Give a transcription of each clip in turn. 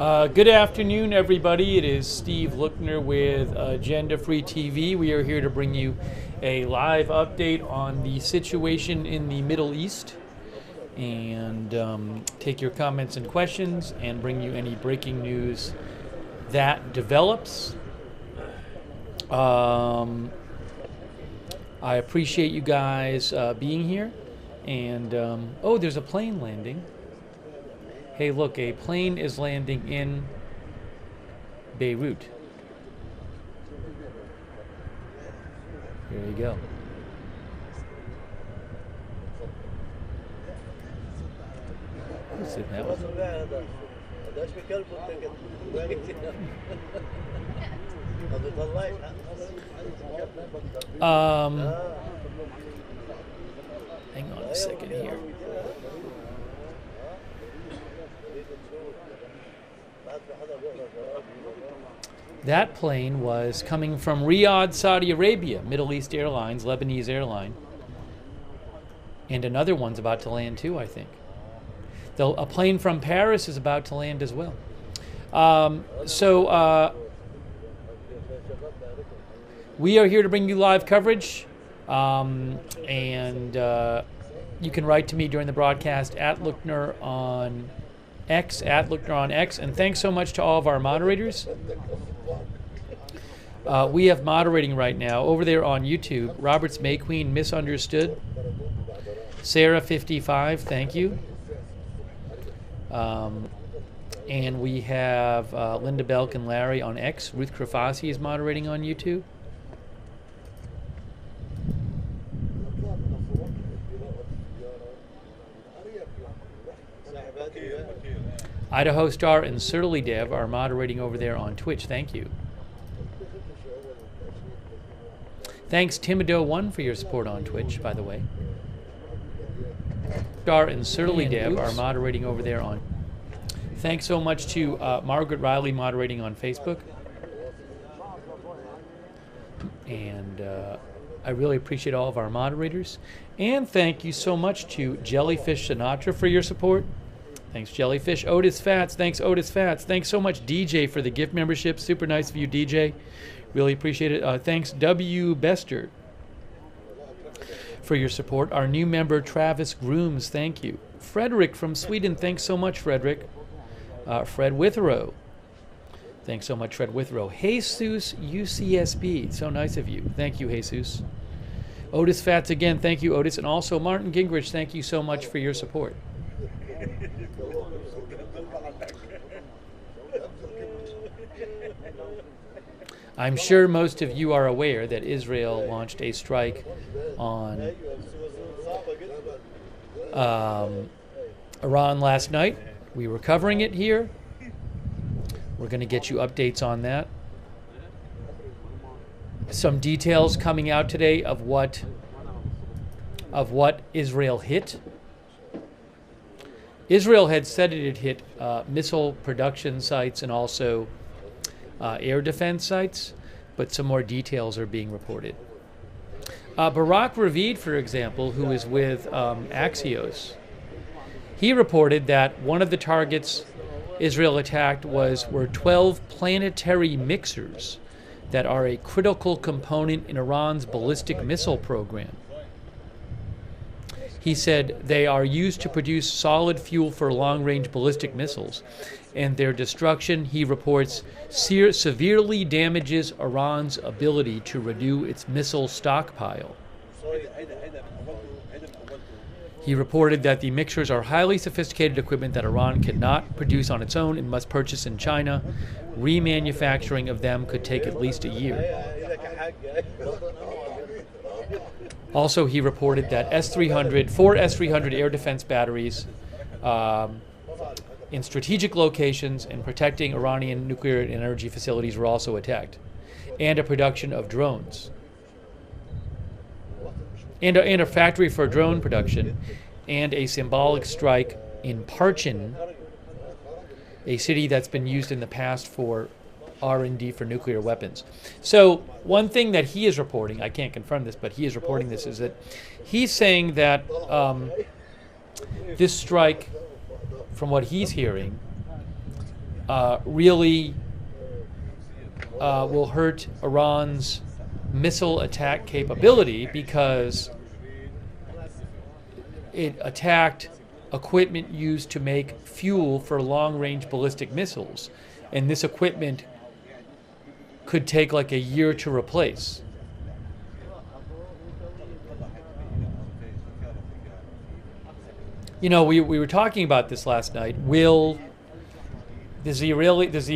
Good afternoon, everybody. It is Steve Lookner with Agenda Free TV. We are here to bring you a live update on the situation in the Middle East and take your comments and questions and bring you any breaking news that develops. I appreciate you guys being here. And, oh, there's a plane landing. Hey, look, a plane is landing in Beirut. Here you go. Who's in that one? Hang on a second here. That plane was coming from Riyadh, Saudi Arabia, Middle East Airlines, Lebanese airline. And another one's about to land too, I think. Though a plane from Paris is about to land as well. We are here to bring you live coverage. You can write to me during the broadcast at Lookner on X, and thanks so much to all of our moderators. We have moderating right now over there on YouTube. Roberts May Queen Misunderstood. Sarah 55, thank you. And we have Linda Belk and Larry on X. Ruth Krafasi is moderating on YouTube. Idaho Star and Surly Dev are moderating over there on Twitch. Thank you. Thanks, Timido1, for your support on Twitch, by the way. Star and Surly Dev are moderating over there on. Thanks so much to Margaret Riley moderating on Facebook. And I really appreciate all of our moderators. And thank you so much to Jellyfish Sinatra for your support. Thanks, Jellyfish. Otis Fats. Thanks, Otis Fats. Thanks so much, DJ, for the gift membership. Super nice of you, DJ. Really appreciate it. Thanks, W. Bester, for your support. Our new member, Travis Grooms. Thank you. Frederick from Sweden. Thanks so much, Frederick. Fred Withrow. Thanks so much, Fred Withrow. Jesus UCSB. So nice of you. Thank you, Jesus. Otis Fats again. Thank you, Otis. And also Martin Gingrich. Thank you so much for your support. I'm sure most of you are aware that Israel launched a strike on Iran last night. We were covering it here. We're going to get you updates on that. Some details coming out today of what Israel hit. Israel had said it had hit missile production sites and also air defense sites, but some more details are being reported. Barak Ravid, for example, who is with Axios, he reported that one of the targets Israel attacked were 12 planetary mixers that are a critical component in Iran's ballistic missile program. He said they are used to produce solid fuel for long-range ballistic missiles, and their destruction, he reports, severely damages Iran's ability to renew its missile stockpile. He reported that the mixtures are highly sophisticated equipment that Iran cannot produce on its own and must purchase in China. Remanufacturing of them could take at least a year. Also, he reported that four S-300 air defense batteries in strategic locations and protecting Iranian nuclear and energy facilities were also attacked, and a production of drones, and a factory for drone production, and a symbolic strike in Parchin, a city that's been used in the past for R&D for nuclear weapons. So one thing that he is reporting, I can't confirm this, but he is reporting this, is that he's saying that this strike, from what he's hearing, really will hurt Iran's missile attack capability, because it attacked equipment used to make fuel for long-range ballistic missiles, and this equipment could take like a year to replace. You know, we were talking about this last night. Does the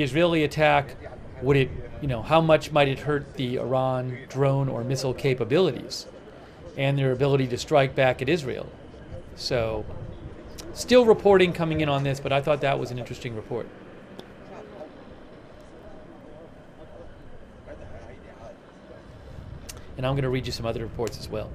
Israeli attack, would it, you know, how much might it hurt the Iran drone or missile capabilities and their ability to strike back at Israel? So, still reporting coming in on this, but I thought that was an interesting report. And I'm going to read you some other reports as well.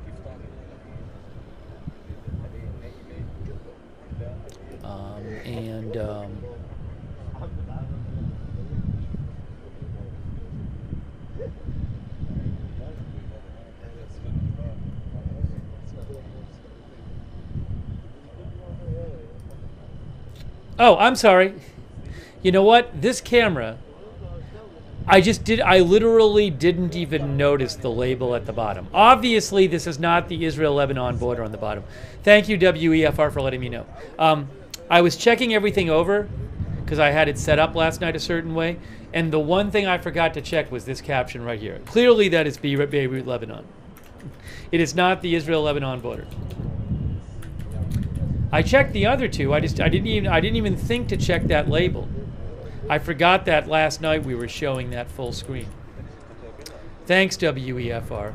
Oh, I'm sorry. You know what? This camera, I literally didn't even notice the label at the bottom. Obviously, this is not the Israel-Lebanon border on the bottom. Thank you, WEFR, for letting me know. I was checking everything over because I had it set up last night a certain way, and the one thing I forgot to check was this caption right here. Clearly, that is Beirut, Lebanon. It is not the Israel-Lebanon border. I checked the other two. I didn't even think to check that label. I forgot that last night we were showing that full screen. Thanks, WEFR.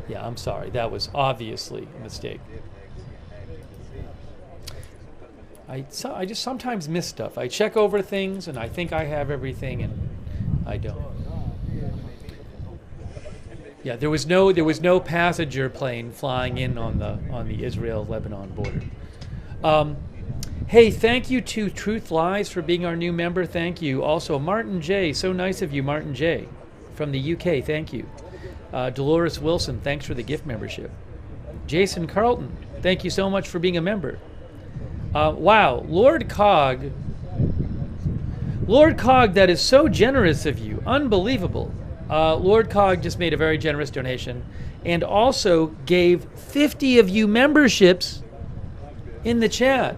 Yeah, I'm sorry. That was obviously a mistake. I just sometimes miss stuff. I check over things and I think I have everything and I don't. Yeah, there was no passenger plane flying in on the Israel-Lebanon border. Hey, thank you to Truth Lies for being our new member. Thank you. Also, Martin J. So nice of you, Martin J. from the UK. Thank you. Dolores Wilson, thanks for the gift membership. Jason Carlton, thank you so much for being a member. Wow, Lord Cog, that is so generous of you. Unbelievable. Lord Cog just made a very generous donation and also gave 50 of you memberships in the chat.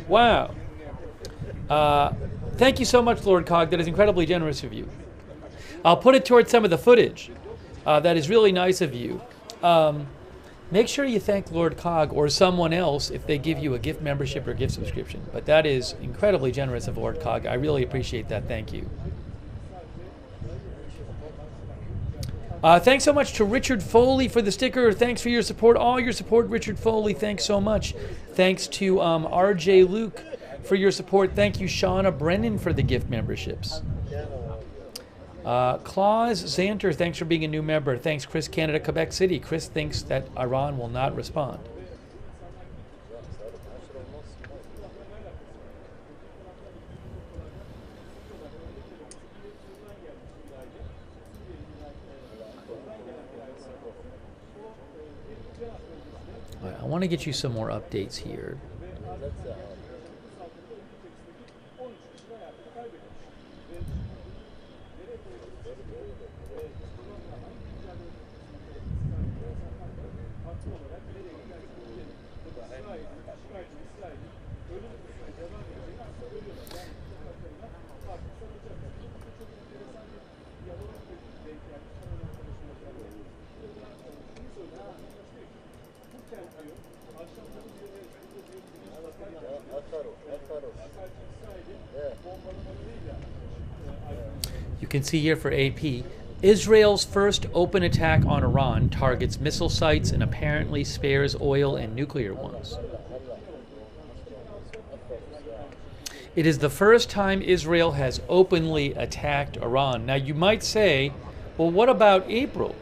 Wow. Thank you so much, Lord Cog. That is incredibly generous of you. I'll put it towards some of the footage. That is really nice of you. Make sure you thank Lord Cog or someone else if they give you a gift membership or gift subscription. But that is incredibly generous of Lord Cog. I really appreciate that. Thank you. Thanks so much to Richard Foley for the sticker. Thanks for your support, all your support, Richard Foley. Thanks so much. Thanks to RJ Luke for your support. Thank you, Shauna Brennan, for the gift memberships. Claus Zanter, thanks for being a new member. Thanks, Chris Canada, Quebec City. Chris thinks that Iran will not respond. I want to get you some more updates here. You can see here for AP, Israel's first open attack on Iran targets missile sites and apparently spares oil and nuclear ones. It is the first time Israel has openly attacked Iran. Now you might say, well, what about April?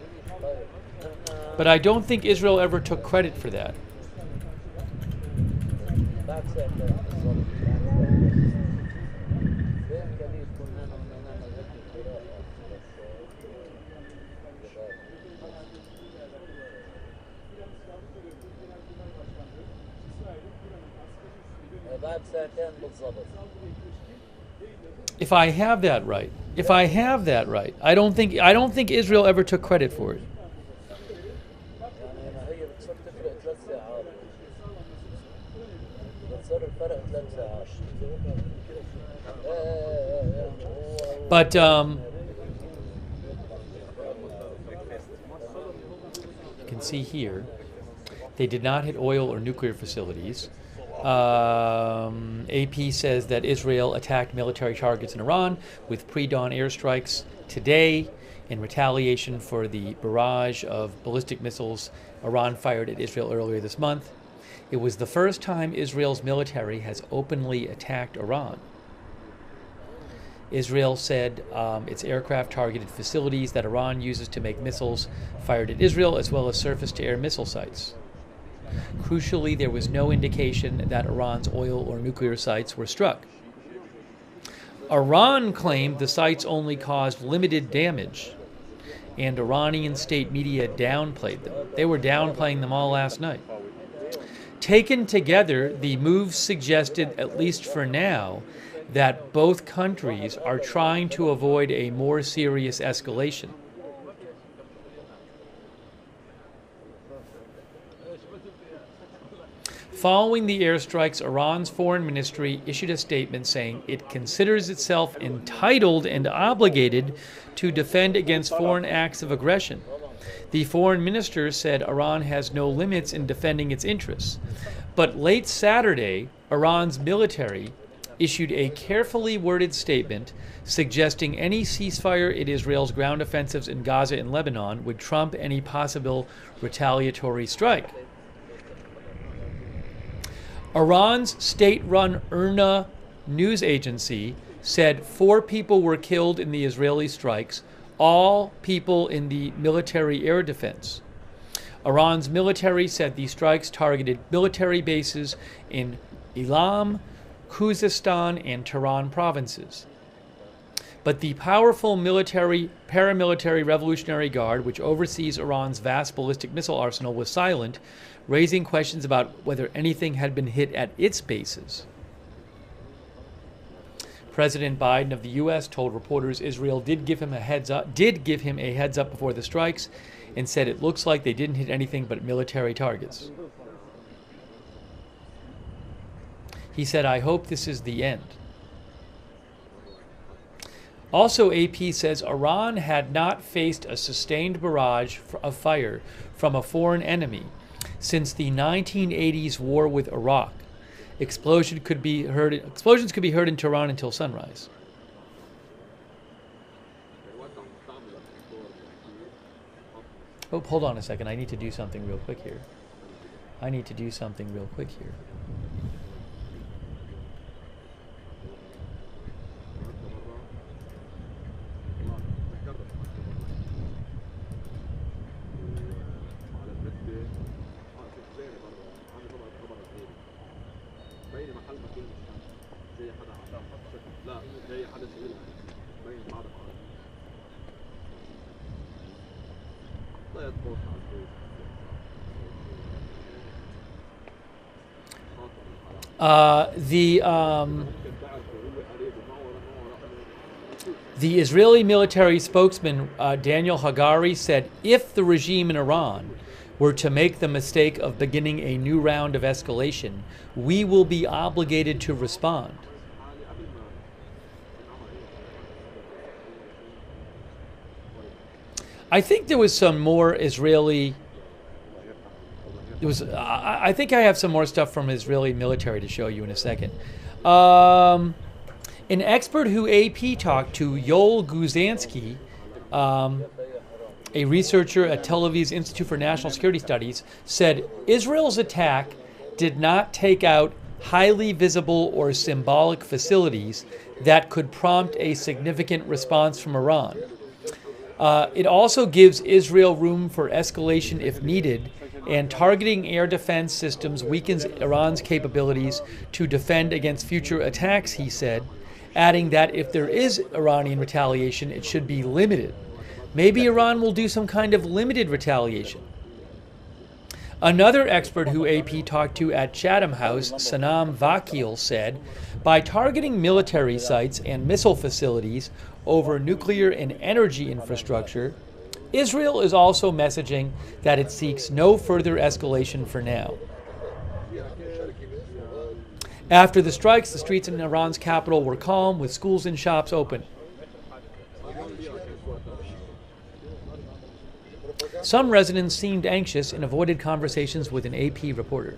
But I don't think Israel ever took credit for that. If I have that right, I don't think Israel ever took credit for it. But you can see here, they did not hit oil or nuclear facilities. AP says that Israel attacked military targets in Iran with pre-dawn airstrikes today in retaliation for the barrage of ballistic missiles Iran fired at Israel earlier this month. It was the first time Israel's military has openly attacked Iran. Israel said its aircraft targeted facilities that Iran uses to make missiles fired at Israel, as well as surface-to-air missile sites. Crucially, there was no indication that Iran's oil or nuclear sites were struck. Iran claimed the sites only caused limited damage, and Iranian state media downplayed them. They were downplaying them all last night. Taken together, the moves suggested, at least for now, that both countries are trying to avoid a more serious escalation. Following the airstrikes, Iran's foreign ministry issued a statement saying it considers itself entitled and obligated to defend against foreign acts of aggression. The foreign minister said Iran has no limits in defending its interests. But late Saturday, Iran's military issued a carefully worded statement suggesting any ceasefire in Israel's ground offensives in Gaza and Lebanon would trump any possible retaliatory strike. Iran's state-run IRNA news agency said 4 people were killed in the Israeli strikes, all people in the military air defense. Iran's military said the strikes targeted military bases in Elam, Khuzestan, and Tehran provinces. But the powerful paramilitary Revolutionary Guard, which oversees Iran's vast ballistic missile arsenal, was silent, raising questions about whether anything had been hit at its bases. President Biden of the U.S. told reporters Israel did give him a heads up before the strikes, and said it looks like they didn't hit anything but military targets. He said, "I hope this is the end." Also, AP says Iran had not faced a sustained barrage of fire from a foreign enemy since the 1980s war with Iraq. Explosions could be heard in Tehran until sunrise. Oh, hold on a second. I need to do something real quick here. The Israeli military spokesman Daniel Hagari said if the regime in Iran were to make the mistake of beginning a new round of escalation, we will be obligated to respond. I think there was some more Israeli. I think I have some more stuff from Israeli military to show you in a second. An expert who AP talked to, Yoel Guzansky, a researcher at Tel Aviv's Institute for National Security Studies, said Israel's attack did not take out highly visible or symbolic facilities that could prompt a significant response from Iran. It also gives Israel room for escalation if needed, and targeting air defense systems weakens Iran's capabilities to defend against future attacks, he said, adding that if there is Iranian retaliation, it should be limited. Maybe Iran will do some kind of limited retaliation. Another expert who AP talked to at Chatham House, Sanam Vakil, said, by targeting military sites and missile facilities over nuclear and energy infrastructure, Israel is also messaging that it seeks no further escalation for now. After the strikes, the streets in Iran's capital were calm, with schools and shops open. Some residents seemed anxious and avoided conversations with an AP reporter.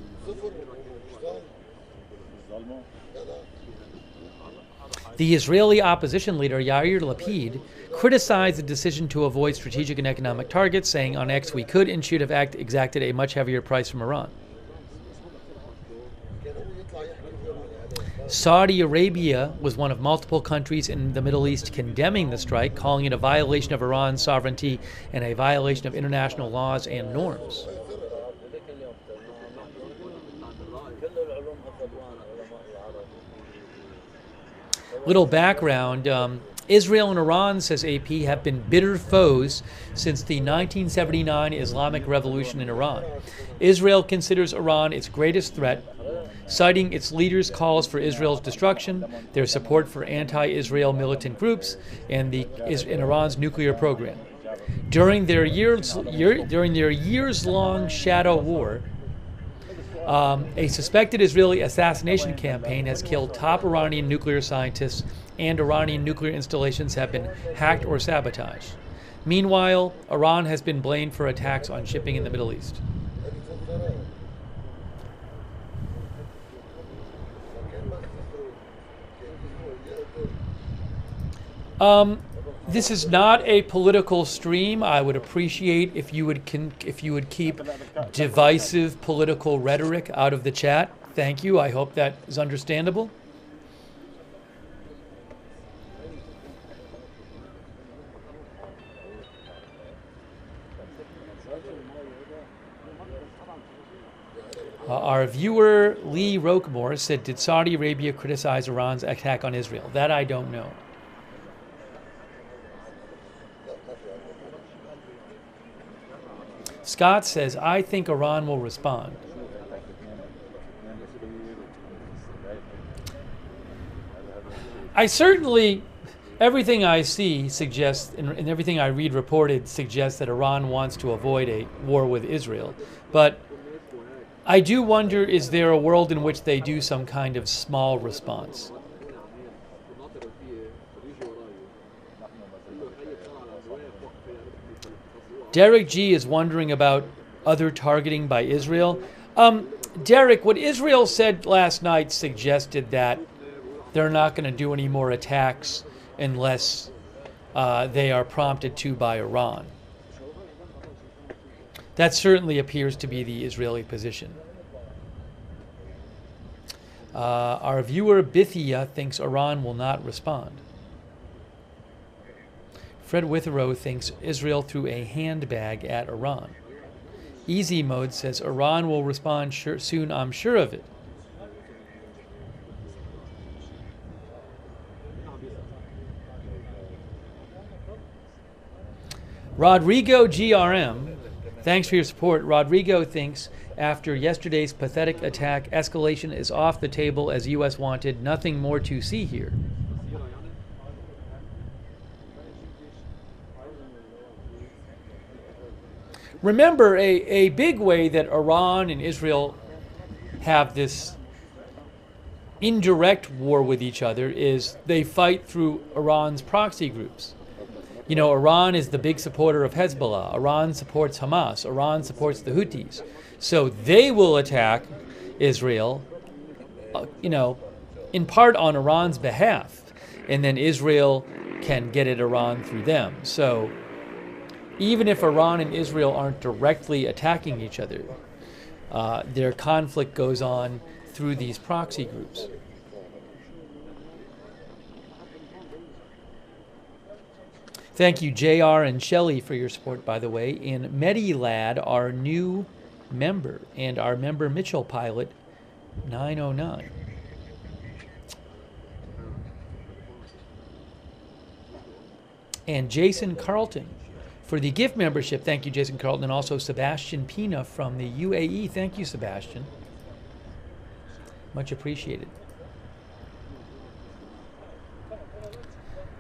The Israeli opposition leader Yair Lapid criticized the decision to avoid strategic and economic targets, saying on X, we could and should have exacted a much heavier price from Iran. Saudi Arabia was one of multiple countries in the Middle East condemning the strike, calling it a violation of Iran's sovereignty and a violation of international laws and norms. Little background, Israel and Iran, says AP, have been bitter foes since the 1979 Islamic Revolution in Iran. Israel considers Iran its greatest threat, citing its leaders' calls for Israel's destruction, their support for anti-Israel militant groups, and Iran's nuclear program. During their years-long shadow war, a suspected Israeli assassination campaign has killed top Iranian nuclear scientists, and Iranian nuclear installations have been hacked or sabotaged. Meanwhile, Iran has been blamed for attacks on shipping in the Middle East. This is not a political stream. I would appreciate if you would keep divisive political rhetoric out of the chat. Thank you. I hope that is understandable. Our viewer Lee Roquemore said, did Saudi Arabia criticize Iran's attack on Israel? That I don't know. Scott says, I think Iran will respond. Everything I see suggests, and everything I read reported suggests that Iran wants to avoid a war with Israel. But I do wonder, is there a world in which they do some kind of small response? Derek G is wondering about other targeting by Israel. Derek, what Israel said last night suggested that they're not going to do any more attacks unless they are prompted to by Iran. That certainly appears to be the Israeli position. Our viewer Bithia thinks Iran will not respond. Fred Witherow thinks Israel threw a handbag at Iran. Easy Mode says Iran will respond soon, I'm sure of it. Rodrigo GRM, thanks for your support. Rodrigo thinks after yesterday's pathetic attack, escalation is off the table as U.S. wanted. Nothing more to see here. Remember, a big way that Iran and Israel have this indirect war with each other is they fight through Iran's proxy groups. You know, Iran is the big supporter of Hezbollah. Iran supports Hamas. Iran supports the Houthis. So they will attack Israel, in part on Iran's behalf. And then Israel can get at Iran through them. So even if Iran and Israel aren't directly attacking each other, their conflict goes on through these proxy groups. Thank you, JR and Shelley, for your support, by the way. And Medilad, our new member, and our member Mitchell Pilot 909. And Jason Carlton, for the gift membership. Thank you, Jason Carlton, and also Sebastian Pina from the UAE. Thank you, Sebastian. Much appreciated.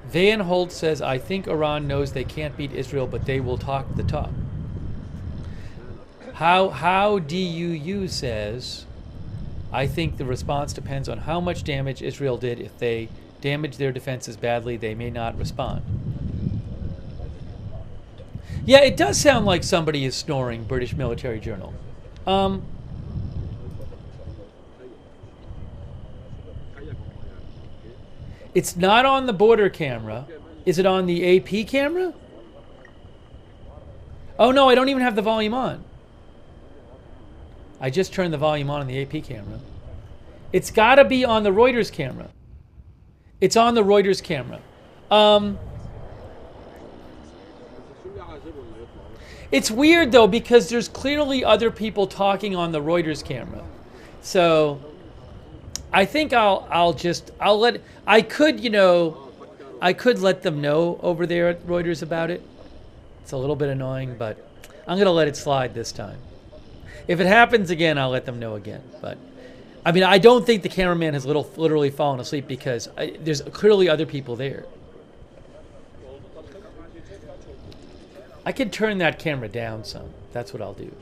Van Holt says, I think Iran knows they can't beat Israel, but they will talk the talk. How DUU says, I think the response depends on how much damage Israel did. If they damage their defenses badly, they may not respond. Yeah, it does sound like somebody is snoring, British Military Journal. It's not on the border camera. Is it on the AP camera? Oh no, I don't even have the volume on. I just turned the volume on the AP camera. It's got to be on the Reuters camera. It's on the Reuters camera. It's weird though because there's clearly other people talking on the Reuters camera. So I think I'll let I could let them know over there at Reuters about it. It's a little bit annoying, but I'm gonna let it slide this time. If it happens again, I'll let them know again. But I mean, I don't think the cameraman has literally fallen asleep because there's clearly other people there. I can turn that camera down some. That's what I'll do.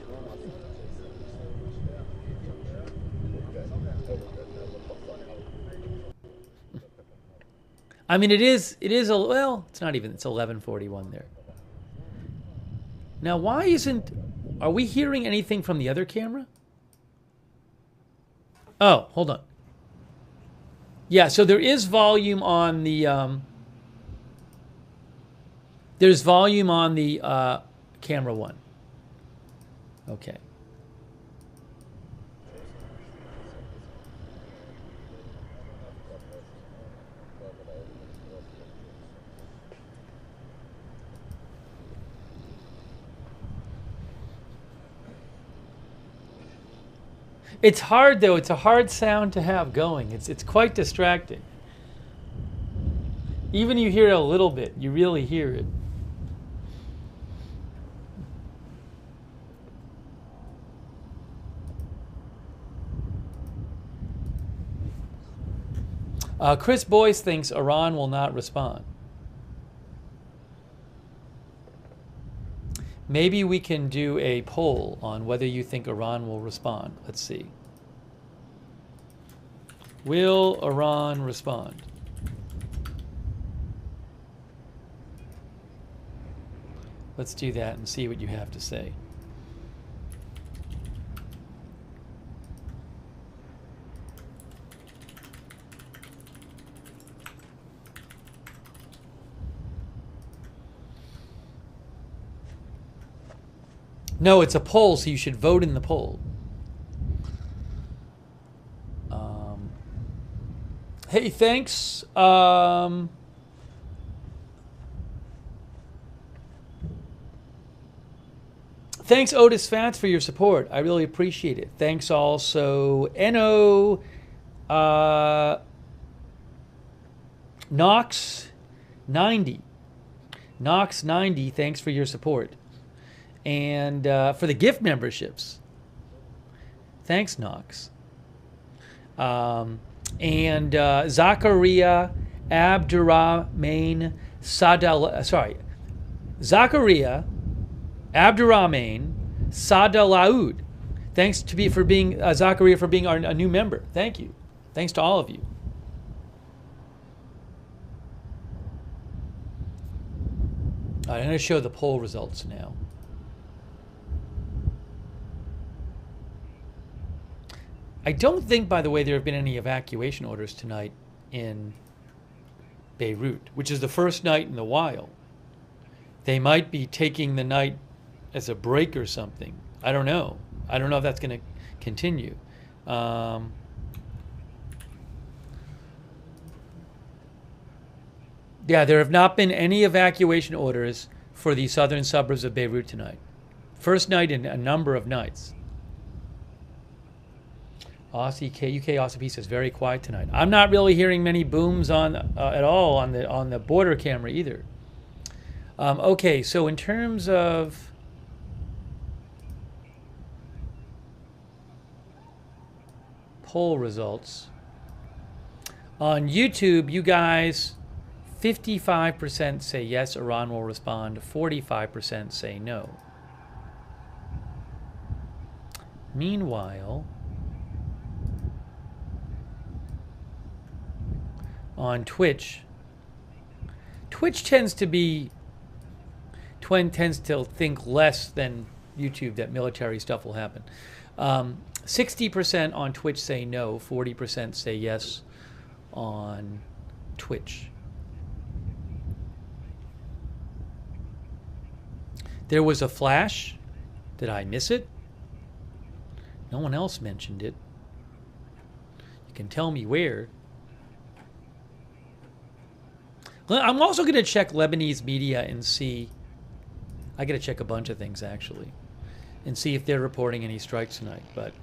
I mean, it's not even, it's 11:41 there. Now, are we hearing anything from the other camera? Oh, hold on. Yeah, so there is volume on the, there's volume on the camera one. Okay. It's hard though. It's a hard sound to have going. It's quite distracting. Even you hear it a little bit, you really hear it. Chris Boyce thinks Iran will not respond. Maybe we can do a poll on whether you think Iran will respond. Let's see. Will Iran respond? Let's do that and see what you have to say. No, it's a poll, so you should vote in the poll. Hey, thanks. Thanks, Otis Fats, for your support. I really appreciate it. Thanks also, Eno, Knox90. Knox90, thanks for your support. And for the gift memberships. Thanks, Knox. And Zachariah Abdurrahman Zachariah Abdurrahman Sadalaoud. Thanks for being Zachariah for being a new member. Thank you. Thanks to all of you. All right, I'm going to show the poll results now. I don't think, by the way, there have been any evacuation orders tonight in Beirut, which is the first night in a while. They might be taking the night as a break or something. I don't know. I don't know if that's going to continue. Yeah, there have not been any evacuation orders for the southern suburbs of Beirut tonight. First night in a number of nights. UK Aussie piece is very quiet tonight. I'm not really hearing many booms on at all on the border camera either. Okay, so in terms of poll results, on YouTube, you guys, 55% say yes, Iran will respond. 45% say no. Meanwhile, on Twitch tends to think less than YouTube that military stuff will happen. 60% on Twitch say no, 40% say yes on Twitch. There was a flash. Did I miss it? No one else mentioned it. You can tell me where. I'm also going to check Lebanese media and see. I got to check a bunch of things, actually, and see if they're reporting any strikes tonight. But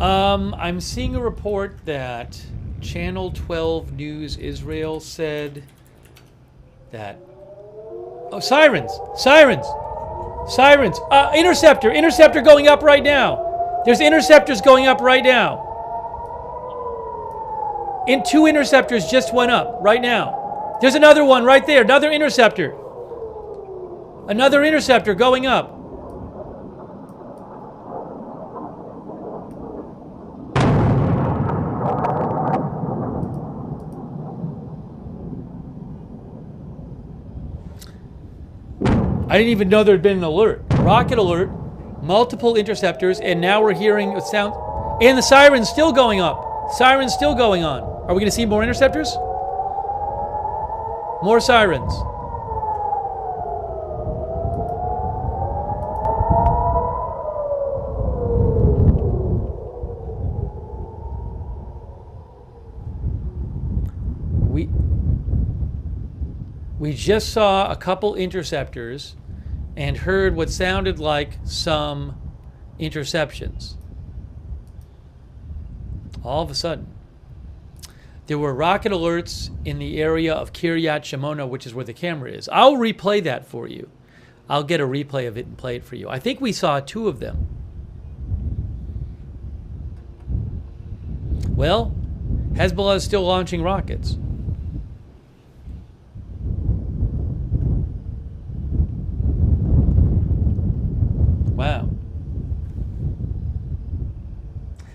I'm seeing a report that Channel 12 News Israel said that... Oh, sirens! Sirens! Sirens! Interceptor! Interceptor going up right now! There's interceptors going up right now. Two interceptors just went up right now. There's another one right there. Another interceptor. Another interceptor going up. I didn't even know there had been an alert. Rocket alert, multiple interceptors, and now we're hearing a sound. And the siren's still going up. Siren's still going on. Are we going to see more interceptors? More sirens. We just saw a couple interceptors and heard what sounded like some interceptions. All of a sudden, there were rocket alerts in the area of Kiryat Shimona, which is where the camera is. I'll replay that for you. I'll get a replay of it and play it for you. I think we saw 2 of them. Well, Hezbollah is still launching rockets. Wow.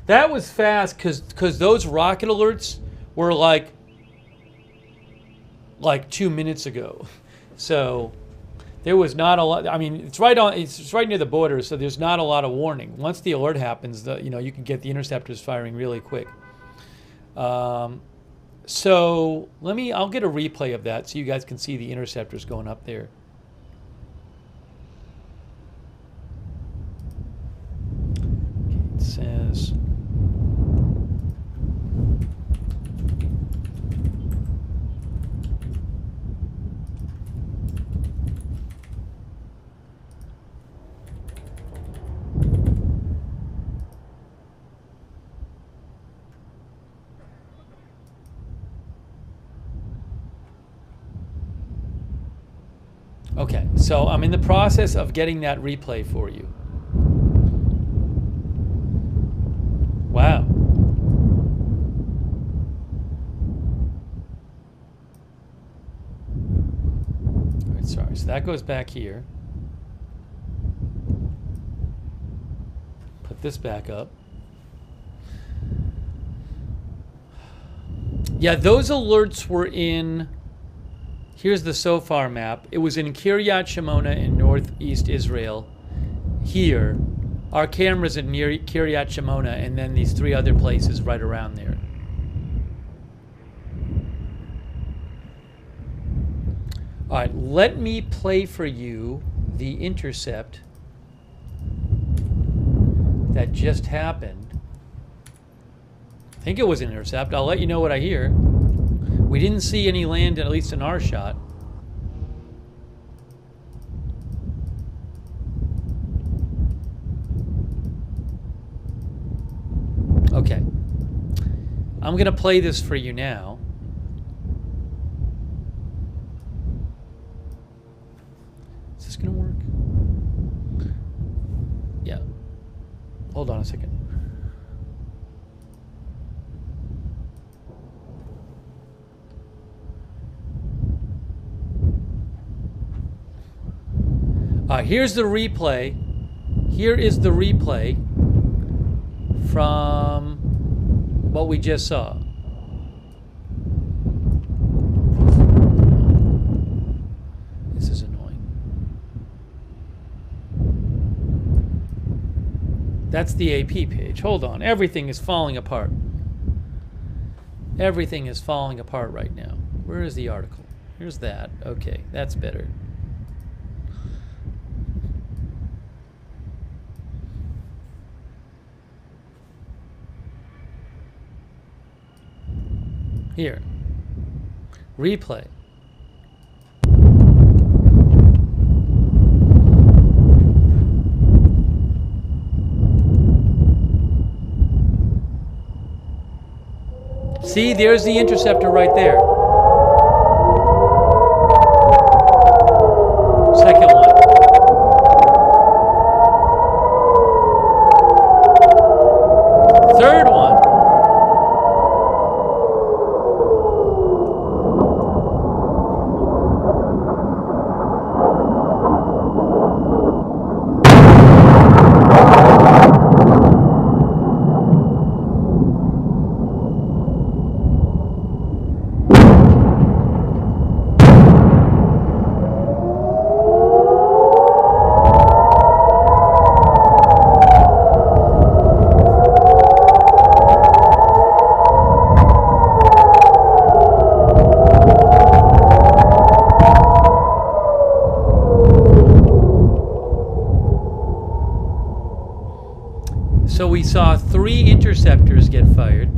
That was fast because those rocket alerts were like 2 minutes ago. So there was not a lot. I mean, it's right near the border, so there's not a lot of warning. Once the alert happens, you can get the interceptors firing really quick. So I'll get a replay of that so you guys can see the interceptors going up there. It says okay, so I'm in the process of getting that replay for you. Wow. All right, sorry. So that goes back here. Put this back up. Yeah, those alerts were in... Here's the SOFAR map. It was in Kiryat Shimona in northeast Israel. Here, our camera's in near Kiryat Shimona, and then these 3 other places right around there. All right, let me play for you the intercept that just happened. I think it was an intercept. I'll let you know what I hear. We didn't see any land, at least in our shot. Okay. I'm going to play this for you now. Is this going to work? Yeah. Hold on a second. Here's the replay. Here is the replay from what we just saw. This is annoying. That's the AP page. Hold on. Everything is falling apart. Everything is falling apart right now. Where is the article? Here's that. Okay, that's better. Here. Replay. See, there's the interceptor right there. Second one. Third one. So we saw 3 interceptors get fired.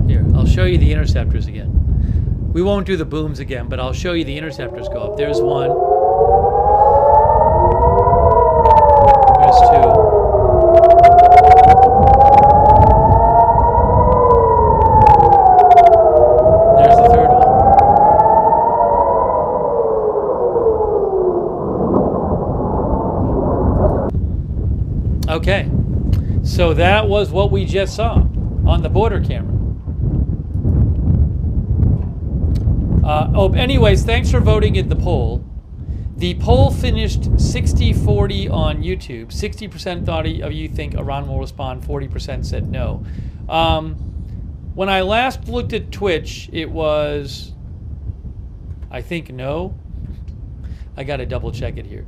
Here, I'll show you the interceptors again. We won't do the booms again, but I'll show you the interceptors go up. There's one. There's 2. There's the third one. Okay, so that was what we just saw on the border camera. Anyways, thanks for voting in the poll. The poll finished 60-40 on YouTube. 60% thought of you think Iran will respond, 40% said no. When I last looked at Twitch, it was, I think, no. I got to double check it here.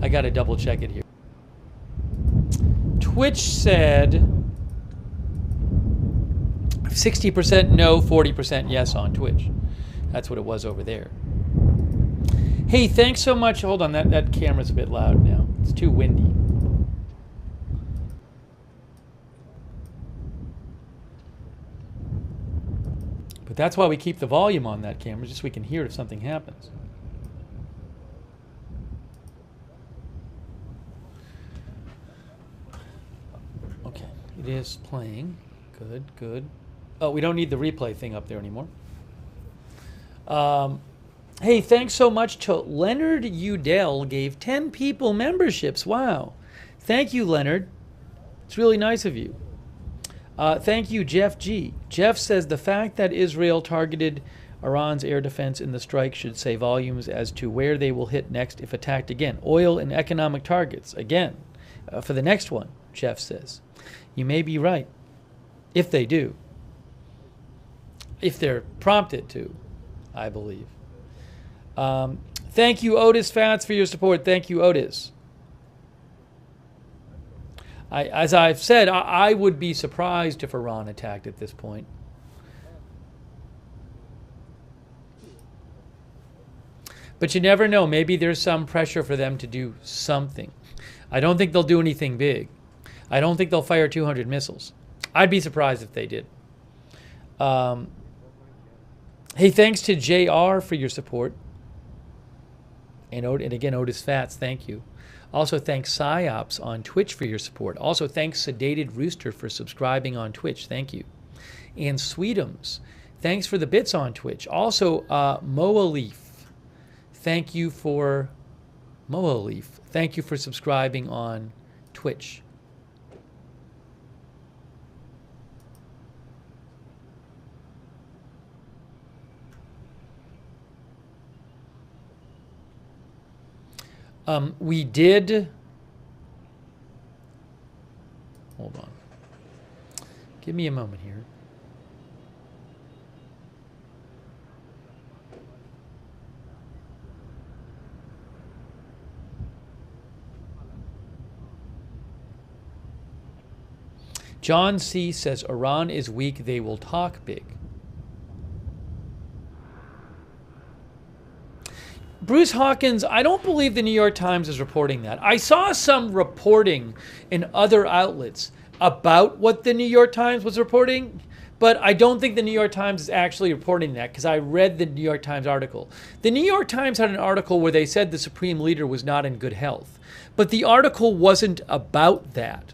I got to double check it here. Twitch said 60% no, 40% yes on Twitch. That's what it was over there. Hey, thanks so much. Hold on, that camera's a bit loud now. It's too windy. But that's why we keep the volume on that camera, just so we can hear if something happens. Okay, it is playing. Good, good. Oh, we don't need the replay thing up there anymore. Hey, thanks so much to Leonard Udell, gave 10 people memberships. Wow. Thank you, Leonard. It's really nice of you. Thank you, Jeff G. Jeff says the fact that Israel targeted Iran's air defense in the strike should say volumes as to where they will hit next if attacked again. Oil and economic targets, again, for the next one, Jeff says. You may be right, if they do. If they're prompted to, I believe. Thank you, Otis Fats, for your support. Thank you, Otis. As I've said, I would be surprised if Iran attacked at this point. But you never know. Maybe there's some pressure for them to do something. I don't think they'll do anything big. I don't think they'll fire 200 missiles. I'd be surprised if they did. Hey, thanks to JR for your support. And again, Otis Fats, thank you. Also, thanks Psyops on Twitch for your support. Also, thanks Sedated Rooster for subscribing on Twitch. Thank you. And Sweetums, thanks for the bits on Twitch. Also, Moa Leaf. Thank you for Thank you for subscribing on Twitch. We did. Hold on. Give me a moment here. John C. says Iran is weak, they will talk big. Bruce Hawkins, I don't believe the New York Times is reporting that. I saw some reporting in other outlets about what the New York Times was reporting, but I don't think the New York Times is actually reporting that because I read the New York Times article. The New York Times had an article where they said the Supreme Leader was not in good health, but the article wasn't about that.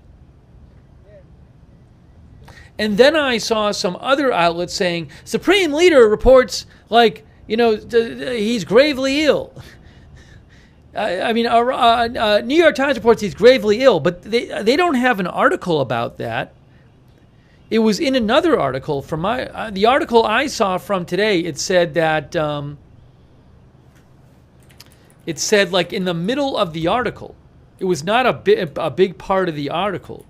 And then I saw some other outlets saying, Supreme Leader reports, like, you know, he's gravely ill. New York Times reports he's gravely ill, but they don't have an article about that. It was in another article from the article I saw from today. It said that, it said like in the middle of the article. It was not a big part of the article.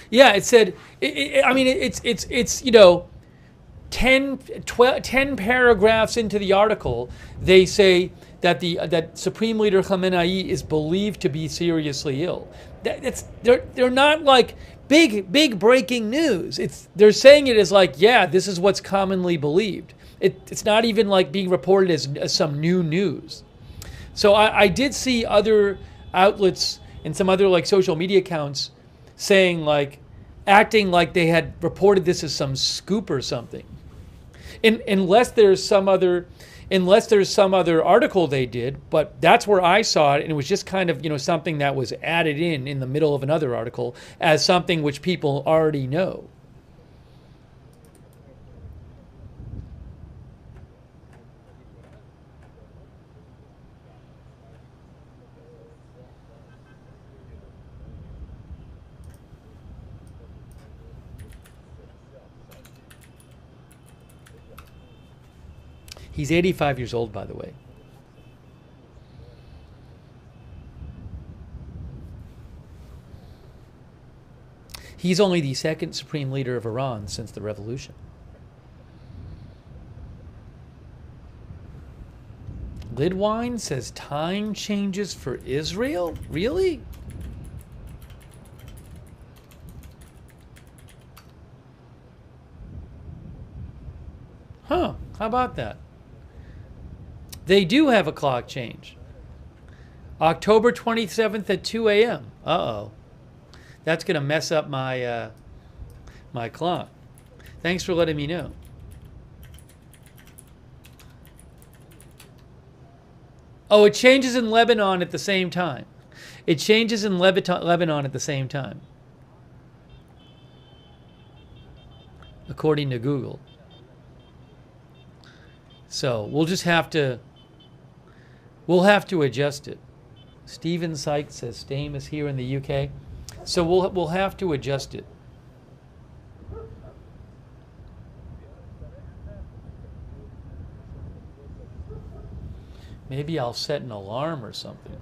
Yeah, it said, it's you know, 10 paragraphs into the article, they say that that Supreme Leader Khamenei is believed to be seriously ill. They're not like big breaking news. They're saying it as like, yeah, this is what's commonly believed. It's not even like being reported as some new news. So I did see other outlets and some other like social media accounts saying like, acting like they had reported this as some scoop or something. Unless there's some other article they did, but that's where I saw it, and it was just kind of, you know, something that was added in the middle of another article as something which people already know. He's 85 years old, by the way. He's only the second supreme leader of Iran since the revolution. Lidwine says time changes for Israel? Really? Huh, how about that? They do have a clock change. October 27th at 2 a.m. Uh-oh. That's going to mess up my my clock. Thanks for letting me know. Oh, it changes in Lebanon at the same time. It changes in Lebanon at the same time. According to Google. So we'll just have to adjust it. Stephen Sykes says Stame is here in the UK. So we'll have to adjust it. Maybe I'll set an alarm or something.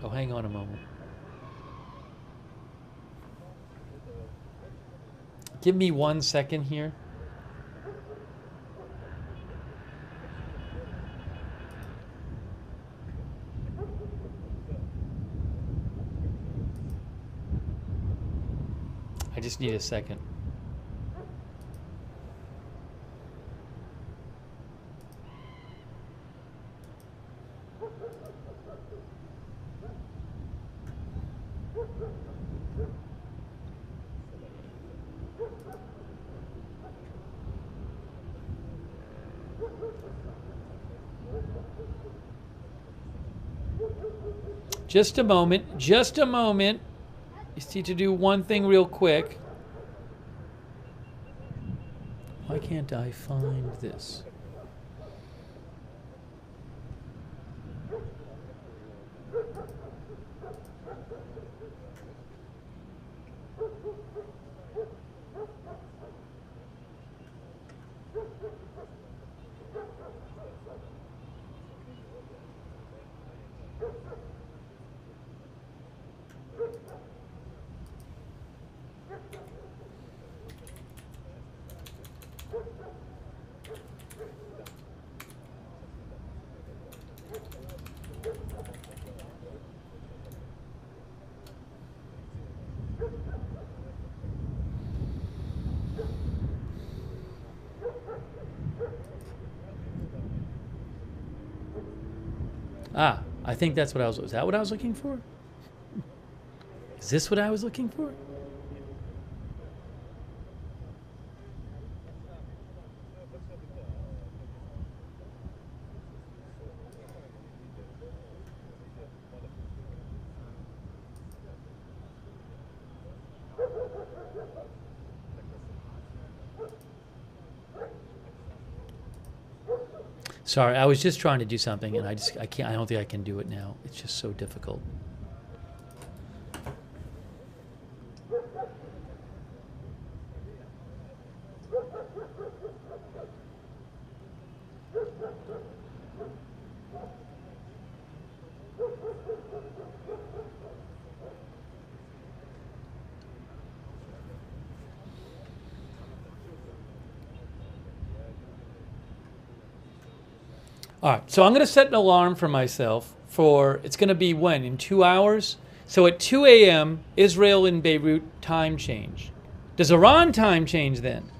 Oh, hang on a moment. Give me 1 second here. I just need a second. Just a moment. Just a moment. Just need to do one thing real quick. Why can't I find this? Ah, I think that's what I was. Is that what I was looking for? Is this what I was looking for? Sorry, I was just trying to do something, and I can't. I don't think I can do it now. It's just so difficult. All right, so I'm going to set an alarm for myself for, it's going to be when? In 2 hours? So at 2 a.m., Israel and Beirut time change. Does Iran time change then?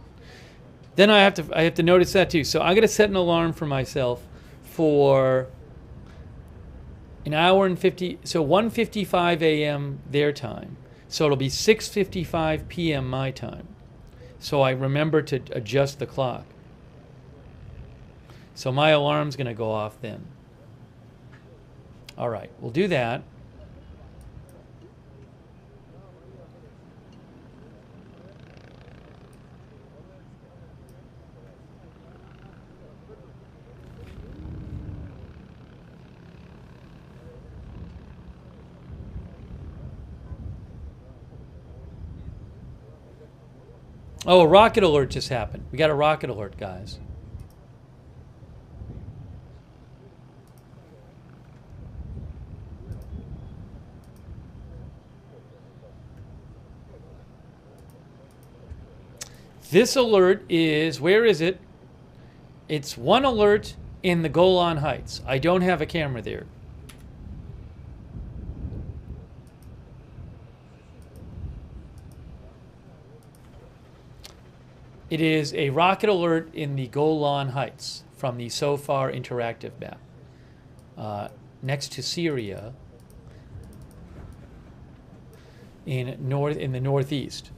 Then I have to notice that too. So I'm going to set an alarm for myself for an hour and 50, so 1:55 a.m. their time. So it'll be 6:55 p.m. my time. So I remember to adjust the clock. So my alarm's going to go off then. All right, we'll do that. Oh, a rocket alert just happened. We got a rocket alert, guys. This alert is, where is it? It's one alert in the Golan Heights. I don't have a camera there. It is a rocket alert in the Golan Heights from the SOFAR interactive map. Next to Syria in the northeast.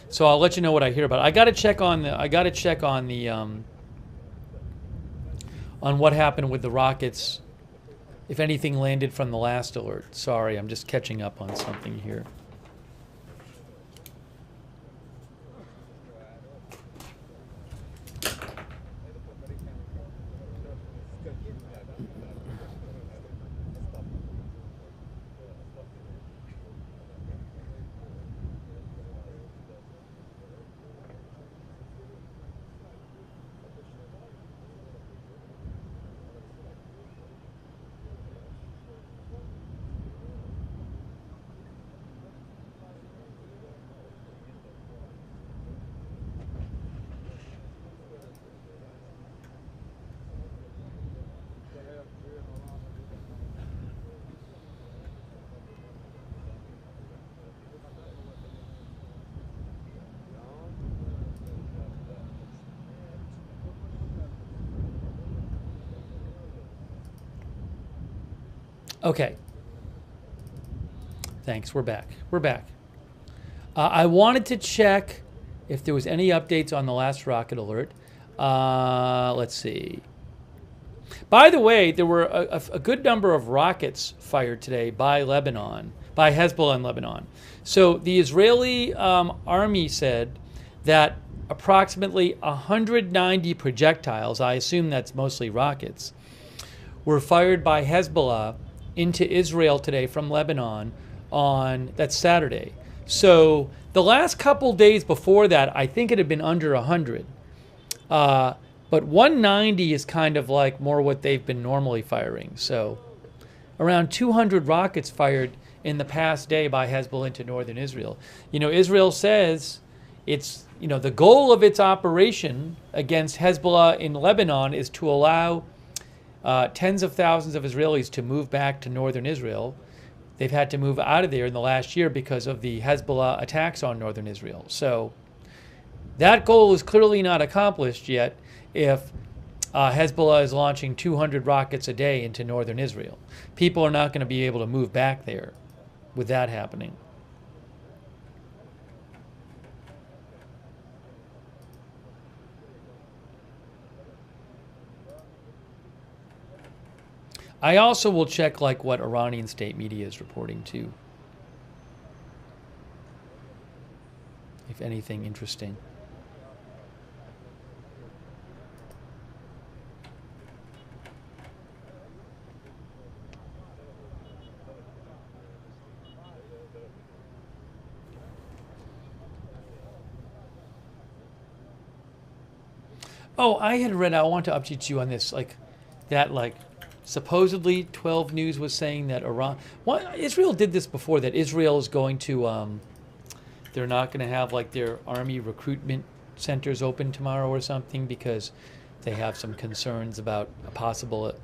So I'll let you know what I hear about it. I got to check on the on what happened with the rockets, if anything landed from the last alert. Sorry, I'm just catching up on something here. Okay. Thanks. We're back. We're back. I wanted to check if there was any updates on the last rocket alert. Let's see. By the way, there were a good number of rockets fired today by Lebanon, by Hezbollah in Lebanon. So the Israeli army said that approximately 190 projectiles, I assume that's mostly rockets, were fired by Hezbollah into Israel today from Lebanon on, that's Saturday. So the last couple days before that, I think it had been under 100. But 190 is kind of like more what they've been normally firing. So around 200 rockets fired in the past day by Hezbollah into northern Israel. You know, Israel says it's, you know, the goal of its operation against Hezbollah in Lebanon is to allow tens of thousands of Israelis to move back to northern Israel. They've had to move out of there in the last year because of the Hezbollah attacks on northern Israel. So that goal is clearly not accomplished yet if Hezbollah is launching 200 rockets a day into northern Israel. People are not going to be able to move back there with that happening. I also will check like what Iranian state media is reporting too, if anything interesting. Oh, I had read, I want to update you on this, like that, like supposedly 12 News was saying that Iran, well, Israel did this before, that Israel is going to, they're not going to have like their army recruitment centers open tomorrow or something because they have some concerns about a possible,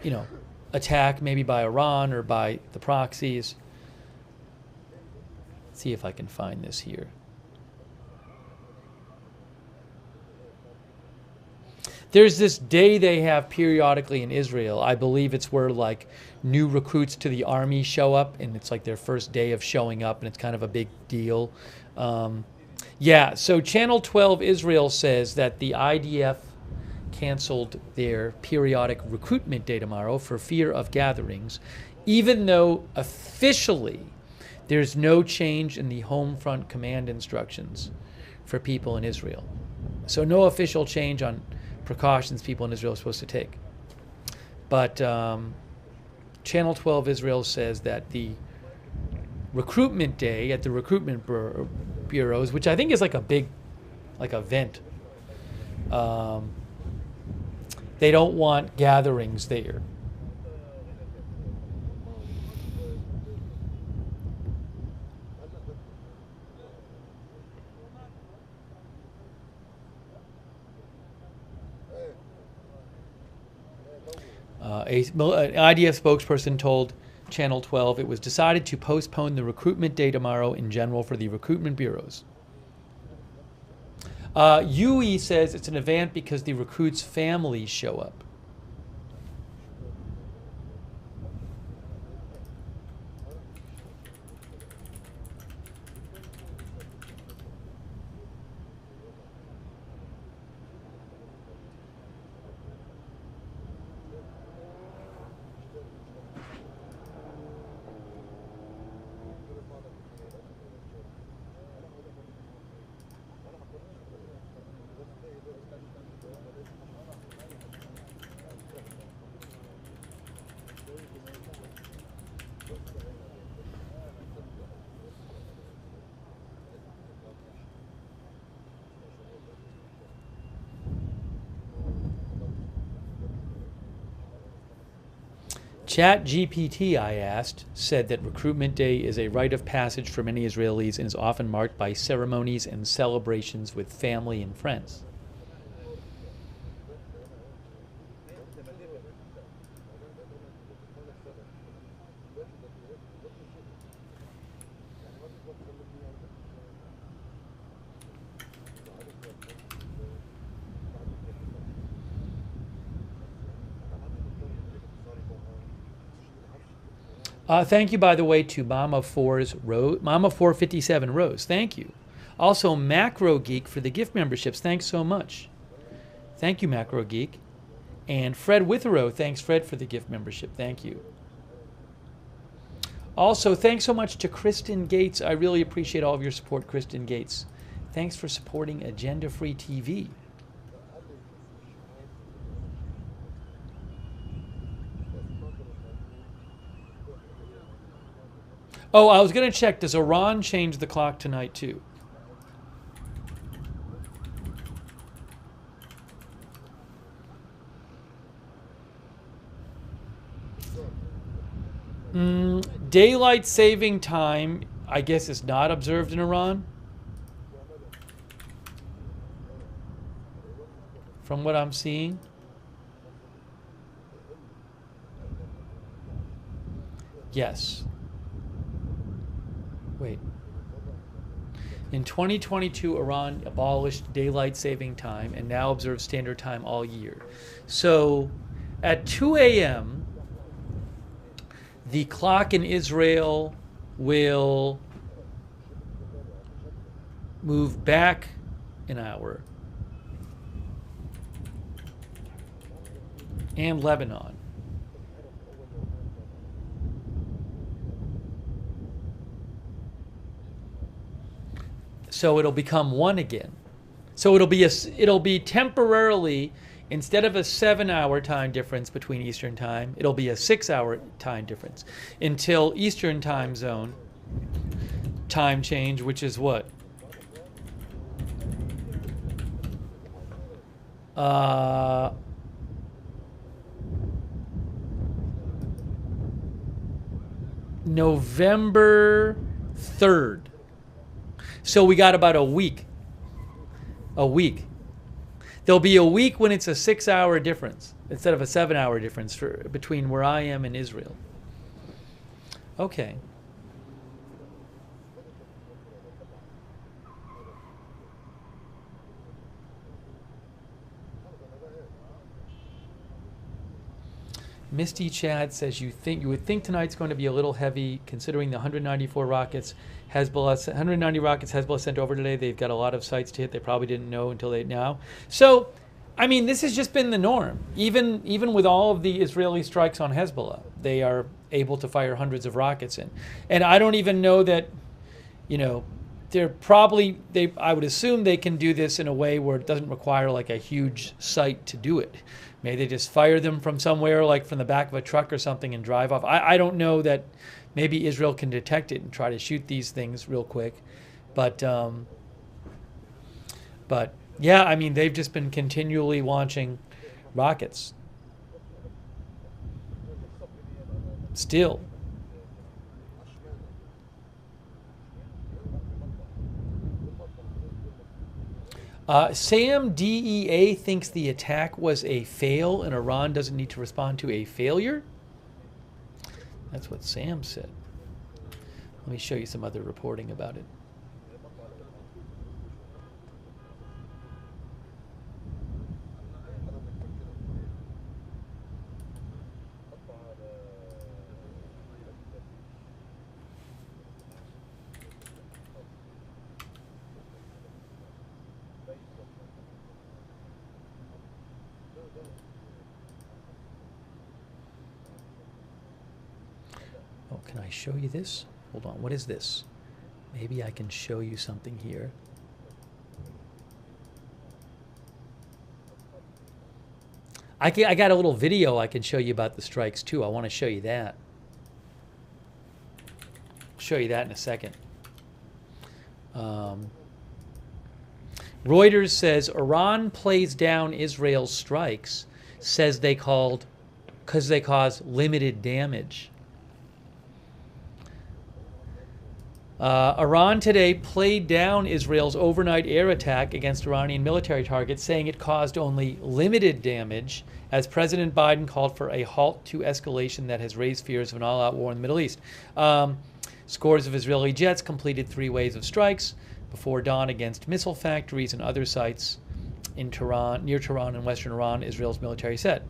you know, attack maybe by Iran or by the proxies. Let's see if I can find this here. There's this day they have periodically in Israel. I believe it's where like new recruits to the army show up, and it's like their first day of showing up, and it's kind of a big deal. Yeah, so Channel 12 Israel says that the IDF canceled their periodic recruitment day tomorrow for fear of gatherings, even though officially there's no change in the home front command instructions for people in Israel. So no official change on precautions people in Israel are supposed to take. But Channel 12 Israel says that the recruitment day at the recruitment bureaus, which I think is like a big like event, they don't want gatherings there. An IDF spokesperson told Channel 12 it was decided to postpone the recruitment day tomorrow in general for the recruitment bureaus. UE says it's an event because the recruits' families show up. ChatGPT, I asked, said that recruitment day is a rite of passage for many Israelis and is often marked by ceremonies and celebrations with family and friends. Thank you, by the way, to Mama 457 Rose. Thank you. Also, Macro Geek for the gift memberships. Thanks so much. Thank you, Macro Geek. And Fred Withrow. Thanks, Fred, for the gift membership. Thank you. Also, thanks so much to Kristen Gates. I really appreciate all of your support, Kristen Gates. Thanks for supporting Agenda Free TV. Oh, I was going to check. Does Iran change the clock tonight, too? Daylight saving time, I guess, is not observed in Iran. From what I'm seeing. Yes. Wait. In 2022, Iran abolished daylight saving time and now observes standard time all year. So at 2 a.m., the clock in Israel will move back an hour. And Lebanon. So it'll become one again. So it'll be temporarily, instead of a 7-hour time difference between Eastern time, it'll be a 6-hour time difference until Eastern time zone time change, which is what? November 3rd. So we got about a week. There'll be a week when it's a 6-hour difference instead of a 7-hour difference between where I am and Israel. Okay. Misty Chad says you would think tonight's going to be a little heavy considering the 194 rockets Hezbollah sent over today. They've got a lot of sites to hit. They probably didn't know until now. So, I mean, this has just been the norm. Even with all of the Israeli strikes on Hezbollah, they are able to fire hundreds of rockets in. And I don't even know that, I would assume they can do this in a way where it doesn't require like a huge site to do it. Maybe they just fire them from somewhere, like from the back of a truck or something, and drive off. I don't know that maybe Israel can detect it and try to shoot these things real quick. But yeah, I mean, they've just been continually launching rockets. Still. Sam DEA thinks the attack was a fail and Iran doesn't need to respond to a failure. That's what Sam said. Let me show you some other reporting about it. Oh, can I show you this? Hold on, what is this? Maybe I can show you something here. I got a little video I can show you about the strikes too. I want to show you that. Show you that in a second. Reuters says Iran plays down Israel's strikes, says because they cause limited damage. Iran today played down Israel's overnight air attack against Iranian military targets, saying it caused only limited damage, as President Biden called for a halt to escalation that has raised fears of an all-out war in the Middle East. Scores of Israeli jets completed 3 waves of strikes before dawn against missile factories and other sites in Tehran, near Tehran and western Iran, Israel's military said.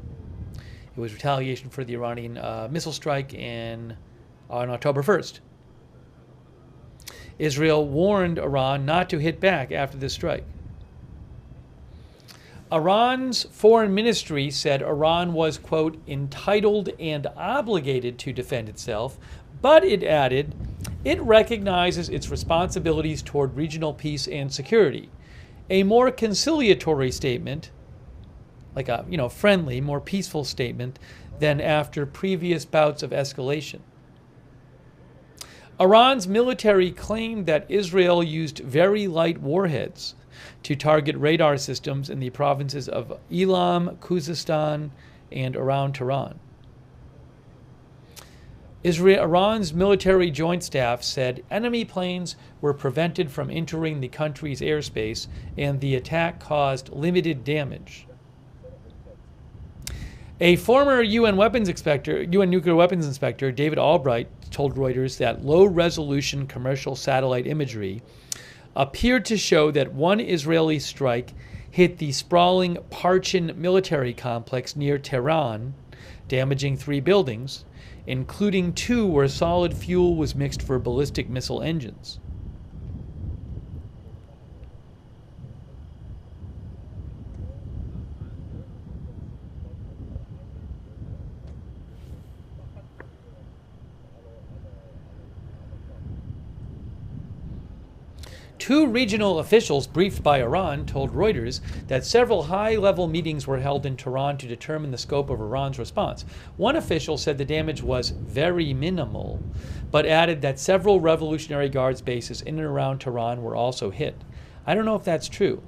It was retaliation for the Iranian missile strike in on October 1st. Israel warned Iran not to hit back after the strike. Iran's foreign ministry said Iran was, quote, entitled and obligated to defend itself, but it added it recognizes its responsibilities toward regional peace and security. A more conciliatory statement, like a friendly, more peaceful statement than after previous bouts of escalation. Iran's military claimed that Israel used very light warheads to target radar systems in the provinces of Elam, Khuzestan, and around Tehran. Iran's military joint staff said enemy planes were prevented from entering the country's airspace and the attack caused limited damage. A former UN nuclear weapons inspector, David Albright, told Reuters that low-resolution commercial satellite imagery appeared to show that one Israeli strike hit the sprawling Parchin military complex near Tehran, damaging 3 buildings, including 2 where solid fuel was mixed for ballistic missile engines. Two regional officials briefed by Iran told Reuters that several high-level meetings were held in Tehran to determine the scope of Iran's response. One official said the damage was very minimal, but added that several Revolutionary Guards bases in and around Tehran were also hit. I don't know if that's true.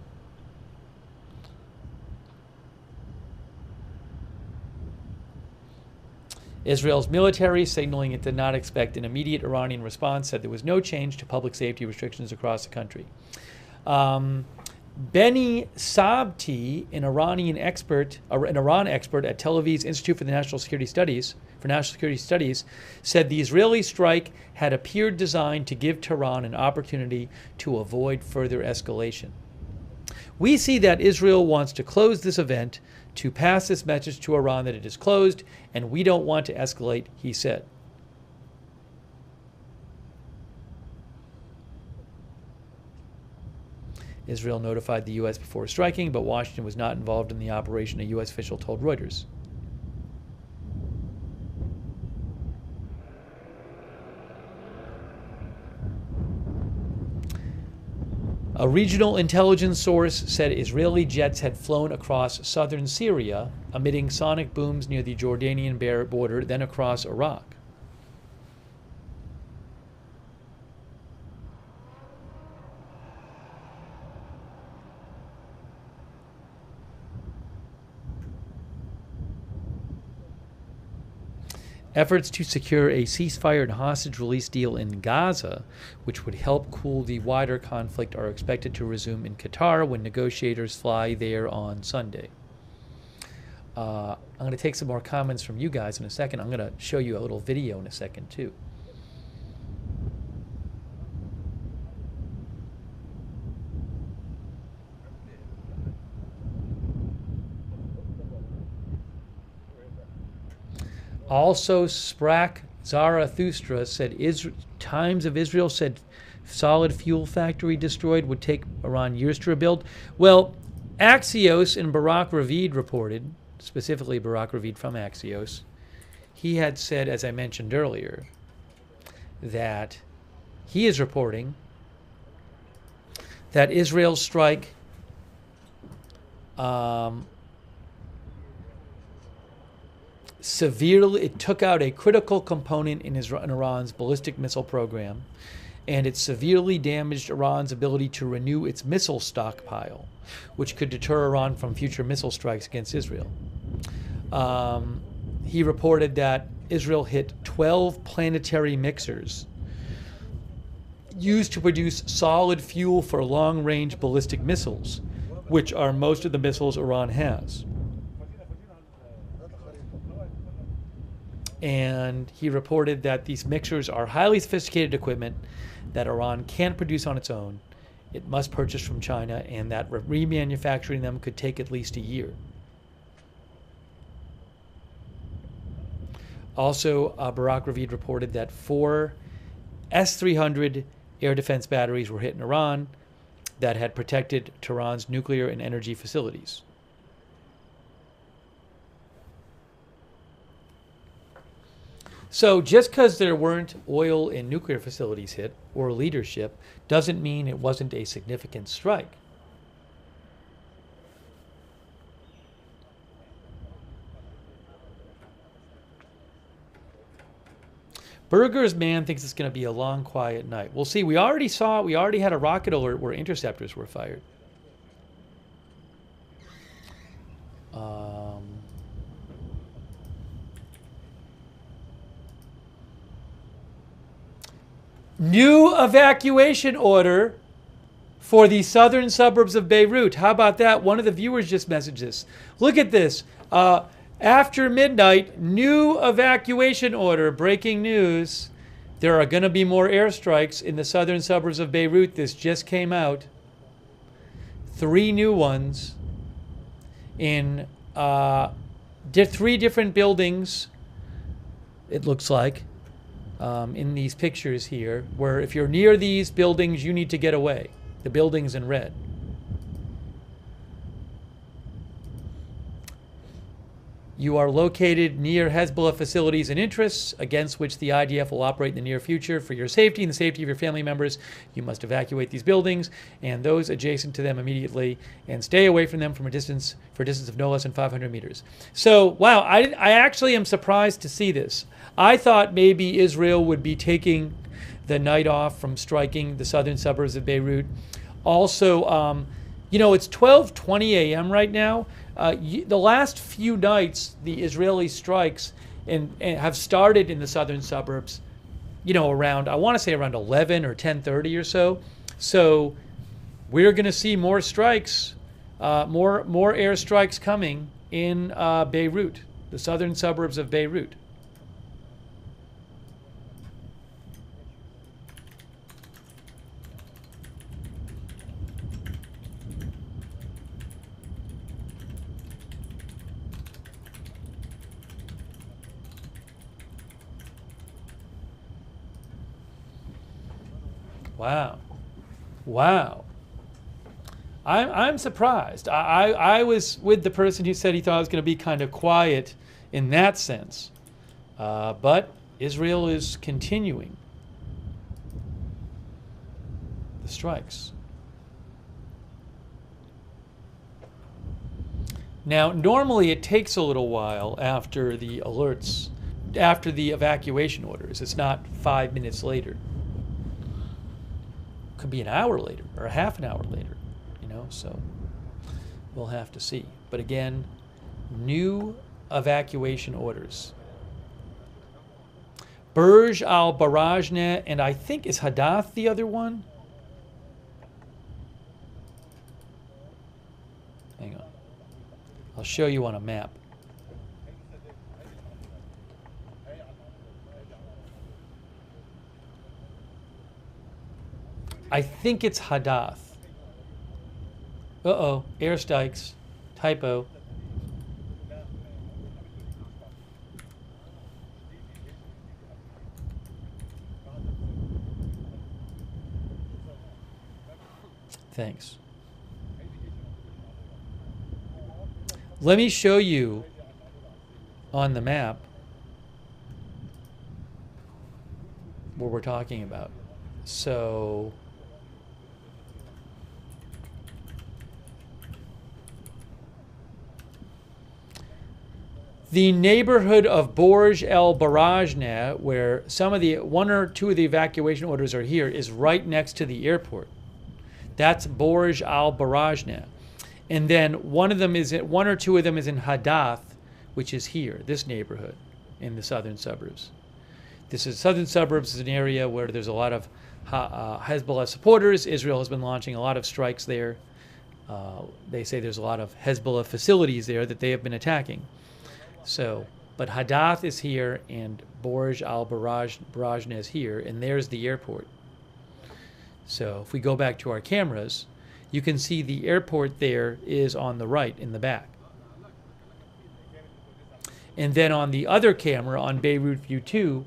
Israel's military, signaling it did not expect an immediate Iranian response, said there was no change to public safety restrictions across the country. Beni Sabti, an Iran expert at Tel Aviv's Institute for National Security Studies, said the Israeli strike had appeared designed to give Tehran an opportunity to avoid further escalation. We see that Israel wants to close this event to pass this message to Iran that it is closed, and we don't want to escalate, he said. Israel notified the U.S. before striking, but Washington was not involved in the operation, a U.S. official told Reuters. A regional intelligence source said Israeli jets had flown across southern Syria, emitting sonic booms near the Jordanian border, then across Iraq. Efforts to secure a ceasefire and hostage release deal in Gaza, which would help cool the wider conflict, are expected to resume in Qatar when negotiators fly there on Sunday. I'm going to take some more comments from you guys in a second. I'm going to show you a little video in a second, too. Also, Sprak Zarathustra said Times of Israel said solid fuel factory destroyed, would take Iran years to rebuild. Well, Axios and Barak Ravid reported, specifically Barak Ravid from Axios, he had said, as I mentioned earlier, that he is reporting that Israel's strike it took out a critical component in Iran's ballistic missile program, and it severely damaged Iran's ability to renew its missile stockpile, which could deter Iran from future missile strikes against Israel. He reported that Israel hit 12 planetary mixers used to produce solid fuel for long-range ballistic missiles, which are most of the missiles Iran has. And he reported that these mixers are highly sophisticated equipment that Iran can't produce on its own. It must purchase from China, and that remanufacturing them could take at least a year. Also, Barak Ravid reported that 4 S-300 air defense batteries were hit in Iran that had protected Tehran's nuclear and energy facilities. So just because there weren't oil and nuclear facilities hit or leadership doesn't mean it wasn't a significant strike. Berger's man thinks it's going to be a long, quiet night. We'll see. We already had a rocket alert where interceptors were fired. New evacuation order for the southern suburbs of Beirut. How about that? One of the viewers just messaged this. Look at this. After midnight, new evacuation order. Breaking news. There are going to be more airstrikes in the southern suburbs of Beirut. This just came out. 3 new ones in 3 different buildings, it looks like, in these pictures here, where if you're near these buildings, you need to get away. The buildings in red. You are located near Hezbollah facilities and interests against which the IDF will operate in the near future. For your safety and the safety of your family members, you must evacuate these buildings and those adjacent to them immediately and stay away from them for a distance of no less than 500 meters. So, wow, I actually am surprised to see this. I thought maybe Israel would be taking the night off from striking the southern suburbs of Beirut. Also, it's 12:20 a.m. right now. The last few nights, the Israeli strikes and have started in the southern suburbs, around, I want to say around 11 or 10:30 or so. So we're going to see more strikes, more airstrikes coming in Beirut, the southern suburbs of Beirut. Wow. I'm surprised. I was with the person who said he thought it was going to be kind of quiet in that sense. But Israel is continuing the strikes. Now, normally it takes a little while after the alerts, after the evacuation orders. It's not 5 minutes later. Could be an hour later or a half an hour later, so we'll have to see. But again, new evacuation orders. Burj al-Barajneh, and I think is Hadath the other one? Hang on. I'll show you on a map. I think it's Hadath. Uh-oh, airstrikes. Typo. Thanks. Let me show you on the map what we're talking about. So the neighborhood of Burj al-Barajneh, where one or two of the evacuation orders are here, is right next to the airport. That's Burj al-Barajneh. And then one or two of them is in Hadath, which is here, this neighborhood in the southern suburbs. Southern suburbs is an area where there's a lot of Hezbollah supporters. Israel has been launching a lot of strikes there. They say there's a lot of Hezbollah facilities there that they have been attacking. So, but Hadath is here and Burj al-Barajneh is here, and there's the airport. So if we go back to our cameras, you can see the airport there is on the right in the back. And then on the other camera, on Beirut View 2,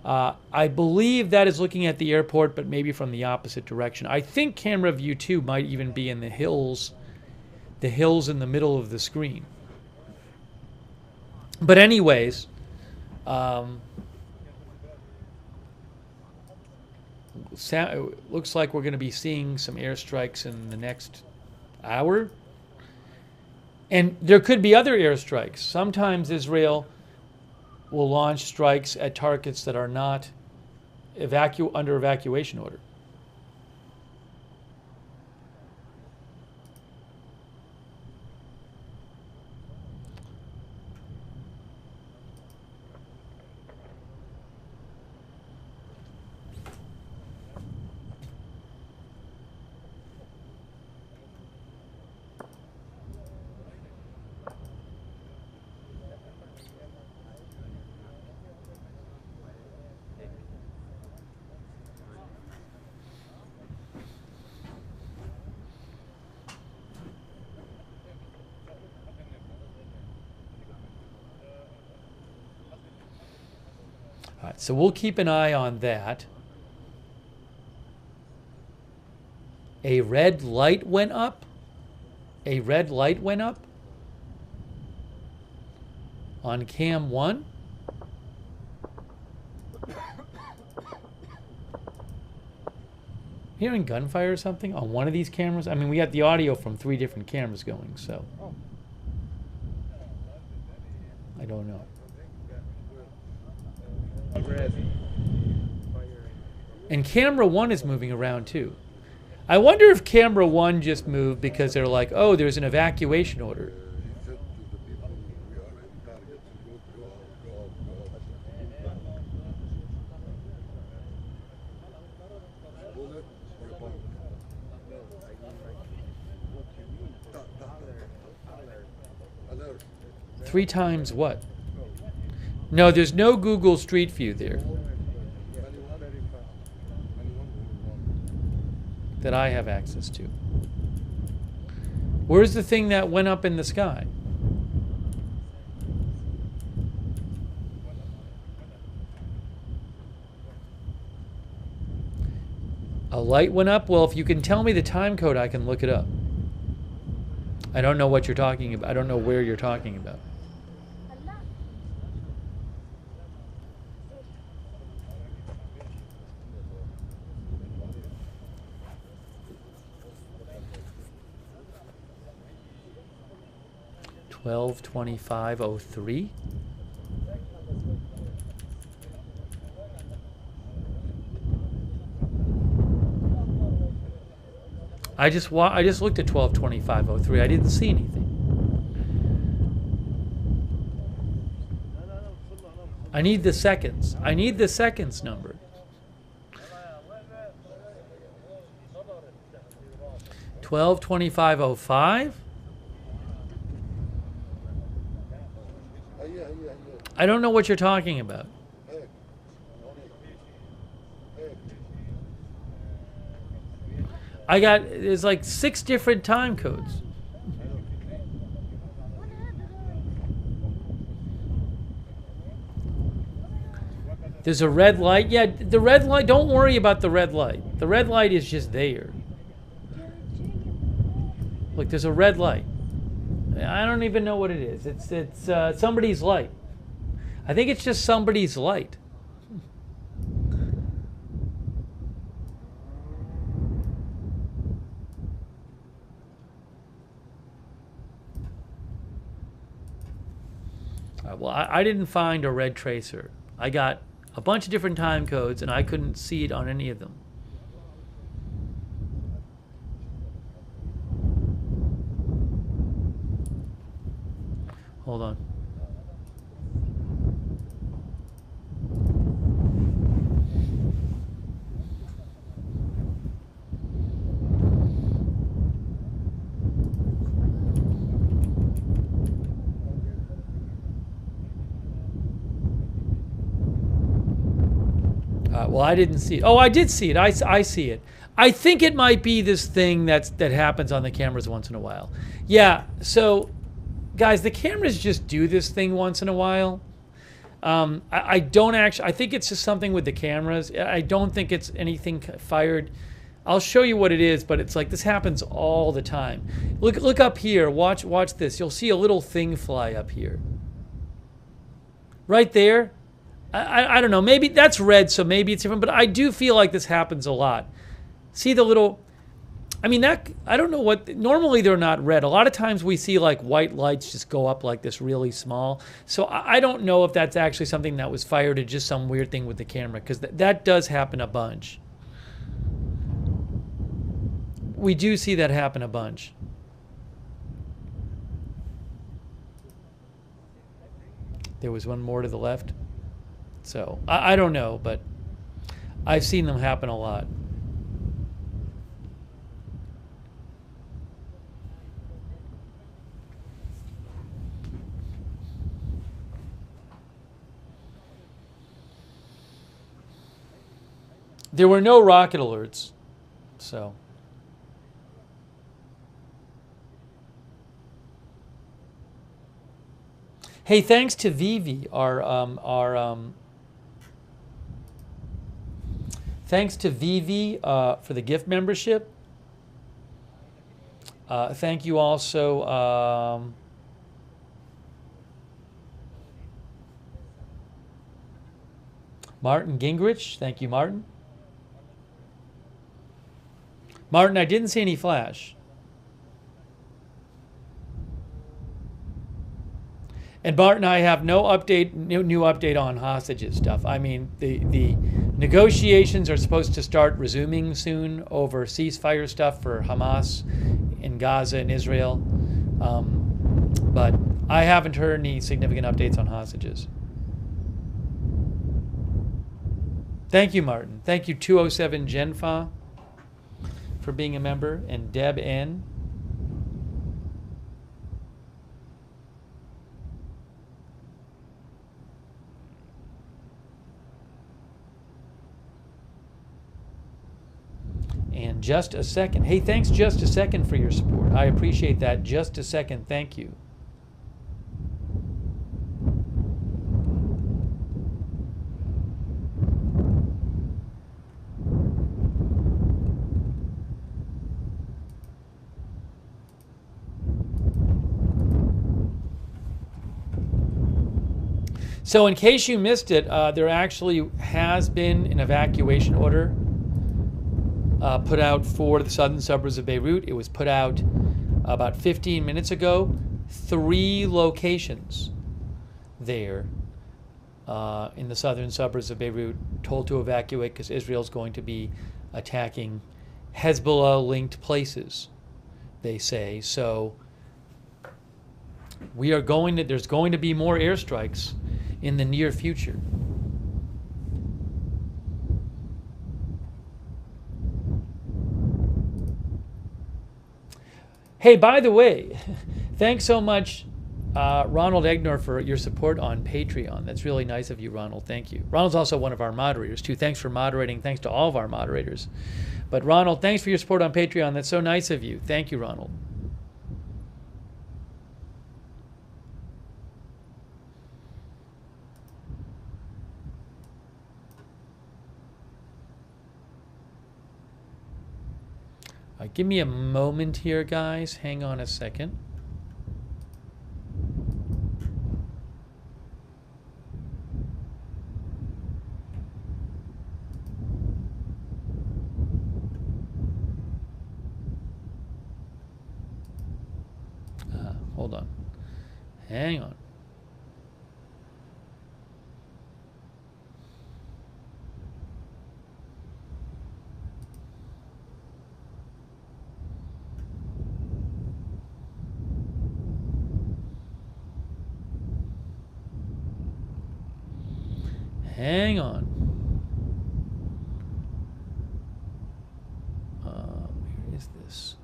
I believe that is looking at the airport, but maybe from the opposite direction. I think camera view 2 might even be in the hills in the middle of the screen. But anyways, it looks like we're going to be seeing some airstrikes in the next hour. And there could be other airstrikes. Sometimes Israel will launch strikes at targets that are not under evacuation order. All right, so we'll keep an eye on that. A red light went up. A red light went up on cam 1. Hearing gunfire or something on one of these cameras? I mean, we got the audio from 3 different cameras going, so I don't know. And camera 1 is moving around too. I wonder if camera 1 just moved because they're like, oh, there's an evacuation order. Three times what? No, there's no Google Street View there that I have access to. Where's the thing that went up in the sky? A light went up? Well, if you can tell me the time code, I can look it up. I don't know what you're talking about. I don't know where you're talking about. (12:25:03). I just looked at 12:25:03. I didn't see anything. I need the seconds. I need the seconds number. 12:25:05. I don't know what you're talking about. There's like 6 different time codes. There's a red light. Yeah, the red light, don't worry about the red light. The red light is just there. Look, there's a red light. I don't even know what it is. It's somebody's light. I think it's just somebody's light. Well, I didn't find a red tracer. I got a bunch of different time codes, and I couldn't see it on any of them. Hold on. Well, I didn't see it. Oh, I did see it. I see it. I think it might be this thing that happens on the cameras once in a while. Yeah, so guys, the cameras just do this thing once in a while. I don't actually. I think it's just something with the cameras. I don't think it's anything fired. I'll show you what it is, but it's like this happens all the time. Look up here. Watch this. You'll see a little thing fly up here. Right there. I don't know. Maybe that's red, so maybe it's different. But I do feel like this happens a lot. See the little. I mean, that, I don't know what, normally they're not red. A lot of times we see like white lights just go up like this really small. So I don't know if that's actually something that was fired or just some weird thing with the camera, because that does happen a bunch. We do see that happen a bunch. There was one more to the left. So I don't know, but I've seen them happen a lot. There were no rocket alerts, so. Hey, thanks to Vivi, thanks to Vivi for the gift membership. Thank you also. Martin Gingrich, thank you, Martin. Martin, I didn't see any flash. And Martin, I have no update, new update on hostages stuff. I mean, the negotiations are supposed to start resuming soon over ceasefire stuff for Hamas in Gaza and Israel. But I haven't heard any significant updates on hostages. Thank you, Martin. Thank you, 207 Genfa, for being a member, and Deb N. And Just a Second. Hey, thanks Just a Second for your support. I appreciate that. Just a Second, thank you. So in case you missed it, there actually has been an evacuation order put out for the southern suburbs of Beirut. It was put out about 15 minutes ago. 3 locations there in the southern suburbs of Beirut told to evacuate because Israel's going to be attacking Hezbollah-linked places, they say. So we are going to, there's going to be more airstrikes in the near future. Hey, by the way, thanks so much, Ronald Egnor, for your support on Patreon. That's really nice of you, Ronald. Thank you. Ronald's also one of our moderators, too. Thanks for moderating. Thanks to all of our moderators. But, Ronald, thanks for your support on Patreon. That's so nice of you. Thank you, Ronald. Give me a moment here, guys. Hang on a second. Hold on. Hang on. Hang on. Where is this?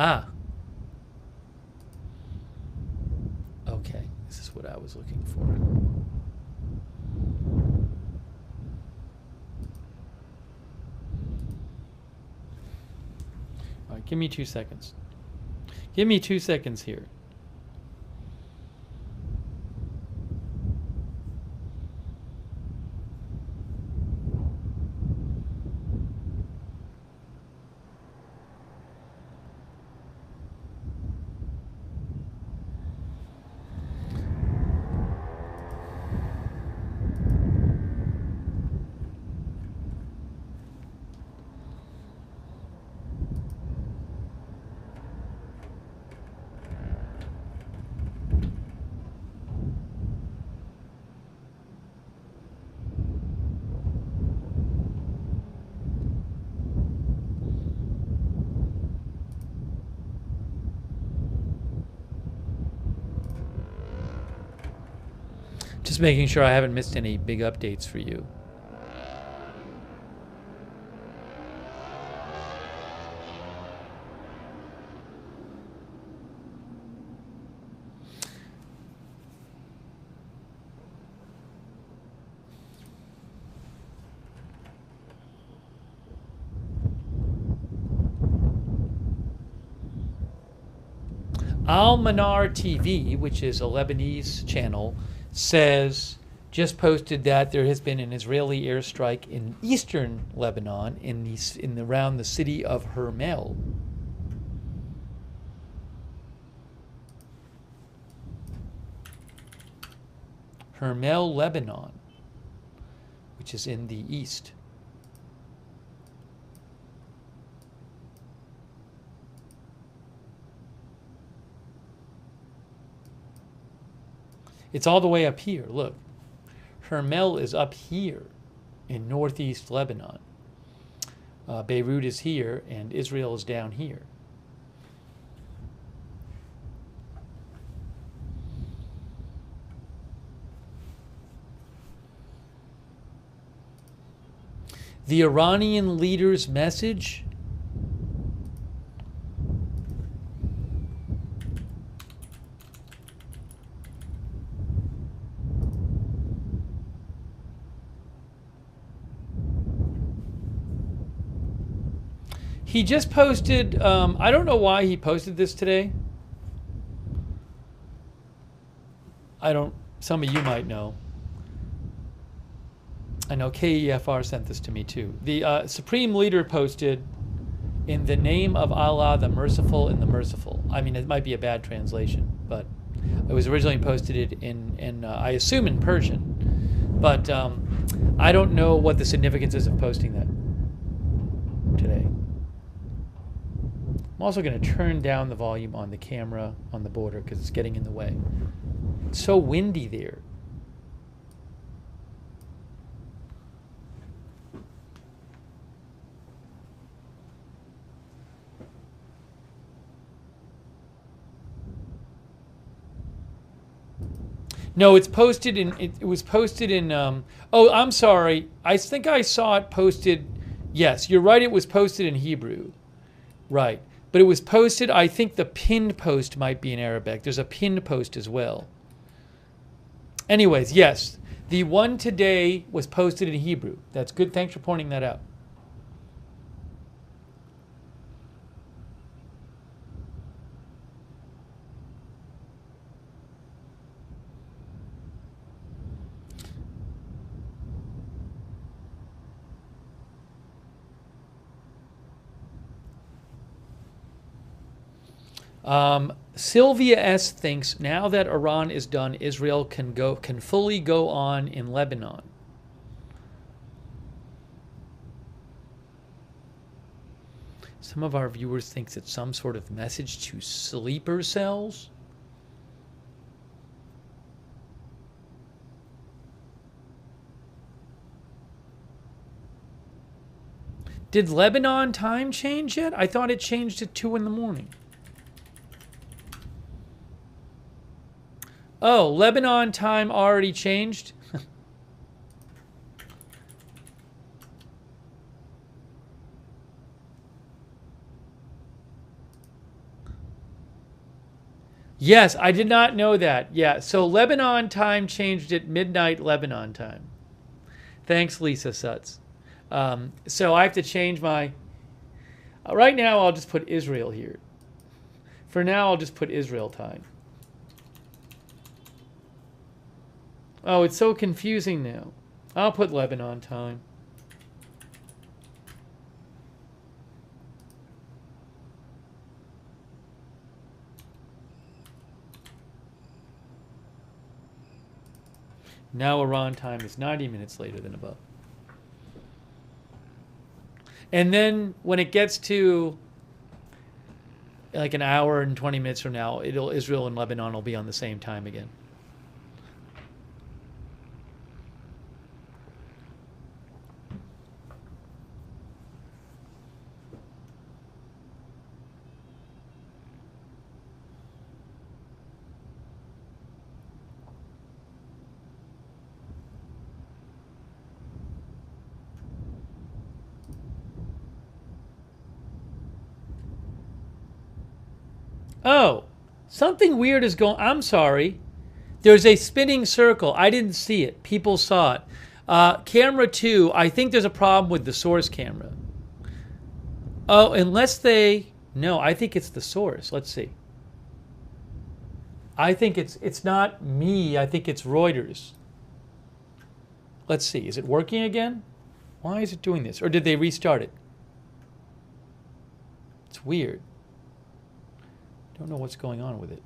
Ah. Okay, this is what I was looking for. All right, give me 2 seconds. Give me 2 seconds here. Just making sure I haven't missed any big updates for you. Al Manar TV, which is a Lebanese channel, says, just posted that there has been an Israeli airstrike in eastern Lebanon around the city of Hermel. Hermel, Lebanon, which is in the east. It's all the way up here. Look, Hermel is up here in northeast Lebanon. Beirut is here, and Israel is down here. The Iranian leader's message. He just posted, I don't know why he posted this today. Some of you might know. I know KEFR sent this to me too. The Supreme Leader posted, "In the name of Allah, the Merciful and the Merciful." I mean, it might be a bad translation, but it was originally posted in I assume in Persian. But I don't know what the significance is of posting that today. I'm also going to turn down the volume on the camera on the border because it's getting in the way. It's so windy there. No, it's posted in. It was posted in. Oh, I'm sorry. I think I saw it posted. Yes, you're right. It was posted in Hebrew, right? But it was posted. I think the pinned post might be in Arabic. There's a pinned post as well. Anyways, yes, the one today was posted in Hebrew. That's good. Thanks for pointing that out. Sylvia S. thinks now that Iran is done, Israel can fully go on in Lebanon. Some of our viewers thinks it's some sort of message to sleeper cells. Did Lebanon time change yet? I thought it changed at 2 in the morning. Oh, Lebanon time already changed? Yes, I did not know that. Yeah, so Lebanon time changed at midnight Lebanon time. Thanks, Lisa Sutz. So I have to change my... right now, I'll just put Israel here. For now, I'll just put Israel time. Oh, it's so confusing now. I'll put Lebanon time. Now Iran time is 90 minutes later than above. And then when it gets to like an hour and 20 minutes from now, Israel and Lebanon will be on the same time again. Oh, something weird is going... I'm sorry. There's a spinning circle. I didn't see it. People saw it. Camera 2, I think there's a problem with the source camera. Oh, unless they... No, I think it's the source. Let's see. I think it's not me. I think it's Reuters. Let's see. Is it working again? Why is it doing this? Or did they restart it? It's weird. Don't know what's going on with it.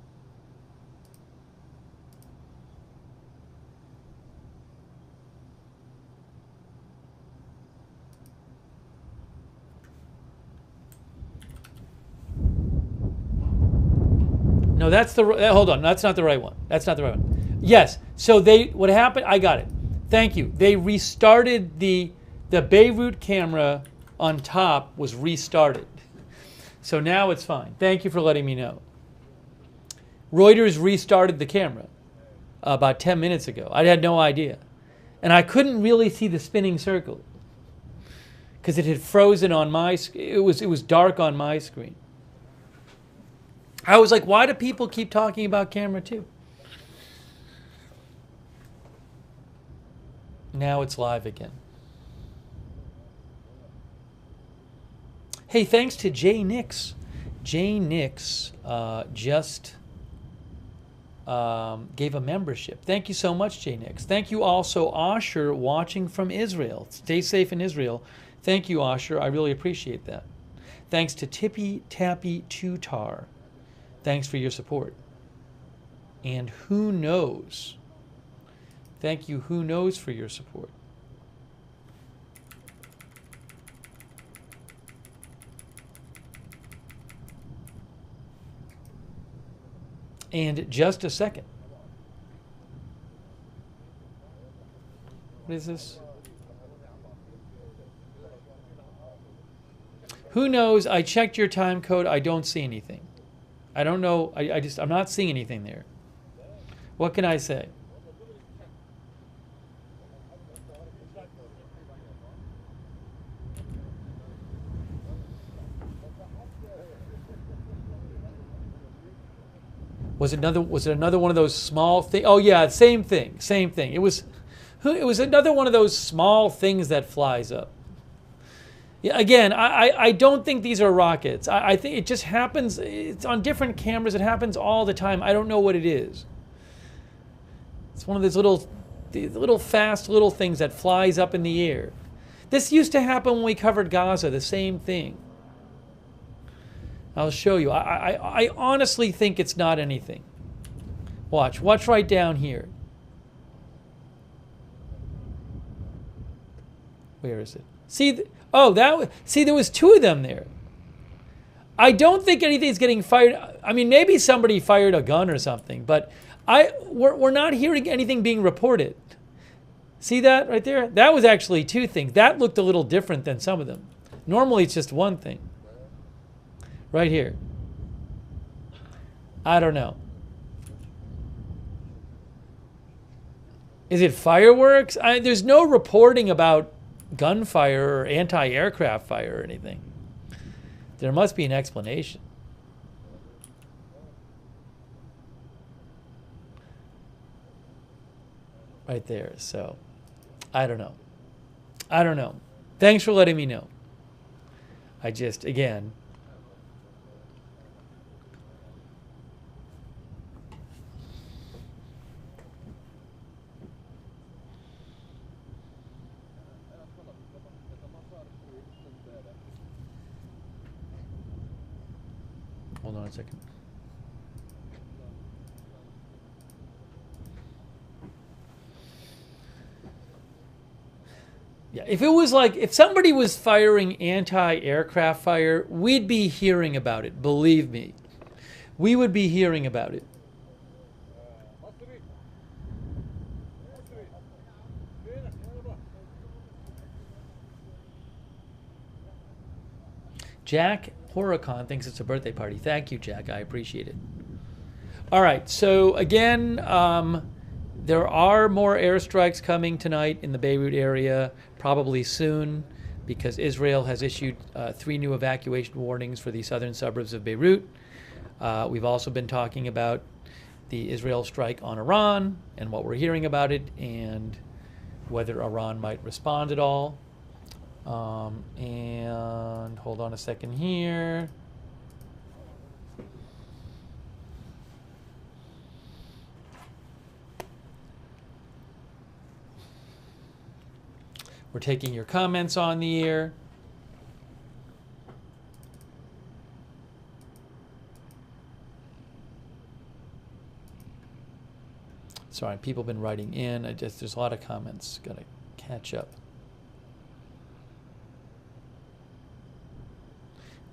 No, that's the... hold on. That's not the right one. That's not the right one. Yes. So what happened... I got it. Thank you. They restarted the Beirut camera on top was restarted. So now it's fine. Thank you for letting me know. Reuters restarted the camera about 10 minutes ago. I had no idea. And I couldn't really see the spinning circle because it had frozen on my... It was dark on my screen. I was like, why do people keep talking about camera 2? Now it's live again. Hey, thanks to Jay Nix. Jay Nix just gave a membership. Thank you so much, Jay Nix. Thank you also, Osher, watching from Israel. Stay safe in Israel. Thank you, Osher. I really appreciate that. Thanks to Tippy Tappy Tutar. Thanks for your support. And Who Knows. Thank you, Who Knows, for your support. And just a second. What is this? Who knows? I checked your time code. I don't see anything. I don't know. I'm not seeing anything there. What can I say? Was it another one of those small things? Oh yeah, same thing. It was another one of those small things that flies up. Yeah, again, I don't think these are rockets. I think it just happens. It's on different cameras. It happens all the time. I don't know what it is. It's one of those little fast little things that flies up in the air. This used to happen when we covered Gaza. The same thing. I'll show you. I honestly think it's not anything. Watch right down here. Where is it? See, there was two of them there. I don't think anything's getting fired. I mean, maybe somebody fired a gun or something, but we're not hearing anything being reported. See that right there? That was actually two things. That looked a little different than some of them. Normally, it's just one thing. Right here. I don't know. Is it fireworks? There's no reporting about gunfire or anti-aircraft fire or anything. There must be an explanation. right there. So I don't know. I don't know. Thanks for letting me know. I just, again, hold on a second. Yeah, if it was like, if somebody was firing anti-aircraft fire, we'd be hearing about it. Believe me. We would be hearing about it. Jack Horicon thinks it's a birthday party. Thank you, Jack. I appreciate it. All right. So again, there are more airstrikes coming tonight in the Beirut area, probably soon, because Israel has issued 3 new evacuation warnings for the southern suburbs of Beirut. We've also been talking about the Israel strike on Iran and what we're hearing about it and whether Iran might respond at all. And hold on a second here. We're taking your comments on the air. Sorry, people have been writing in. There's a lot of comments. Got to catch up.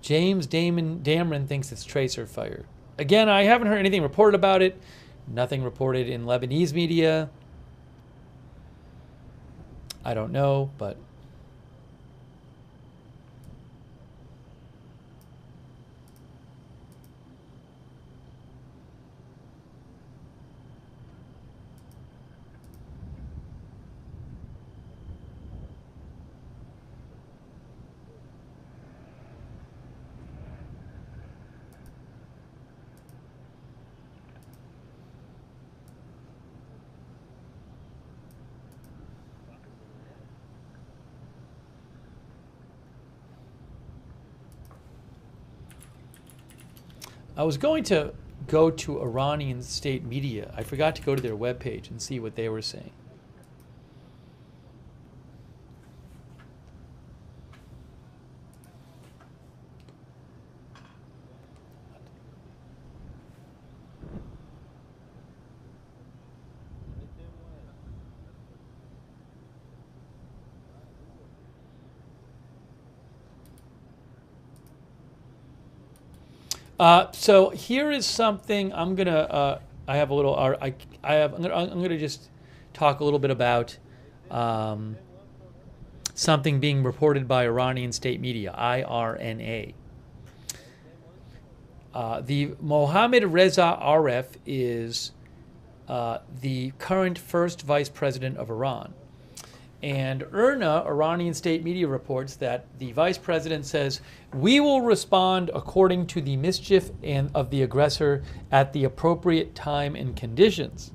James Dameron thinks it's tracer fire. Again, I haven't heard anything reported about it. Nothing reported in Lebanese media. I don't know, but I was going to go to Iranian state media. I forgot to go to their webpage and see what they were saying. So here is something I'm gonna. I have a little. I have. I'm gonna just talk a little bit about something being reported by Iranian state media, IRNA. The Mohammad Reza Aref is the current first vice president of Iran. And IRNA, Iranian state media, reports that the vice president says, "We will respond according to the mischief and of the aggressor at the appropriate time and conditions."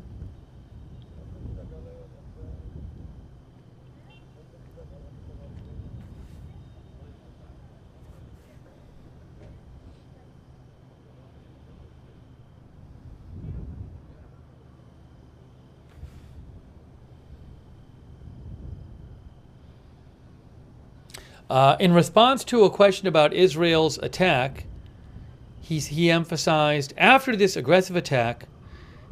In response to a question about Israel's attack, he emphasized, after this aggressive attack,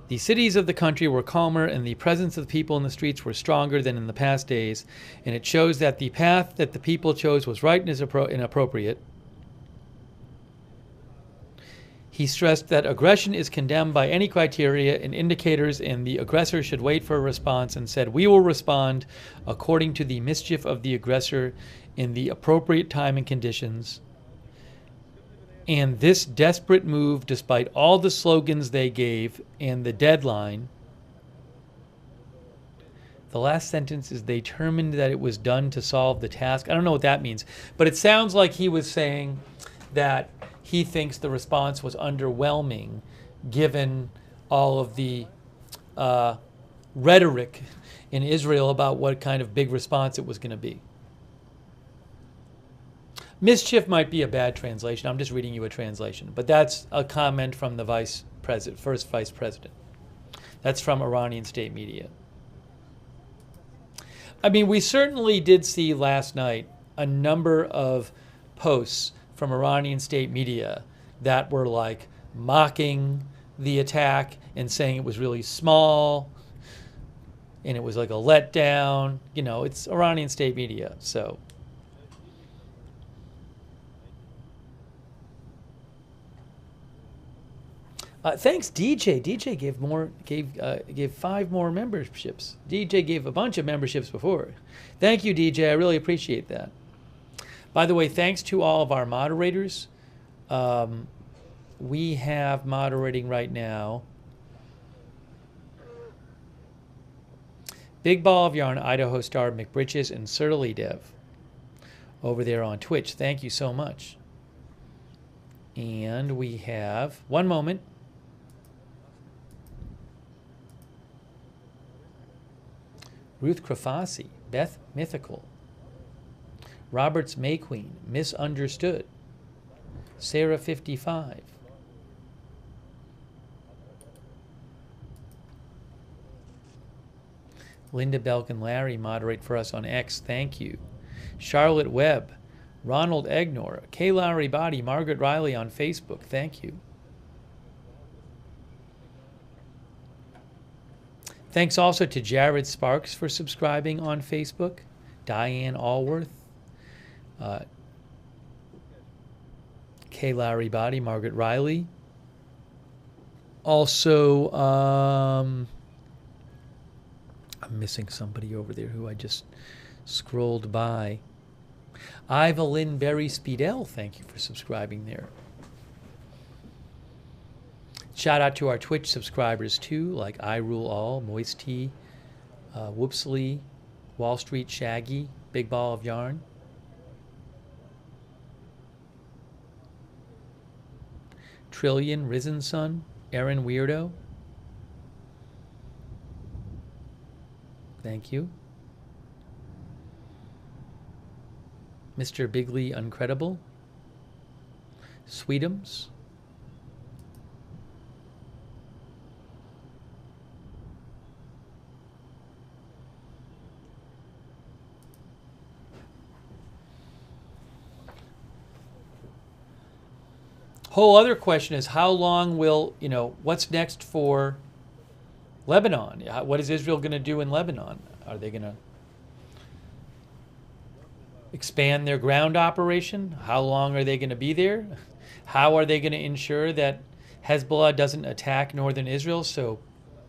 the cities of the country were calmer and the presence of the people in the streets were stronger than in the past days, and it shows that the path that the people chose was right and appropriate. He stressed that aggression is condemned by any criteria and indicators, and the aggressor should wait for a response, and said, "We will respond according to the mischief of the aggressor in the appropriate time and conditions." And this desperate move, despite all the slogans they gave and the deadline, the last sentence is, "they determined that it was done to solve the task." I don't know what that means, but it sounds like he was saying that he thinks the response was underwhelming given all of the rhetoric in Israel about what kind of big response it was going to be. Mischief might be a bad translation. I'm just reading you a translation. But that's a comment from the first vice president. That's from Iranian state media. I mean, we certainly did see last night a number of posts from Iranian state media that were like mocking the attack and saying it was really small and it was like a letdown. You know, it's Iranian state media, so. Thanks, DJ. DJ gave 5 more memberships. DJ gave a bunch of memberships before. Thank you, DJ. I really appreciate that. By the way, thanks to all of our moderators. We have moderating right now Big Ball of Yarn, Idaho Star, McBritches, and Surly Dev over there on Twitch. Thank you so much. And we have, one moment. Ruth Krafasi, Beth Mythical, Roberts May Queen, Misunderstood, Sarah 55, Linda Belk and Larry moderate for us on X, thank you. Charlotte Webb, Ronald Egnor, K. Lowry Body, Margaret Riley on Facebook, thank you. Thanks also to Jared Sparks for subscribing on Facebook, Diane Allworth, K. Lowry Body, Margaret Riley. Also, I'm missing somebody over there who I just scrolled by. Ivelyn Berry Speedell, thank you for subscribing there. Shout out to our Twitch subscribers too, like I Rule All, Moist Tea, Whoopsley, Wall Street Shaggy, Big Ball of Yarn. Trillion, Risen Sun, Aaron Weirdo. Thank you. Mr. Bigley Uncredible. Sweetums. Whole other question is how long will, what's next for Lebanon? What is Israel going to do in Lebanon? Are they going to expand their ground operation? How long are they going to be there? How are they going to ensure that Hezbollah doesn't attack northern Israel so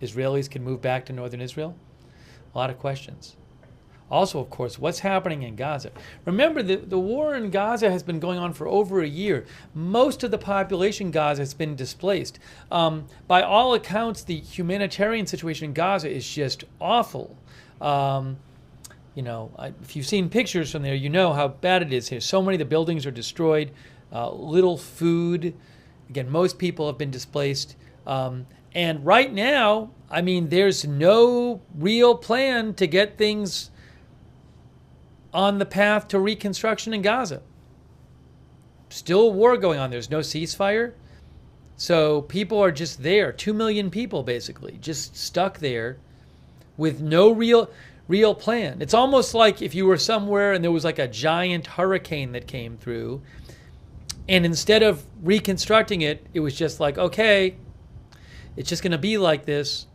Israelis can move back to northern Israel? A lot of questions. Also, of course, what's happening in Gaza? Remember, the war in Gaza has been going on for over a year. Most of the population in Gaza has been displaced. By all accounts, the humanitarian situation in Gaza is just awful. If you've seen pictures from there, you know how bad it is here. So many of the buildings are destroyed, little food. Again, most people have been displaced. And right now, there's no real plan to get things on the path to reconstruction in Gaza. Still a war going on. There's no ceasefire. So people are just there. 2 million people, basically, just stuck there with no real plan. It's almost like if you were somewhere and there was like a giant hurricane that came through, and instead of reconstructing it, it was just like, okay, it's just going to be like this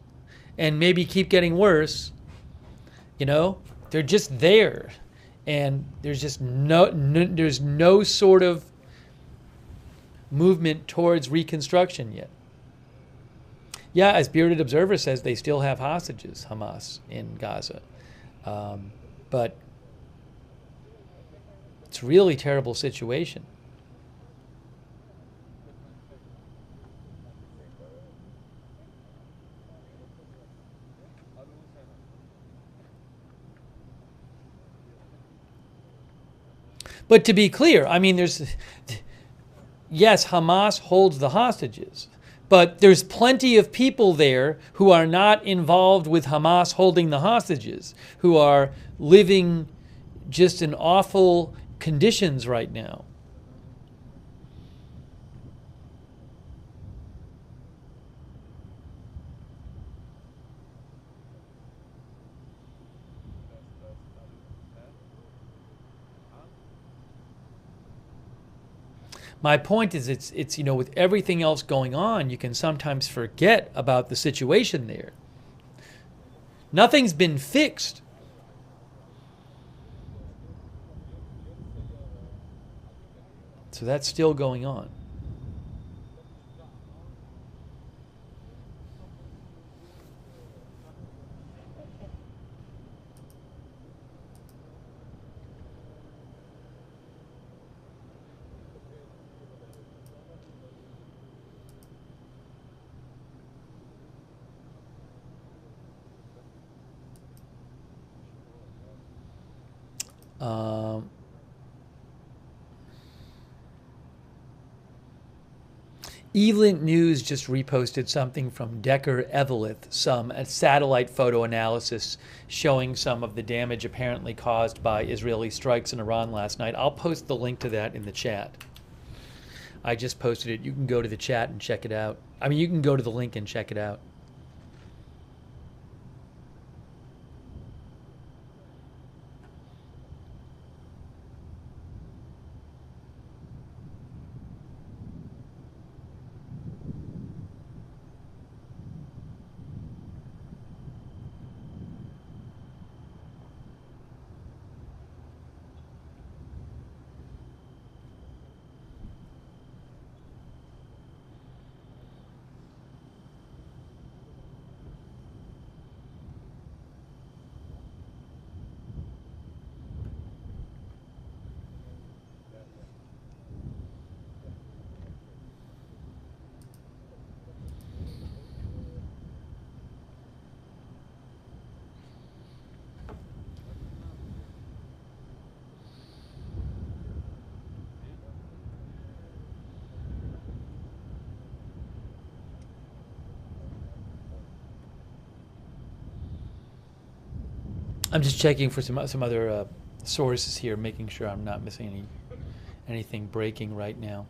and maybe keep getting worse. They're just there. And there's just there's no sort of movement towards reconstruction yet. Yeah, as Bearded Observer says, they still have hostages, Hamas, in Gaza. But it's a really terrible situation. But to be clear, yes, Hamas holds the hostages, But there's plenty of people there who are not involved with Hamas holding the hostages, who are living just in awful conditions right now. My point is, it's with everything else going on, you can sometimes forget about the situation there. Nothing's been fixed. So that's still going on. Elint News just reposted something from Decker Evelith, a satellite photo analysis showing some of the damage apparently caused by Israeli strikes in Iran last night. I'll post the link to that in the chat. I just posted it. You can go to the chat and check it out. I mean, you can go to the link and check it out. I'm just checking for some other sources here, making sure I'm not missing anything breaking right now.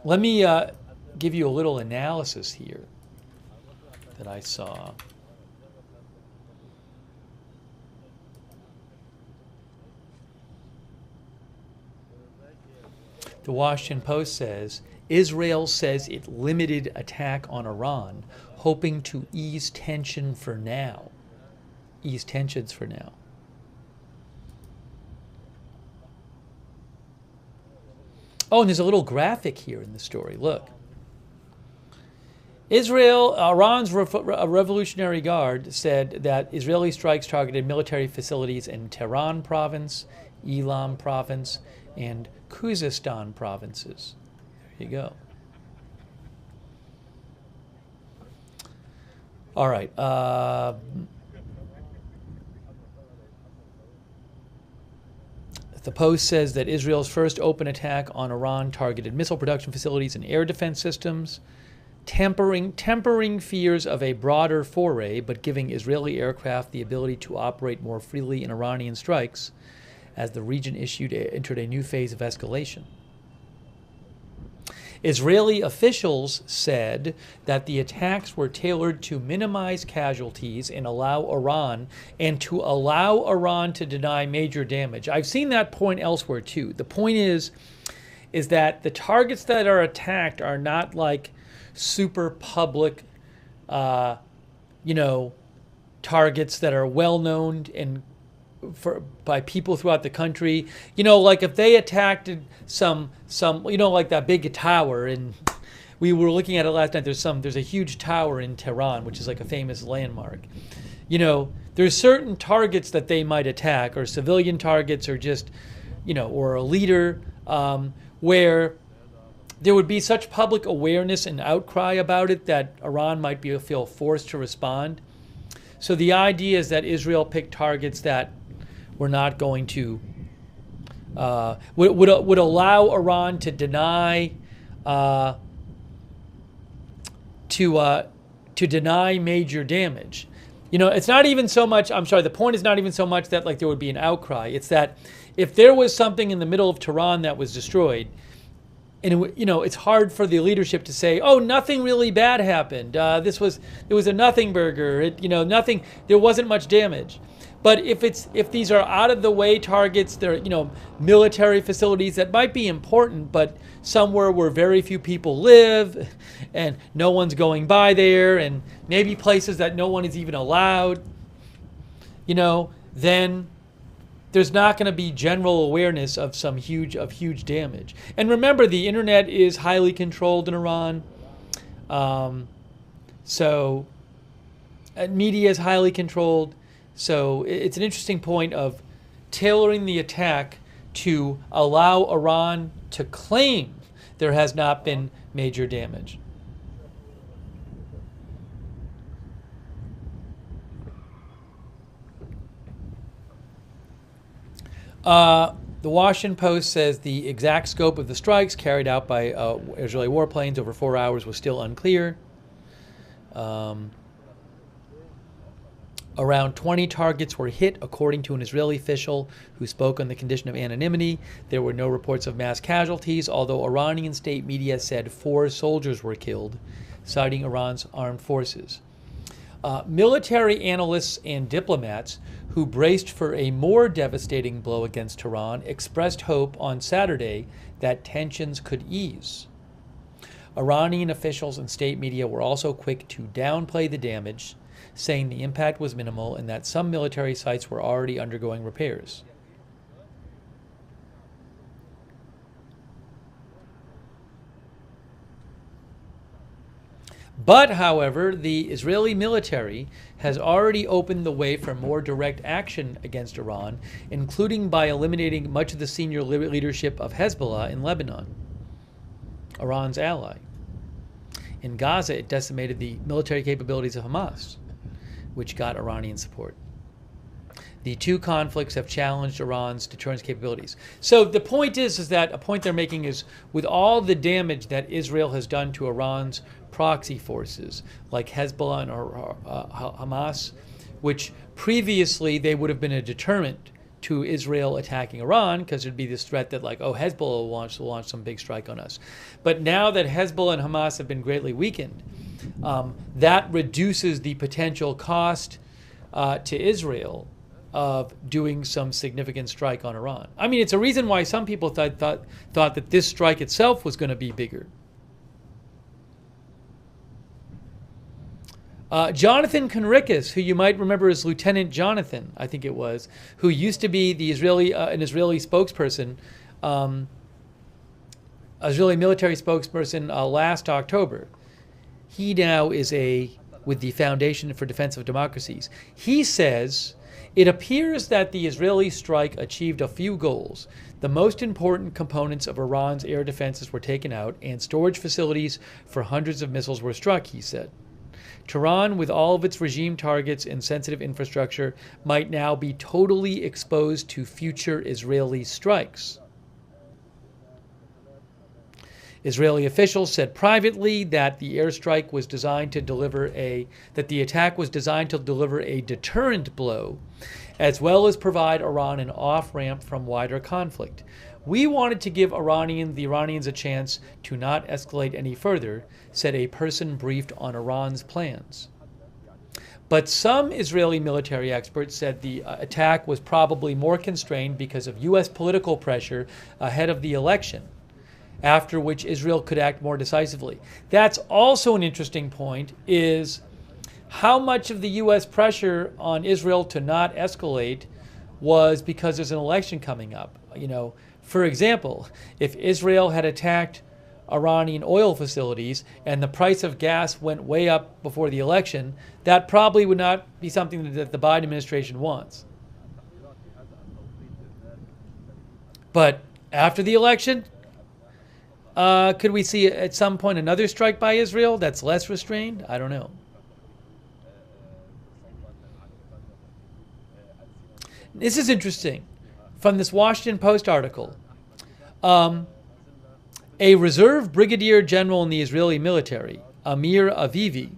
Let me give you a little analysis here that I saw. The Washington Post says, Israel says it limited attack on Iran, hoping to ease tension for now. Ease tensions for now. Oh, and there's a little graphic here in the story. Look. Iran's Revolutionary Guard said that Israeli strikes targeted military facilities in Tehran province, Elam province, and Khuzestan provinces. There you go. All right. The Post says that Israel's first open attack on Iran targeted missile production facilities and air defense systems, tempering fears of a broader foray, but giving Israeli aircraft the ability to operate more freely in Iranian strikes as the region entered a new phase of escalation. Israeli officials said that the attacks were tailored to minimize casualties and to allow Iran to deny major damage. I've seen that point elsewhere too. The point is that the targets that are attacked are not like super public, targets that are well known and by people throughout the country. Like if they attacked some like that big tower, and we were looking at it last night, there's a huge tower in Tehran, which is like a famous landmark. There's certain targets that they might attack, or civilian targets, or just, or a leader, where there would be such public awareness and outcry about it that Iran might feel forced to respond. So the idea is that Israel picked targets that were not going to would allow Iran to deny to deny major damage. It's not even so much. I'm sorry. The point is not even so much that there would be an outcry. It's that if there was something in the middle of Tehran that was destroyed, and it's hard for the leadership to say, "Oh, nothing really bad happened. It was a nothing burger. Nothing. There wasn't much damage." But if these are out of the way targets, they're military facilities that might be important, but somewhere where very few people live, and no one's going by there, and maybe places that no one is even allowed, then there's not going to be general awareness of huge damage. And remember, the internet is highly controlled in Iran, so media is highly controlled. So it's an interesting point of tailoring the attack to allow Iran to claim there has not been major damage. The Washington Post says the exact scope of the strikes carried out by Israeli warplanes over 4 hours was still unclear. Around 20 targets were hit, according to an Israeli official who spoke on the condition of anonymity. There were no reports of mass casualties, although Iranian state media said 4 soldiers were killed, citing Iran's armed forces. Military analysts and diplomats who braced for a more devastating blow against Tehran expressed hope on Saturday that tensions could ease. Iranian officials and state media were also quick to downplay the damage, saying the impact was minimal and that some military sites were already undergoing repairs. But, however, the Israeli military has already opened the way for more direct action against Iran, including by eliminating much of the senior leadership of Hezbollah in Lebanon, Iran's ally. In Gaza, it decimated the military capabilities of Hamas, which got Iranian support. The two conflicts have challenged Iran's deterrence capabilities. So the point is that a point they're making is, with all the damage that Israel has done to Iran's proxy forces, like Hezbollah and Hamas, which previously they would have been a deterrent to Israel attacking Iran, because there'd be this threat that Hezbollah will launch some big strike on us. But now that Hezbollah and Hamas have been greatly weakened, that reduces the potential cost to Israel of doing some significant strike on Iran. I mean, it's a reason why some people thought that this strike itself was going to be bigger. Jonathan Conricus, who you might remember as Lieutenant Jonathan, I think it was, who used to be the an Israeli spokesperson, Israeli military spokesperson last October. He now is with the Foundation for Defense of Democracies. He says, it appears that the Israeli strike achieved a few goals. The most important components of Iran's air defenses were taken out, and storage facilities for hundreds of missiles were struck, he said. Tehran, with all of its regime targets and sensitive infrastructure, might now be totally exposed to future Israeli strikes. Israeli officials said privately that the airstrike was designed to that the attack was designed to deliver a deterrent blow, as well as provide Iran an off-ramp from wider conflict. We wanted to give the Iranians a chance to not escalate any further, said a person briefed on Iran's plans. But some Israeli military experts said the attack was probably more constrained because of U.S. political pressure ahead of the election, after which Israel could act more decisively. That's also an interesting point, is how much of the U.S. pressure on Israel to not escalate was because there's an election coming up. For example, if Israel had attacked Iranian oil facilities and the price of gas went way up before the election, that probably would not be something that the Biden administration wants. But after the election, Could we see at some point another strike by Israel that's less restrained? I don't know. This is interesting. From this Washington Post article, a reserve brigadier general in the Israeli military, Amir Avivi,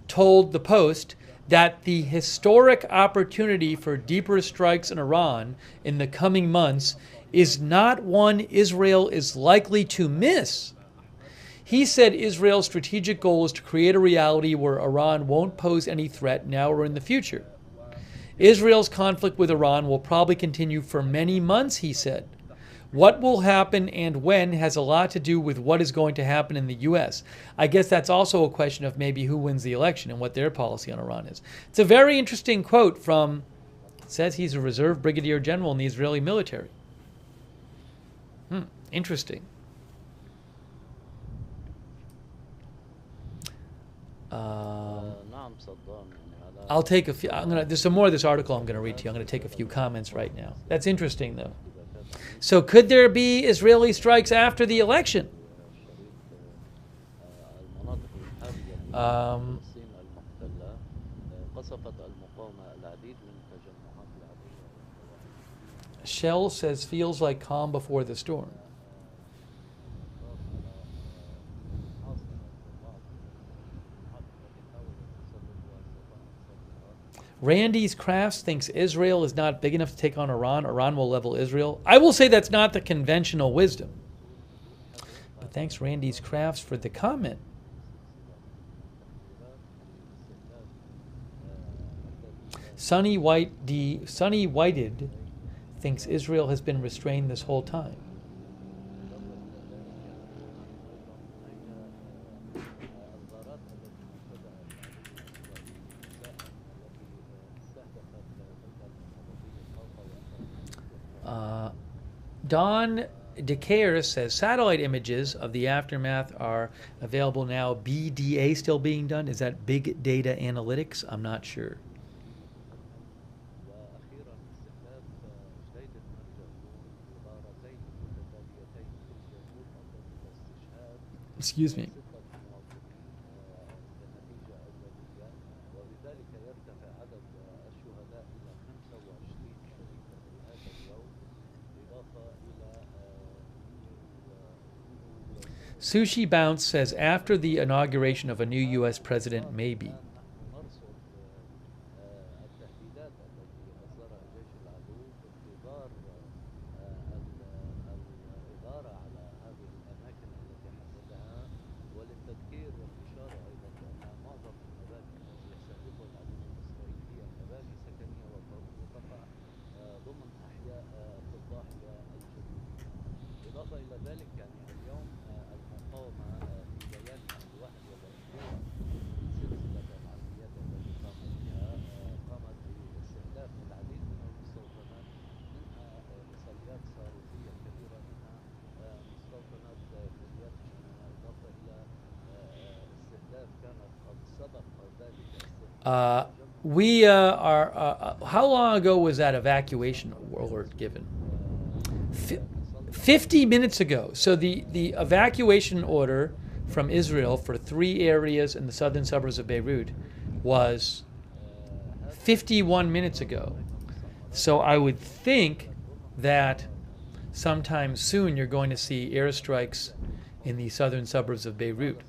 told the Post that the historic opportunity for deeper strikes in Iran in the coming months is not one Israel is likely to miss. He said Israel's strategic goal is to create a reality where Iran won't pose any threat now or in the future. Israel's conflict with Iran will probably continue for many months, he said. What will happen and when has a lot to do with what is going to happen in the U.S. I guess that's also a question of maybe who wins the election and what their policy on Iran is. It's a very interesting quote from, it says he's a reserve brigadier general in the Israeli military. Interesting. I'll take a few. There's some more of this article I'm going to read to you. I'm going to take a few comments right now. That's interesting, though. So could there be Israeli strikes after the election? Shell says feels like calm before the storm. Randy's Crafts thinks Israel is not big enough to take on Iran. Iran will level Israel. I will say that's not the conventional wisdom. But thanks, Randy's Crafts, for the comment. Sonny Whited thinks Israel has been restrained this whole time. Don DeCare says satellite images of the aftermath are available now. BDA still being done? Is that big data analytics? I'm not sure. Excuse me. Sushi Bounce says after the inauguration of a new U.S. president, maybe. How long ago was that evacuation alert given? 50 minutes ago. So the evacuation order from Israel for 3 areas in the southern suburbs of Beirut was 51 minutes ago. So I would think that sometime soon you're going to see airstrikes in the southern suburbs of Beirut.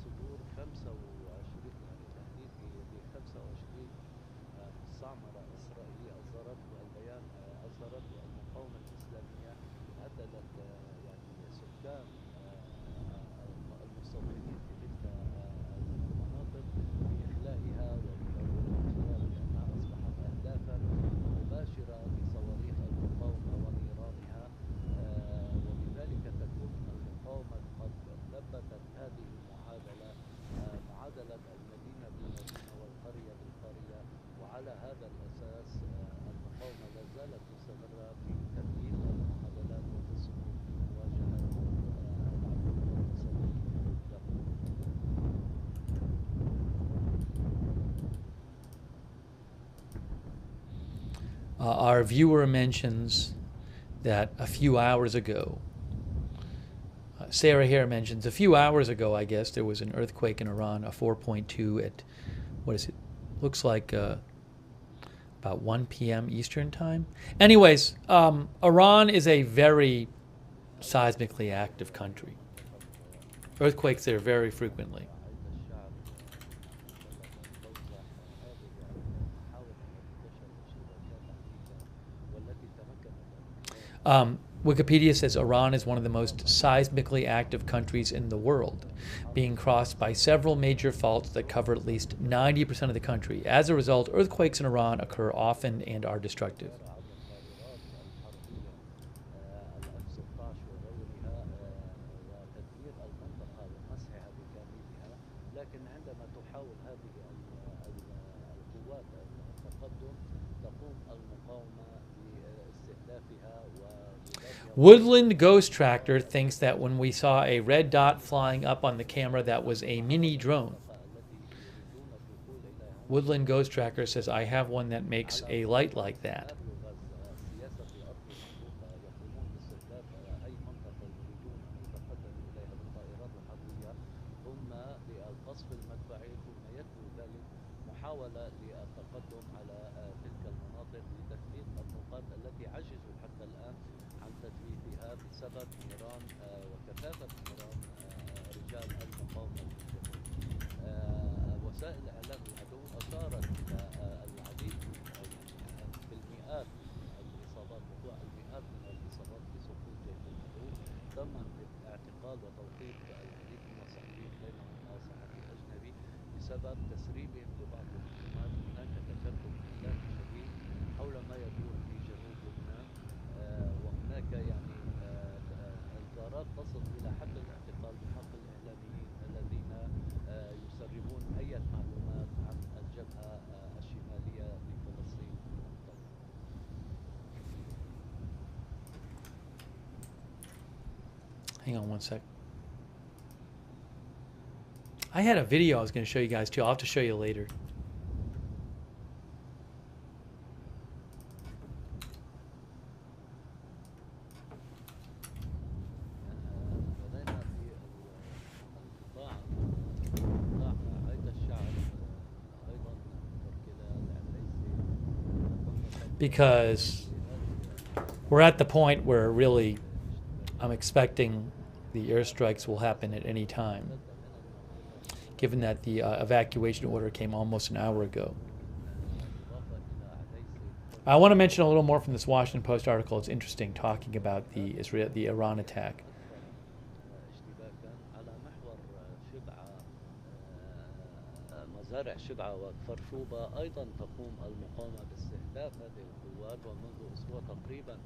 Our viewer mentions that a few hours ago, Sarah here mentions a few hours ago, I guess, there was an earthquake in Iran, a 4.2 at, what is it? Looks like about 1 p.m. Eastern time. Anyways, Iran is a very seismically active country. Earthquakes there very frequently. Wikipedia says Iran is one of the most seismically active countries in the world, being crossed by several major faults that cover at least 90% of the country. As a result, earthquakes in Iran occur often and are destructive. Woodland Ghost Tractor thinks that when we saw a red dot flying up on the camera, that was a mini drone. Woodland Ghost Tracker says, I have one that makes a light like that. Hang on one sec. I had a video I was going to show you guys too. I'll have to show you later. Because we're at the point where really I'm expecting the airstrikes will happen at any time, given that the evacuation order came almost an hour ago. I want to mention a little more from this Washington Post article. It's interesting, talking about the Iran attack. مزارع شبعة وفرشوبة أيضا تقوم المقاومة باستهداف هذه القوات ومنذ أسبوع تقريبا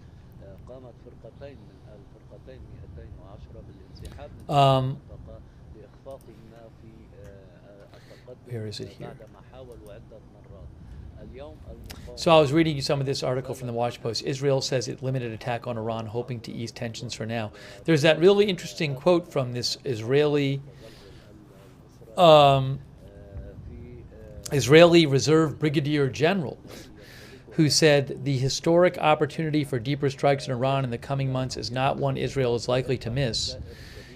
قامت فرقتين من الفرقتين 210 بالانسحاب من المنطقة لإخفاقهما في التقدم بعدما حاولوا عدة مرات. So I was reading you some of this article from the Washington Post. Israel says it limited attack on Iran, hoping to ease tensions for now. There's that really interesting quote from this Israeli Reserve Brigadier General, who said the historic opportunity for deeper strikes in Iran in the coming months is not one Israel is likely to miss.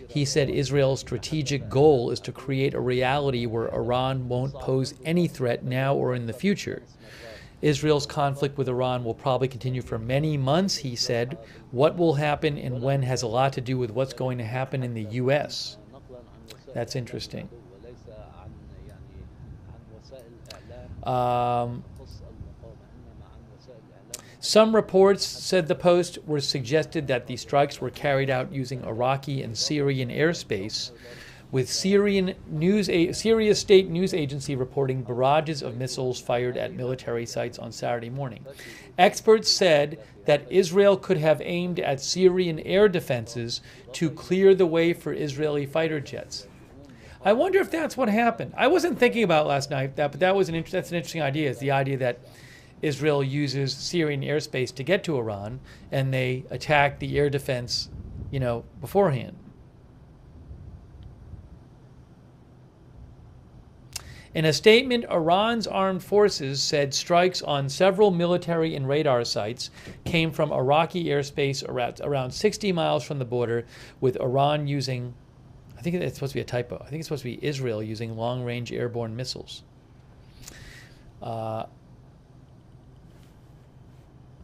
He said Israel's strategic goal is to create a reality where Iran won't pose any threat now or in the future. Israel's conflict with Iran will probably continue for many months, he said. What will happen and when has a lot to do with what's going to happen in the U.S. That's interesting. Some reports, said the Post, were suggested that the strikes were carried out using Iraqi and Syrian airspace, with Syria state news agency reporting barrages of missiles fired at military sites on Saturday morning. Experts said that Israel could have aimed at Syrian air defenses to clear the way for Israeli fighter jets. I wonder if that's what happened. I wasn't thinking about last night that, but that's an interesting idea. Is the idea that Israel uses Syrian airspace to get to Iran, and they attack the air defense, beforehand. In a statement, Iran's armed forces said strikes on several military and radar sites came from Iraqi airspace around 60 miles from the border, with Iran using, I think it's supposed to be a typo, I think it's supposed to be Israel using long-range airborne missiles. Hold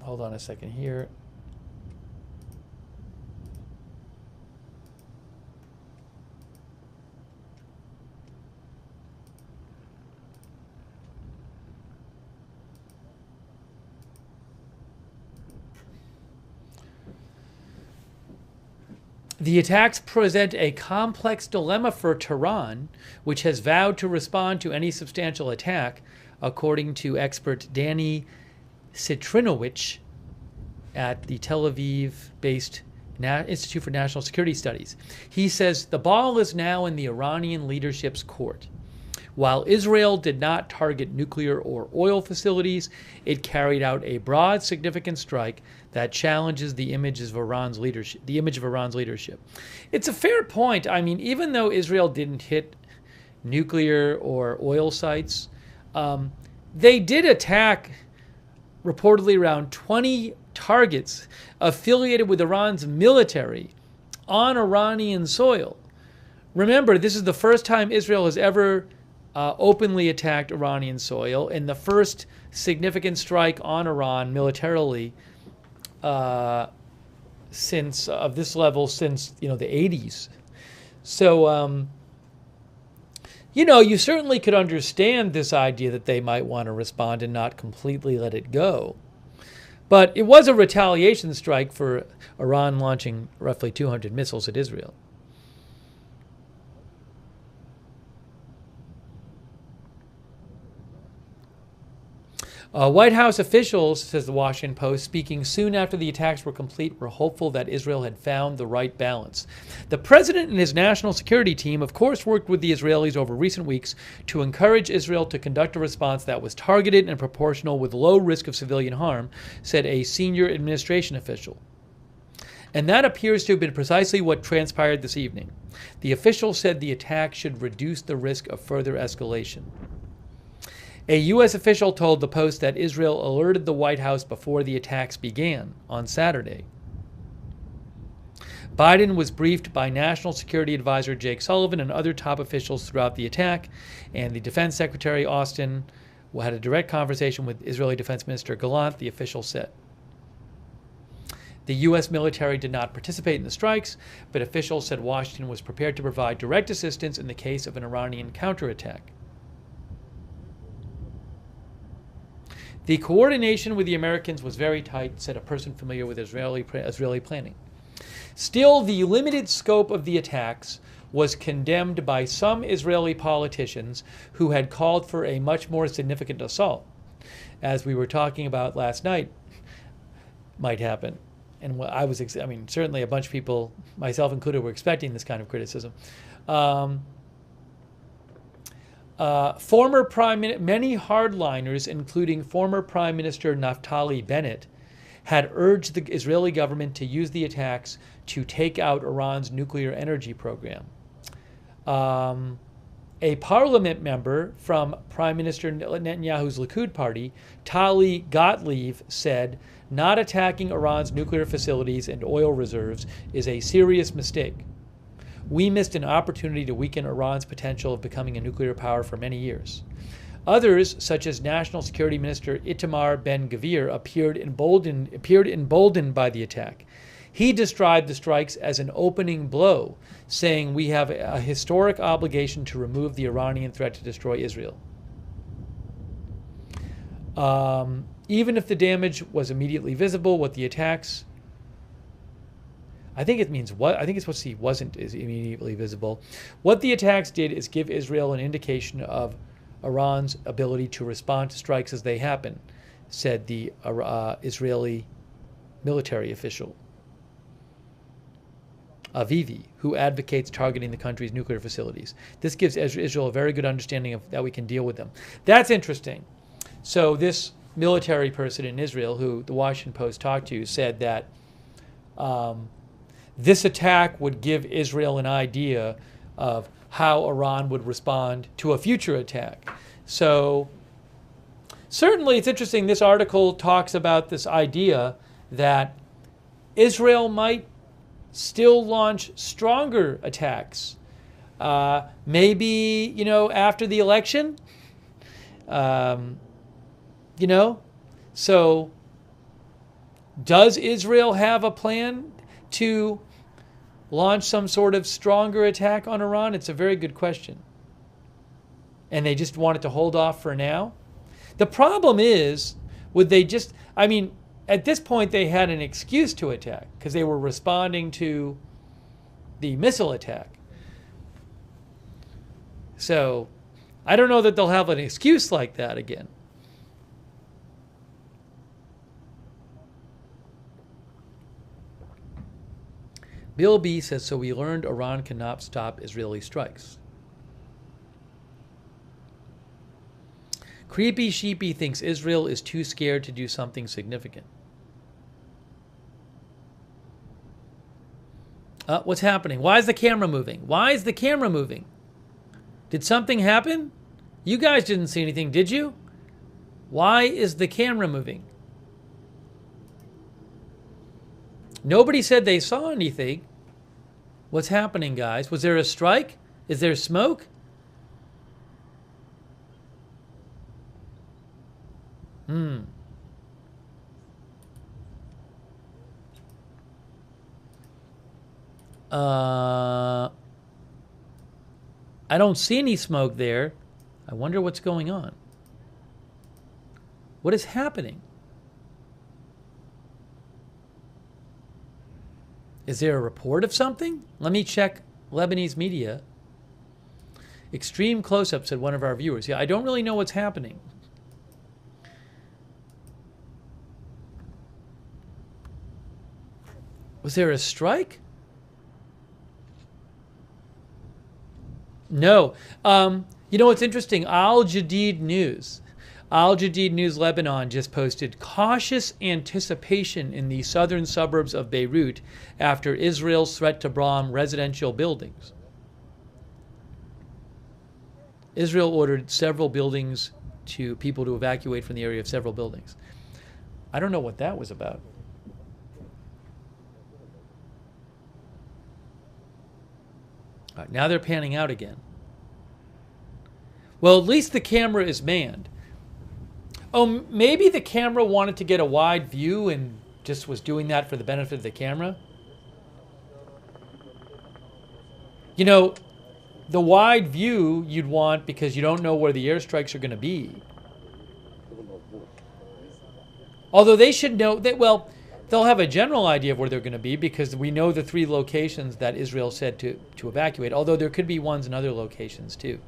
on a second here. The attacks present a complex dilemma for Tehran, which has vowed to respond to any substantial attack, according to expert Danny Citrinowicz at the Tel Aviv-based Institute for National Security Studies. He says the ball is now in the Iranian leadership's court. While Israel did not target nuclear or oil facilities, it carried out a broad, significant strike that challenges the image of Iran's leadership. It's a fair point. I mean, even though Israel didn't hit nuclear or oil sites, they did attack reportedly around 20 targets affiliated with Iran's military on Iranian soil. Remember, this is the first time Israel has ever openly attacked Iranian soil, and the first significant strike on Iran militarily since of this level since the 80s. So you certainly could understand this idea that they might want to respond and not completely let it go. But it was a retaliation strike for Iran launching roughly 200 missiles at Israel. White House officials, says the Washington Post, speaking soon after the attacks were complete, were hopeful that Israel had found the right balance. The president and his national security team, of course, worked with the Israelis over recent weeks to encourage Israel to conduct a response that was targeted and proportional with low risk of civilian harm, said a senior administration official. And that appears to have been precisely what transpired this evening. The official said the attack should reduce the risk of further escalation. A U.S. official told the Post that Israel alerted the White House before the attacks began on Saturday. Biden was briefed by National Security Advisor Jake Sullivan and other top officials throughout the attack, and the Defense Secretary Austin had a direct conversation with Israeli Defense Minister Gallant, the official said. The U.S. military did not participate in the strikes, but officials said Washington was prepared to provide direct assistance in the case of an Iranian counterattack. The coordination with the Americans was very tight, said a person familiar with Israeli planning. Still, the limited scope of the attacks was condemned by some Israeli politicians who had called for a much more significant assault, as we were talking about last night, might happen. And certainly a bunch of people, myself included, were expecting this kind of criticism. Many hardliners, including former Prime Minister Naftali Bennett, had urged the Israeli government to use the attacks to take out Iran's nuclear energy program. A parliament member from Prime Minister Netanyahu's Likud party, Tali Gottlieb, said, "Not attacking Iran's nuclear facilities and oil reserves is a serious mistake. We missed an opportunity to weaken Iran's potential of becoming a nuclear power for many years." Others, such as National Security Minister Itamar Ben-Gvir, appeared emboldened by the attack. He described the strikes as an opening blow, saying, "We have a historic obligation to remove the Iranian threat to destroy Israel." Even if the damage was immediately visible, what the attacks... I think it's supposed to say wasn't immediately visible. What the attacks did is give Israel an indication of Iran's ability to respond to strikes as they happen, said the Israeli military official, Avivi, who advocates targeting the country's nuclear facilities. This gives Israel a very good understanding of that we can deal with them. That's interesting. So this military person in Israel, who the Washington Post talked to, said that this attack would give Israel an idea of how Iran would respond to a future attack. So certainly it's interesting. This article talks about this idea that Israel might still launch stronger attacks. Maybe, after the election, So does Israel have a plan to launch some sort of stronger attack on Iran? It's a very good question. And they just wanted to hold off for now? The problem is, would they just, at this point they had an excuse to attack because they were responding to the missile attack. So I don't know that they'll have an excuse like that again. Bill B says, so we learned Iran cannot stop Israeli strikes. Creepy Sheepy thinks Israel is too scared to do something significant. What's happening? Why is the camera moving? Why is the camera moving? Did something happen? You guys didn't see anything, did you? Why is the camera moving? Nobody said they saw anything. What's happening, guys? Was there a strike? Is there smoke? I don't see any smoke there. I wonder what's going on. What is happening? Is there a report of something? Let me check Lebanese media. Extreme close-up, said one of our viewers. Yeah, I don't really know what's happening. Was there a strike? No. What's interesting? Al Jadid News Lebanon just posted cautious anticipation in the southern suburbs of Beirut after Israel's threat to bomb residential buildings. Israel ordered several buildings to people to evacuate from the area of several buildings. I don't know what that was about. All right, now they're panning out again. Well, at least the camera is manned. Oh, maybe the camera wanted to get a wide view and just was doing that for the benefit of the camera. The wide view you'd want because you don't know where the airstrikes are going to be. Although they should know that, they'll have a general idea of where they're going to be because we know the 3 locations that Israel said to evacuate, although there could be ones in other locations too.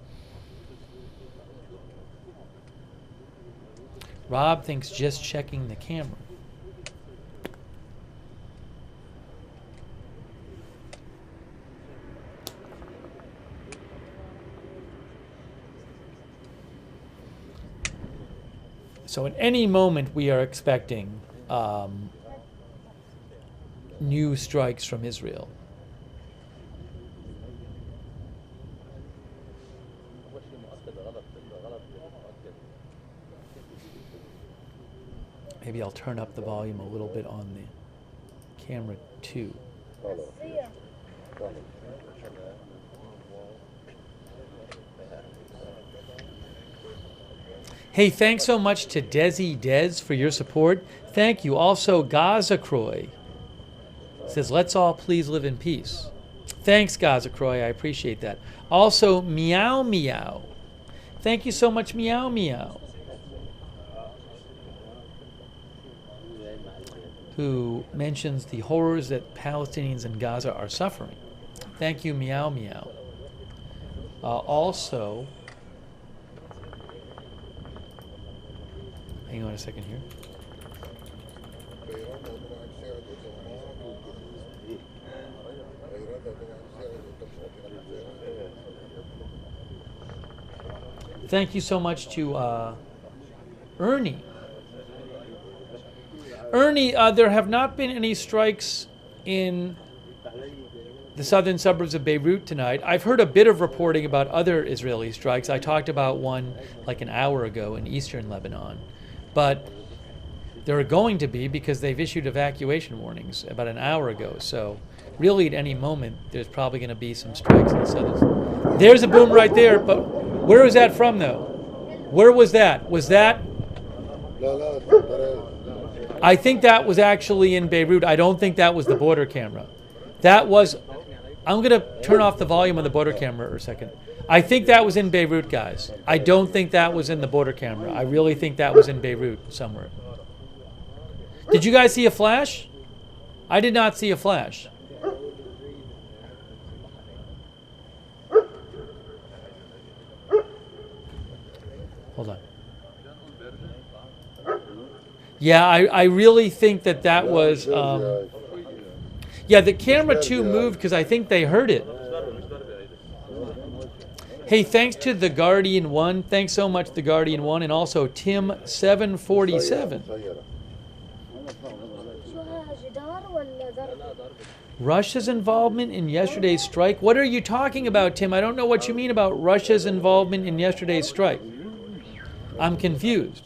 Rob thinks just checking the camera. So at any moment we are expecting new strikes from Israel. Maybe I'll turn up the volume a little bit on the camera too. Hey, thanks so much to Desi Dez for your support. Thank you. Also, Gaza Croy says, let's all please live in peace. Thanks, Gaza Croy. I appreciate that. Also, Meow Meow. Thank you so much, Meow Meow, who mentions the horrors that Palestinians in Gaza are suffering. Thank you, Meow Meow. Also, hang on a second here. Thank you so much to Ernie. Ernie, there have not been any strikes in the southern suburbs of Beirut tonight. I've heard a bit of reporting about other Israeli strikes. I talked about one like an hour ago in eastern Lebanon. But there are going to be, because they've issued evacuation warnings about an hour ago. So really at any moment, there's probably going to be some strikes in the southern. There's a boom right there, but where was that from though? Where was that? Was that? I think that was actually in Beirut. I don't think that was the border camera. That was, I'm going to turn off the volume on the border camera for a second. I think that was in Beirut, guys. I don't think that was in the border camera. I really think that was in Beirut somewhere. Did you guys see a flash? I did not see a flash. Hold on. Yeah, I really think that was... yeah, the camera too moved because I think they heard it. Hey, thanks to The Guardian 1. Thanks so much, The Guardian 1. And also Tim747. Russia's involvement in yesterday's strike? What are you talking about, Tim? I don't know what you mean about Russia's involvement in yesterday's strike. I'm confused.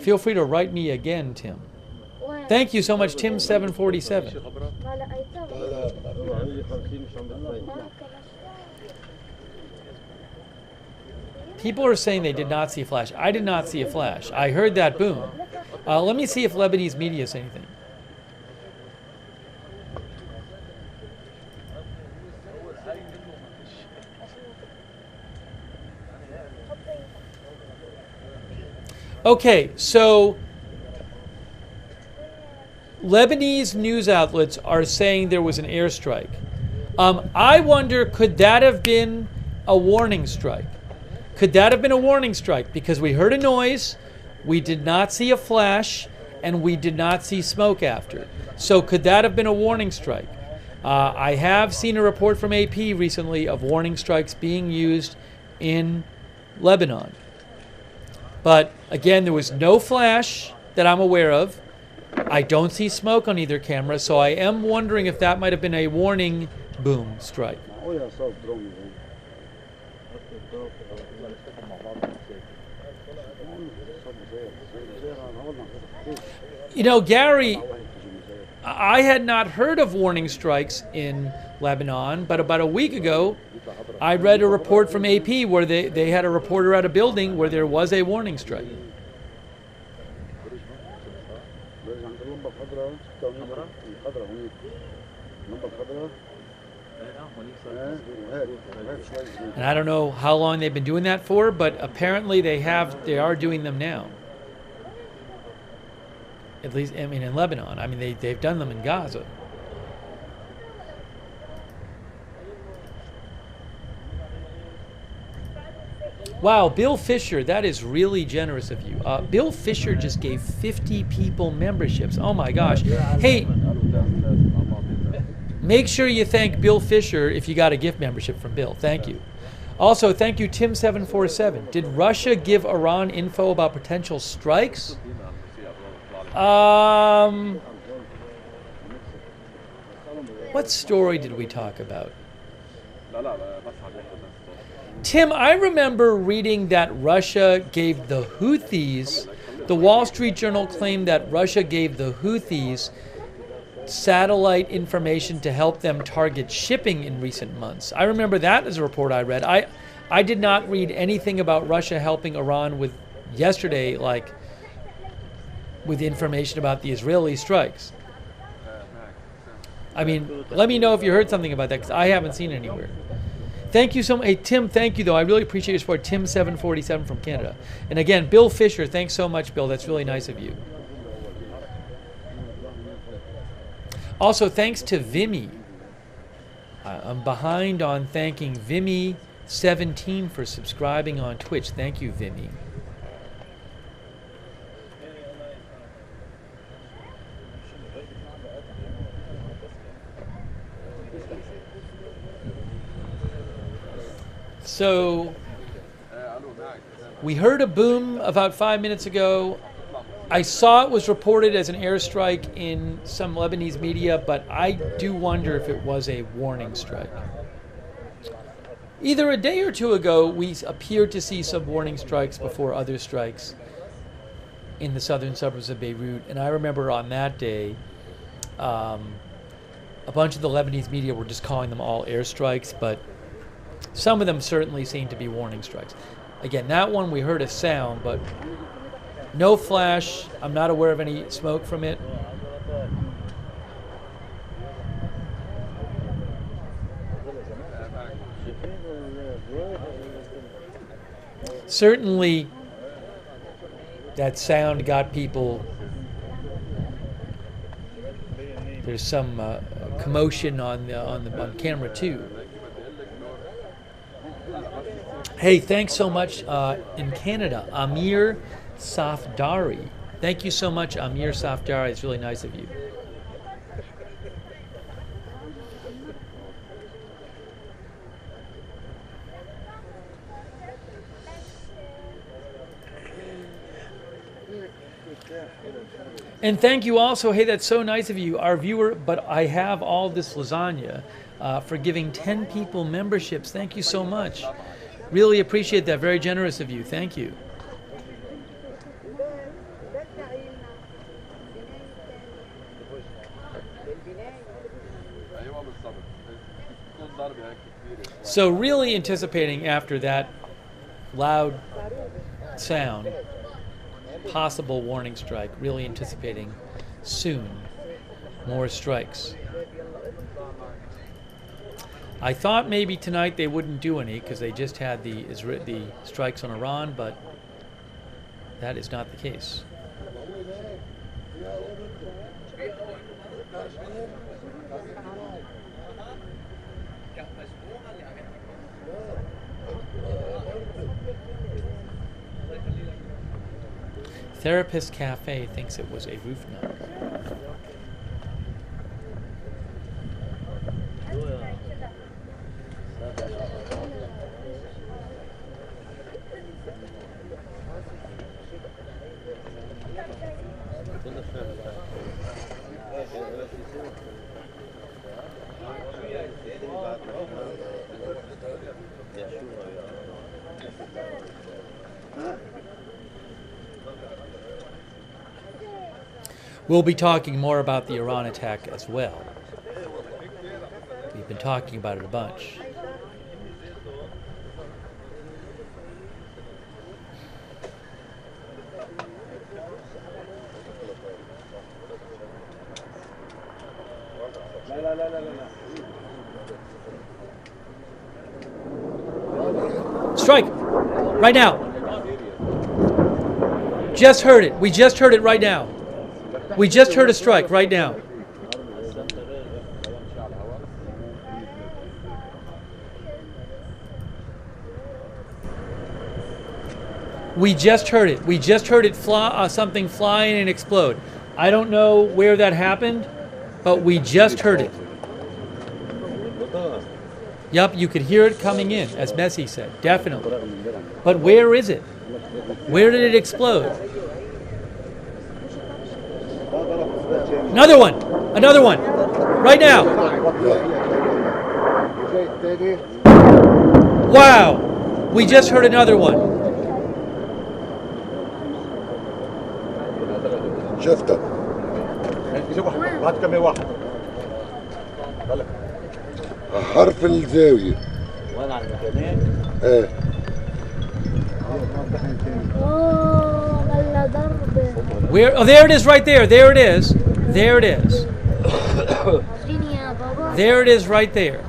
Feel free to write me again, Tim. Thank you so much, Tim747. People are saying they did not see a flash. I did not see a flash. I heard that boom. Let me see if Lebanese media say anything. Okay, so Lebanese news outlets are saying there was an airstrike. I wonder, could that have been a warning strike? Could that have been a warning strike? Because we heard a noise, we did not see a flash, and we did not see smoke after. So could that have been a warning strike? I have seen a report from AP recently of warning strikes being used in Lebanon. But again, there was no flash that I'm aware of. I don't see smoke on either camera, so I am wondering if that might have been a warning boom strike. You know, Gary, I had not heard of warning strikes in Lebanon, but about a week ago, I read a report from AP where they had a reporter at a building where there was a warning strike. And I don't know how long they've been doing that for, but apparently they are doing them now. At least, I mean, in Lebanon. I mean, they've done them in Gaza. Wow, Bill Fisher, that is really generous of you. Bill Fisher just gave 50 people memberships. Oh my gosh. Hey, make sure you thank Bill Fisher if you got a gift membership from Bill. Thank you. Also, thank you, Tim747. Did Russia give Iran info about potential strikes? What story did we talk about? Tim, I remember reading that Russia gave the Houthis, the Wall Street Journal claimed that Russia gave the Houthis satellite information to help them target shipping in recent months. I remember that as a report I read. I did not read anything about Russia helping Iran with yesterday, like with information about the Israeli strikes. I mean, let me know if you heard something about that, because I haven't seen it anywhere. Thank you so much. Hey, Tim, thank you, though. I really appreciate your support. Tim747 from Canada. And again, Bill Fisher, thanks so much, Bill. That's really nice of you. Also, thanks to Vimy. I'm behind on thanking Vimy17 for subscribing on Twitch. Thank you, Vimy. So we heard a boom about 5 minutes ago. I saw it was reported as an airstrike in some Lebanese media, but I do wonder if it was a warning strike. Either a day or two ago, we appeared to see some warning strikes before other strikes in the southern suburbs of Beirut. And I remember on that day, a bunch of the Lebanese media were just calling them all airstrikes, but some of them certainly seemed to be warning strikes. Again, that one we heard a sound, but no flash. I'm not aware of any smoke from it. Certainly, that sound got people. There's some commotion on camera too. Hey, thanks so much in Canada, Amir Safdari. Thank you so much, Amir Safdari. It's really nice of you. And thank you also, hey, that's so nice of you, our viewer, but I have all this lasagna, for giving 10 people memberships. Thank you so much. Really appreciate that. Very generous of you. Thank you. So really anticipating after that loud sound, possible warning strike, really anticipating soon more strikes. I thought maybe tonight they wouldn't do any because they just had the strikes on Iran, but that is not the case. Therapist Cafe thinks it was a roof knock. We'll be talking more about the Iran attack as well. We've been talking about it a bunch. Strike! Right now! Just heard it. We just heard it right now. We just heard a strike right now. We just heard it. We just heard it something flying and explode. I don't know where that happened, but we just heard it. Yup, you could hear it coming in, as Messi said, definitely. But where is it? Where did it explode? Another one! Another one! Right now! Wow! We just heard another one. شفته حرف الزاوية ايه Where? Oh, there it is right there. There it is. There it is. There it is right there.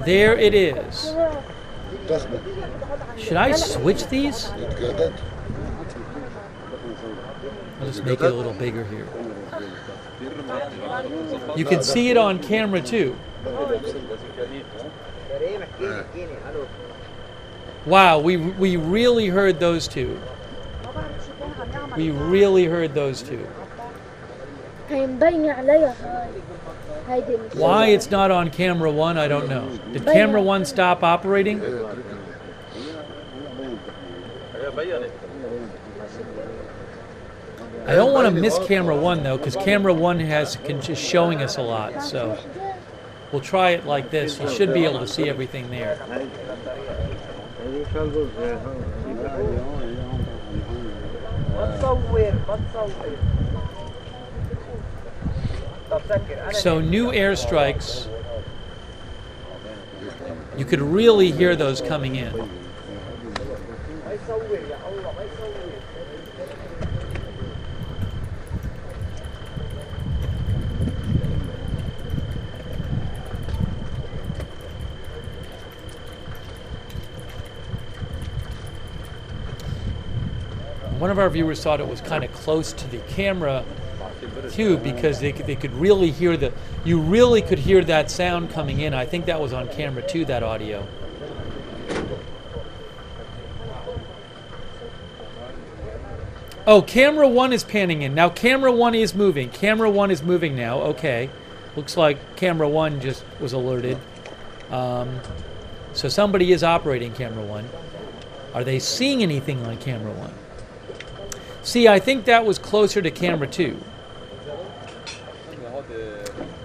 There it is. Should I switch these? I'll just make it a little bigger here. You can see it on camera too. Wow, we really heard those two. We really heard those two. Why it's not on camera one, I don't know. Did camera one stop operating? I don't want to miss camera one though, because camera one is showing us a lot. So we'll try it like this. You should be able to see everything there. So new airstrikes. You could really hear those coming in. One of our viewers thought it was kind of close to the camera too, because they could really hear you really could hear that sound coming in. I think that was on camera too, that audio. Oh, camera one is panning in. Now camera one is moving. Camera one is moving now. Okay. Looks like camera one just was alerted. So somebody is operating camera one. Are they seeing anything on camera one? See, I think that was closer to camera two.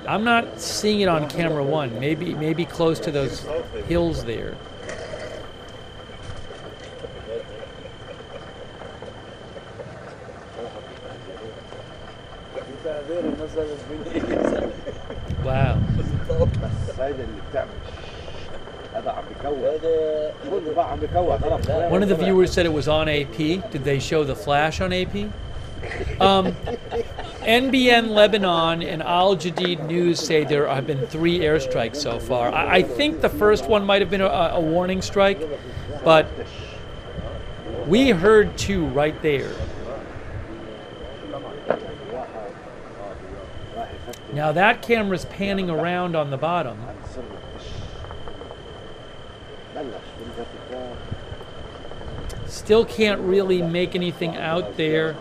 I'm not seeing it on camera one. Maybe close to those hills there. Wow. One of the viewers said it was on AP. Did they show the flash on AP? NBN Lebanon and Al Jadid News say there have been 3 airstrikes so far. I think the first one might have been a warning strike, but we heard 2 right there. Now that camera's panning around on the bottom. Still can't really make anything out there.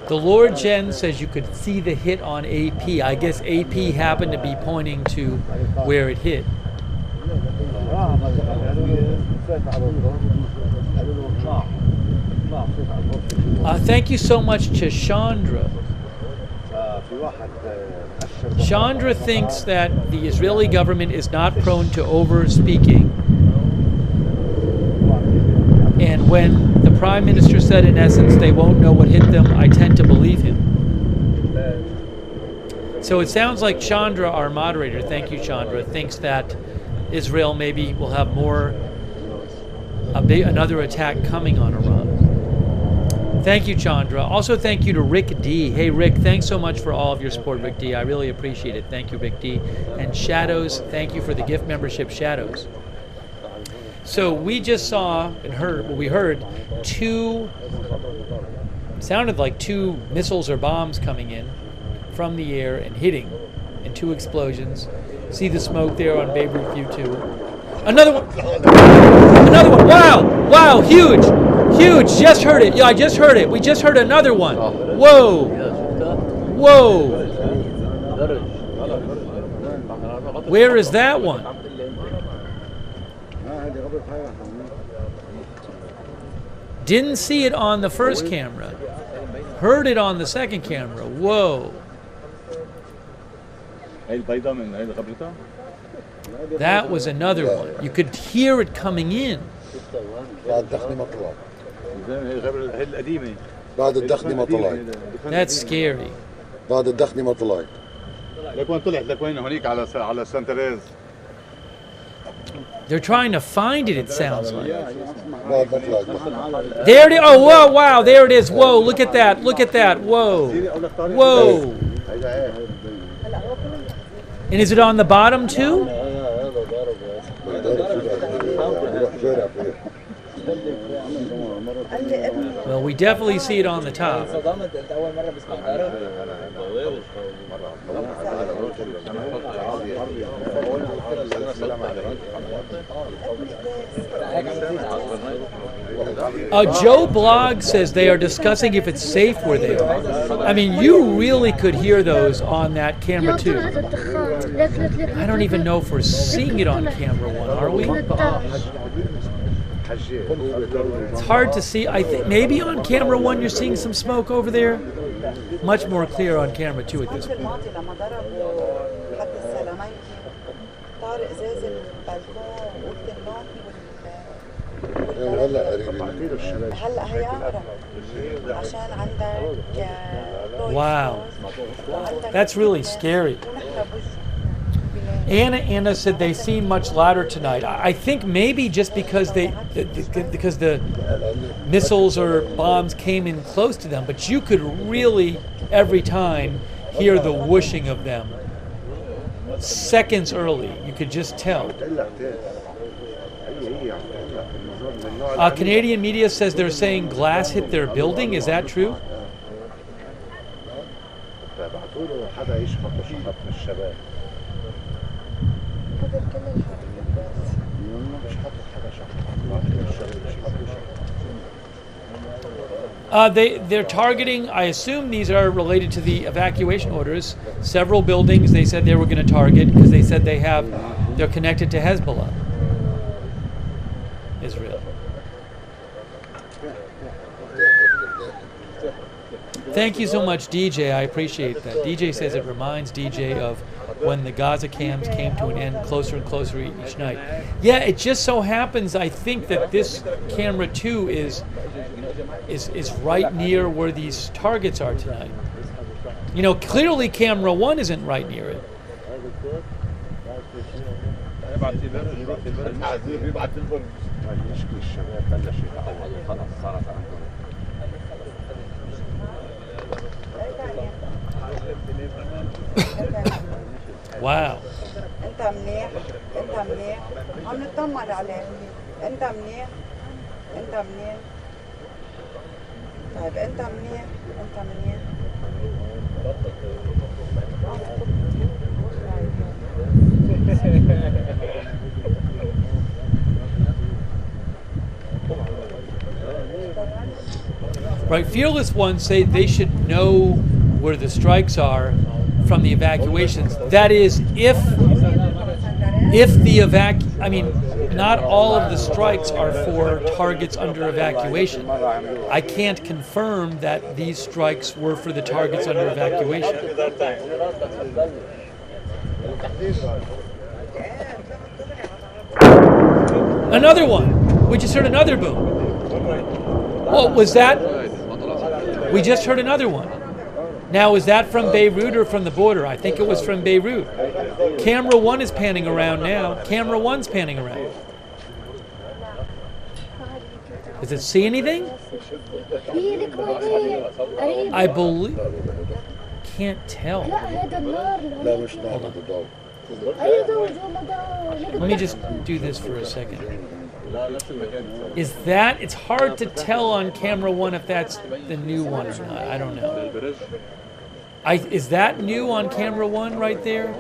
The Lord Jen says you could see the hit on AP. I guess AP happened to be pointing to where it hit. Thank you so much to Chandra. Chandra thinks that the Israeli government is not prone to over-speaking. And when the Prime Minister said, in essence, they won't know what hit them, I tend to believe him. So it sounds like Chandra, our moderator, thank you, Chandra, thinks that Israel maybe will have another attack coming on Iran. Thank you, Chandra. Also, thank you to Rick D. Hey, Rick, thanks so much for all of your support, Rick D. I really appreciate it. Thank you, Rick D. And Shadows, thank you for the gift membership, Shadows. So we just saw and heard, we heard 2, sounded like 2 missiles or bombs coming in from the air and hitting, and 2 explosions. See the smoke there on Beirut View 2. Another one! Another one! Wow! Wow! Huge! Huge! Just heard it. Yeah, I just heard it. We just heard another one. Whoa! Whoa! Where is that one? Didn't see it on the first camera. Heard it on the second camera. Whoa. That was another one. You could hear it coming in. That's scary. They're trying to find it, it sounds like. There it is. Oh, whoa, wow, there it is. Whoa, look at that. Look at that. Whoa. Whoa. And is it on the bottom too? Well, we definitely see it on the top. Joe Blog says they are discussing if it's safe where they are. I mean, you really could hear those on that camera too. I don't even know if we're seeing it on camera one, are we? It's hard to see. I think maybe on camera one you're seeing some smoke over there. Much more clear on camera two at this point. Wow, that's really scary. Anna said they seem much louder tonight. I think maybe just because because the missiles or bombs came in close to them, but you could really every time hear the whooshing of them. Seconds early, you could just tell. Canadian media says they're saying glass hit their building. Is that true? They're targeting, I assume these are related to the evacuation orders, several buildings they said they were going to target because they said they're connected to Hezbollah, Israel. Thank you so much, DJ. I appreciate that. DJ says it reminds DJ of when the Gaza cams came to an end closer and closer each night. Yeah, it just so happens, I think, that this camera 2 is right near where these targets are tonight. You know, clearly camera 1 isn't right near it. Wow. انت منيح انت منيح عم نطمن عليك انت منيح انت منيح طيب انت منيح انت منيح Right, Fearless Ones say they should know where the strikes are from the evacuations. That is, if the not all of the strikes are for targets under evacuation. I can't confirm that these strikes were for the targets under evacuation. Another one. We just heard another boom. Well, was that? We just heard another one. Now, is that from Beirut or from the border? I think it was from Beirut. Camera 1 is panning around now. Camera 1's panning around. Does it see anything? I believe. Can't tell. Hold on. Let me just do this for a second. Is that? It's hard to tell on camera 1 if that's the new one or not. I don't know. Is that new on camera 1 right there?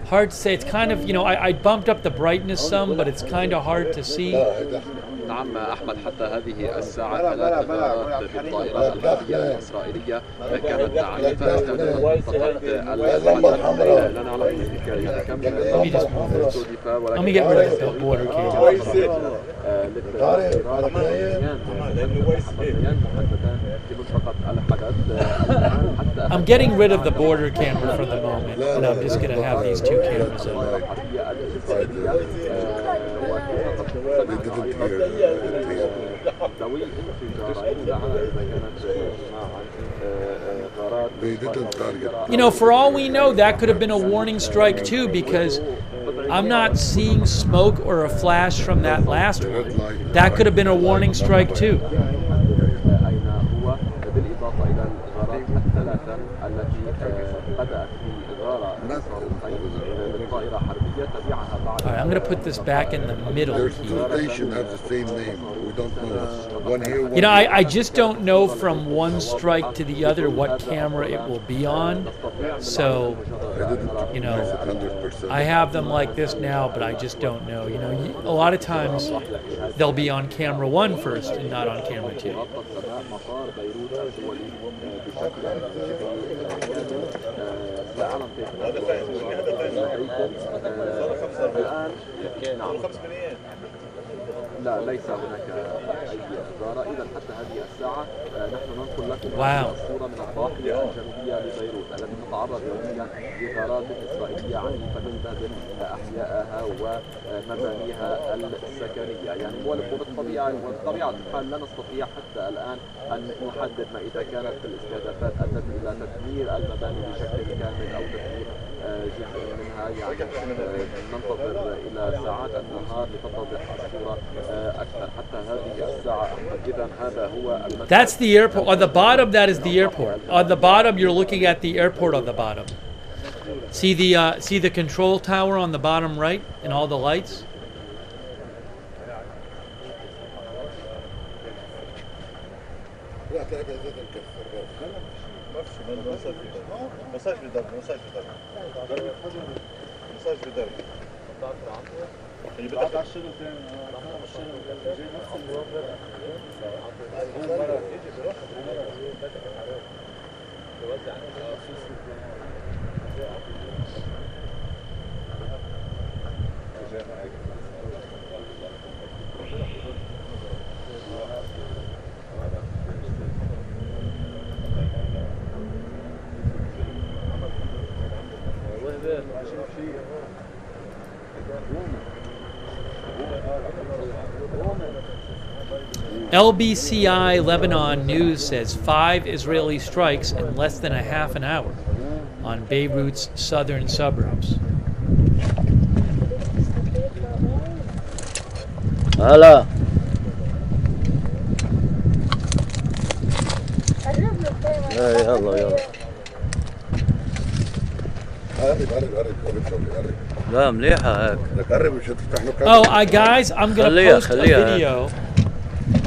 Hard to say. It's kind of, I bumped up the brightness some, but it's kind of hard to see. نعم أحمد حتى هذه الساعة 3 غارات بالطائرات الحربية الإسرائيلية كانت عنيفة استهدفت منطقة لا نعلم ذلك كم استهدف Let me get rid of the border camera. I'm getting rid of the border camera for the moment, and I'm just going to have these two cameras up. For all we know, that could have been a warning strike too, because I'm not seeing smoke or a flash from that last one. That could have been a warning strike too. يتبعها بعد. All right, I'm going to put this back in the middle There's here. two stations have the same name. We don't know. One here, one You know, here. I just don't know from one strike to the other what camera it will be on. So, I didn't you know, recognize it 100%. I have them like this now, but I just don't know. You know, a lot of times they'll be on camera 1 first and not on camera 2. مطار بيروت الدولي بشكل العالم الآن نعم لا ليس هناك أي إدارة. إذا حتى هذه الساعة نحن ننقل لكم الصورة من الضاحية الجنوبية لبيروت التي تتعرض يوميا لغارات إسرائيلية عنيفة تهدم أحياءها ومبانيها السكنية. يعني وبطبيعة الحال لا نستطيع حتى الآن أن نحدد ما إذا كانت الاستهدافات أدت إلى تدمير المباني بشكل كامل أو تدمير جزء منها. يعني ننتظر إلى ساعات النهار لتتضح الصورة أكثر. حتى هذه الساعة إذا هذا هو المسار. That's the airport. On the bottom, that is the airport. On the bottom, you're looking at the airport on the bottom. See the control tower on the bottom right and all the lights? LBCI Lebanon News says 5 Israeli strikes in less than a half an hour on Beirut's southern suburbs. هلا يلا يلا قرب لا مليحة هيك. قرب مش هتفتح له Oh, guys, I'm going to post a خليها. video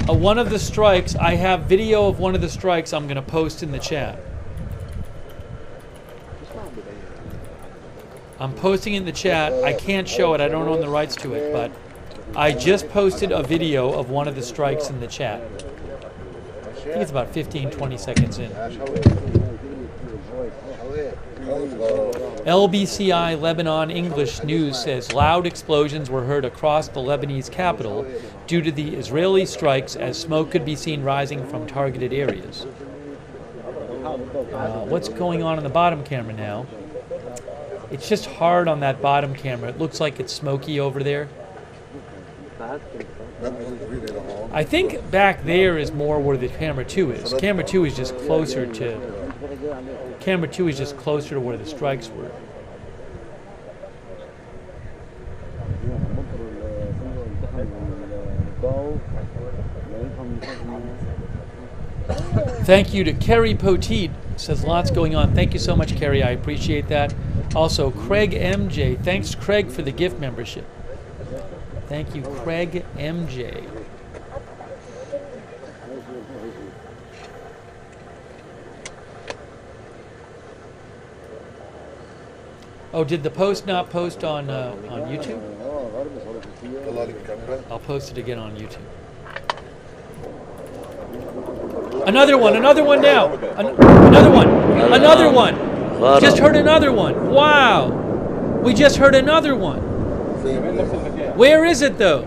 of one of the strikes. I have video of one of the strikes I'm going to post in the chat. I'm posting it in the chat. I can't show it. I don't own the rights to it, but I just posted a video of one of the strikes in the chat. I think it's about 15-20 seconds in. LBCI Lebanon English News says loud explosions were heard across the Lebanese capital due to the Israeli strikes as smoke could be seen rising from targeted areas. What's going on in the bottom camera now? It's just hard on that bottom camera. It looks like it's smoky over there. I think back there is more where the camera 2 is. Camera 2 is just closer to... Camera 2 is just closer to where the strikes were. Thank you to Kerry Poteet. Says lots going on. Thank you so much, Kerry. I appreciate that. Also, Craig MJ. Thanks, Craig, for the gift membership. Thank you, Craig MJ. Oh, did the post not post on YouTube? I'll post it again on YouTube. Another one now. Another one. Just heard another one. Wow. We just heard another one. Where is it though?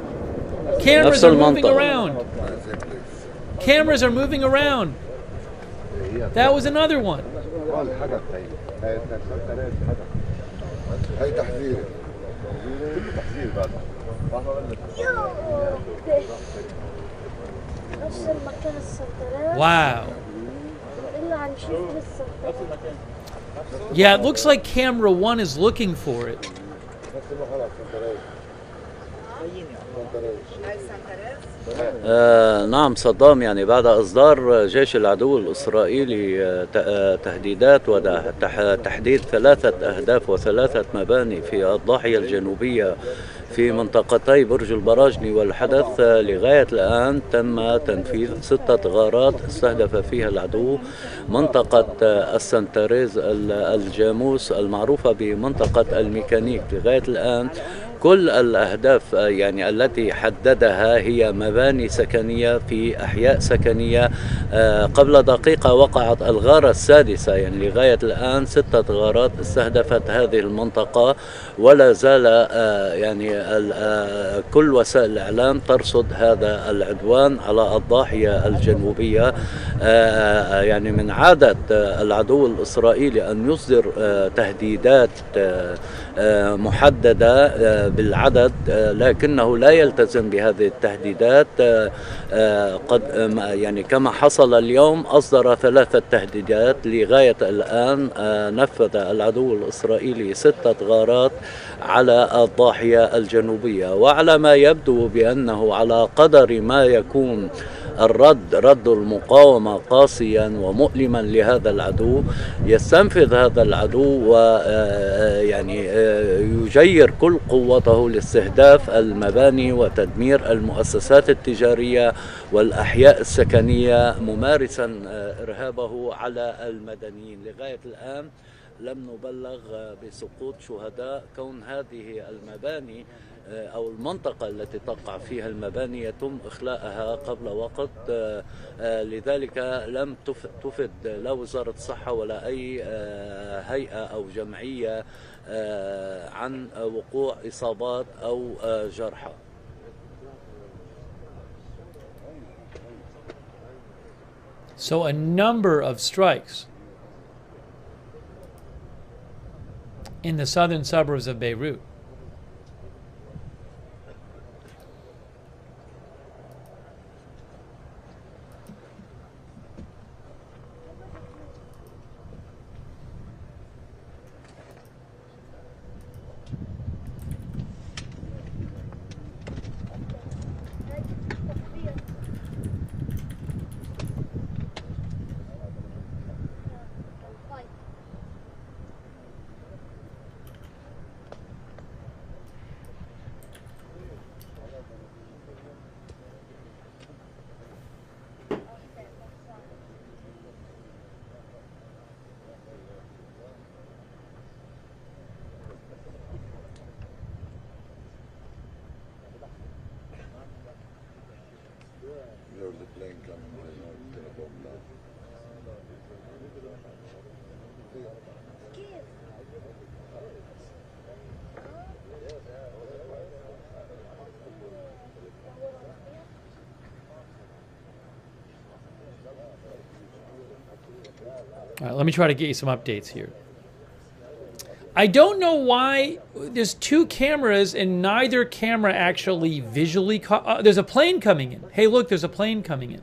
Cameras are moving around. Cameras are moving around. That was another one. Wow. Yeah, it looks like camera 1 is looking for it. نعم صدام، يعني بعد إصدار جيش العدو الإسرائيلي تهديدات وتحديد 3 أهداف و3 مباني في الضاحية الجنوبية في منطقتي برج البراجني والحدث، لغاية الآن تم تنفيذ 6 غارات استهدف فيها العدو منطقة السنتريز الجاموس المعروفة بمنطقة الميكانيك. لغاية الآن كل الأهداف يعني التي حددها هي مباني سكنية في أحياء سكنية. قبل دقيقة وقعت الغارة السادسة، يعني لغاية الآن 6 غارات استهدفت هذه المنطقة، ولا زال يعني كل وسائل الإعلام ترصد هذا العدوان على الضاحية الجنوبية. يعني من عادة العدو الإسرائيلي أن يصدر تهديدات محددة بالعدد، لكنه لا يلتزم بهذه التهديدات. قد يعني كما حصل اليوم أصدر 3 تهديدات. لغاية الآن نفذ العدو الإسرائيلي 6 غارات على الضاحية الجنوبية، وعلى ما يبدو بأنه على قدر ما يكون رد المقاومة قاسيا ومؤلما لهذا العدو، يستنفذ هذا العدو ويعني يجير كل قوته لاستهداف المباني وتدمير المؤسسات التجارية والأحياء السكنية، ممارسا إرهابه على المدنيين. لغاية الآن لم نبلغ بسقوط شهداء، كون هذه المباني أو المنطقة التي تقع فيها المباني يتم إخلاءها قبل وقت، لذلك لم تفد لا وزارة الصحة ولا أي هيئة أو جمعية عن وقوع إصابات أو جرحى. So a number of strikes in the southern suburbs of Beirut. There's a plane coming right now. It's gonna bomb now. All right, let me try to get you some updates here. I don't know why there's 2 cameras and neither camera actually visually caught. There's a plane coming in. Hey, look, there's a plane coming in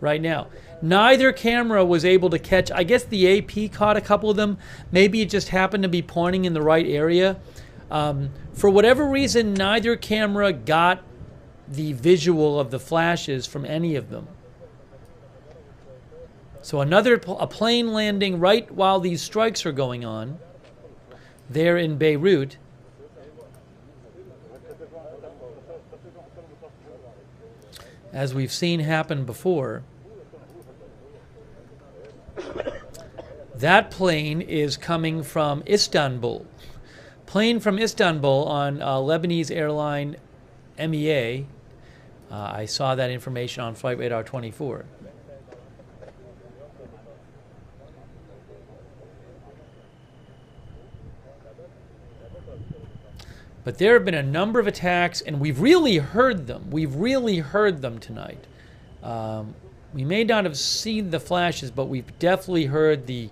right now. Neither camera was able to catch. I guess the AP caught a couple of them. Maybe it just happened to be pointing in the right area. For whatever reason, neither camera got the visual of the flashes from any of them. So a plane landing right while these strikes are going on there in Beirut. As we've seen happen before. That plane is coming from Istanbul. Plane from Istanbul on Lebanese airline MEA. I saw that information on Flight Radar 24. But there have been a number of attacks, and we've really heard them. We've really heard them tonight. We may not have seen the flashes, but we've definitely heard the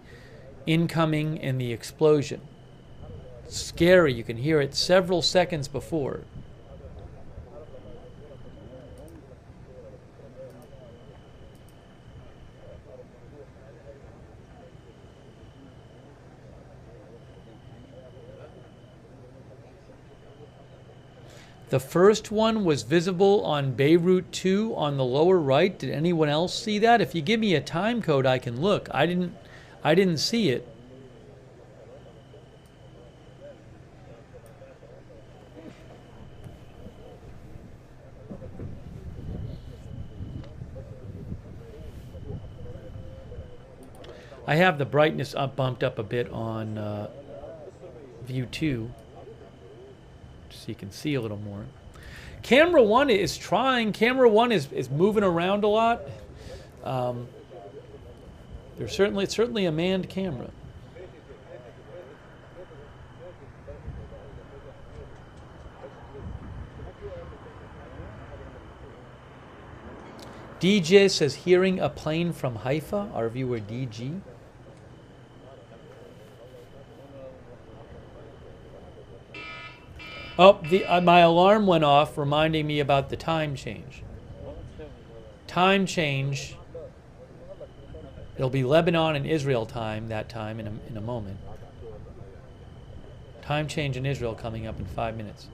incoming and the explosion. It's scary. You can hear it several seconds before. The first one was visible on Beirut 2 on the lower right. Did anyone else see that? If you give me a time code, I can look. I didn't see it. I have the brightness bumped up a bit on view 2, so you can see a little more. Camera 1 is trying. Camera 1 is moving around a lot. It's certainly a manned camera. DJ says hearing a plane from Haifa. Our viewer DG. Oh, my alarm went off, reminding me about the time change. Time change. It'll be Lebanon and Israel time that time in a moment. Time change in Israel coming up in 5 minutes.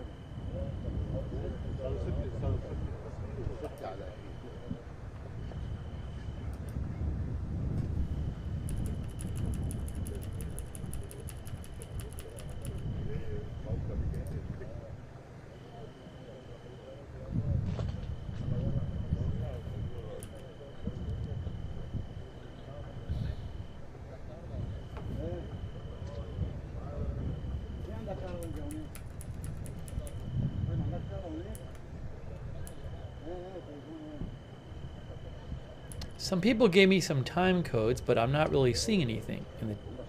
Some people gave me some time codes, but I'm not really seeing anything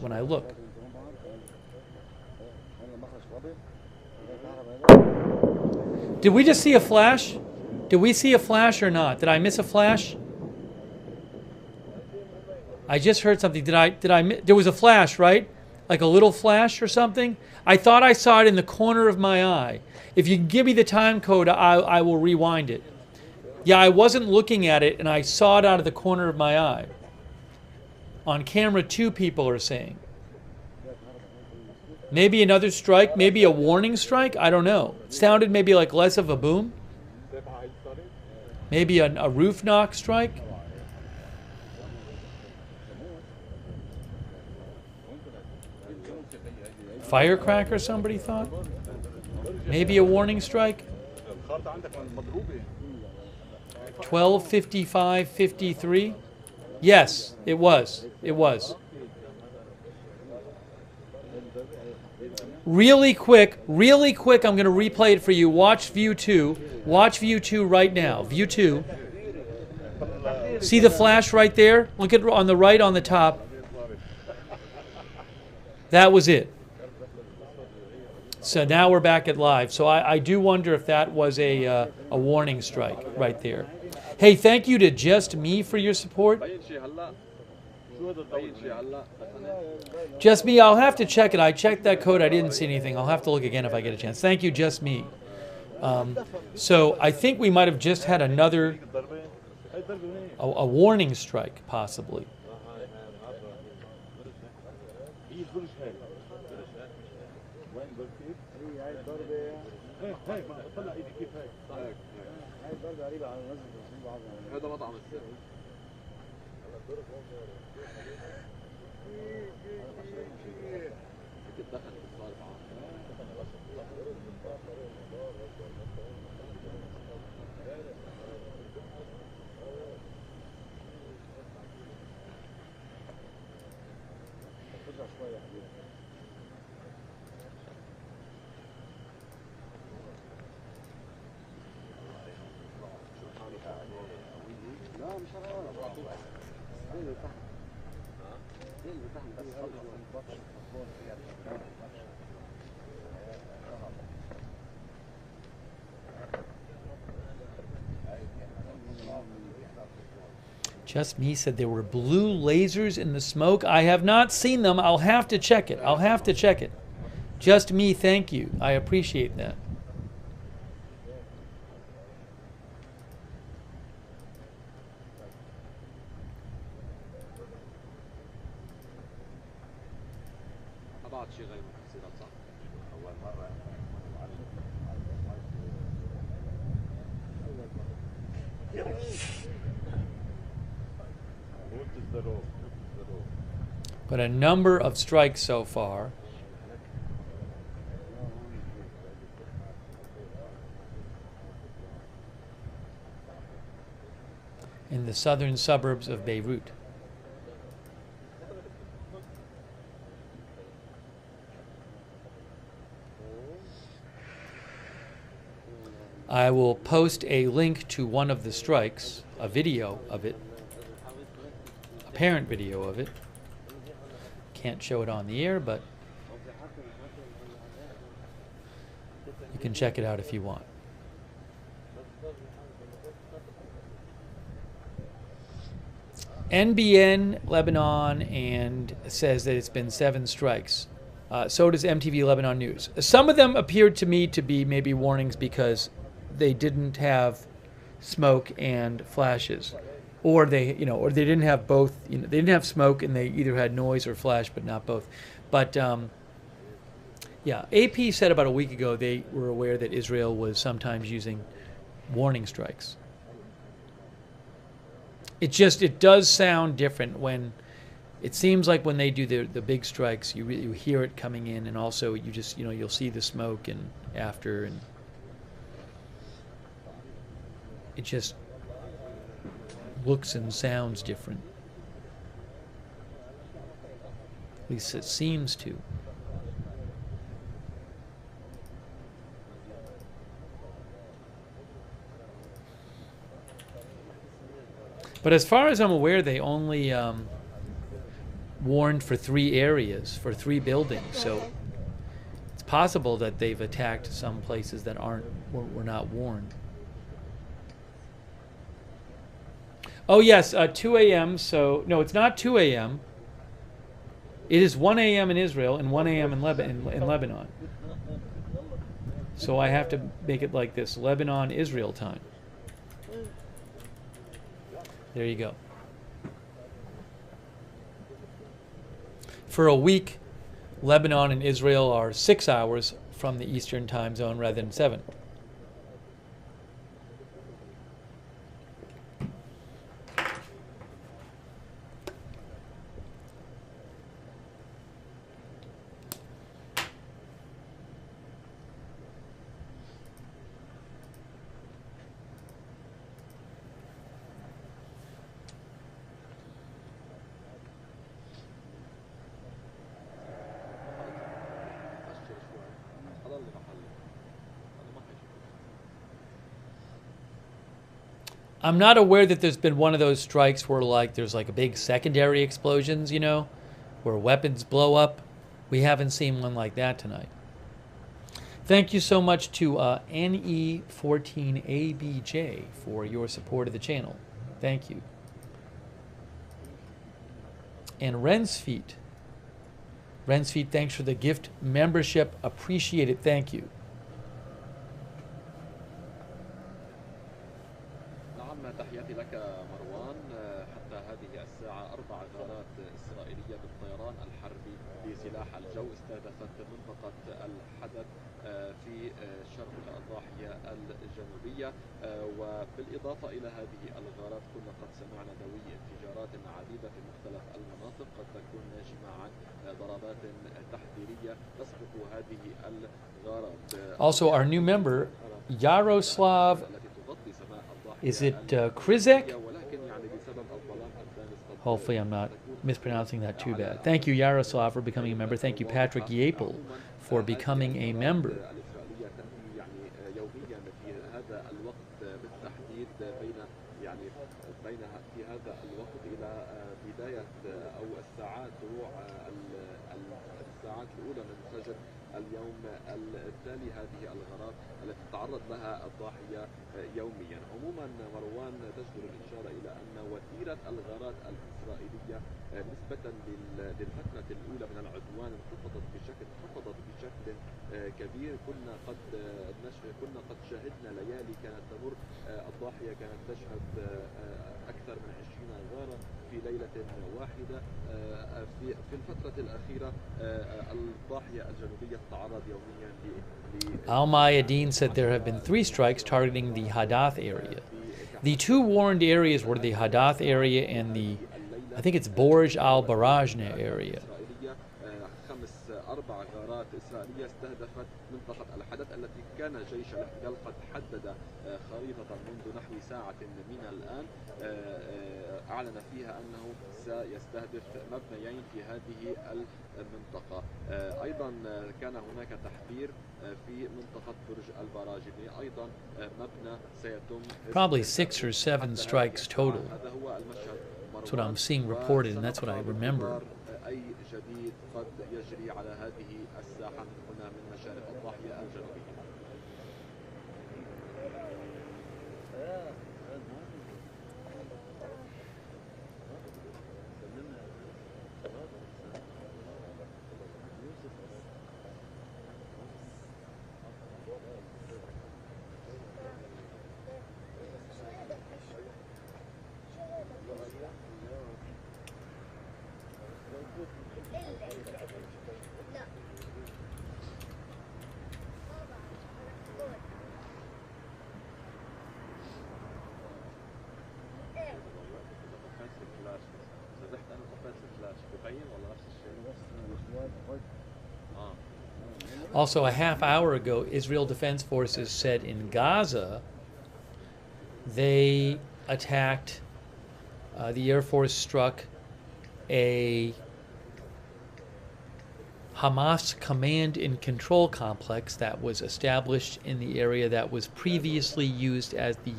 when I look. Did we just see a flash? Did we see a flash or not? Did I miss a flash? I just heard something. There was a flash, right? Like a little flash or something? I thought I saw it in the corner of my eye. If you can give me the time code, I will rewind it. Yeah, I wasn't looking at it, and I saw it out of the corner of my eye. On camera 2, people are saying. Maybe another strike, maybe a warning strike, I don't know. It sounded maybe like less of a boom. Maybe a roof knock strike. Firecracker, somebody thought? Maybe a warning strike? 12:55:53. Yes, it was. It was. Really quick, I'm going to replay it for you. Watch view 2. Watch view 2 right now. View 2. See the flash right there? Look at on the right on the top. That was it. So now we're back at live. So I do wonder if that was a warning strike right there. Hey, thank you to Just Me for your support. Just Me, I'll have to check it. I checked that code. I didn't see anything. I'll have to look again if I get a chance. Thank you, Just Me. So I think we might have just had another, a warning strike, possibly. Just Me said there were blue lasers in the smoke. I have not seen them. I'll have to check it. I'll have to check it. Just Me, thank you. I appreciate that. But a number of strikes so far. In the southern suburbs of Beirut. I will post a link to one of the strikes, a video of it, apparent video of it. Can't show it on the air, but you can check it out if you want. NBN Lebanon and says that it's been 7 strikes. So does MTV Lebanon News. Some of them appeared to me to be maybe warnings because they didn't have smoke and flashes, or they didn't have both. They didn't have smoke and they either had noise or flash, but not both. But yeah, AP said about a week ago they were aware that Israel was sometimes using warning strikes. It does sound different when it seems like when they do the big strikes, you hear it coming in, and also you just you'll see the smoke and after, and it just looks and sounds different. At least it seems to. But as far as I'm aware, they only warned for 3 areas, for 3 buildings. So it's possible that they've attacked some places that were not warned. Oh yes, 2 a.m. So no, it's not 2 a.m. It is 1 a.m. in Israel and 1 a.m. in Lebanon. So I have to make it like this: Lebanon, Israel time. There you go. For a week, Lebanon and Israel are 6 hours from the Eastern time zone rather than 7. I'm not aware that there's been one of those strikes where there's a big secondary explosions, where weapons blow up. We haven't seen one like that tonight. Thank you so much to NE14ABJ for your support of the channel. Thank you. And Rensfeet, thanks for the gift membership. Appreciate it. Thank you. تحياتي لك مروان. حتى هذه الساعة 4 غارات إسرائيلية بالطيران الحربي بسلاح الجو استهدفت منطقة الحدث في شرق الضاحية الجنوبية. وبالإضافة إلى هذه الغارات كنا قد سمعنا دوي انفجارات عديدة في مختلف المناطق قد تكون ناشئة عن ضربات تحذيرية تسبق هذه الغارات. Also, our new member, Yaroslav. Is it Krizek? Hopefully I'm not mispronouncing that too bad. Thank you, Yaroslav, for becoming a member. Thank you, Patrick Yapel, for becoming a member. اليوم التالي هذه الغارات التي تتعرض لها الضاحية يوميا. عموما مروان تجدر الإشارة إلى أن وتيرة الغارات الإسرائيلية نسبة للفترة الأولى من العدوان انخفضت بشكل كبير. كنا قد شهدنا ليالي كانت تمر الضاحية كانت تشهد أكثر من 20 غارة في ليلة واحدة. في الفترة الأخيرة الضاحية الجنوبية تتعرض يوميا Al-Mayadeen said there have been 3 strikes targeting the Hadath area. The 2 warned areas were the Hadath area and the I think it's Borj al-Barajna area. أربع غارات إسرائيلية استهدفت منطقة الحدث التي كان جيش الاحتلال قد حدد خريطة منذ نحو ساعة من الآن أعلن فيها أنه سيستهدف مبنيين في هذه المنطقة. أيضا كان هناك تحذير في منطقة برج البراجمي، أيضا مبنى سيتم Probably 6 or 7 strikes total. هذا هو المشهد. That's what I'm seeing reported, and that's what I remember. أي جديد قد يجري على هذه الساحة من هنا من مشارق الضاحية الجنوبية. Also, a half hour ago, Israel Defense Forces said in Gaza they attacked, the Air Force struck a Hamas command and control complex that was established in the area that was previously used as the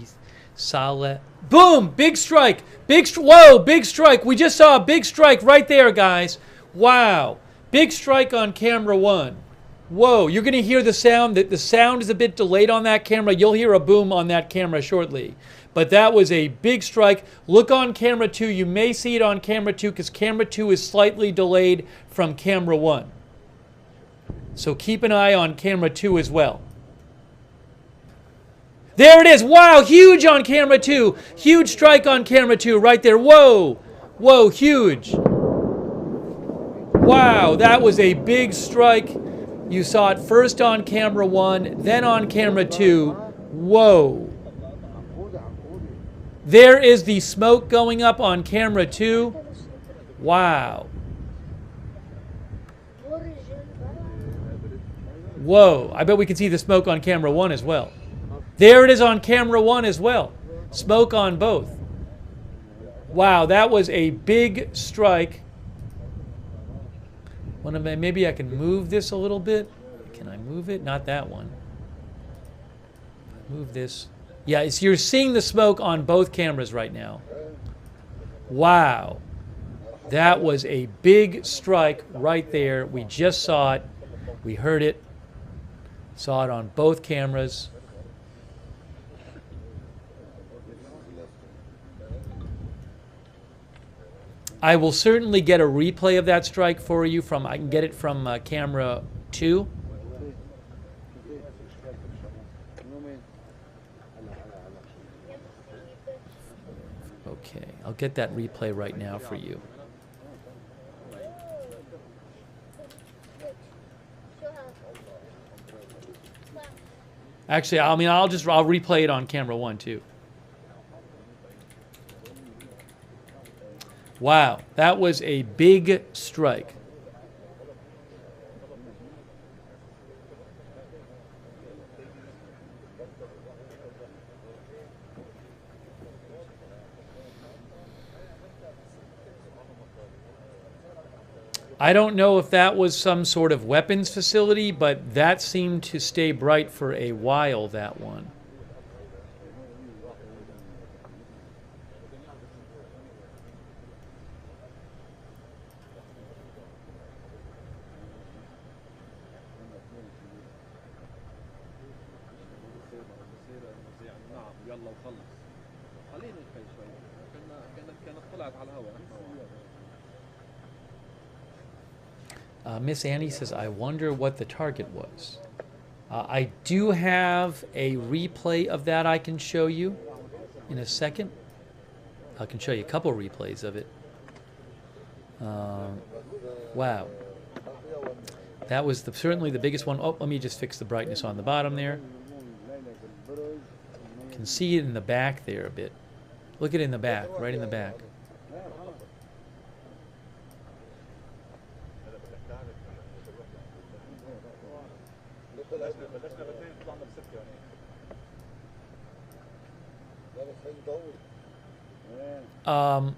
Saleh. Boom! Big strike! Whoa! Big strike! We just saw a big strike right there, guys. Wow! Big strike on camera 1. Whoa, you're going to hear the sound. The sound is a bit delayed on that camera. You'll hear a boom on that camera shortly. But that was a big strike. Look on camera 2. You may see it on camera 2 because camera 2 is slightly delayed from camera 1. So keep an eye on camera 2 as well. There it is. Wow, huge on camera 2. Huge strike on camera 2 right there. Whoa, whoa, huge. Wow, that was a big strike. You saw it first on camera 1, then on camera 2. Whoa. There is the smoke going up on camera 2. Wow. Whoa. I bet we can see the smoke on camera 1 as well. There it is on camera 1 as well. Smoke on both. Wow, that was a big strike. Maybe I can move this a little bit. Can I move it? Not that one. Move this. Yeah, you're seeing the smoke on both cameras right now. Wow. That was a big strike right there. We just saw it. We heard it. Saw it on both cameras. I will certainly get a replay of that strike for you from, I can get it from camera 2. Okay, I'll get that replay right now for you. Actually, I'll replay it on camera 1 too. Wow, that was a big strike. I don't know if that was some sort of weapons facility, but that seemed to stay bright for a while, that one. Miss Annie says, I wonder what the target was. I do have a replay of that I can show you in a second. I can show you a couple replays of it. Wow. That was certainly the biggest one. Oh, let me just fix the brightness on the bottom there. You can see it in the back there a bit. Look at it in the back, right in the back. Um,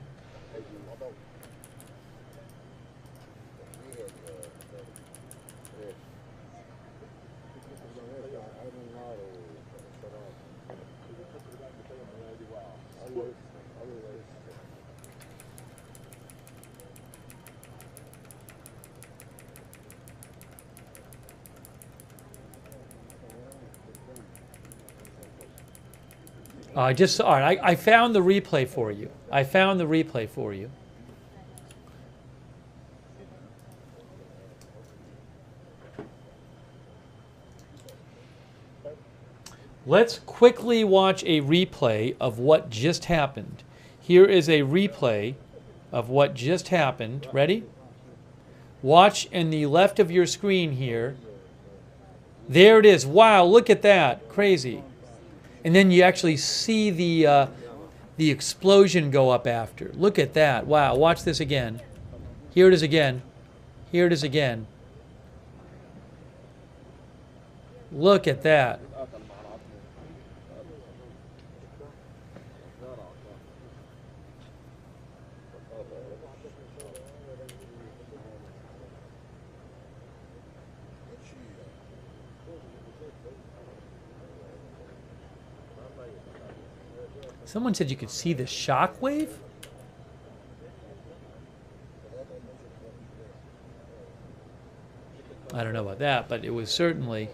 all right, I found the replay for you. I found the replay for you. Let's quickly watch a replay of what just happened. Here is a replay of what just happened. Ready? Watch in the left of your screen here. There it is. Wow, look at that. Crazy. And then you actually see the explosion go up after. Look at that. Wow, watch this again. Here it is again. Here it is again. Look at that. Someone said you could see the shock wave? I don't know about that, but it was certainly,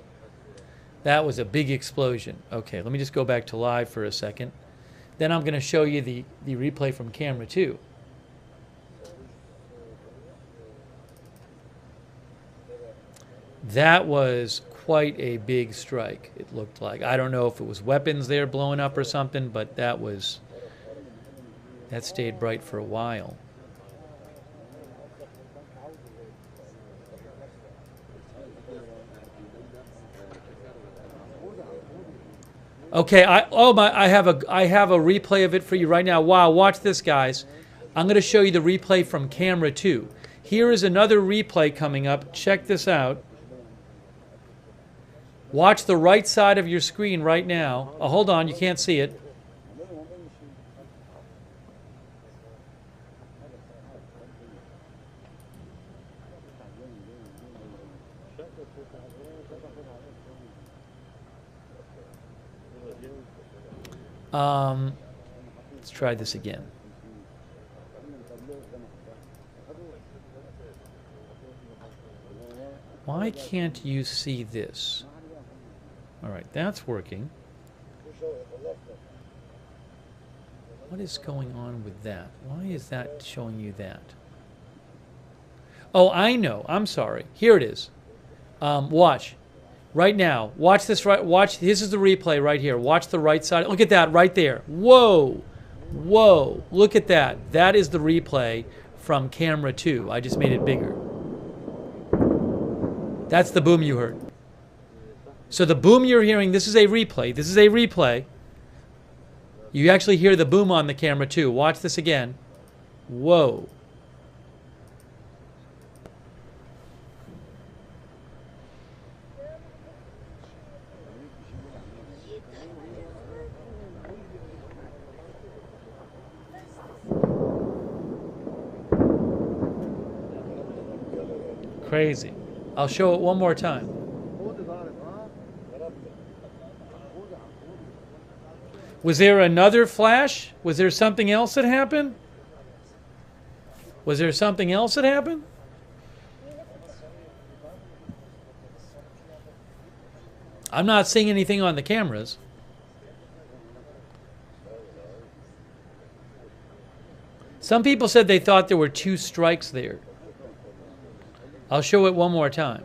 that was a big explosion. Okay, let me just go back to live for a second. Then I'm going to show you the replay from camera 2. That was quite a big strike, it looked like. I don't know if it was weapons there blowing up or something, but that stayed bright for a while. Okay, I have a replay of it for you right now. Wow, watch this, guys. I'm going to show you the replay from camera 2. Here is another replay coming up. Check this out. Watch the right side of your screen right now. Oh, hold on, you can't see it. Let's try this again. Why can't you see this? All right, that's working. What is going on with that? Why is that showing you that? Oh, I know. I'm sorry. Here it is. Watch. Right now. Watch this. Watch. This is the replay right here. Watch the right side. Look at that right there. Whoa. Whoa. Look at that. That is the replay from camera 2. I just made it bigger. That's the boom you heard. So the boom you're hearing, this is a replay. This is a replay. You actually hear the boom on the camera too. Watch this again. Whoa. Crazy. I'll show it one more time. Was there another flash? Was there something else that happened? Was there something else that happened? I'm not seeing anything on the cameras. Some people said they thought there were 2 strikes there. I'll show it one more time.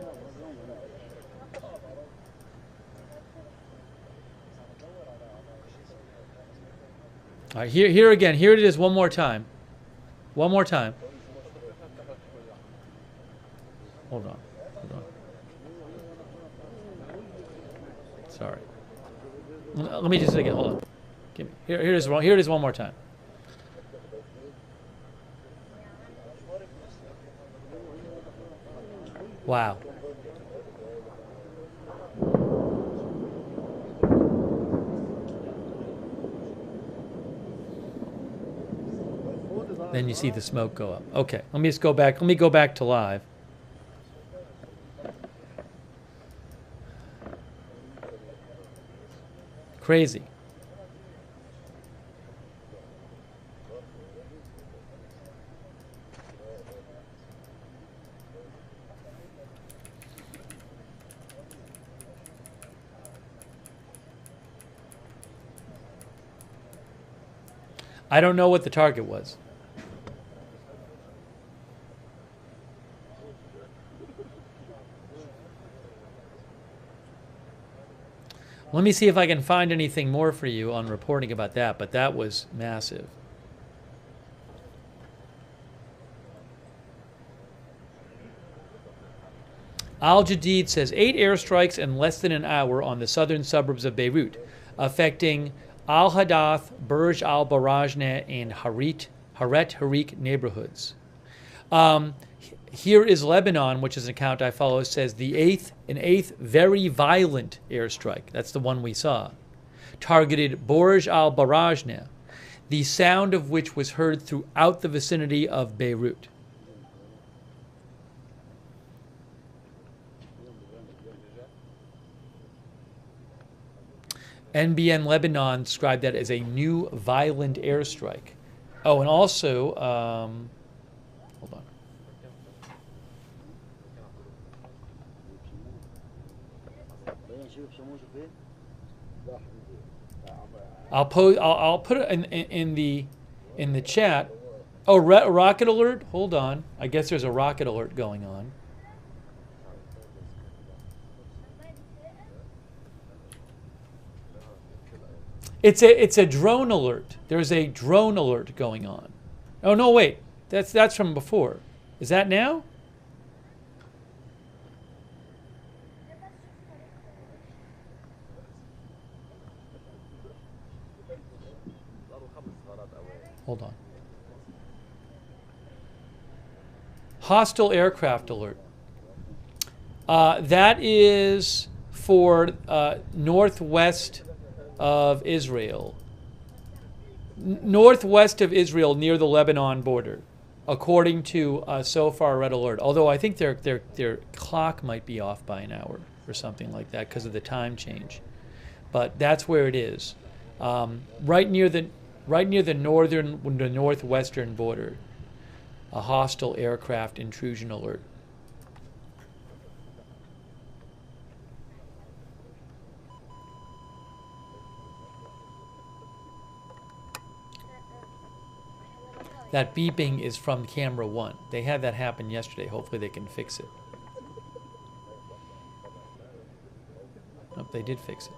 All right, here again. Here it is one more time. One more time. Hold on. Hold on. Sorry. Let me just again. Hold on. Give me, here it is. Here it is one more time. Wow. Then you see the smoke go up. Okay, let me just go back. Let me go back to live. Crazy. I don't know what the target was. Let me see if I can find anything more for you on reporting about that, but that was massive. Al Jadid says 8 airstrikes in less than an hour on the southern suburbs of Beirut, affecting Al Hadath, Burj Al Barajneh, and Haret Harik neighborhoods. Here is Lebanon, which is an account I follow, says an eighth very violent airstrike, that's the one we saw, targeted Burj Al Barajneh, the sound of which was heard throughout the vicinity of Beirut. NBN Lebanon described that as a new violent airstrike. Oh, and also, hold on. I'll put it in the chat. Oh, rocket alert. Hold on. I guess there's a rocket alert going on. It's a drone alert. There's a drone alert going on. Oh no, wait. That's from before. Is that now? Hold on. Hostile aircraft alert. That is for northwest of Israel. Northwest of Israel near the Lebanon border, according to so far red alert. Although I think their clock might be off by an hour or something like that because of the time change. But that's where it is. Right near the northwestern border. A hostile aircraft intrusion alert. That beeping is from camera 1. They had that happen yesterday. Hopefully they can fix it. Nope, they did fix it.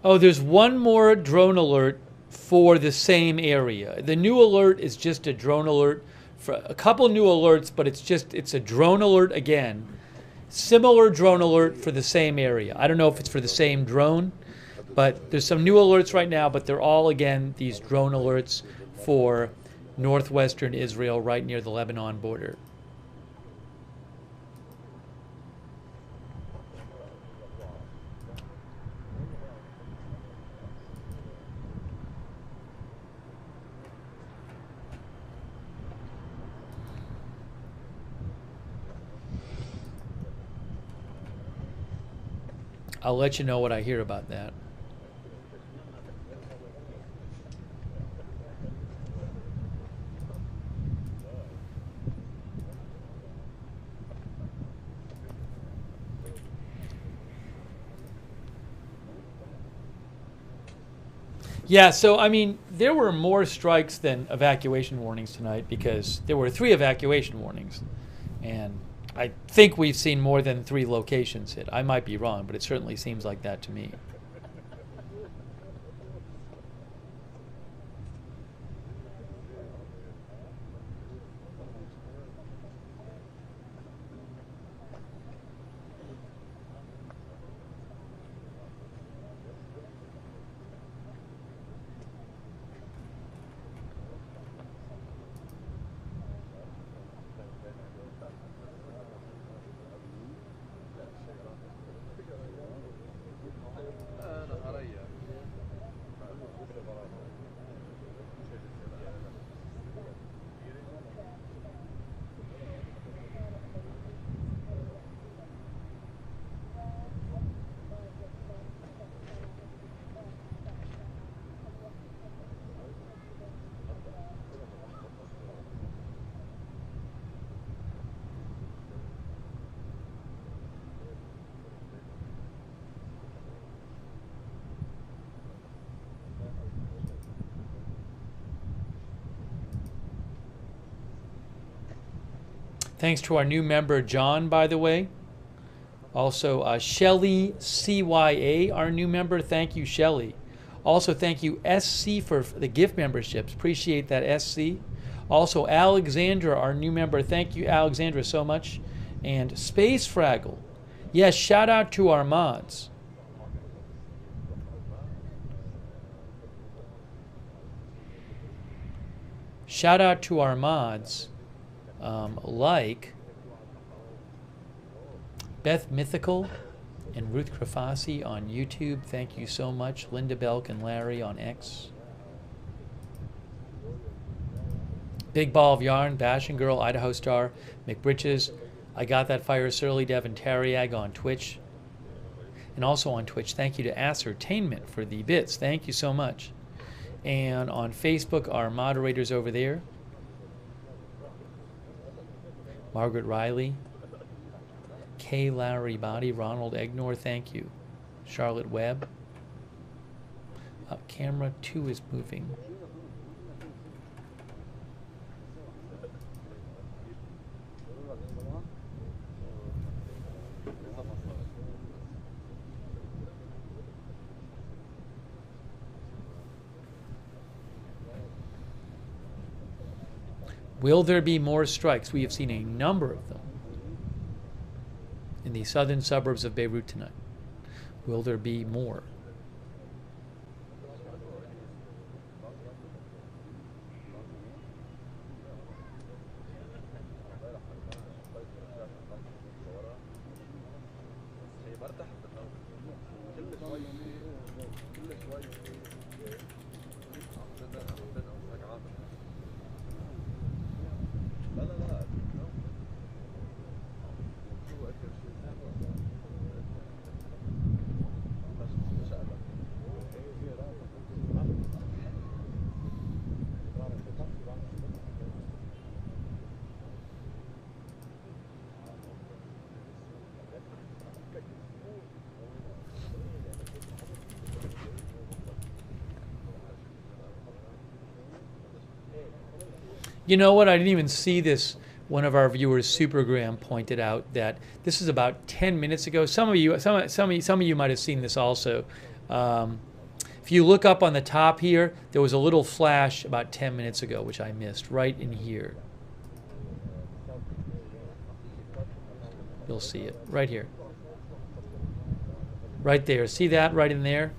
Oh, there's one more drone alert for the same area. The new alert is just a drone alert for a couple new alerts, but it's a drone alert again. Similar drone alert for the same area. I don't know if it's for the same drone, but there's some new alerts right now, but they're all, again, these drone alerts for northwestern Israel right near the Lebanon border. I'll let you know what I hear about that. Yeah, so I mean, there were more strikes than evacuation warnings tonight because there were 3 evacuation warnings. And I think we've seen more than 3 locations hit. I might be wrong, but it certainly seems like that to me. Thanks to our new member, John, by the way. Also, Shelly CYA, our new member. Thank you, Shelly. Also, thank you, SC, for the gift memberships. Appreciate that, SC. Also, Alexandra, our new member. Thank you, Alexandra, so much. And Space Fraggle. Yes, shout out to our mods. Shout out to our mods. Like Beth Mythical and Ruth Krafasi on YouTube. Thank you so much. Linda Belk and Larry on X. Big Ball of Yarn, Bashing Girl, Idaho Star, McBritches. I Got That Fire, Surly Devin Tariag on Twitch. And also on Twitch, thank you to Ascertainment for the bits. Thank you so much. And on Facebook, our moderators over there. Margaret Riley, Kay Larry Body, Ronald Egnor, thank you. Charlotte Webb. Camera 2 is moving. Will there be more strikes? We have seen a number of them in the southern suburbs of Beirut tonight. Will there be more? You know what? I didn't even see this. One of our viewers, Supergram, pointed out that this is about 10 minutes ago. Some of you might have seen this also. If you look up on the top here, there was a little flash about 10 minutes ago, which I missed, right in here. You'll see it right here. Right there. See that right in there?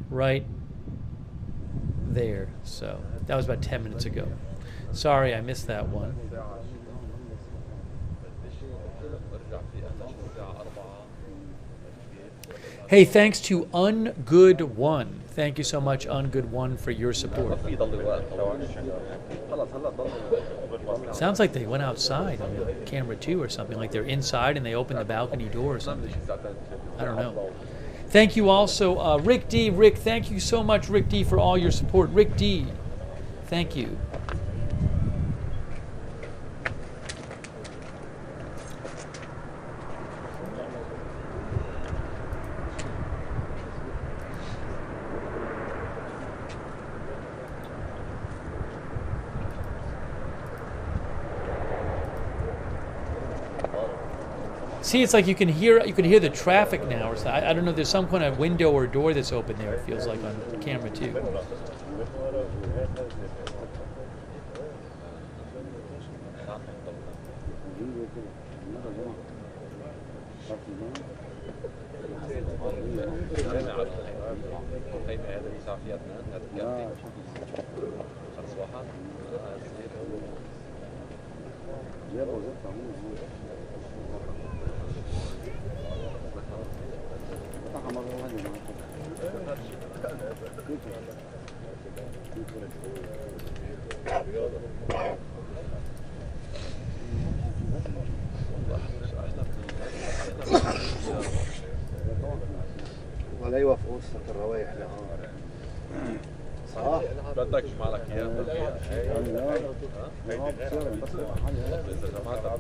Right there. So that was about 10 minutes ago. Sorry, I missed that one. Hey, thanks to Ungood1. Thank you so much, Ungood1, for your support. Sounds like they went outside on the camera too, or something. Like they're inside and they opened the balcony door or something. I don't know. Thank you also, Rick D. Rick, thank you so much, Rick D, for all your support. Rick D, thank you. See, it's like you can hear the traffic now, or something. I don't know. There's some kind of window or door that's open there. It feels like on camera too. ولا يوافقوا قصة الروايح صح؟ بدك معك اياها اذا جمعتها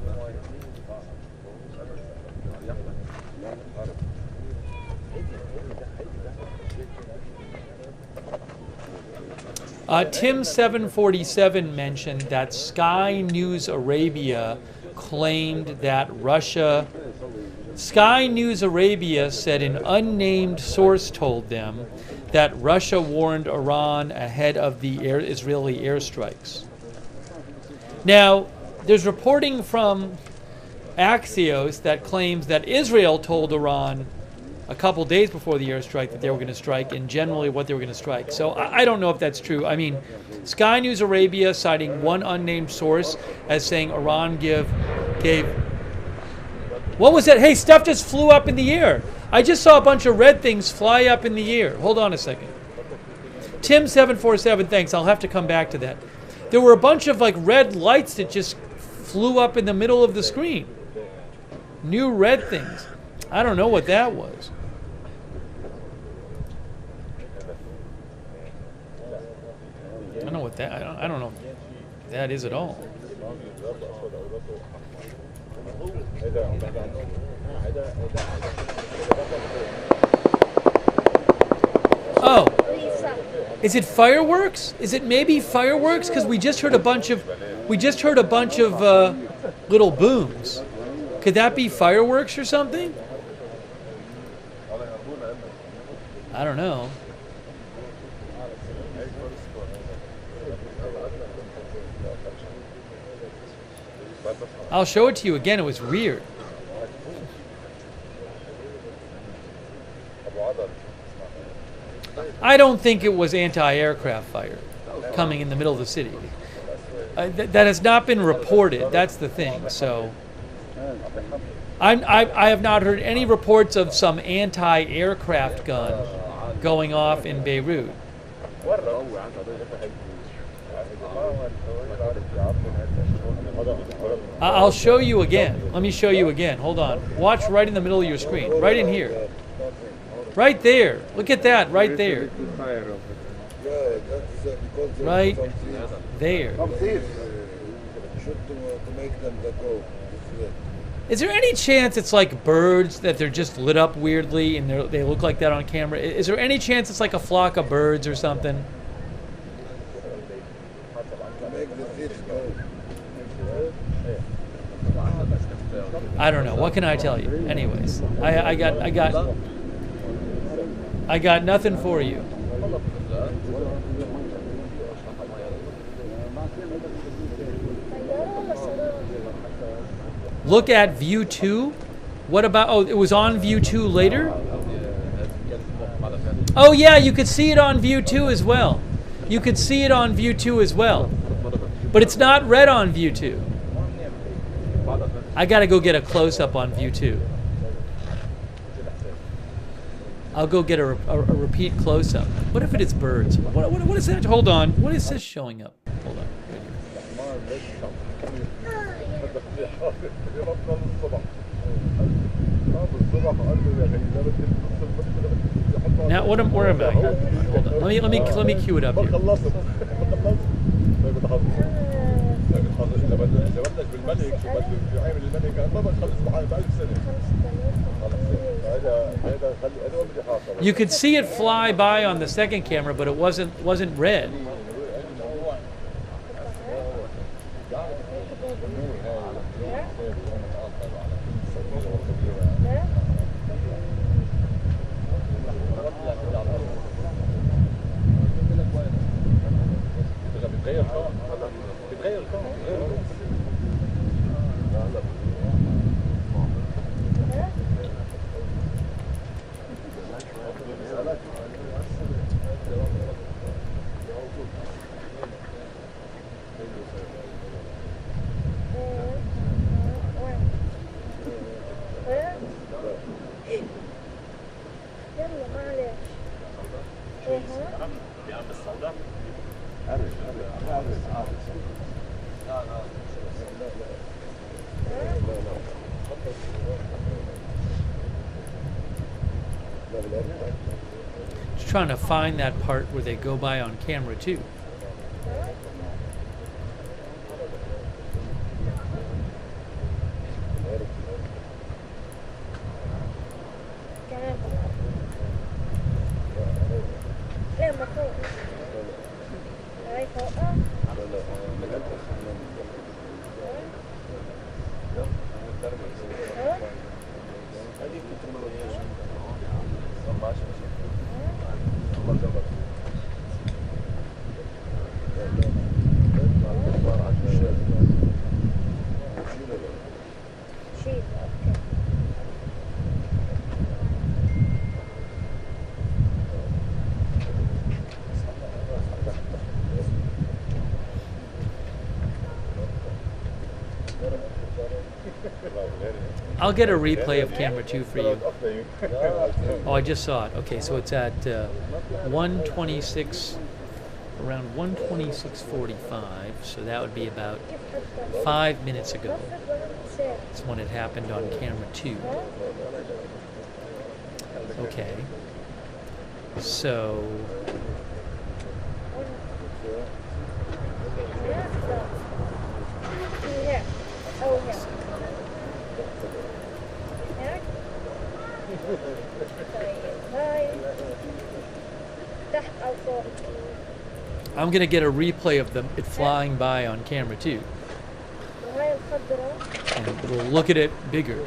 Tim747 mentioned that Sky News Arabia claimed that Sky News Arabia said an unnamed source told them that Russia warned Iran ahead of the Israeli airstrikes. Now, there's reporting from Axios that claims that Israel told Iran a couple days before the airstrike that they were going to strike, and generally what they were going to strike. So I don't know if that's true. I mean, Sky News Arabia citing one unnamed source as saying Iran gave... What was that? Hey, stuff just flew up in the air. I just saw a bunch of red things fly up in the air. Hold on a second. Tim747, thanks. I'll have to come back to that. There were a bunch of like red lights that just flew up in the middle of the screen. New red things. I don't know what that was. I don't know what that. I don't know what that is at all. Oh, is it fireworks? Is it maybe fireworks? Because we just heard a bunch of little booms. Could that be fireworks or something? I don't know. I'll show it to you again. It was weird. I don't think it was anti-aircraft fire coming in the middle of the city. That has not been reported. That's the thing. So I have not heard any reports of some anti-aircraft gun going off in Beirut. I'll show you again. Let me show you again. Hold on. Watch right in the middle of your screen. Right in here. Right there. Look at that. Right there. Right there. Is there any chance it's like birds, that they're just lit up weirdly and they look like that on camera? Is there any chance it's like a flock of birds or something? I don't know. What can I tell you? Anyways, I got nothing for you. Look at view 2. What about, oh, it was on view 2 later? Oh yeah, you could see it on view 2 as well. You could see it on view 2 as well. But it's not red on view 2. I gotta go get a close-up on view 2. I'll go get a repeat close-up. What if it is birds? What is that? Hold on. What is this showing up? Hold on. Now where am I? Hold on. Let me cue it up here. You could see it fly by on the second camera, but it wasn't red. Just trying to find that part where they go by on camera too. I'll get a replay of camera 2 for you. Oh, I just saw it. Okay, so it's at 1:26, around 1:26:45. So that would be about 5 minutes ago. That's when it happened on camera 2. Okay. So. I'm going to get a replay of it flying by on camera 2. And we'll look at it bigger.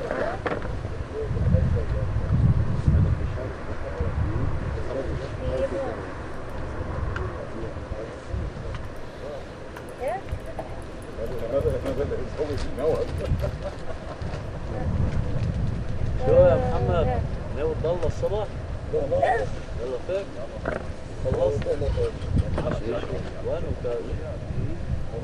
شو يا محمد؟ ناوي تضل الصبح؟ يلا فيك خلصت؟ وين وكاز؟ All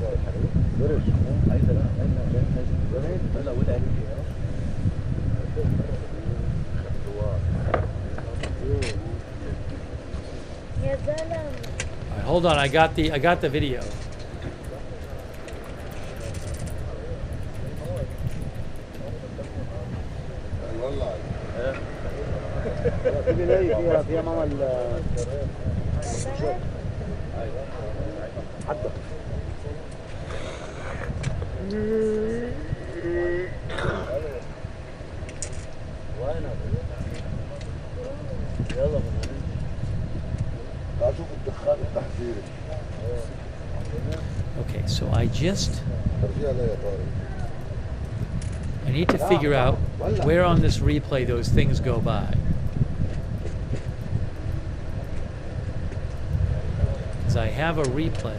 right, hold on, I got the video. فيها ماما حتى يلا اشوف الدخان التحذيري. Okay, so I need to figure out where on this replay those things go by. Because I have a replay.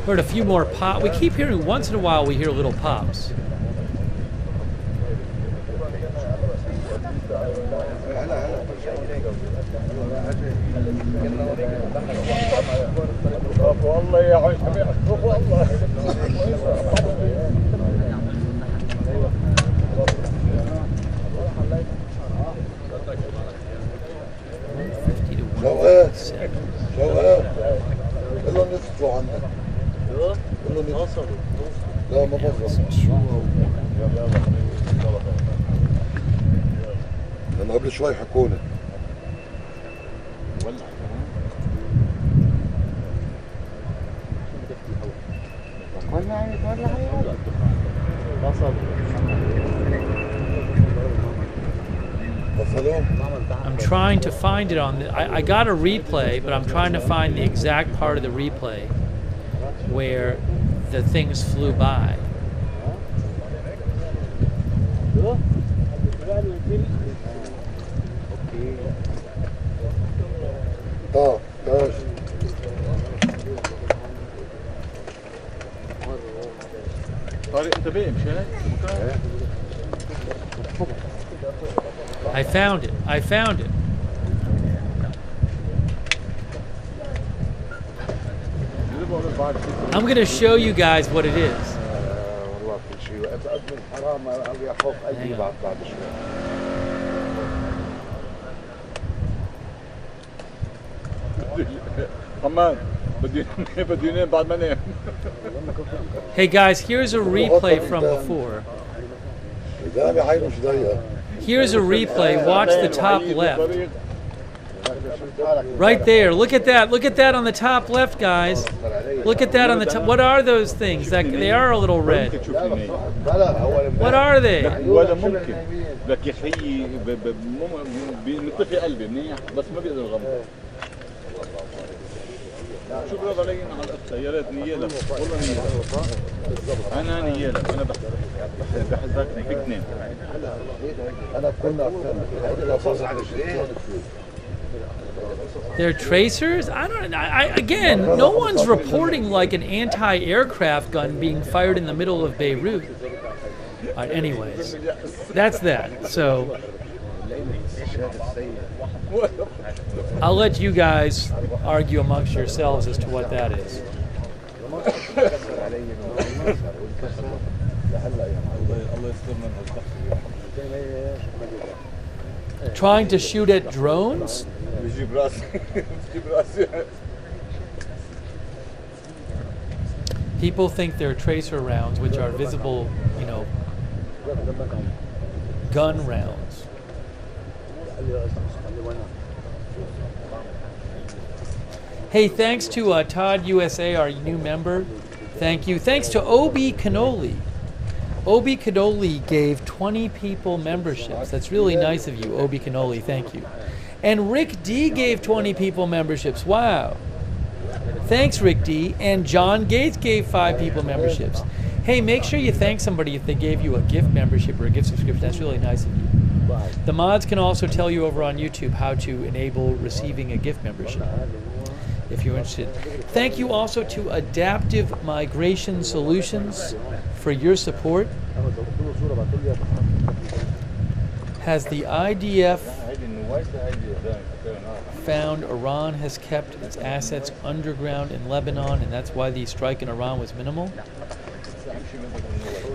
Heard a few more pop. We keep hearing, once in a while we hear little pops. لا ما بظلم لأنه قبل شوي حكونا I'm trying to find it on I got a replay, but I'm trying to find the exact part of the replay where the things flew by. اه ماشي. طارق انت باقي مش هيك؟ I found it. I found it. I'm going to show you guys what it is. والله كل شيء ابعد من حرام ابي اخاف اجي بعد شوي. حماد بدي ينام بعد ما انام. Hey guys, here's a replay from before. قدامي حي مش ضيق. Here's a replay. Watch the top left. Right there. Look at that. Look at that on the top left, guys. Look at that on the top. What are those things? That they are a little red. What are they? ولا ممكن لك يا اخي بنطفي قلبي منيح بس ما بيقدر يغمض. شو برافو علي على القصه يا ريت نيالك والله نيالك انا نيالك انا بحسك فيك تنام. انا كنا They're tracers? I don't. Again, no one's reporting like an anti-aircraft gun being fired in the middle of Beirut. Anyways, that's that. So I'll let you guys argue amongst yourselves as to what that is. Trying to shoot at drones? People think they're tracer rounds, which are visible, gun rounds. Hey, thanks to Todd USA, our new member. Thank you. Thanks to Obi Canoli. Obi Canoli gave 20 people memberships. That's really nice of you, Obi Canoli. Thank you. And Rick D gave 20 people memberships. Wow. Thanks, Rick D. And John Gates gave 5 people memberships. Hey, make sure you thank somebody if they gave you a gift membership or a gift subscription. That's really nice of you. The mods can also tell you over on YouTube how to enable receiving a gift membership if you're interested. Thank you also to Adaptive Migration Solutions for your support. Has the IDF found Iran has kept its assets underground in Lebanon, and that's why the strike in Iran was minimal?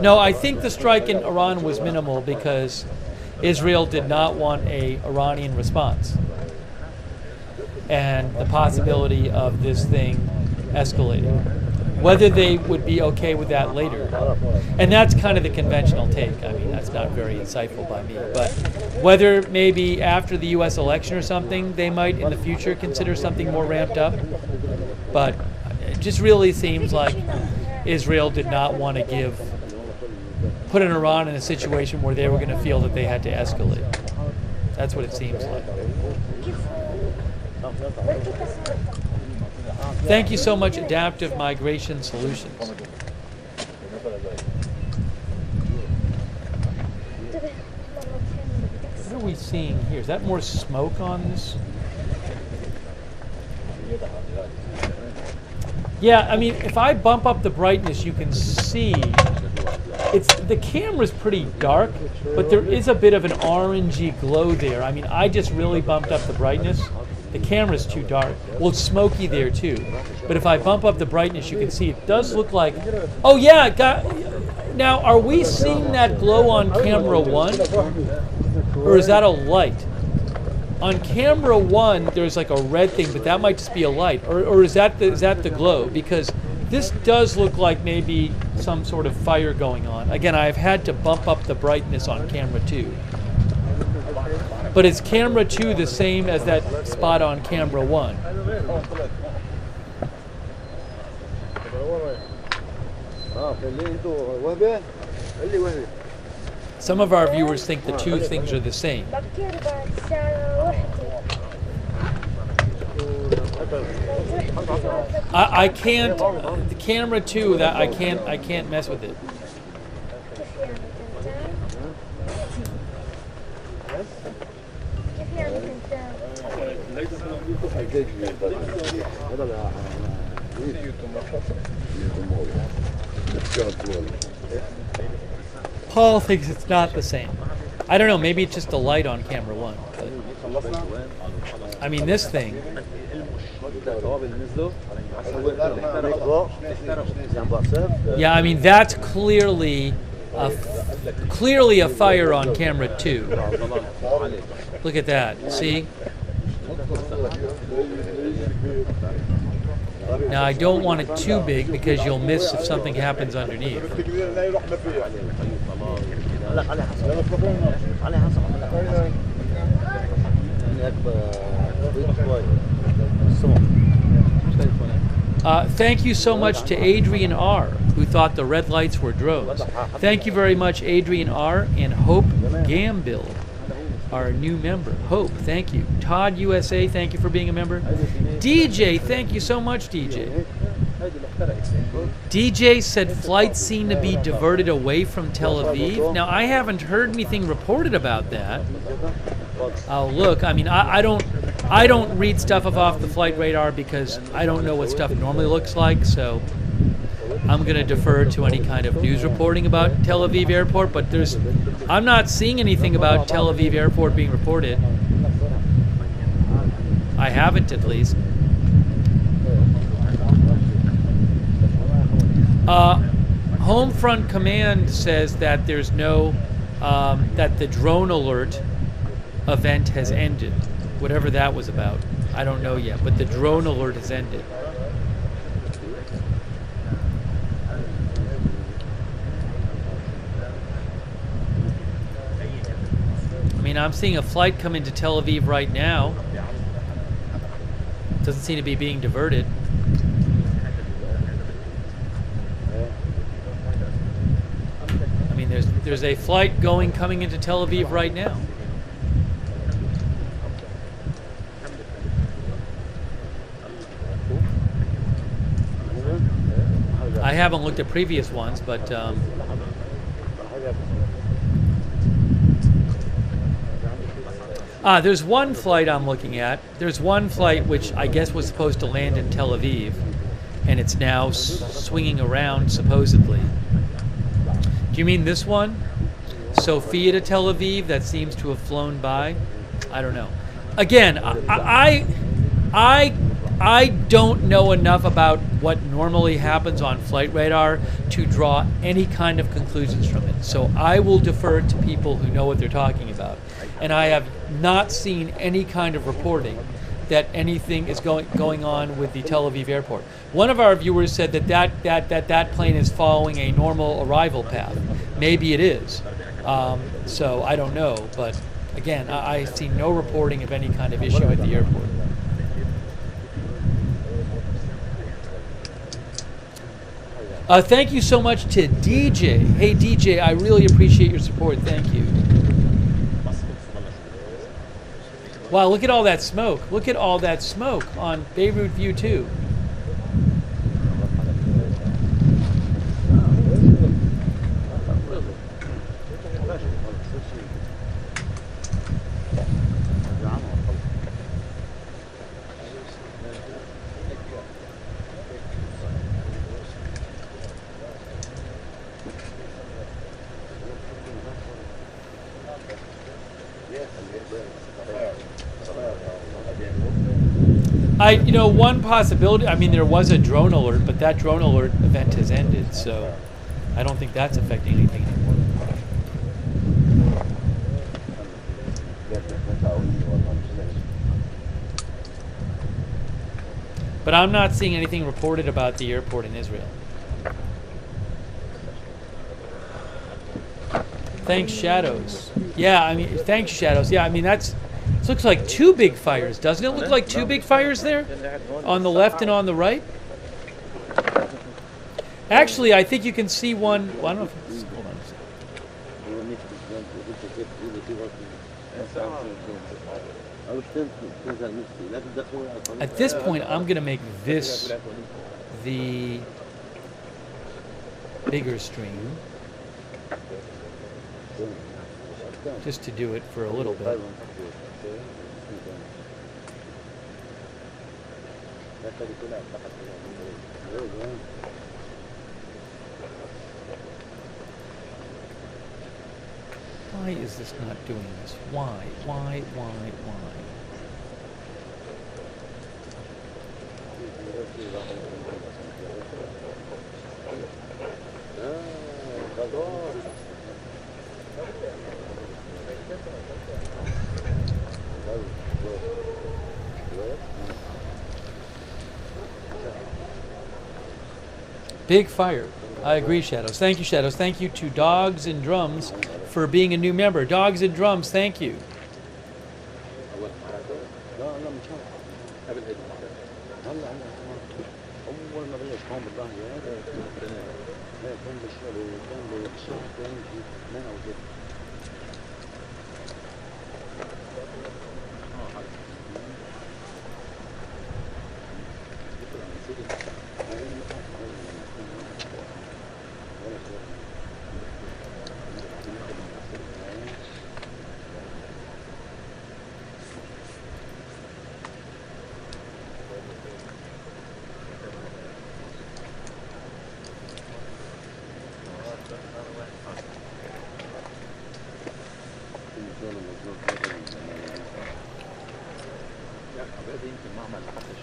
No, I think the strike in Iran was minimal because Israel did not want an Iranian response, and the possibility of this thing escalating. Whether they would be okay with that later. And that's kind of the conventional take. I mean, that's not very insightful by me. But whether maybe after the U.S. election or something, they might in the future consider something more ramped up. But it just really seems like Israel did not want to put Iran in a situation where they were going to feel that they had to escalate. That's what it seems like. Thank you so much, Adaptive Migration Solutions. What are we seeing here? Is that more smoke on this? Yeah, I mean, if I bump up the brightness, you can see the camera's pretty dark, but there is a bit of an orangey glow there. I mean, I just really bumped up the brightness. The camera's too dark. Well, it's smoky there too. But if I bump up the brightness, you can see it does look like. Oh yeah, now are we seeing that glow on camera 1, or is that a light? On camera 1, there's like a red thing, but that might just be a light, or is that the glow? Because this does look like maybe some sort of fire going on. Again, I've had to bump up the brightness on camera 2. But is camera 2 the same as that spot on camera 1? Some of our viewers think the two things are the same. I can't. The camera too. That I can't mess with it. Paul thinks it's not the same. I don't know. Maybe it's just the light on camera one. But, I mean, this thing. Yeah, I mean that's clearly a fire on camera two. Look at that. See? Now I don't want it too big because you'll miss if something happens underneath. Thank you so much to Adrian R., who thought the red lights were drones. Thank you very much, Adrian R. and Hope Gambill, our new member. Hope, thank you. Todd USA, thank you for being a member. DJ, thank you so much, DJ. DJ said flights seem to be diverted away from Tel Aviv. Now, I haven't heard anything reported about that. I'll look. I mean, I don't read stuff off the flight radar because I don't know what stuff normally looks like, so I'm going to defer to any kind of news reporting about Tel Aviv Airport, but I'm not seeing anything about Tel Aviv Airport being reported. I haven't, at least. Homefront Command says that there's no, that the drone alert event has ended. Whatever that was about. I don't know yet, but the drone alert has ended. I mean, I'm seeing a flight come into Tel Aviv right now. Doesn't seem to be being diverted. I mean, there's a flight coming into Tel Aviv right now. I haven't looked at previous ones, but there's one flight I'm looking at. There's one flight which I guess was supposed to land in Tel Aviv, and it's now swinging around, supposedly. Do you mean this one? Sophia to Tel Aviv, that seems to have flown by? I don't know. Again, I don't know enough about what normally happens on flight radar to draw any kind of conclusions from it. So I will defer to people who know what they're talking about. And I have not seen any kind of reporting that anything is going on with the Tel Aviv airport. One of our viewers said that plane is following a normal arrival path. Maybe it is. So I don't know. But again, I see no reporting of any kind of issue at the airport. Thank you so much to DJ. Hey DJ, I really appreciate your support. Thank you. Wow, look at all that smoke. Look at all that smoke on Beirut View 2. One possibility, I mean, there was a drone alert, but that drone alert event has ended, so I don't think that's affecting anything anymore. But I'm not seeing anything reported about the airport in Israel. Thanks, Shadows. Yeah, I mean, thanks, Shadows. Yeah, I mean, it looks like two big fires, doesn't it? Look like two big fires there? On the left and on the right? Actually, I think you can see one. Well, I don't know if it's, hold on a second. At this point, I'm going to make this the bigger stream, just to do it for a little bit. Why is this not doing this? Why? Big fire. I agree, Shadows. Thank you, Shadows. Thank you to Dogs and Drums for being a new member. Dogs and Drums, thank you.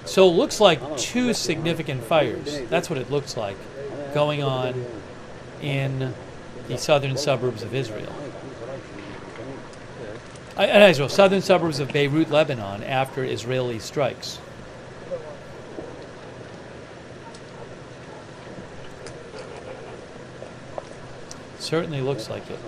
So it looks like two significant fires. That's what it looks like going on in the southern suburbs of Israel. Southern suburbs of Beirut, Lebanon, after Israeli strikes. Certainly looks like it.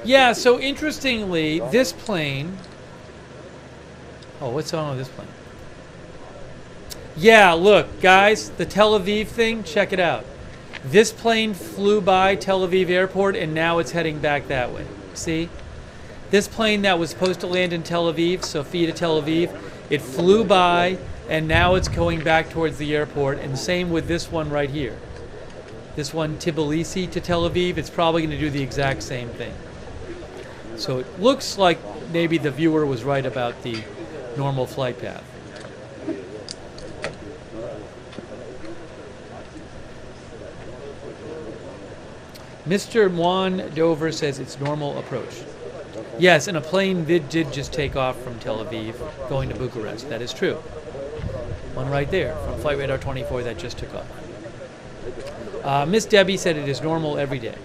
Yeah, so interestingly, this plane... Oh, what's on with this plane? Yeah, look, guys, the Tel Aviv thing, check it out. This plane flew by Tel Aviv airport, and now it's heading back that way. See? This plane that was supposed to land in Tel Aviv, Sofia to Tel Aviv, it flew by, and now it's going back towards the airport, and same with this one right here. This one, Tbilisi to Tel Aviv, it's probably going to do the exact same thing. So it looks like maybe the viewer was right about the normal flight path. Mr. Juan Dover says it's normal approach. Yes, and a plane did just take off from Tel Aviv going to Bucharest. That is true. One right there from Flight Radar 24 that just took off. Miss Debbie said it is normal every day.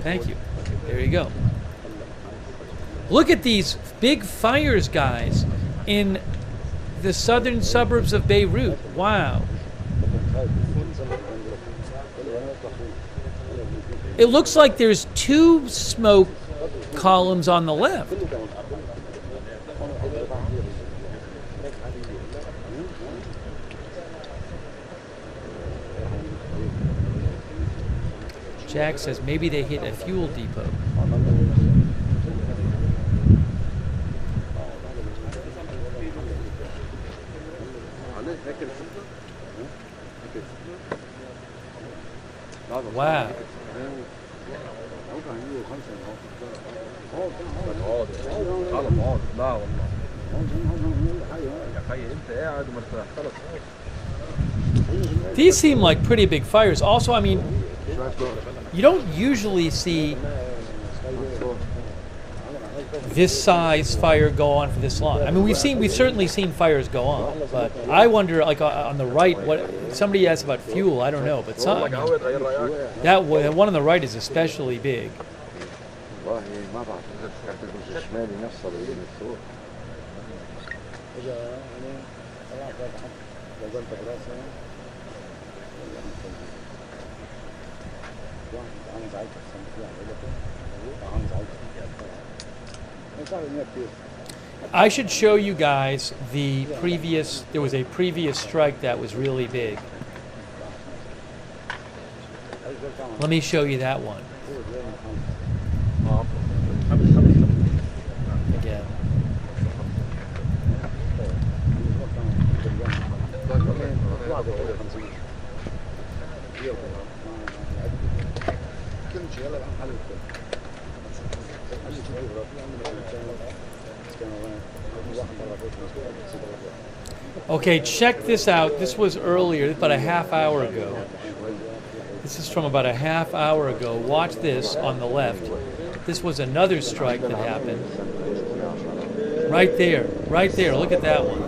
Thank you. There you go. Look at these big fires, guys, in the southern suburbs of Beirut. Wow. It looks like there's two smoke columns on the left. Jack says maybe they hit a fuel depot. Wow. These seem like pretty big fires. Also, I mean, you don't usually see this size fire go on for this long. I mean, we've certainly seen fires go on, but I wonder, like on the right, what somebody asked about fuel. I don't know, but that one on the right is especially big. والله ما بعرف اذا تحت الجزء الشمالي نفسه اللي فوق. اذا يعني طلعت لو قلت براسي عن زعلت I should show you guys the previous. There was a previous strike that was really big. Let me show you that one. Again. Okay, check this out. This was earlier, about a half hour ago. This is from about a half hour ago. Watch this on the left. This was another strike that happened. Right there. Right there. Look at that one.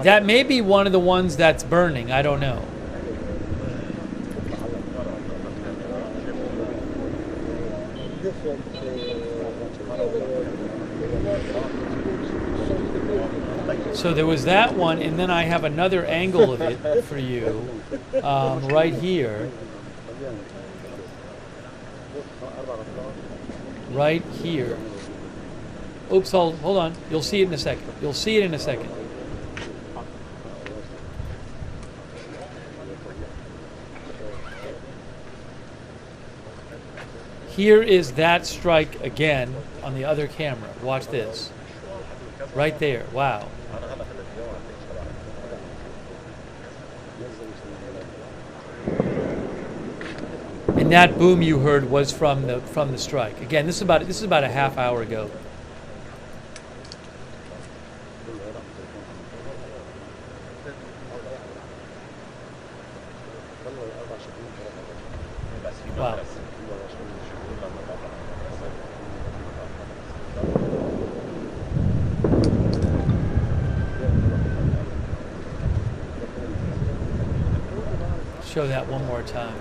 That may be one of the ones that's burning. I don't know. So there was that one, and then I have another angle of it for you, right here. Right here. Oops, hold on. You'll see it in a second. You'll see it in a second. Here is that strike again on the other camera. Watch this. Right there. Wow. And that boom you heard was from the strike. Again, this is about a half hour ago. Wow. Show that one more time.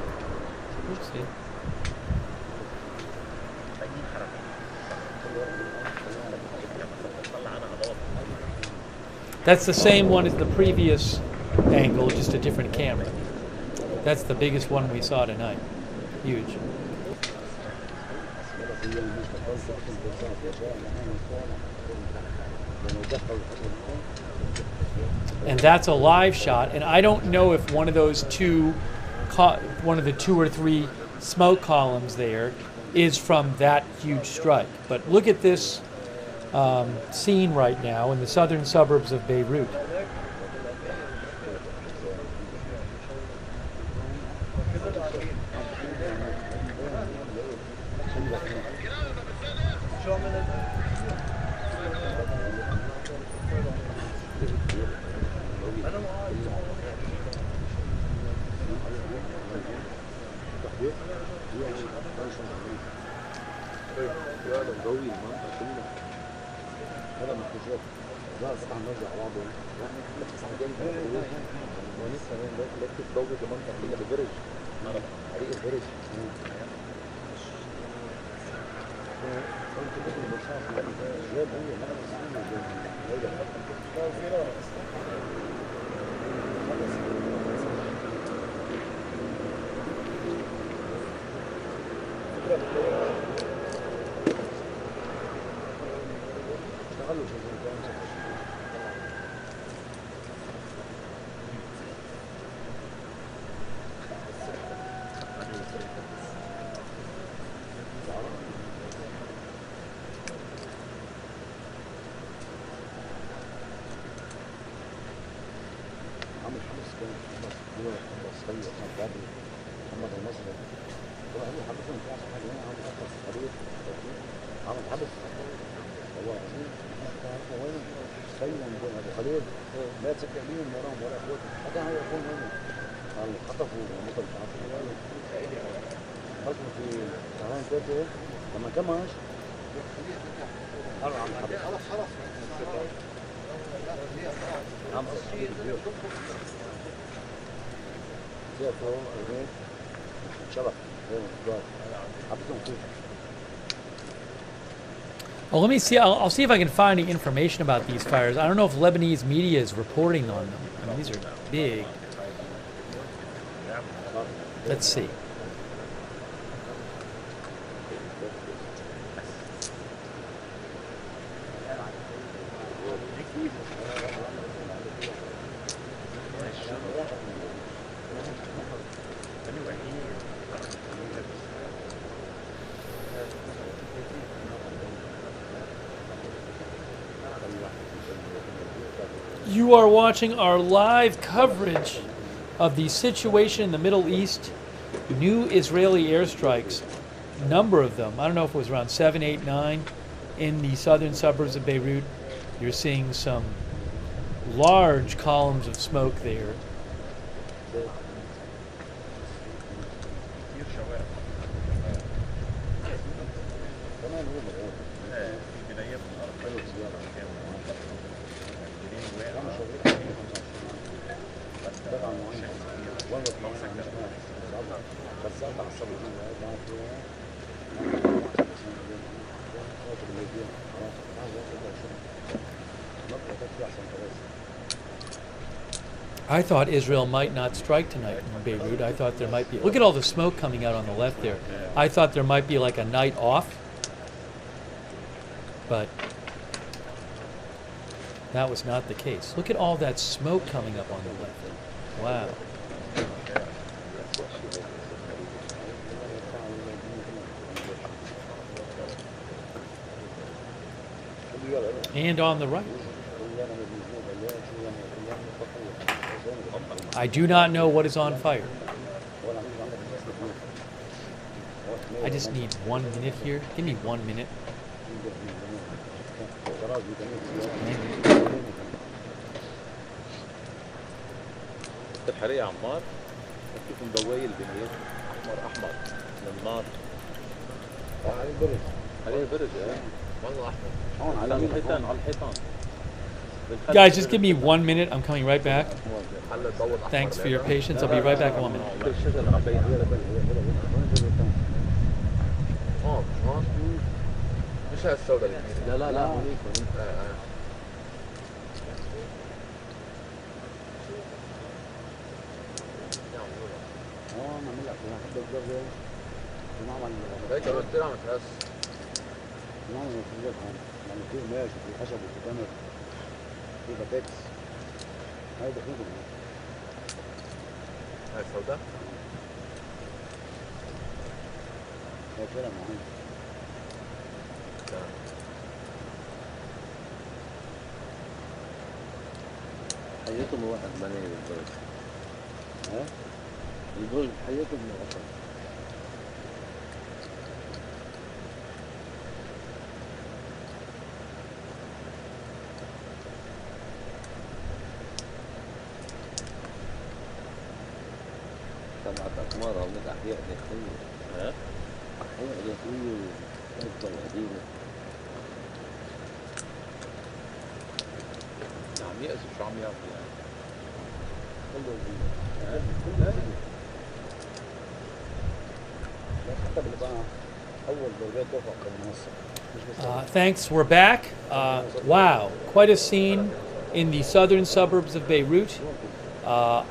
Oopsie. That's the same one as the previous angle, just a different camera. That's the biggest one we saw tonight. Huge. And that's a live shot, and I don't know if one of those one of the 2 or 3 smoke columns there is from that huge strike. But look at this scene right now in the southern suburbs of Beirut. تخيل ابو خليل لا تسكع بيهم وراهم ولا اخواتهم حتى هو يكون هم قالوا خطفوا ومطر مش عارف خطفوا في شهرين ثلاثه لما كمش خلاص عم تصير سيفو البيت شبك حبيتهم كيف. Well, let me see. I'll see if I can find any information about these fires. I don't know if Lebanese media is reporting on them. I mean, these are big. Let's see. You are watching our live coverage of the situation in the Middle East. New Israeli airstrikes, number of them. I don't know if it was around 7, 8, 9 in the southern suburbs of Beirut. You're seeing some large columns of smoke there. I thought Israel might not strike tonight in Beirut. I thought there might be. Look at all the smoke coming out on the left there. I thought there might be like a night off, but that was not the case. Look at all that smoke coming up on the left. Wow. And on the right. I do not know what is on fire. I just need 1 minute here. Give me 1 minute. الحرية عمار كيف مضوي البنية احمر من النار عليه برج والله احمر على الحيطان Guys, just give me 1 minute. I'm coming right back. Thanks for your patience. I'll be right back in 1 minute. مش هالسوداء لا هيك كثير عم تحس يعني في قماش وفي خشب وفي تمر في باتكس هاي دخلهم هاي سوداء هاي فعلا معين حياتهم واحد بني بالبرج ها البرج حياتهم واحد سبعة أقمار من الأحياء الداخلية أحياء داخلية وأكبر قديمة عم يأسوا شو عم يعملوا يعني حتى بالبقى أول ضربات توقع بالمنصة. Thanks. We're back. Wow, quite a scene in the southern suburbs of Beirut.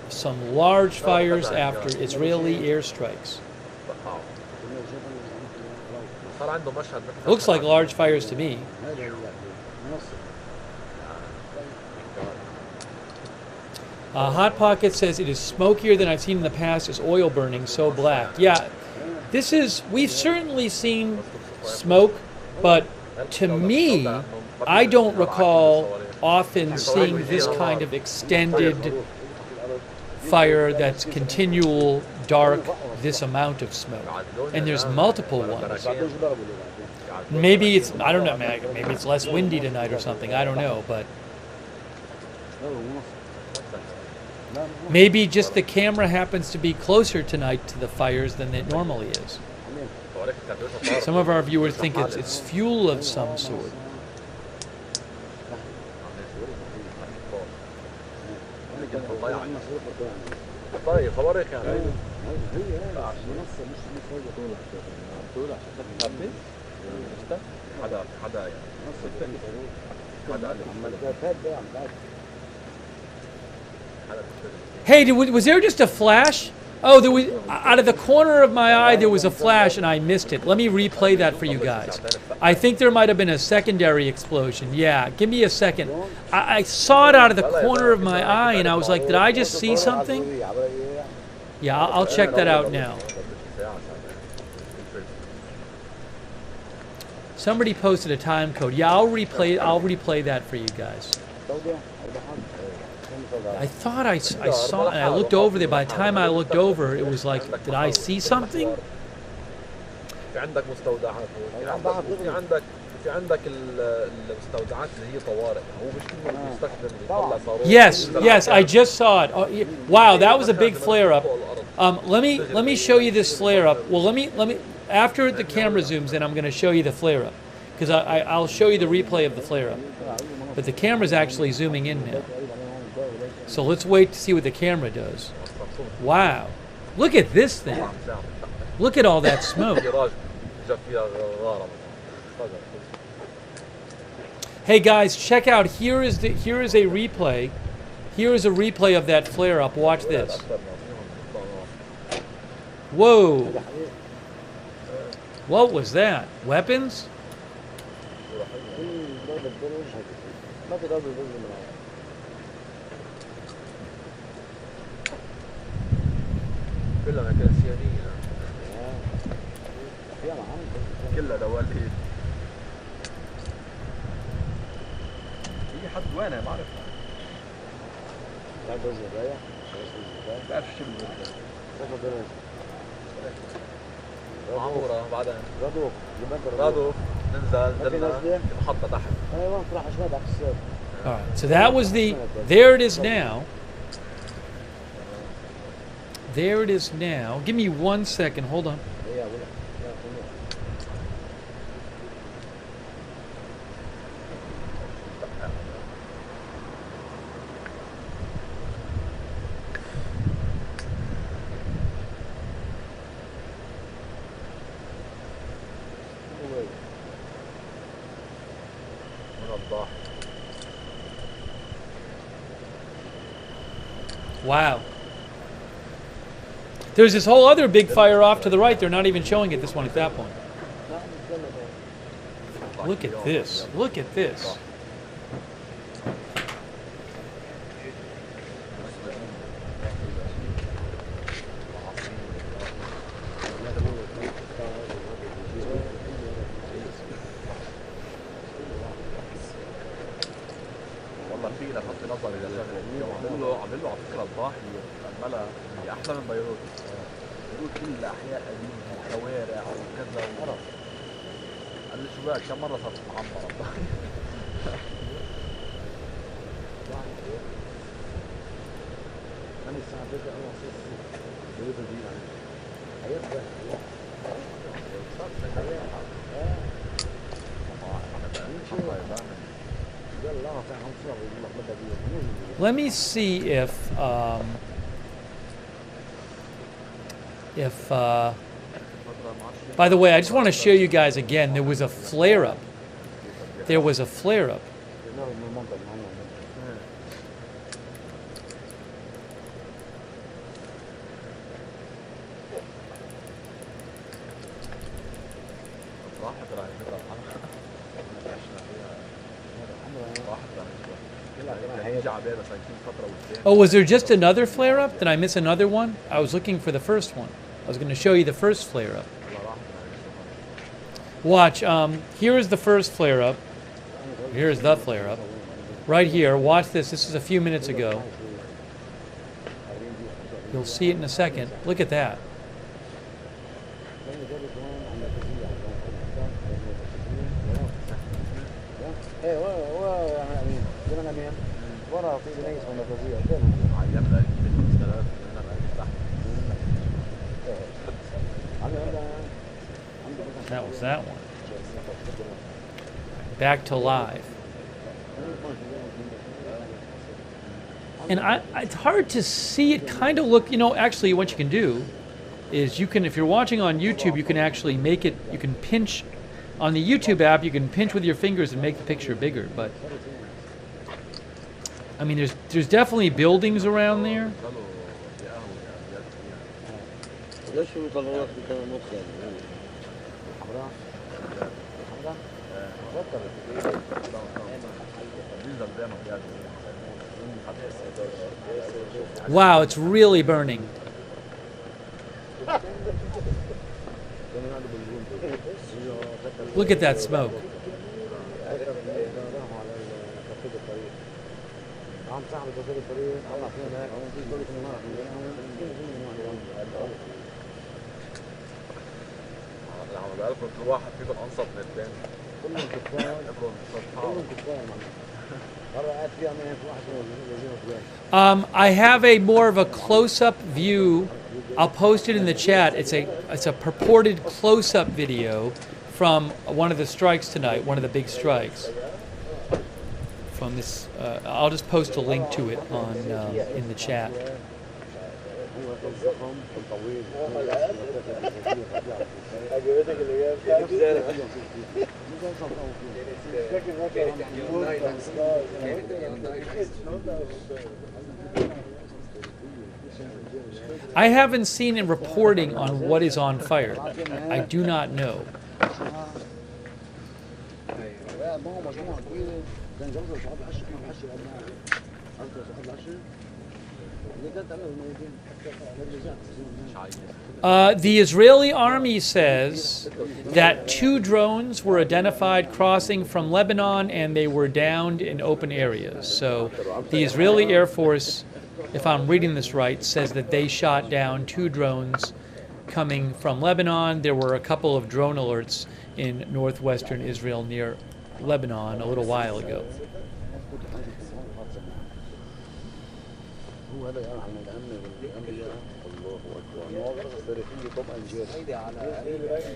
Some large fires after Israeli airstrikes. Looks like large fires to me. Hot Pocket says it is smokier than I've seen in the past. Is oil burning so black? Yeah, we've certainly seen smoke, but to me, I don't recall often seeing this kind of extended fire that's continual, dark, this amount of smoke. And there's multiple ones. Maybe it's, I don't know, maybe it's less windy tonight or something, I don't know, but Maybe just the camera happens to be closer tonight to the fires than it normally is. Some of our viewers think it's fuel of some sort. طيب خبرك يعني Hey, was there just a flash? Oh, there was, out of the corner of my eye, there was a flash and I missed it. Let me replay that for you guys. I think there might have been a secondary explosion. Yeah, give me a second. I saw it out of the corner of my eye and I was like, did I just see something? Yeah, I'll check that out now. Somebody posted a time code. Yeah, I'll replay that for you guys. I thought I saw it, and I looked over there. By the time I looked over, it was like, did I see something? في عندك مستودعات في عندك المستودعات اللي هي طوارئ هو مش كل ما بيستخدم يطلع صاروخ. Yes, I just saw it. Oh, wow, that was a big flare up. Let me show you this flare up. Well, let me after the camera zooms in, I'm going to show you the flare up because I'll show you the replay of the flare up. But the camera's actually zooming in now. So let's wait to see what the camera does. Wow. Look at this thing. Look at all that smoke. Hey guys, check out. Here is a replay. Here is a replay of that flare up. Watch this. Whoa. What was that? Weapons? كلها كانت سيادية كلها دوالي هي حد وينها ما عرفها بعرف شو اللي معمورة بعدها رادو ننزل المحطة تحت All right, so that was there it is now. There it is now. Give me 1 second. Hold on. Wow. There's this whole other big fire off to the right. They're not even showing it, this one at that point. Look at this. Look at this. والله في لفت نظري لشغله عمل له على فكره الضاحيه عملها هي احسن من بيروت. بيروت كلها احياء قديمه وشوارع وكذا وقرف. قال لي شو بك كم مره صارت معمره. انا الساعه 9 انا بيروت دي هيبدا Let me see if by the way, I just want to show you guys again, there was a flare-up. There was a flare-up. Oh, was there just another flare-up? Did I miss another one? I was looking for the first one. I was going to show you the first flare-up. Watch. Here is the first flare-up. Here's the flare-up. Right here. Watch this. This is a few minutes ago. You'll see it in a second. Look at that. ورا في ناس ونفذيه فين عيننا من المسألة هنا بقى تحت. That was that one. Back to live. And it's hard to see it kind of look, actually what you can do is you can, if you're watching on YouTube, you can actually make it, you can pinch, on the YouTube app, you can pinch with your fingers and make the picture bigger, but I mean, there's definitely buildings around there. Wow, it's really burning. Look at that smoke. I have a more of a close-up view. I'll post it in the chat. It's a purported close-up video from one of the strikes tonight, one of the big strikes. From this, I'll just post a link to it on in the chat. I haven't seen a reporting on what is on fire. I do not know. The Israeli army says that 2 drones were identified crossing from Lebanon and they were downed in open areas. So the Israeli Air Force, if I'm reading this right, says that they shot down 2 drones coming from Lebanon. There were a couple of drone alerts in northwestern Israel near Lebanon a little while ago.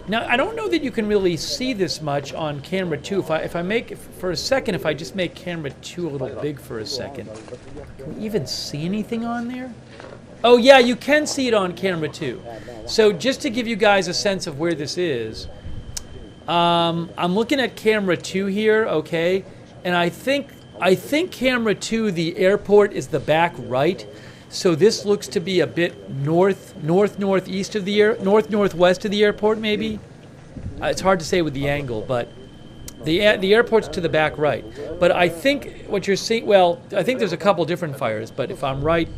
Now, I don't know that you can really see this much on camera 2. If I make, for a second, if I just make camera 2 a little big for a second, can we even see anything on there? Oh yeah, you can see it on camera 2. So just to give you guys a sense of where this is, I'm looking at camera 2 here, okay, and I think camera 2, the airport is the back right. So this looks to be a bit northwest of the airport, maybe. It's hard to say with the angle, but the airport's to the back right. But I think what you're seeing, well, I think there's a couple different fires, but if I'm right,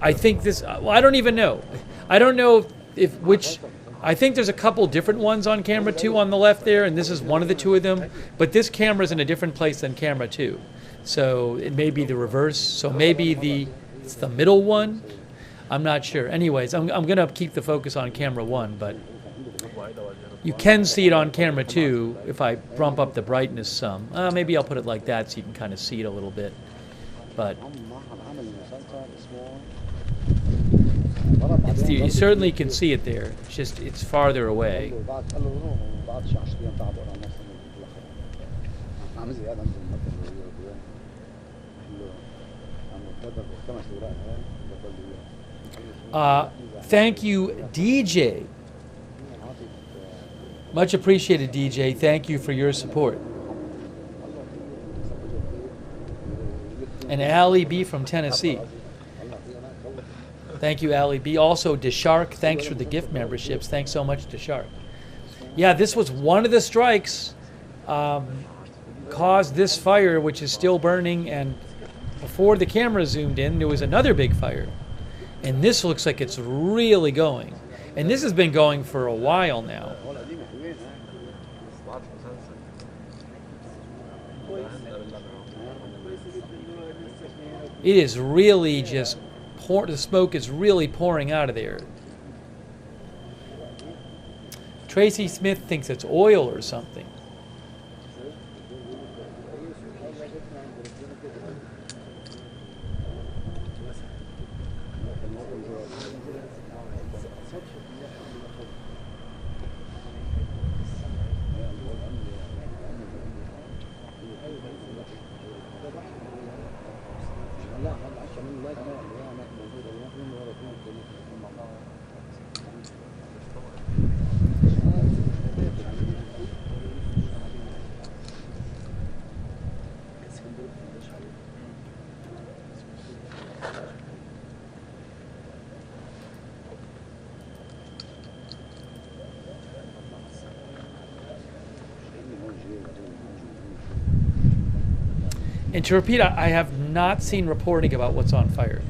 I think this. Well, I don't even know. I don't know if which. I think there's a couple different ones on camera 2 on the left there, and this is one of the 2 of them. But this camera's in a different place than camera 2. So it may be the reverse. So maybe it's the middle one. I'm not sure. Anyways, I'm going to keep the focus on camera 1, but you can see it on camera 2 if I bump up the brightness some. Maybe I'll put it like that so you can kind of see it a little bit. But you certainly can see it there. It's just it's farther away. Thank you, DJ. Much appreciated, DJ. Thank you for your support. And Allie B from Tennessee. Thank you, Allie B. Also, Deshark, thanks for the gift memberships. Thanks so much, Deshark. Yeah, this was one of the strikes caused this fire, which is still burning. And before the camera zoomed in, there was another big fire. And this looks like it's really going. And this has been going for a while now. It is really just the smoke is really pouring out of there. Tracy Smith thinks it's oil or something. And to repeat, I have not seen reporting about what's on fire.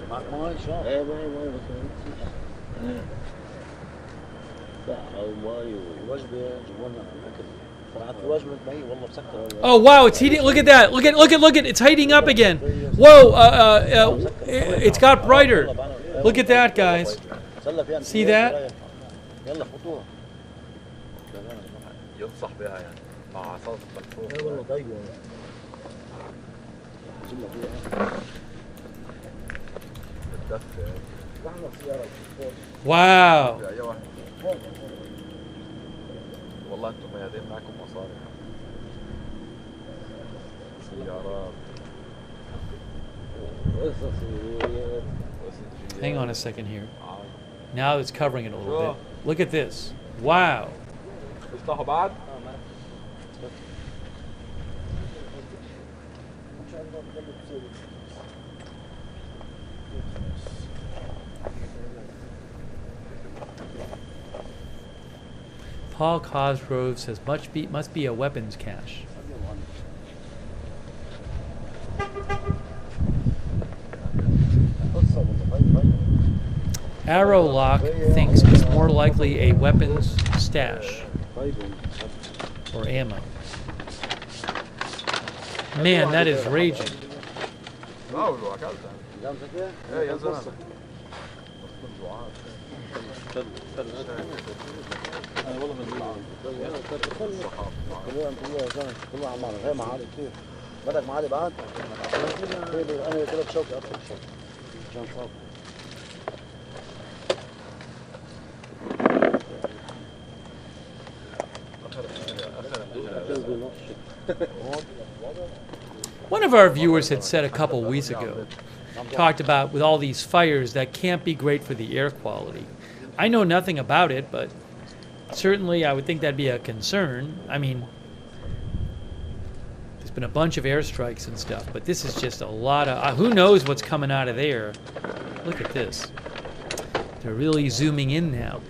معك ماي شرب؟ ايه ماي ساعة وماي ووجبة جيبوا لنا أكل. طلعت الوجبة مي والله مسكرة. Oh wow, it's heating. Look at that. Look at it's heating up again. Whoa, it's got brighter. Look at that, guys. See that? يلا فوتوها. ينصح بها يعني مع صوت الفوق. ايه والله طيبة. Wow. والله انتم ميادين معكم مصاري. سيارات. Hang on a second here. Now it's covering it a little bit. Look at this. Wow. افتحوا بعد. Paul Cosgrove says must be a weapons cache. Arrowlock thinks it's more likely a weapons stash or ammo. Man, that is raging. بدك معادي بعد؟ انا ثلاث شوكة اكثر شوكة عشان صعب. One of our viewers had said a couple weeks ago, talked about with all these fires that can't be great for the air quality. I know nothing about it, but certainly I would think that'd be a concern. I mean, there's been a bunch of airstrikes and stuff, but this is just a lot of, who knows what's coming out of there. Look at this. They're really zooming in now.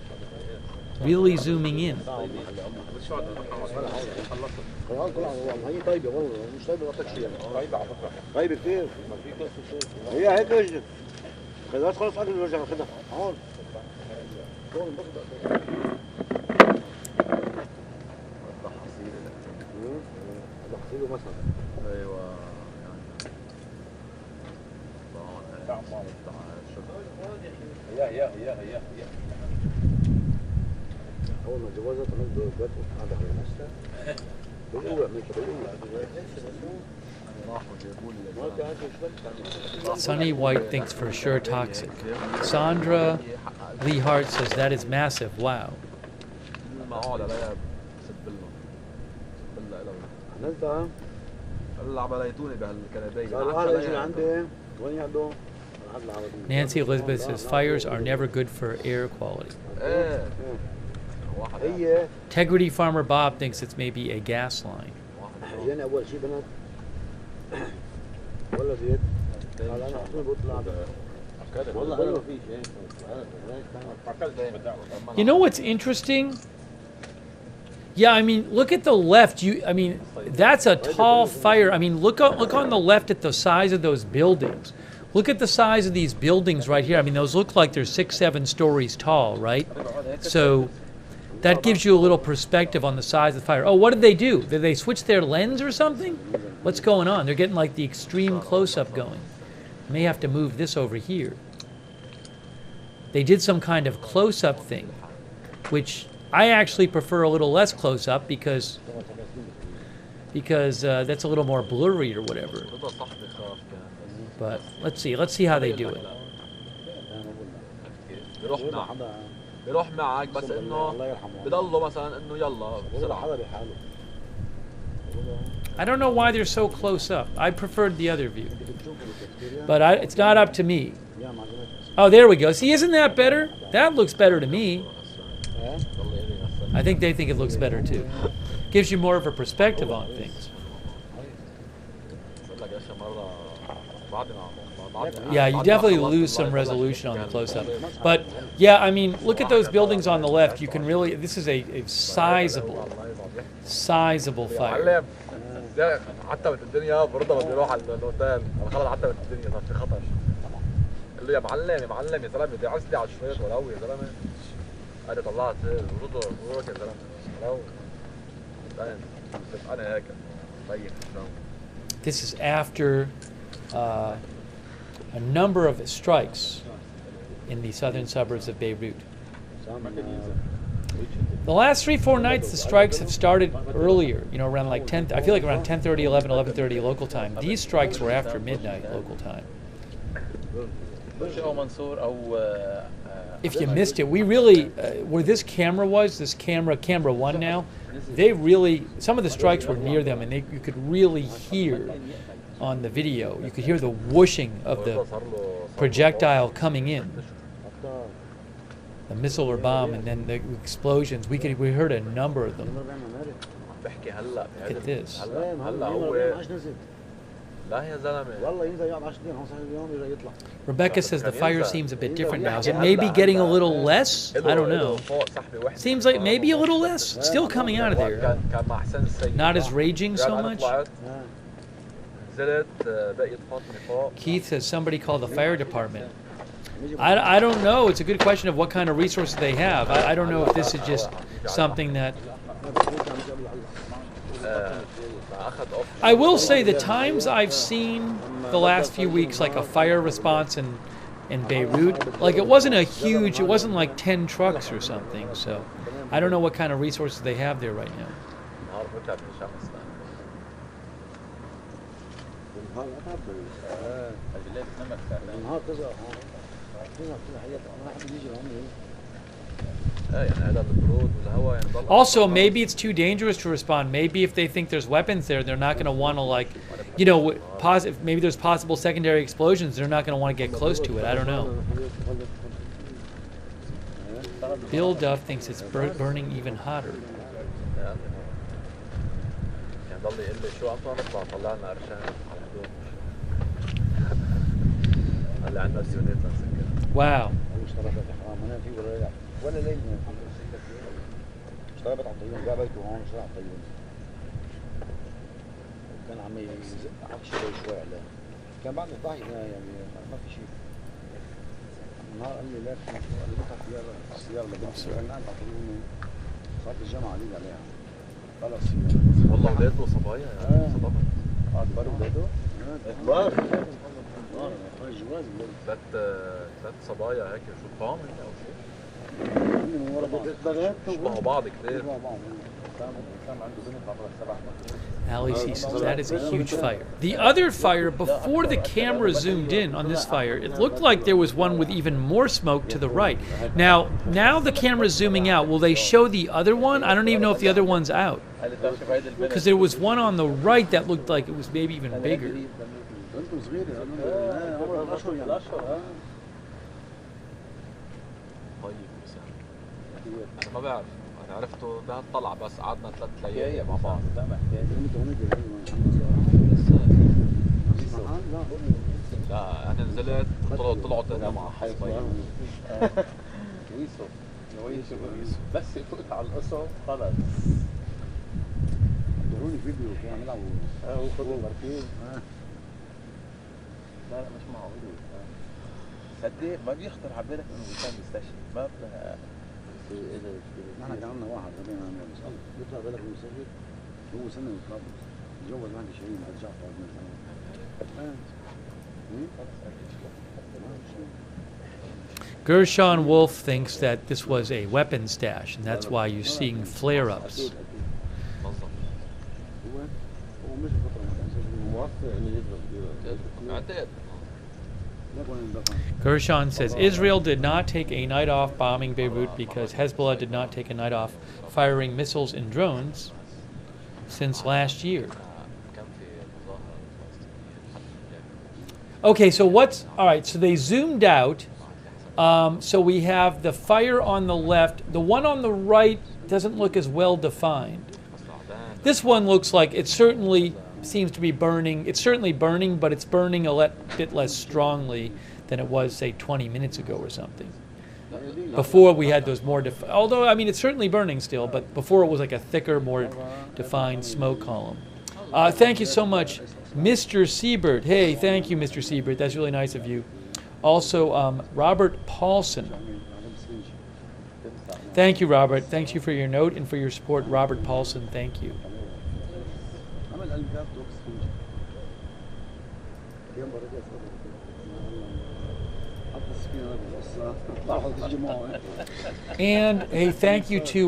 Really zooming in. هي طيبة والله مش طيبة غطيك شيء. طيبة على فكرة. طيبة كثير. هي هيك اجت. خلاص خلص أكل ورجع خدها. هون. هون بس. تحصيله مثلا. ايوه يعني. هي. أول ما جوازها تمام دول هذا هو نفسه. Sunny White thinks for sure toxic. Sandra Lee Hart says that is massive. Wow. Nancy Elizabeth says fires are never good for air quality. Integrity Farmer Bob thinks it's maybe a gas line. You know what's interesting? Yeah, I mean, look at the left. I mean, that's a tall fire. I mean, look on the left at the size of those buildings. Look at the size of these buildings right here. I mean, those look like they're 6, 7 stories tall, right? So that gives you a little perspective on the size of the fire. Oh, what did they do? Did they switch their lens or something? What's going on? They're getting like the extreme close-up going. I may have to move this over here. They did some kind of close-up thing, which I actually prefer a little less close-up because that's a little more blurry or whatever. But let's see how they do it. بيروح معك بس انه بضلوا مثلا انه يلا بسرعه. I don't know why they're so close up. I preferred the other view. But it's not up to me. Oh, there we go. See, isn't that better? That looks better to me. I think they think it looks better too. Gives you more of a perspective on things. Yeah, you definitely lose some resolution on the close-up. But, yeah, I mean, look at those buildings on the left. You can really, this is a sizable fire. عتبت الدنيا برضه بده يروح على الاوتيل، انا خلص عتبت الدنيا صار في خطر. قال له يا معلم يا معلم يا زلمه بدي اعسلي على الشويط ولو يا زلمه. قال طلعت برضه روح يا زلمه ولو. انا هيك طيب. This is after a number of strikes in the southern suburbs of Beirut. The last 3-4 nights, the strikes have started earlier, you know, around like 10, I feel like around 10:30, 11, 11:30 local time. These strikes were after midnight local time. If you missed it, we really, where this camera was, this camera 1 now, they really, some of the strikes were near them and you could really hear on the video, you could hear the whooshing of the projectile coming in. The missile or bomb, and then the explosions. We heard a number of them. Look at this. Rebecca says the fire seems a bit different now. Is it maybe getting a little less? I don't know. Seems like maybe a little less. Still coming out of there. Not as raging so much. Keith says somebody call the fire department. I don't know. It's a good question of what kind of resources they have. I don't know if this is just something that... I will say the times I've seen the last few weeks, like a fire response in Beirut, like it wasn't a huge, it wasn't like 10 trucks or something. So I don't know what kind of resources they have there right now. Also, maybe it's too dangerous to respond. Maybe if they think there's weapons there, they're not going to want to, like, you know, maybe there's possible secondary explosions. They're not going to want to get close to it. I don't know. Bill Duff thinks it's burning even hotter. Wow. اشتغلت على الطيبين جاب بيته هون اشتغل على الطيبين كان عم يحكي شوي عليه كان بعد الطاحن يعني ما في شيء النهار قال لي لا قال لي بطلع السيارة اللي بنت السيارة نقلت على الطيبين صارت الجامعة عليك عليها طلع السيارة والله ولاده صبايا يعني صبابا قعد بره ولاده كبار جواز ثلاث صبايا هيك شو طعم او شيء شبهوا بعض كتير. Ali says that is a huge fire. The other fire, before the camera zoomed in on this fire, it looked like there was one with even more smoke to the right. Now the camera's zooming out. Will they show the other one? I don't even know if the other one's out. Because there was one on the right that looked like it was maybe even bigger. أنا ما بعرف، أنا عرفته بهالطلعة بس قعدنا 3 ليالي مع بعض. لا أنا نزلت طلعوا تاني مع حيطين. بس فقت على القصة خلص. دوروني فيديو كانوا يلعبوا. وخذوا مركين. لا مش معقول. صدق ما بيخطر على بالك انه كان بيستشهد ما نحن كان عندنا واحد غبي عنا بيسأل بيطلع بالك انه يستشهد هو سنة ويتربص تزوج واحد شهيد بعد جعفر بن Gershon Wolf thinks that this was a weapon stash, and that's why you're seeing flare-ups. Gershon says Israel did not take a night off bombing Beirut because Hezbollah did not take a night off firing missiles and drones since last year. Okay, so all right, so they zoomed out. So we have the fire on the left. The one on the right doesn't look as well defined. This one looks like it certainly seems to be burning. It's certainly burning, but it's burning a bit less strongly than it was, say, 20 minutes ago or something. Before we had those more although, I mean, it's certainly burning still, but before it was like a thicker, more defined smoke column. Thank you so much, Mr. Siebert. Hey, thank you, Mr. Siebert. That's really nice of you. Also, Robert Paulson. Thank you, Robert. Thank you for your note and for your support. Robert Paulson, thank you. And a thank you to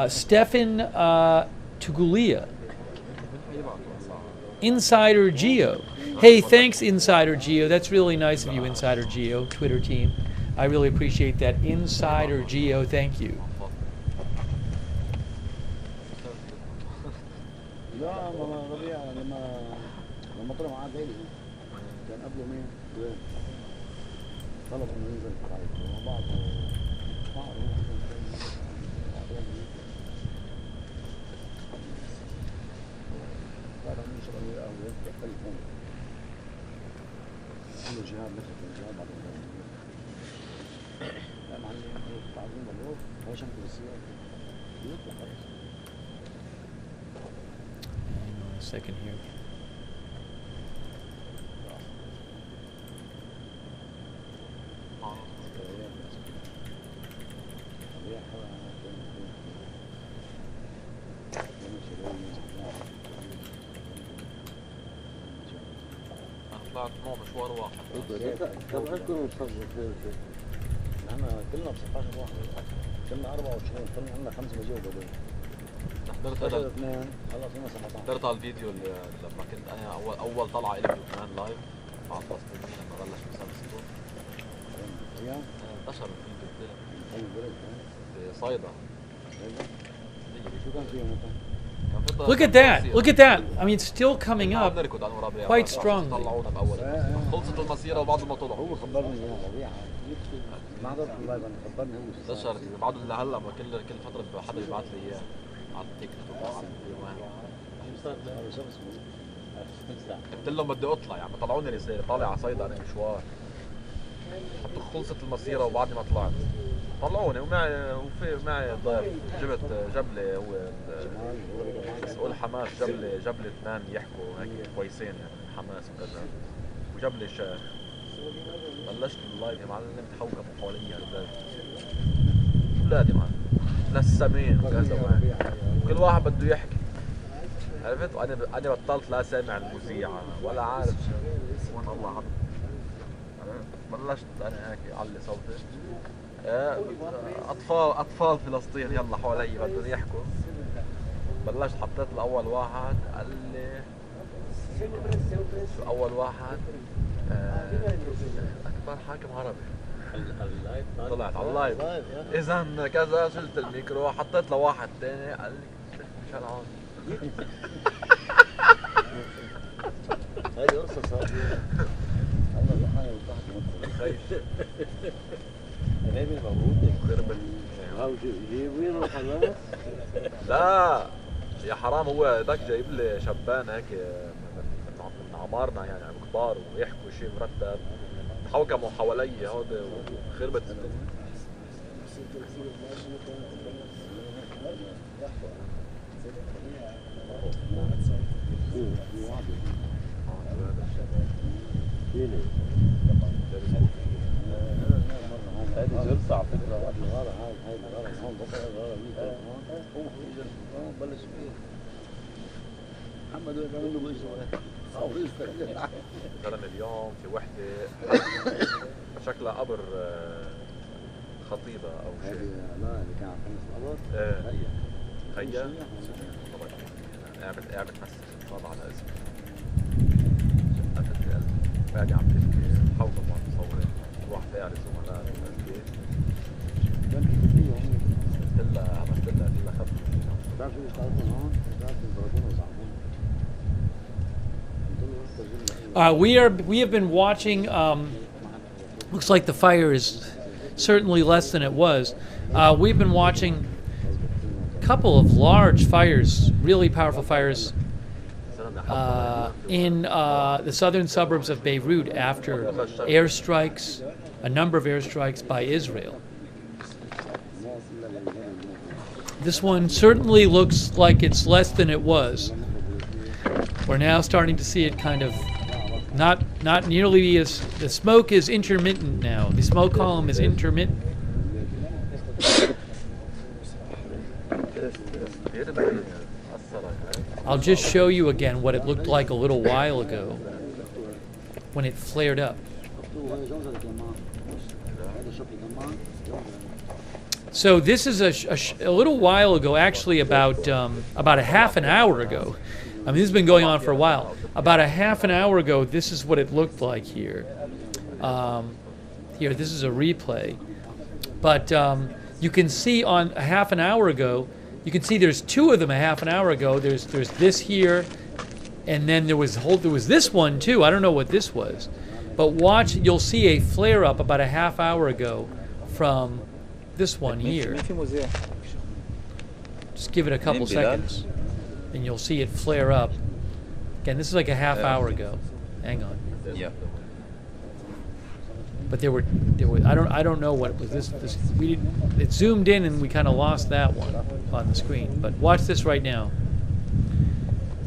Stefan Tugulia, Insider Geo. Hey, thanks, Insider Geo. That's really nice of you, Insider Geo, Twitter team. I really appreciate that. Insider Geo, thank you. Hang on a second here. طلعت معه مشوار واحد. احنا كلنا ب 16 واحد، كنا 24، كنا عندنا 5 بيجوا بدل. حضرت على الفيديو لما كنت انا اول طلعه لي بلبنان لايف مع التصوير لما بلش مسلسل انتشر الفيديو بصيدا. شو كان فيهم انت؟ Look at that! Look at that! I mean, it's still coming up quite strongly. خلصت المسيره وبعد ما طلعوا هو خبرني اياها ربيعه ما حضرت اللايف، انا خبرني هو انتشر بعد اللي هلا ما كل فتره حدا يبعث لي اياه على التيك توك على قلت لهم بدي اطلع، يعني طلعوني رساله طالع على صيدا انا مشوار، حتى خلصت المسيره وبعد ما طلعت طلعوني ومعي ضيف، جاب لي هو مسؤول حماس، جاب لي اثنين يحكوا هيك كويسين يعني حماس وكذا، وجاب لي شيخ. بلشت اللايف يا معلم تحوكموا حوالي اولادي معلم للسمين وكذا، كل واحد بده يحكي، عرفت؟ وانا بطلت لا سامع المذيعة ولا عارف وين الله حط. بلشت انا هيك اعلي صوتي، اطفال فلسطين يلا حوالي بدهم يحكوا. بلشت حطيت الاول واحد قال لي شو اول واحد اكبر حاكم عربي، طلعت على اللايف اذا كذا، شلت الميكرو حطيت لواحد ثاني قال لي مشان هون. هذه قصة صارت الله يرحمه ويرحمه. أنا موجود خربت جايبين الحماس؟ لا يا حرام، هو ذاك جايب لي شبان هيك من عمارنا يعني كبار ويحكوا شيء مرتب، تحوكموا حوالي هودي وخربت الدنيا. هذه جلسة على فكرة. بلش فيه محمد كمان له زلمه اليوم في وحده شكلها قبر خطيبه او شيء. لا اللي كان عم يخلص القبر. هيا قاعد بتمسك صاب على اسمه شقت القلب قاعد عم تحكي حوض ما تصوري روح فارس زملاء كيف قلت لها عملت لها خبر بتعرف شو اشتغلت هون؟ اشتغلت بالبلكونه وصعبون. We have been watching. Looks like the fire is certainly less than it was. We've been watching a couple of large fires, really powerful fires, in the southern suburbs of Beirut after airstrikes, a number of airstrikes by Israel. This one certainly looks like it's less than it was. We're now starting to see it kind of not nearly as, the smoke is intermittent now. The smoke column is intermittent. I'll just show you again what it looked like a little while ago when it flared up. So this is a little while ago, actually about a half an hour ago. I mean, this has been going on for a while. About a half an hour ago, this is what it looked like here. Here, this is a replay. But you can see on a half an hour ago, you can see there's two of them a half an hour ago. There's this here, and then there was this one too. I don't know what this was. But watch, you'll see a flare up about a half hour ago from this one here. Just give it a couple seconds, and you'll see it flare up. Again, this is like a half hour ago. Hang on. Yeah. But there were I don't know what it was. It zoomed in and we kind of lost that one on the screen. But watch this right now.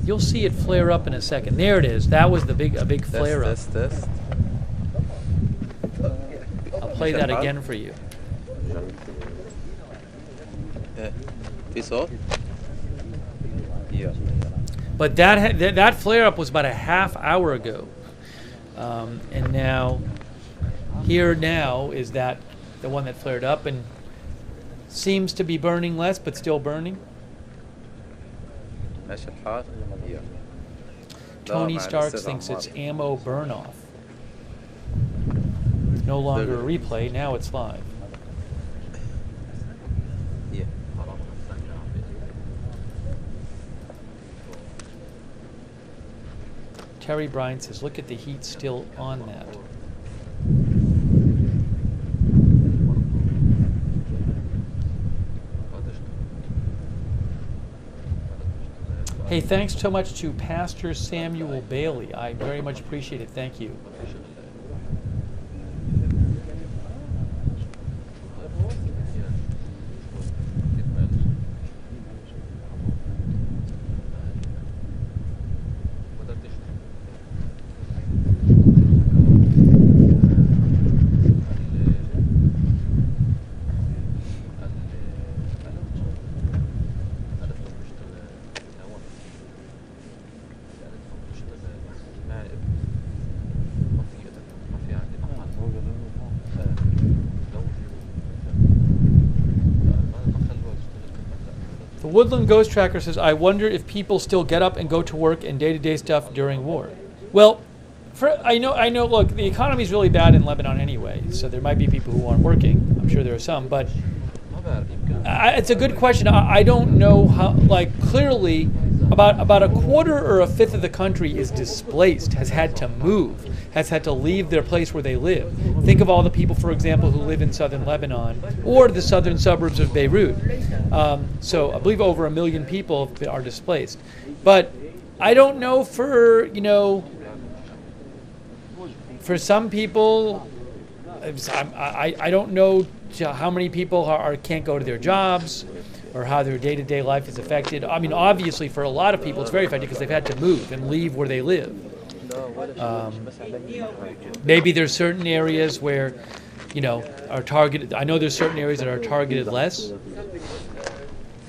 You'll see it flare up in a second. There it is. That was a big flare up. Test. I'll play that again for you. في صوت؟ Yeah. But that flare up was about a half hour ago, and now here now is that the one that flared up and seems to be burning less, but still burning. ماشي الحال؟ Yeah. Tony Starks thinks it's ammo burn off. No longer a replay. Now it's live. Yeah. Terry Bryan says, look at the heat still on that. Hey, thanks so much to Pastor Samuel Bailey. I very much appreciate it. Thank you. Woodland Ghost Tracker says, I wonder if people still get up and go to work and day-to-day stuff during war. Well, I know. Look, the economy is really bad in Lebanon anyway, so there might be people who aren't working. I'm sure there are some, but it's a good question. I don't know how. Like, clearly, about a quarter or a fifth of the country is displaced, has had to move, has had to leave their place where they live. Think of all the people, for example, who live in southern Lebanon or the southern suburbs of Beirut. So I believe over 1 million people are displaced. But I don't know for some people, I don't know how many people can't go to their jobs or how their day-to-day life is affected. I mean, obviously for a lot of people it's very affected because they've had to move and leave where they live. Maybe there's certain areas where, are targeted. I know there's certain areas that are targeted less.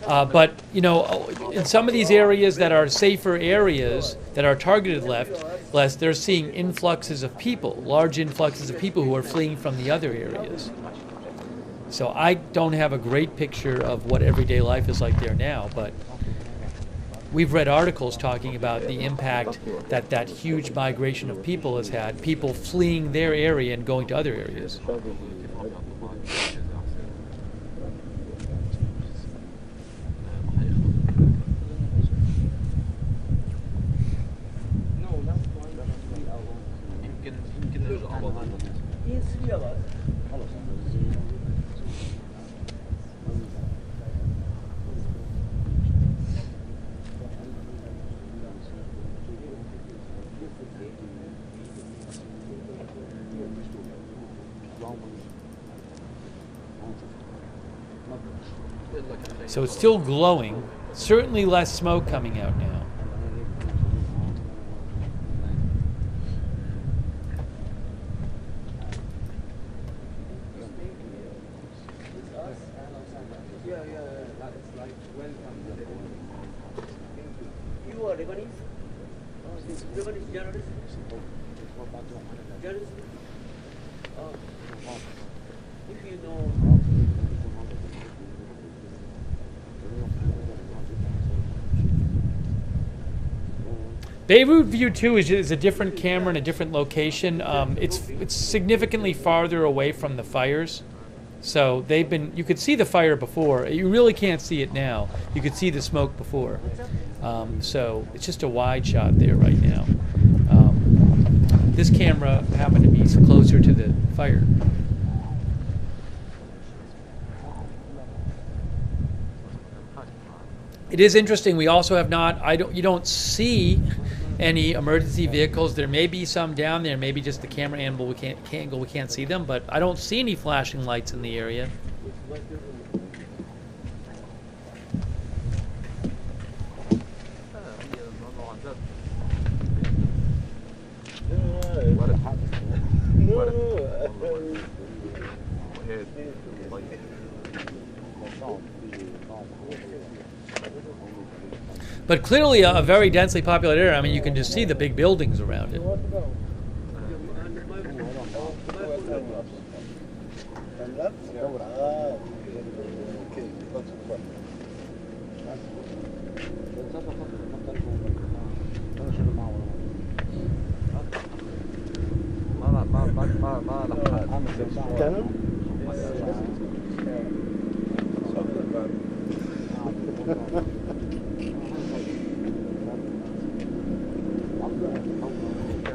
But, in some of these areas that are safer areas that are targeted less, they're seeing influxes of people, large influxes of people who are fleeing from the other areas. So I don't have a great picture of what everyday life is like there now, but we've read articles talking about the impact that huge migration of people has had, people fleeing their area and going to other areas. So it's still glowing, certainly less smoke coming out now. You are Lebanese? Lebanese journalist? Journalist? If you know. Beirut View 2 is a different camera and a different location. It's significantly farther away from the fires. So you could see the fire before. You really can't see it now. You could see the smoke before. So it's just a wide shot there right now. This camera happened to be closer to the fire. It is interesting. We also have you don't see any emergency vehicles. There may be some down there, maybe just the camera angle we can't see them, but I don't see any flashing lights in the area. But clearly a very densely populated area. I mean, you can just see the big buildings around it.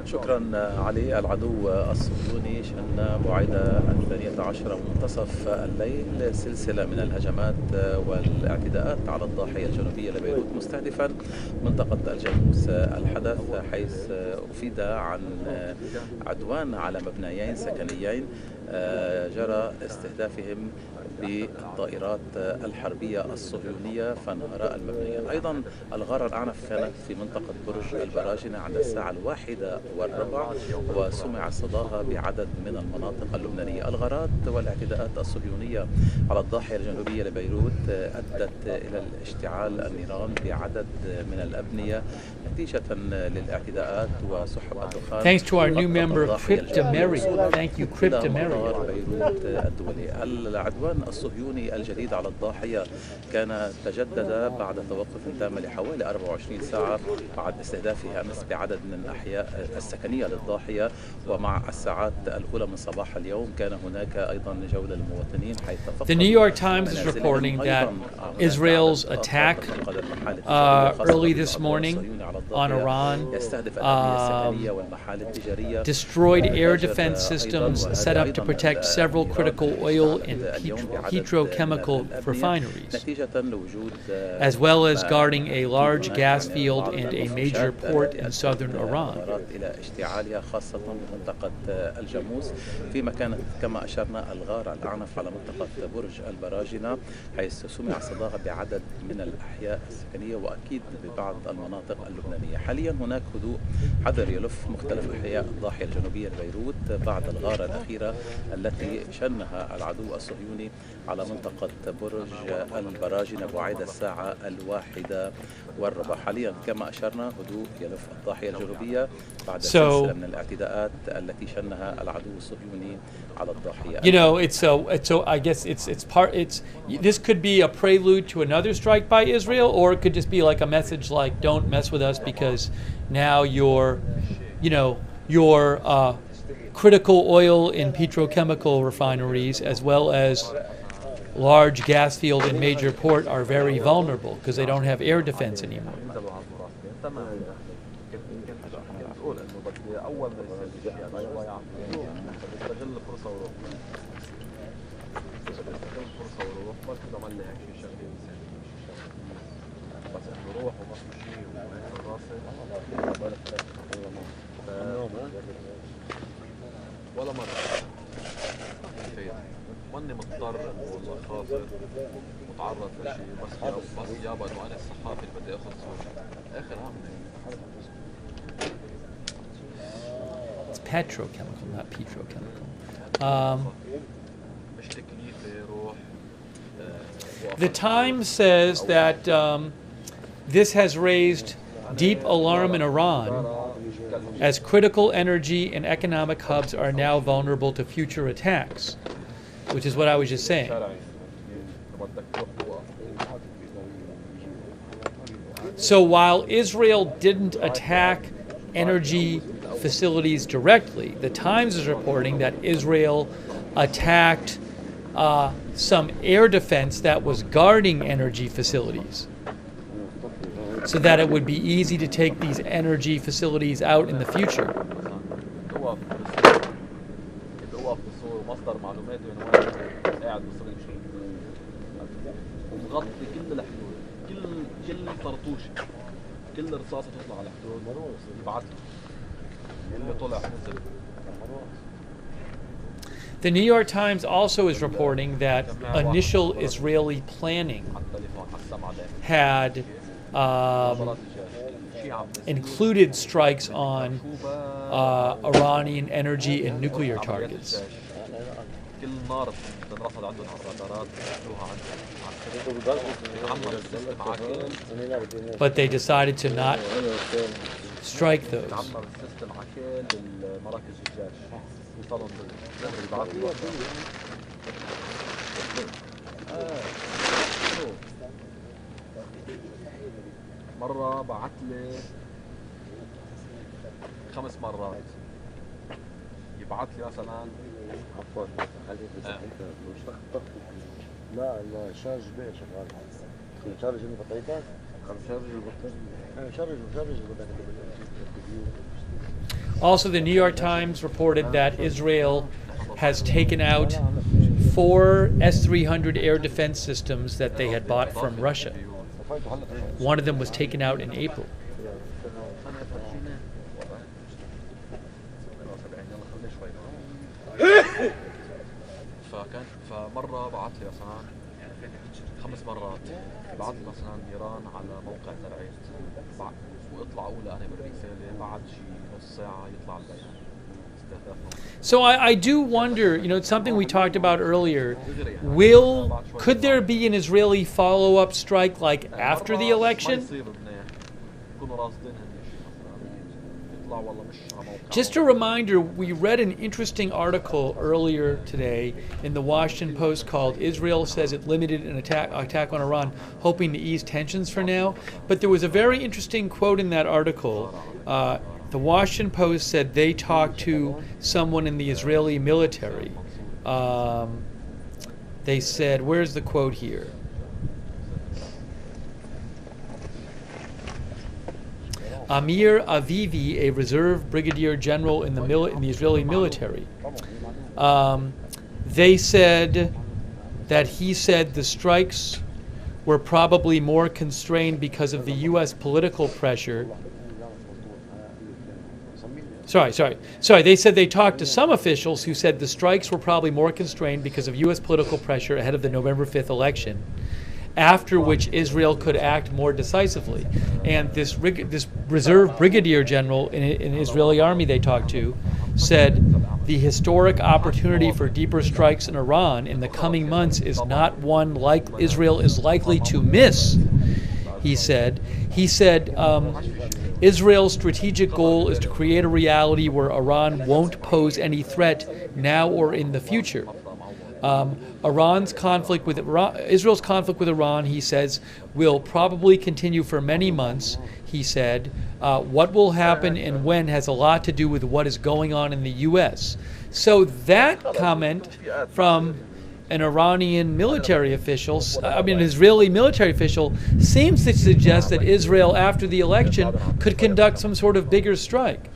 شكرا علي. العدو الصهيوني شن موعد 12 منتصف الليل سلسلة من الهجمات والاعتداءات على الضاحية الجنوبية لبيروت مستهدفا منطقة الجاموس. الحدث حيث أفيد عن عدوان على مبنيين سكنيين جرى استهدافهم بالطائرات الحربية الصهيونية فانهار المبنيان. أيضا الغارة الأعنف كانت في منطقة برج البراجنة عند الساعة 1:15 وسمع صداها بعدد من المناطق اللبنانية. الغارات والاعتداءات الصهيونية على الضاحية الجنوبية لبيروت أدت إلى اشتعال النيران بعدد من الأبنية نتيجة للاعتداءات وسحب الدخان. Thanks to our new member Cryptomary. Thank you Cryptomary. بيروت الدولي. العدوان الصهيوني الجديد على الضاحية كان تجدد بعد توقف تام لحوالي 24 ساعة بعد استهدافه أمس بعدد من الأحياء السكنية للضاحية. ومع الساعات الأولى من صباح اليوم كان هناك أيضا جولة للمواطنين حيث The New York Times is reporting that Israel's attack early this morning on Iran destroyed air defense systems set up to protect several critical oil and petrochemical refineries, as well as guarding a large gas field and a major port in southern Iran. خاصة بمنطقة الجاموس فيما كانت كما أشرنا الغارة الأعنف على منطقة برج البراجنة حيث سمع صداها احتفاظها بعدد من الأحياء السكنية وأكيد ببعض المناطق اللبنانية. حاليا هناك هدوء حذر يلف مختلف أحياء الضاحية الجنوبية لبيروت بعد الغارة الأخيرة التي شنها العدو الصهيوني على منطقة برج البراجنة بعد الساعة 1:15. حاليا كما أشرنا هدوء يلف الضاحية الجنوبية بعد سلسلة من الاعتداءات التي شنها العدو الصهيوني على الضاحية. You know, I guess this could be a prelude to another strike by Israel, or it could just be like a message like, don't mess with us because now your critical oil and petrochemical refineries, as well as large gas field and major port, are very vulnerable because they don't have air defense anymore. ولا مرة ماني مضطر والله خاطر متعرض لشيء بس يابا انه انا الصحافي اللي بدي اخذ صورة اخر عامل. It's petrochemical, not petrochemical. مش تكليفي روح. The Times says that this has raised deep alarm in Iran as critical energy and economic hubs are now vulnerable to future attacks, which is what I was just saying. So while Israel didn't attack energy facilities directly, the Times is reporting that Israel attacked some air defense that was guarding energy facilities, so that it would be easy to take these energy facilities out in the future. The New York Times also is reporting that initial Israeli planning had included strikes on Iranian energy and nuclear targets. But they decided to not strike those. مرة بعت لي 5 مرات يبعت لي مثلا عفوا لا الشارج بيه شغال شارج البطاريات شارج البطارية شارج Also, the New York Times reported that Israel has taken out 4 S-300 air defense systems that they had bought from Russia. One of them was taken out in April. فمرة بعت لي مثلا 5 مرات بعت لي مثلا نيران على موقع زرعي واطلع اولى انا بالرسالة بعد شي نص ساعة يطلع البيان. So I do wonder, it's something we talked about earlier. Could there be an Israeli follow-up strike like after the election? Just a reminder, we read an interesting article earlier today in the Washington Post called "Israel Says It Limited an Attack on Iran, Hoping to Ease Tensions for Now." But there was a very interesting quote in that article. The Washington Post said they talked to someone in the Israeli military. They said, where's the quote here? Amir Avivi, a reserve brigadier general in the Israeli military. They said that he said the strikes were probably more constrained because of the U.S. political pressure. Sorry. They said they talked to some officials who said the strikes were probably more constrained because of U.S. political pressure ahead of the November 5th election. after which Israel could act more decisively. And this reserve brigadier general in Israeli army they talked to said the historic opportunity for deeper strikes in Iran in the coming months is not one like Israel is likely to miss. He said, Israel's strategic goal is to create a reality where Iran won't pose any threat now or in the future. Israel's conflict with Iran, he says, will probably continue for many months. He said, what will happen and when has a lot to do with what is going on in the U.S. So that comment from an Iranian military official, an Israeli military official, seems to suggest that Israel, after the election, could conduct some sort of bigger strike.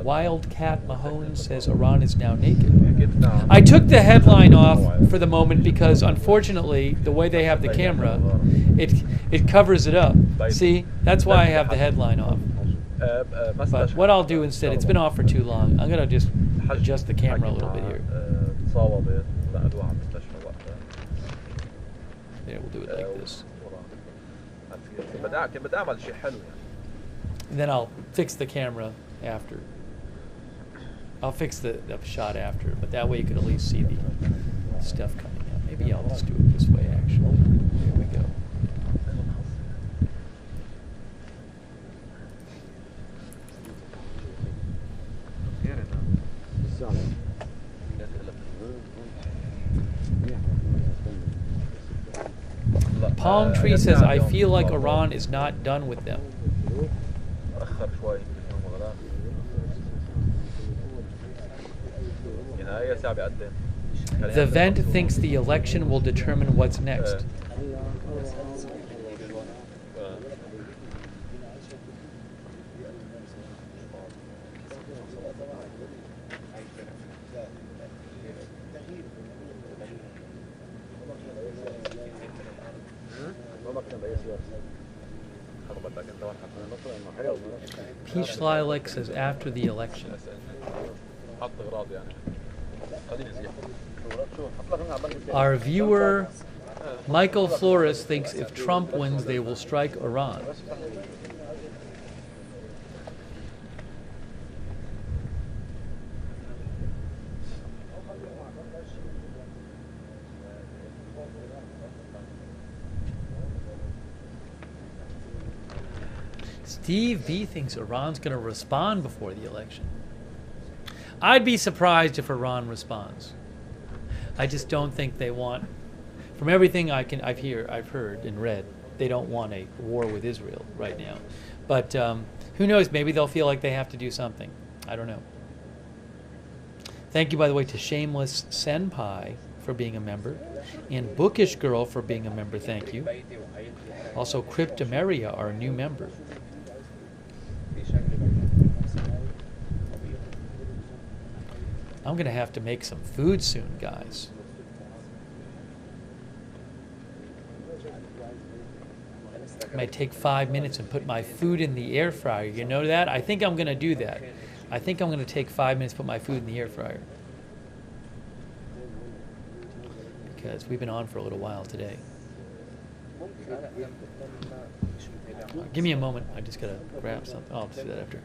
Wildcat Mahone says Iran is now naked. I took the headline off for the moment because, unfortunately, the way they have the camera, it covers it up. See, that's why I have the headline off. But what I'll do instead, it's been off for too long. I'm going to just adjust the camera a little bit here. There, we'll do it like this. And then I'll fix the camera after. I'll fix the shot after, but that way you can at least see the stuff coming out. Maybe I'll just do it this way, actually. Here we go. Palm Tree says, I feel like Iran is not done with them. The vent thinks the election will determine what's next. Peach Lilac says after the election. Our viewer Michael Flores thinks if Trump wins, they will strike Iran. Steve B thinks Iran's going to respond before the election. I'd be surprised if Iran responds. I just don't think they want, from everything I've heard and read, they don't want a war with Israel right now. But who knows? Maybe they'll feel like they have to do something. I don't know. Thank you, by the way, to Shameless Senpai for being a member, and Bookish Girl for being a member. Thank you. Also, Cryptomeria, our new member. I'm going to have to make some food soon, guys. I might take 5 minutes and put my food in the air fryer. You know that? I think I'm going to do that. I think I'm going to take 5 minutes, put my food in the air fryer. Because we've been on for a little while today. Give me a moment. I just got to grab something. I'll do that after.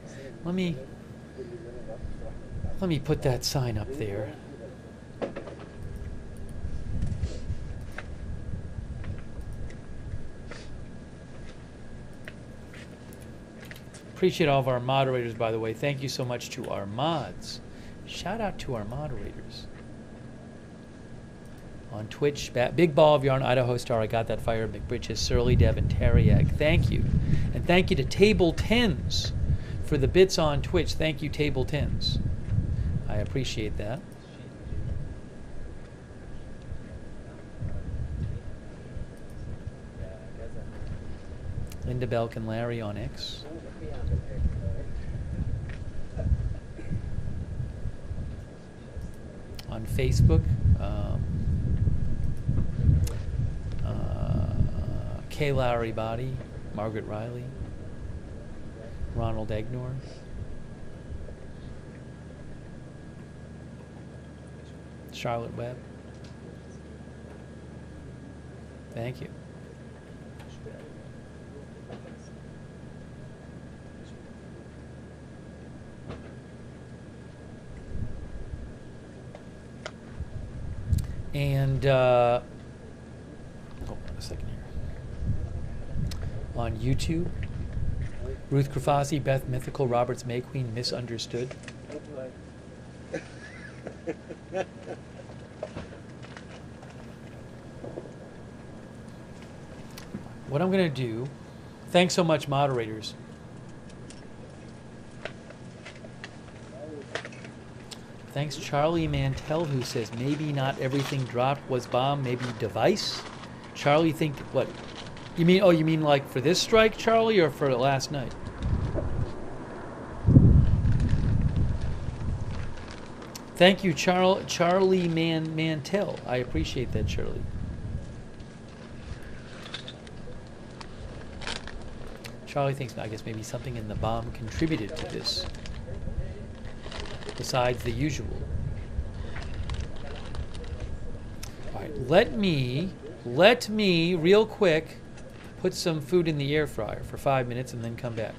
Let me put that sign up there. Appreciate all of our moderators, by the way. Thank you so much to our mods. Shout out to our moderators. On Twitch, Big Ball of Yarn, Idaho Star, I Got That Fire, McBritches, Surly Dev, and Tariag. Thank you. And thank you to Table Tens for the bits on Twitch. Thank you, Table Tens. I appreciate that. Linda Belk and Larry on X. On Facebook, Kay Lowry Body, Margaret Riley, Ronald Egnor, Charlotte Webb, Thank you. And hold on a second here. On YouTube, Ruth Krafasi, Beth Mythical, Roberts May Queen, Misunderstood. What I'm going to do, thanks so much, moderators. Thanks, Charlie Mantell, who says maybe not everything dropped was bomb, maybe device. Charlie, think what? You mean? Oh, you mean like for this strike, Charlie, or for last night? Thank you, Charlie Mantell. I appreciate that, Charlie. Charlie thinks, I guess maybe something in the bomb contributed to this, besides the usual. All right, let me, real quick, put some food in the air fryer for 5 minutes and then come back.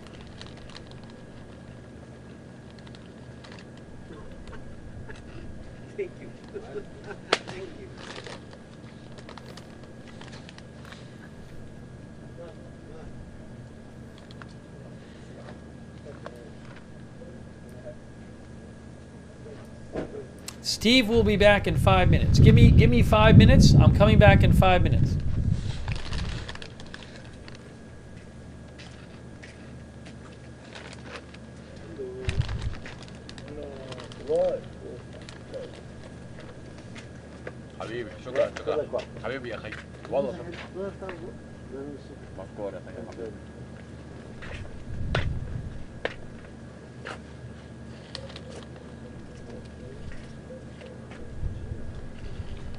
Thank you. Thank you. Steve will be back in 5 minutes. Give me 5 minutes. I'm coming back in 5 minutes. حبيبي شكرا حبيبي يا اخي والله مذكور يا اخي حبيبي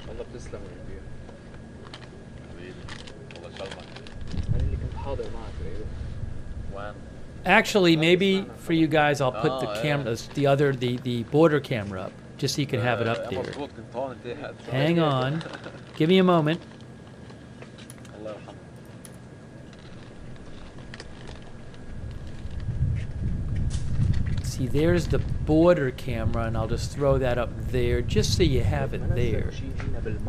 والله بتسلم يا كبير حبيبي والله يسلمك انا اللي كنت حاضر معك بيروت وين Actually, maybe for you guys, I'll put the cameras, the border camera up, just so you can have it up there. Hang on. Give me a moment. الله يرحمه. See, there's the border camera, and I'll just throw that up there, just so you have it there.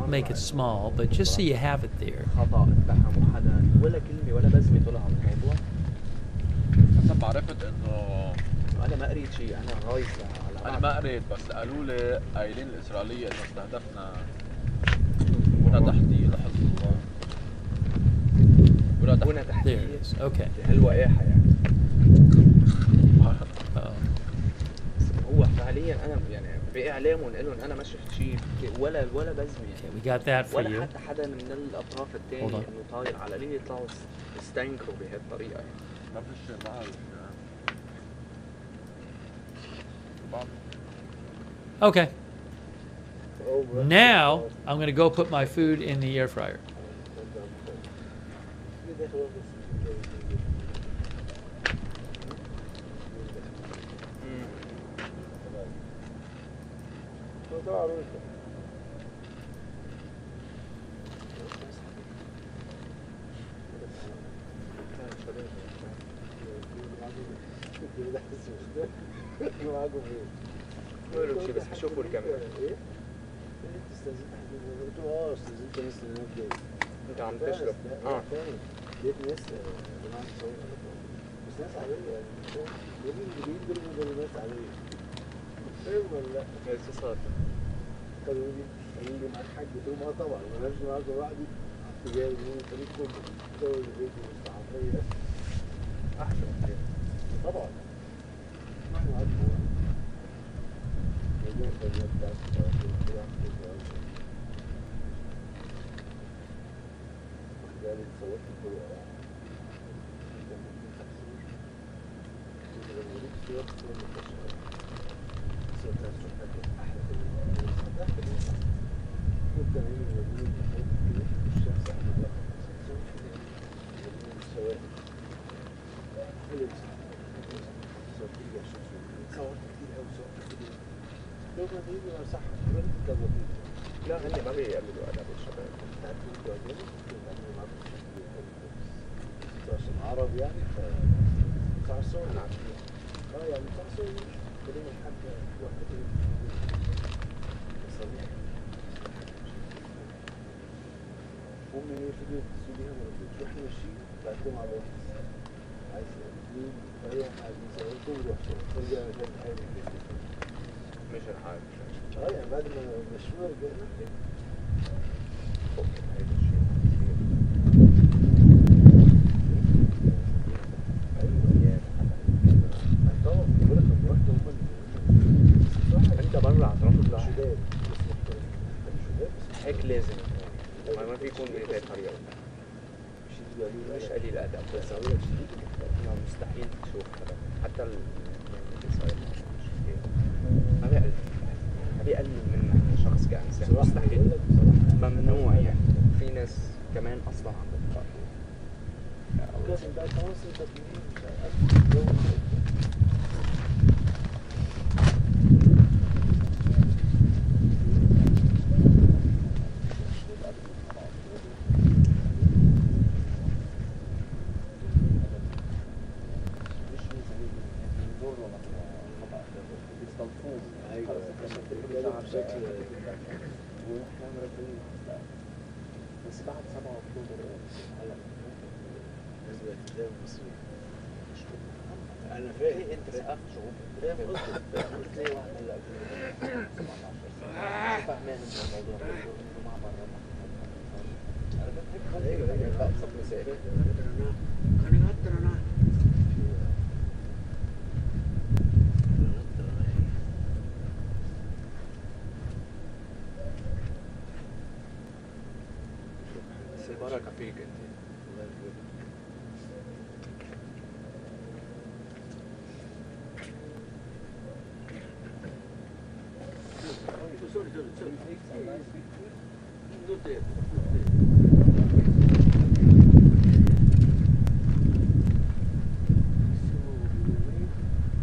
Make it small, but just so you have it there. خطأ اتهم حدا ولا كلمة ولا بزمة طلع عن الموضوع. حسب ما عرفت انه انا ما قريت شيء انا غايص انا ما قريت بس قالوا لي قايلين الاسرائيليه انه استهدفنا بنى تحتيه لحزب الله بنى تحتيه There it is. Okay. هالوقاحة يعني هو فعليا انا يعني باعلامهم لهم انا ما شفت شيء ولا بزمه Okay, we got that for ولا you. حتى حدا من الاطراف الثانيه انه طاير على ليه يطلعوا يستنكروا بهالطريقه يعني ما فيش Okay. Now, I'm going to go put my food in the air fryer. بس هشوفوا الكاميرا انت عم تشرب لقيت ناس بس ناس عادية يعني دول ناس عادية فاهم ولا لا؟ لسه صار قالوا لي هيجي معاك حاج قلت لهم طبعا ما لازم معاك لوحدي جاي من الطريق كله صور الفيديو والصحفية أحسن حاجة طبعا احنا عارفين جاي الطريقة بتاعت قال صورت الطرق لا هني ما بيقللوا ادب الشباب عرب يعني تعصون يعني تعصون بدون الحق وحدة صحيح هم يفيدوا السوريين واحنا ماشيين بعدين على واحد عايز مين طريقة عايز يسوي روح ترجع جد حاجة مش الحاجة يعني بعد ما مشوار رجعنا انت بره اعتراف الشداد هيك لازم ما في يكون بطريقه مش قليل الادب بس مستحيل تشوف حتى الاسرائيلي ما بيقلل من شخص كإنسان مستحيل ممنوع يعني في ناس كمان اصلا عم بتقرأ بس بعد 7 أكتوبر بالنسبة للتداول المصري أنا فاهم أنت سقفت شعوب فاهم قلت لي واحد من 2017 فاهمان الموضوع مع بره أيوه أبسط مثال أنا بركة فيك انت الله يخليك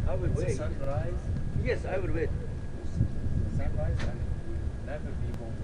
I will wait. Sunrise? Yes, I will wait. Sunrise and never be home.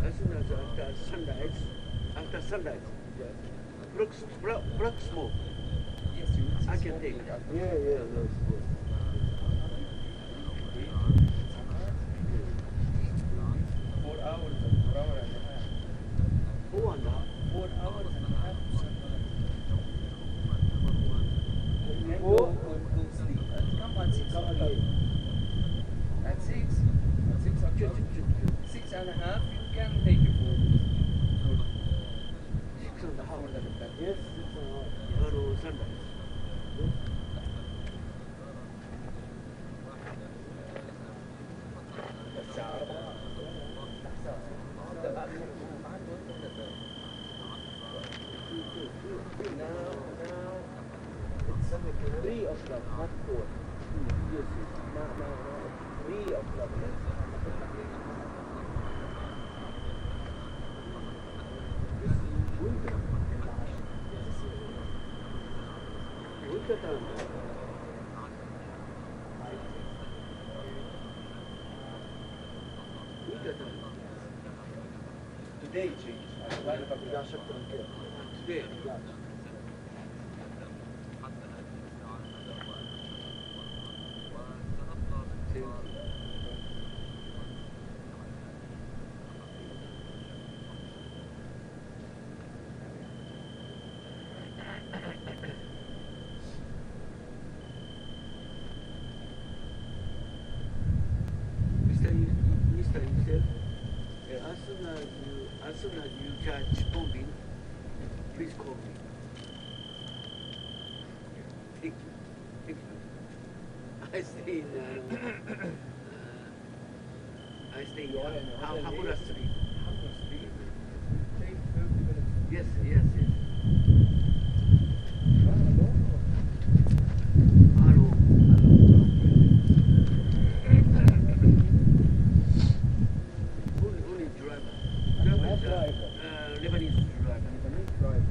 As soon as after sunrise, black smoke. Yes, I can take. Yeah. 4 hours and a half. 4 and a half. 4 hours and a half to sunrise. Go sleep. Come at 6 o'clock. At 6 o'clock. 6 and a half. Can take you for 6 and a half. Yes, 6 and a half. Sunrise. Now it's 3 o'clock, not 4. Yes, now 3 o'clock. Today changed. Today. Mr. Yusef, as soon as you catch bombing, please call me. Thank you. I stay in I stay here. Hamura Street. Yes, yes, yes. Hello. Who is driver? Lebanese driver.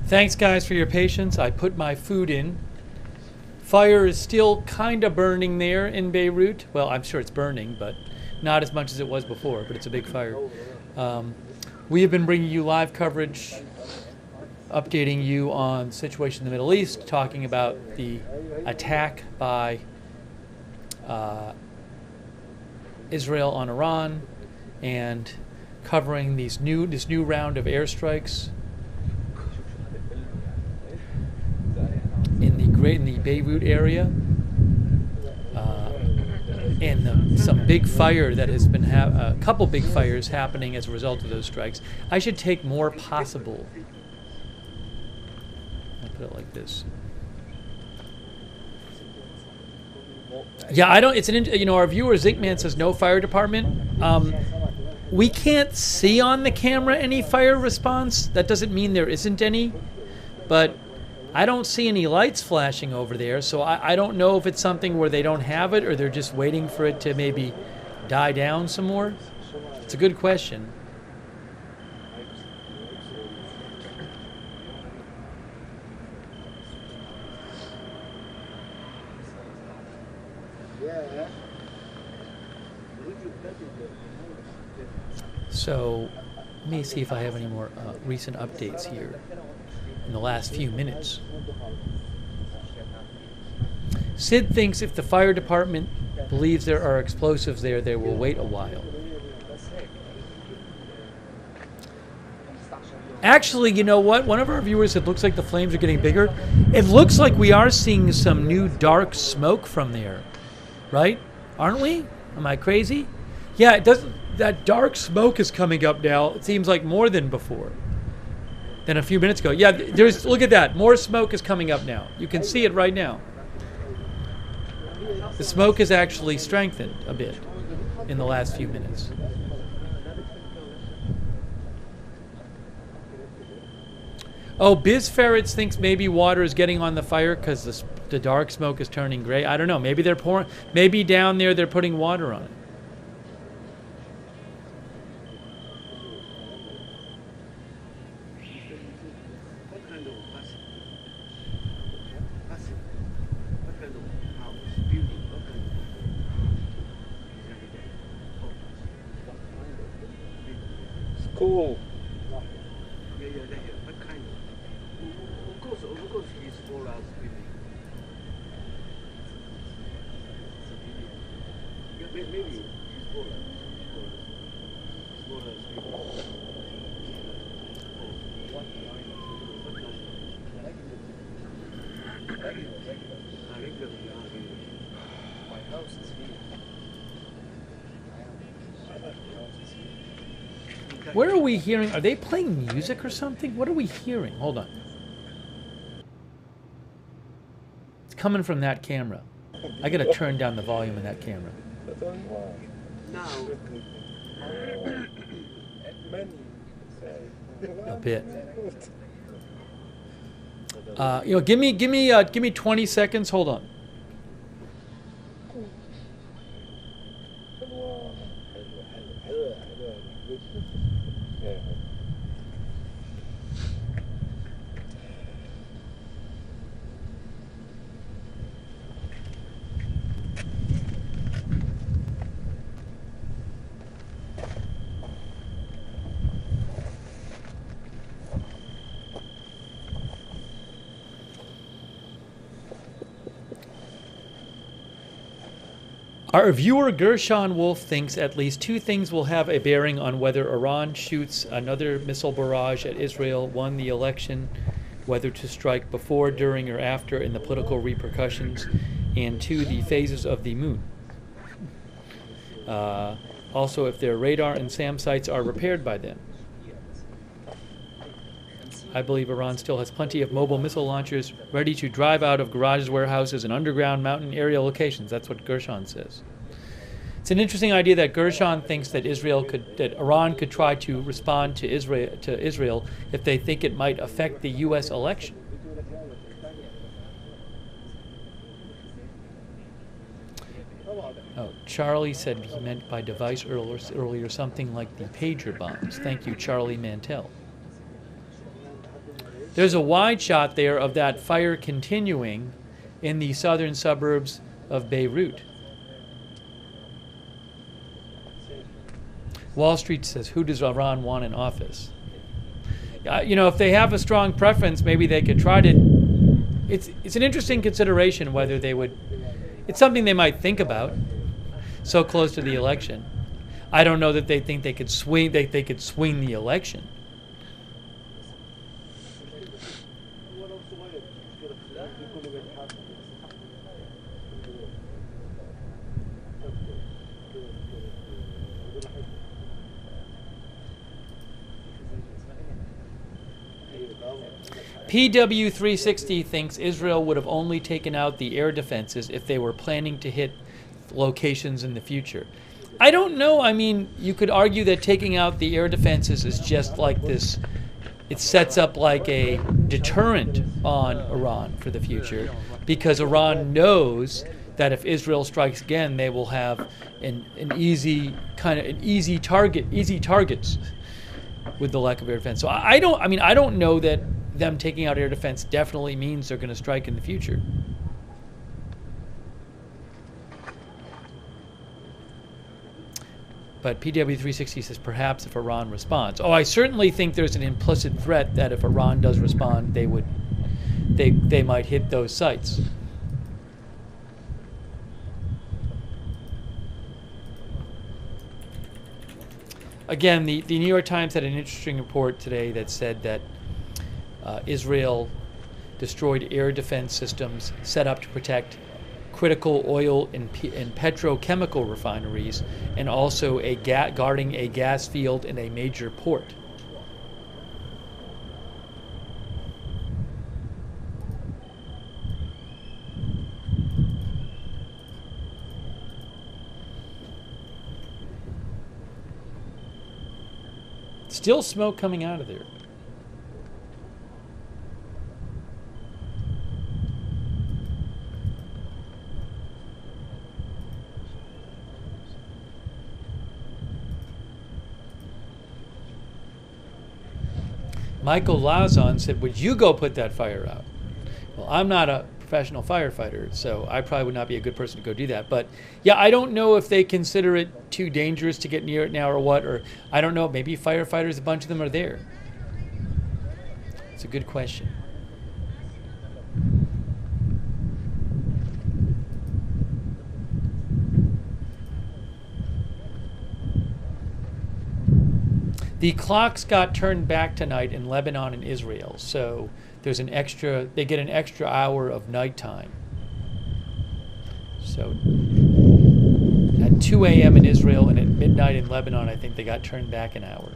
Thanks, guys, for your patience. I put my food in. Fire is still kind of burning there in Beirut. Well, I'm sure it's burning, but not as much as it was before, but it's a big fire. We have been bringing you live coverage, updating you on the situation in the Middle East, talking about the attack by Israel on Iran, and covering this new round of airstrikes in the Beirut area, and some big fire that has been a couple big fires happening as a result of those strikes. I should take more possible. I'll put it like this. Yeah, I don't. It's our viewer Zinkman says no fire department. We can't see on the camera any fire response. That doesn't mean there isn't any, but I don't see any lights flashing over there, so I don't know if it's something where they don't have it or they're just waiting for it to maybe die down some more. It's a good question. So let me see if I have any more recent updates here in the last few minutes. Sid thinks if the fire department believes there are explosives there, they will wait a while. Actually, you know what? One of our viewers said it looks like the flames are getting bigger. It looks like we are seeing some new dark smoke from there, right? Aren't we? Am I crazy? Yeah, it doesn't. That dark smoke is coming up now. It seems like more than before. Than a few minutes ago. Yeah, look at that. More smoke is coming up now. You can see it right now. The smoke has actually strengthened a bit in the last few minutes. Oh, Biz Ferrets thinks maybe water is getting on the fire because the dark smoke is turning gray. I don't know. Maybe they're pouring. Maybe down there they're putting water on it. Cool. Yeah, what kind of? Of course, he's for us building. Yeah, maybe he's for us. For us building. My house is here. Where are we hearing? Are they playing music or something? What are we hearing? Hold on. It's coming from that camera. I gotta turn down the volume in that camera. Now, A bit. Give me 20 seconds. Hold on. Our viewer Gershon Wolf thinks at least two things will have a bearing on whether Iran shoots another missile barrage at Israel. One, the election, whether to strike before, during, or after, and the political repercussions. And two, the phases of the moon. Also, if their radar and SAM sites are repaired by then. I believe Iran still has plenty of mobile missile launchers ready to drive out of garages, warehouses, and underground mountain area locations. That's what Gershon says. It's an interesting idea that Gershon thinks that Iran could try to respond to Israel if they think it might affect the U.S. election. Oh, Charlie said he meant by device earlier something like the pager bombs. Thank you, Charlie Mantell. There's a wide shot there of that fire continuing in the southern suburbs of Beirut. Wall Street says, who does Iran want in office? If they have a strong preference, maybe they could try to... It's an interesting consideration whether they would... It's something they might think about so close to the election. I don't know that they think they could swing the election. PW360 thinks Israel would have only taken out the air defenses if they were planning to hit locations in the future. I don't know. I mean, you could argue that taking out the air defenses is just like this. It sets up like a deterrent on Iran for the future, because Iran knows that if Israel strikes again, they will have an easy targets with the lack of air defense. So I don't know that them taking out air defense definitely means they're going to strike in the future. But PW360 says perhaps if Iran responds. Oh, I certainly think there's an implicit threat that if Iran does respond, they might hit those sites. Again, the New York Times had an interesting report today that said that Israel destroyed air defense systems set up to protect critical oil and petrochemical refineries, and also guarding a gas field in a major port. Still smoke coming out of there. Michael Lazon said, would you go put that fire out? Well, I'm not a professional firefighter, so I probably would not be a good person to go do that. But yeah, I don't know if they consider it too dangerous to get near it now or what, or I don't know, maybe firefighters, a bunch of them are there. It's a good question. The clocks got turned back tonight in Lebanon and Israel, so there's they get an extra hour of nighttime. So at 2 a.m. in Israel and at midnight in Lebanon, I think they got turned back an hour.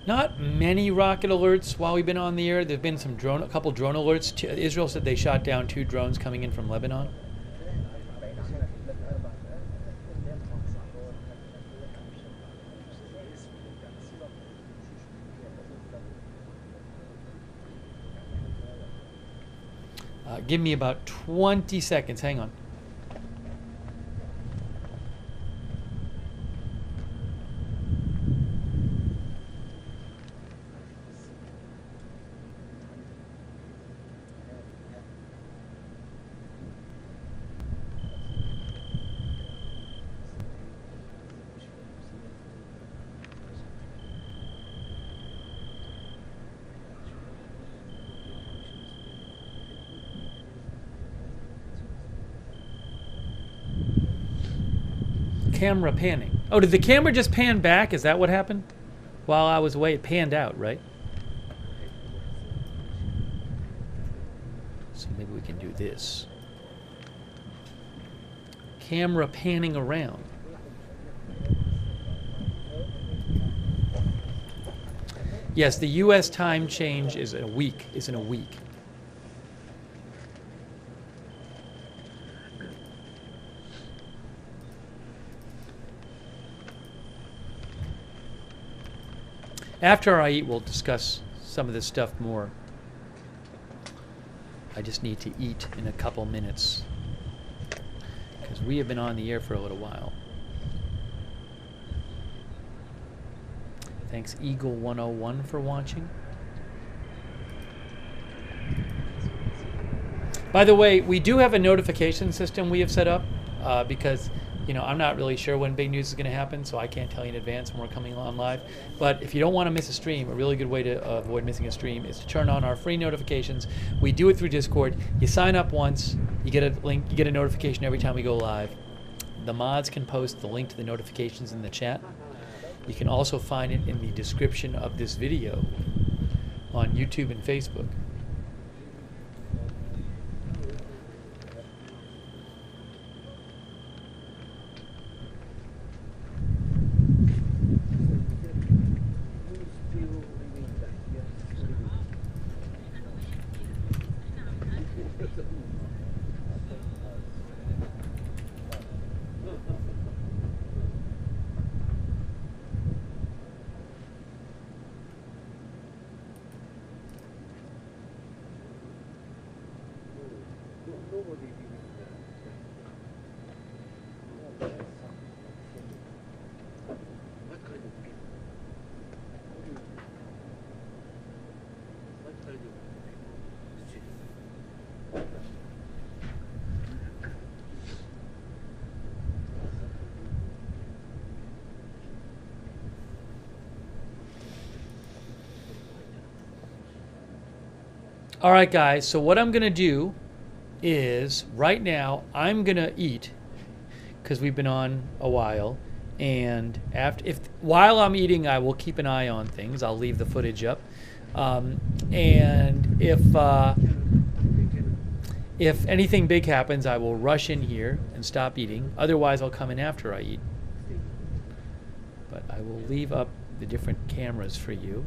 Not many rocket alerts while we've been on the air. There've been a couple drone alerts. Israel said they shot down 2 drones coming in from Lebanon. Give me about 20 seconds. Hang on. Camera panning. Oh, did the camera just pan back? Is that what happened? While I was away, it panned out, right? So maybe we can do this. Camera panning around. Yes, the U.S. time change is in a week. After I eat, we'll discuss some of this stuff more. I just need to eat in a couple minutes because we have been on the air for a little while. Thanks, Eagle101, for watching. By the way, we do have a notification system we have set up because, you know, I'm not really sure when big news is going to happen, so I can't tell you in advance when we're coming on live. But if you don't want to miss a stream, a really good way to avoid missing a stream is to turn on our free notifications. We do it through Discord. You sign up once, you get a link, you get a notification every time we go live. The mods can post the link to the notifications in the chat. You can also find it in the description of this video on YouTube and Facebook. All right, guys, so what I'm going to do is right now I'm going to eat because we've been on a while. And while I'm eating, I will keep an eye on things. I'll leave the footage up. And if anything big happens, I will rush in here and stop eating. Otherwise, I'll come in after I eat. But I will leave up the different cameras for you.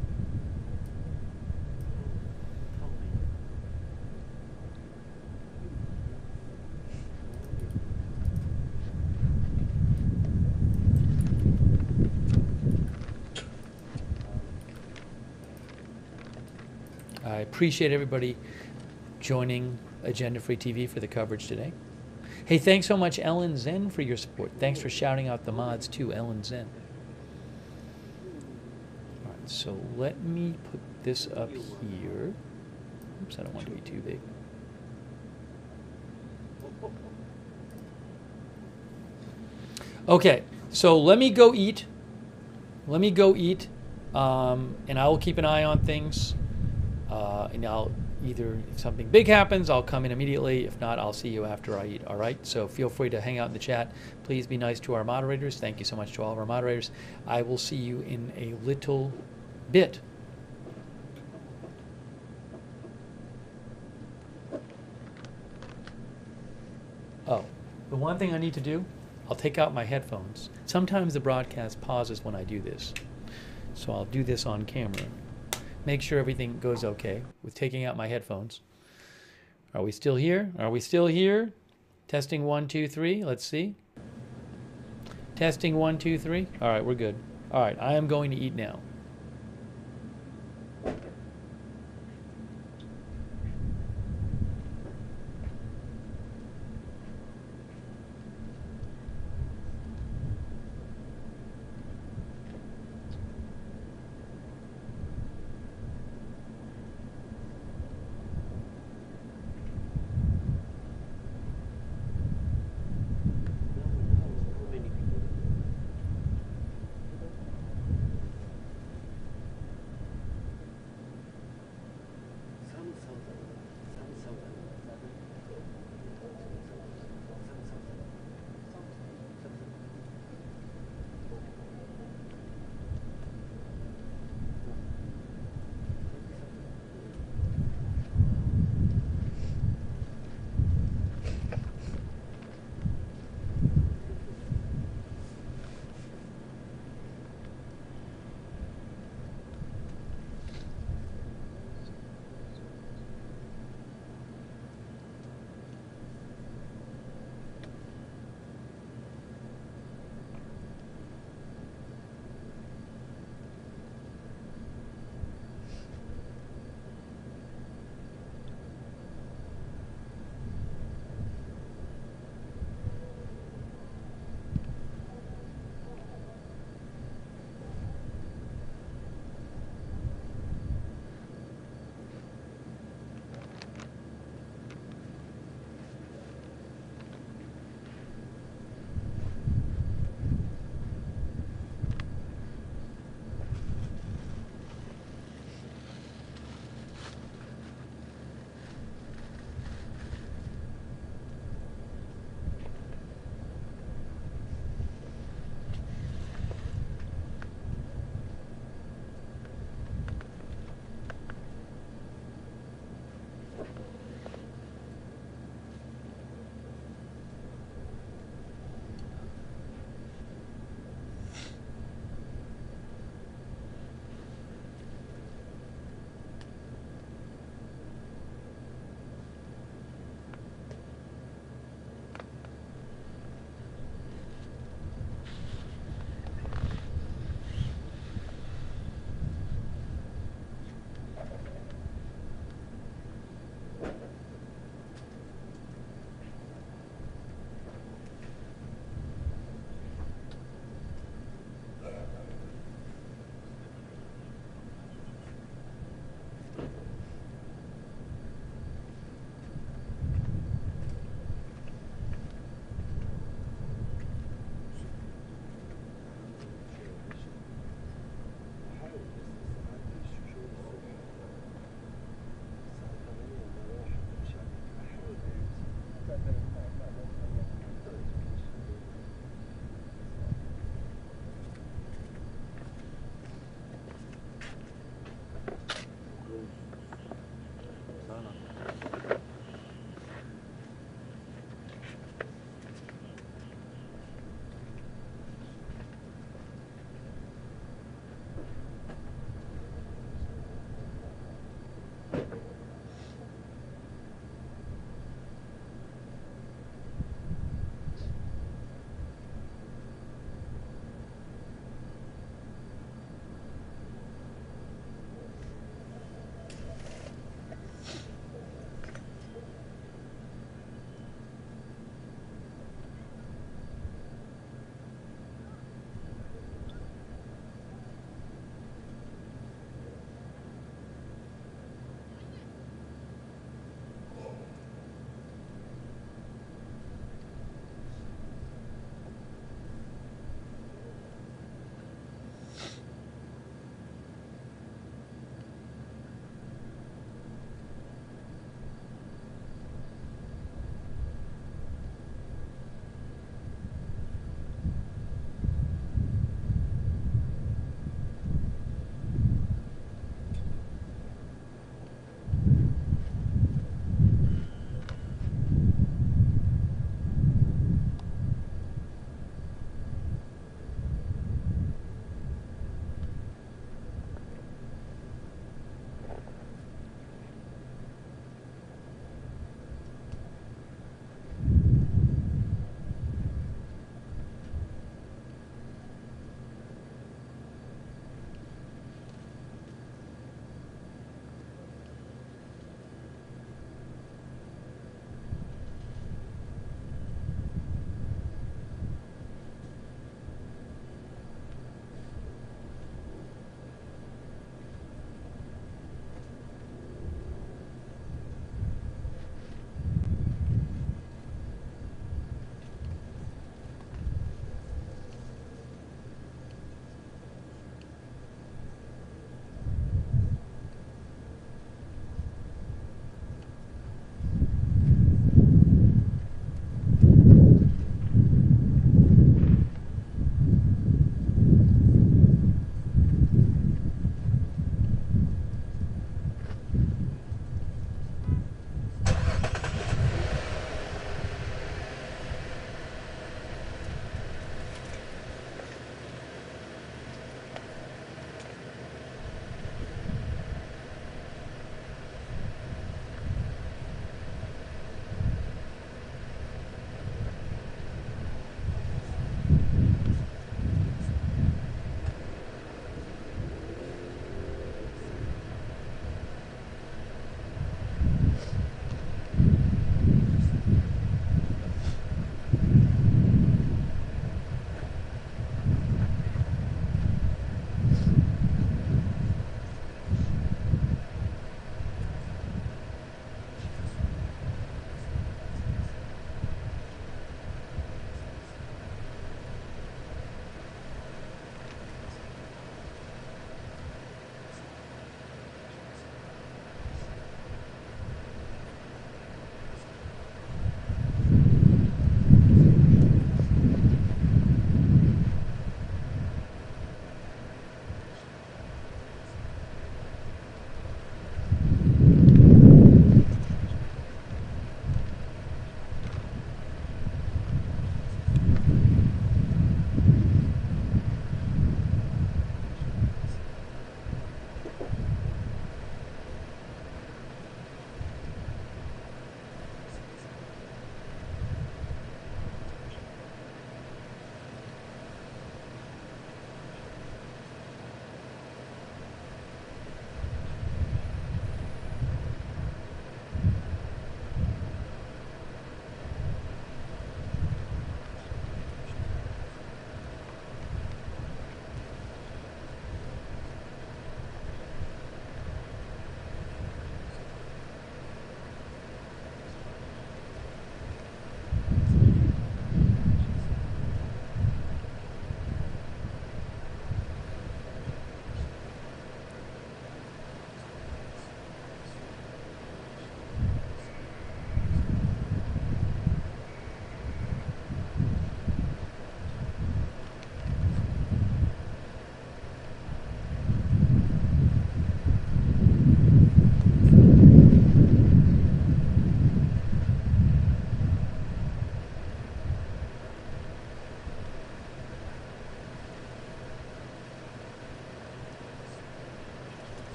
I appreciate everybody joining Agenda Free TV for the coverage today. Hey, thanks so much, Ellen Zen, for your support. Thanks for shouting out the mods too, Ellen Zen. All right, so let me put this up here. Oops, I don't want it to be too big. Okay, so let me go eat. And I will keep an eye on things. And I'll either, if something big happens, I'll come in immediately. If not, I'll see you after I eat. All right? So feel free to hang out in the chat. Please be nice to our moderators. Thank you so much to all of our moderators. I will see you in a little bit. Oh, the one thing I need to do, I'll take out my headphones. Sometimes the broadcast pauses when I do this. So I'll do this on camera. Make sure everything goes okay with taking out my headphones. Are we still here? Are we still here? Testing 1, 2, 3. Let's see. Testing 1, 2, 3. All right, we're good. All right, I am going to eat now.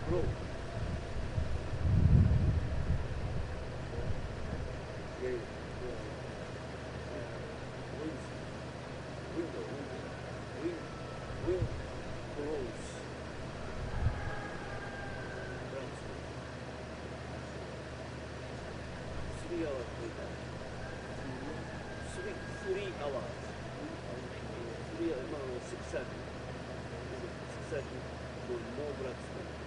grow. Yeah, wind grows. Three hours later. 3 hours. 6:30. 6:30 for more black smoke.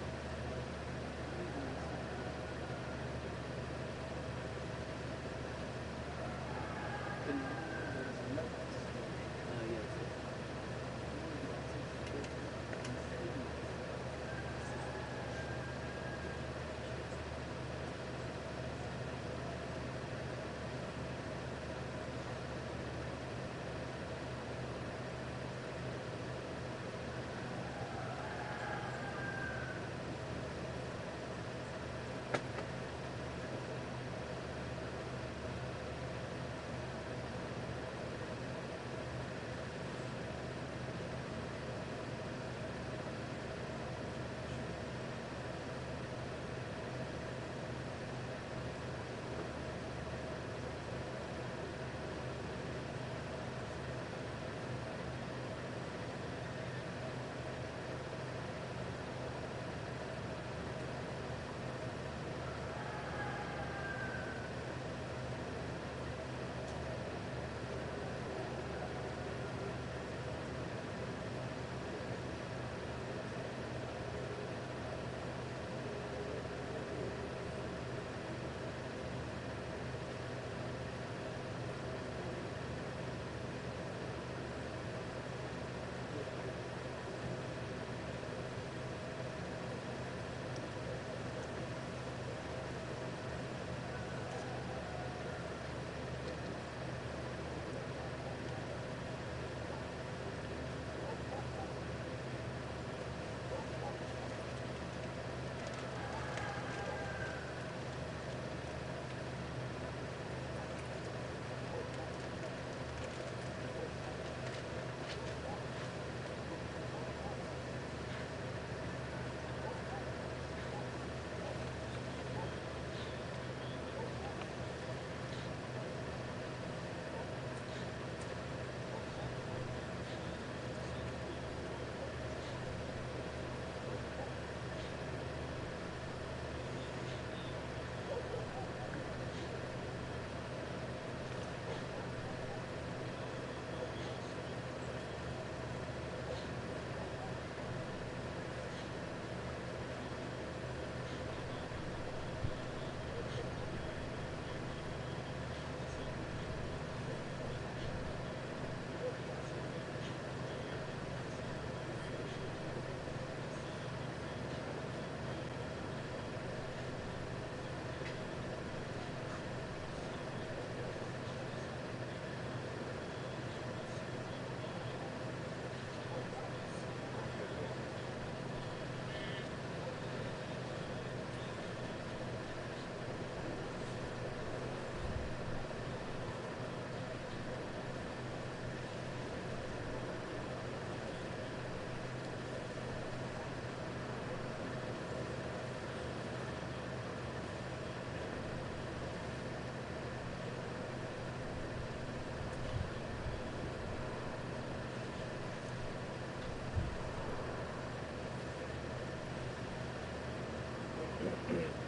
Yes.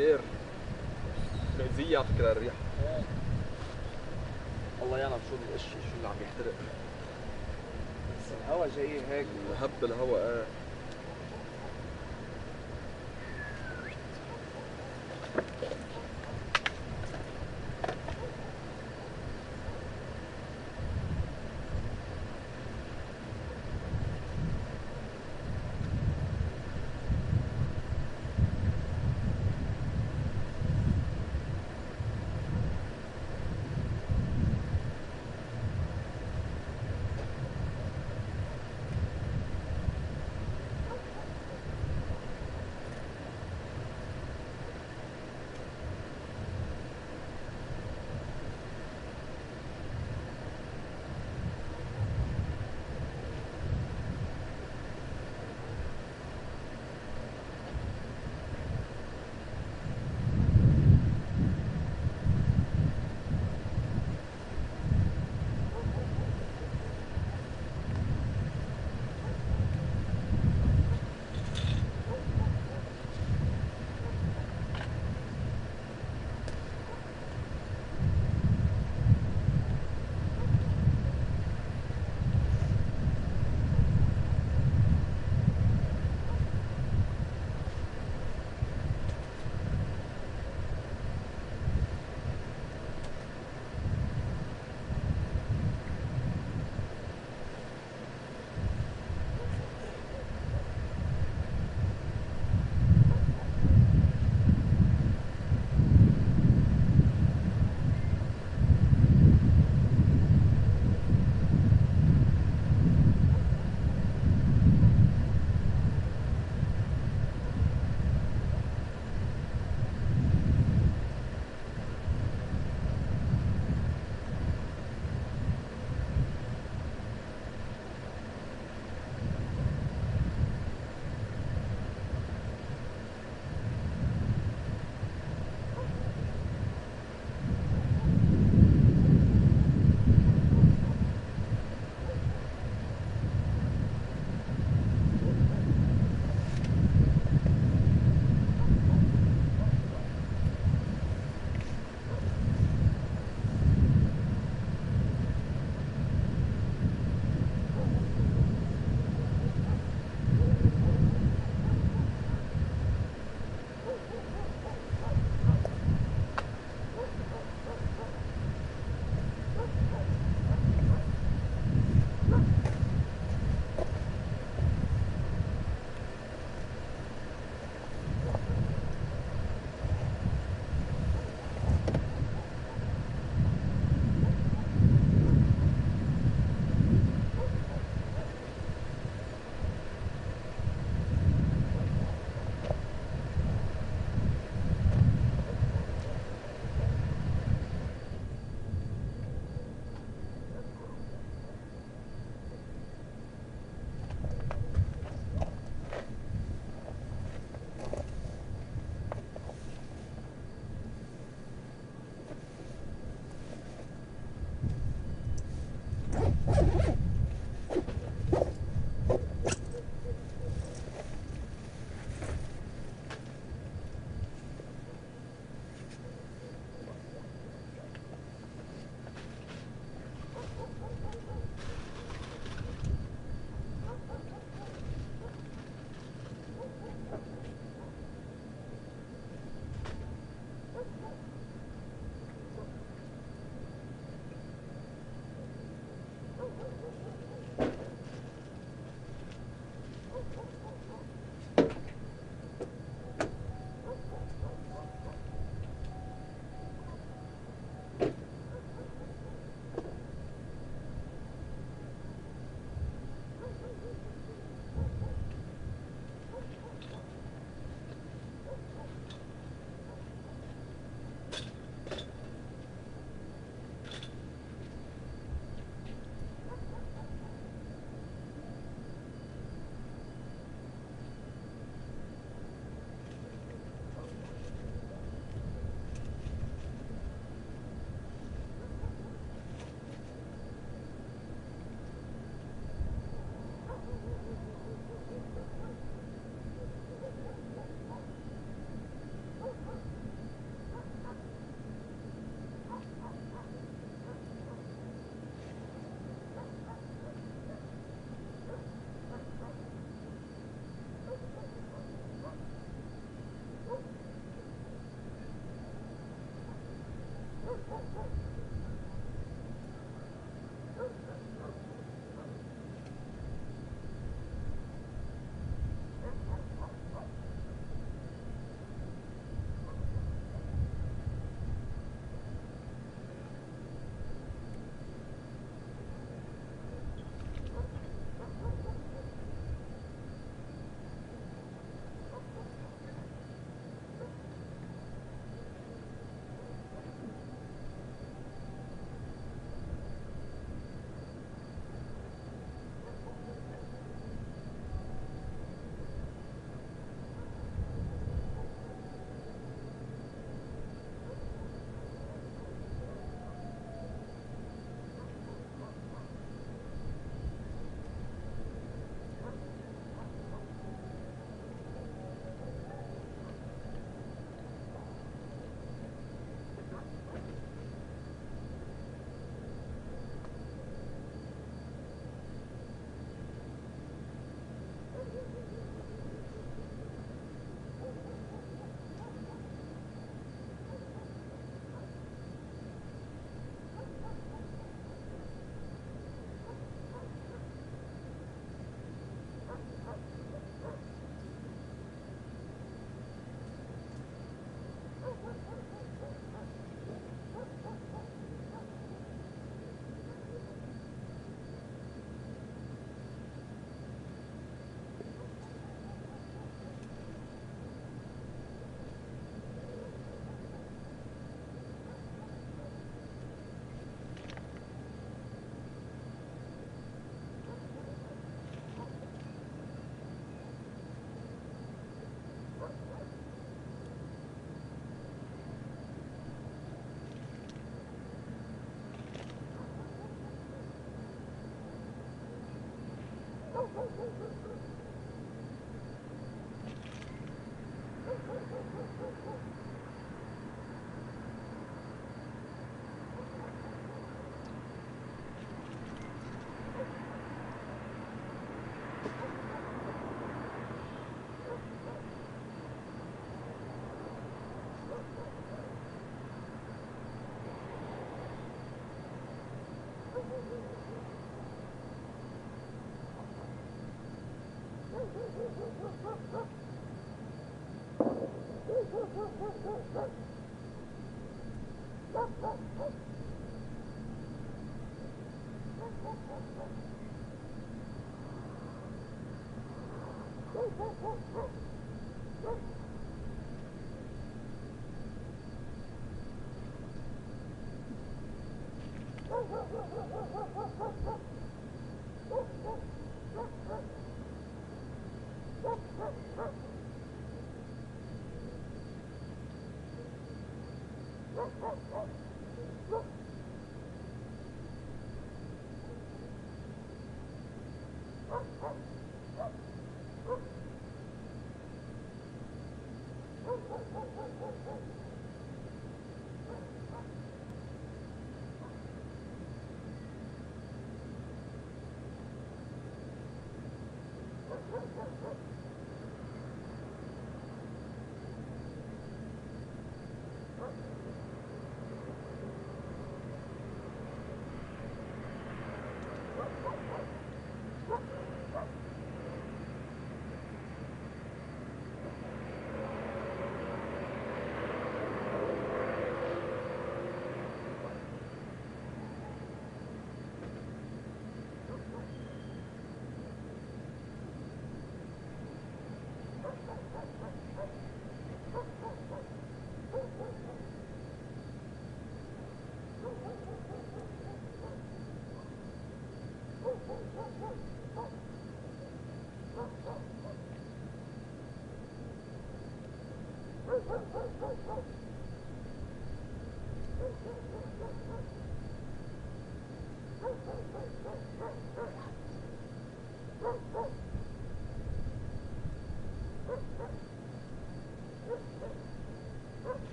خير زي على فكرة الريحة. الله يعلم شو الاشي شو اللي عم يحترق. بس الهوا جاي هيك هب الهواء.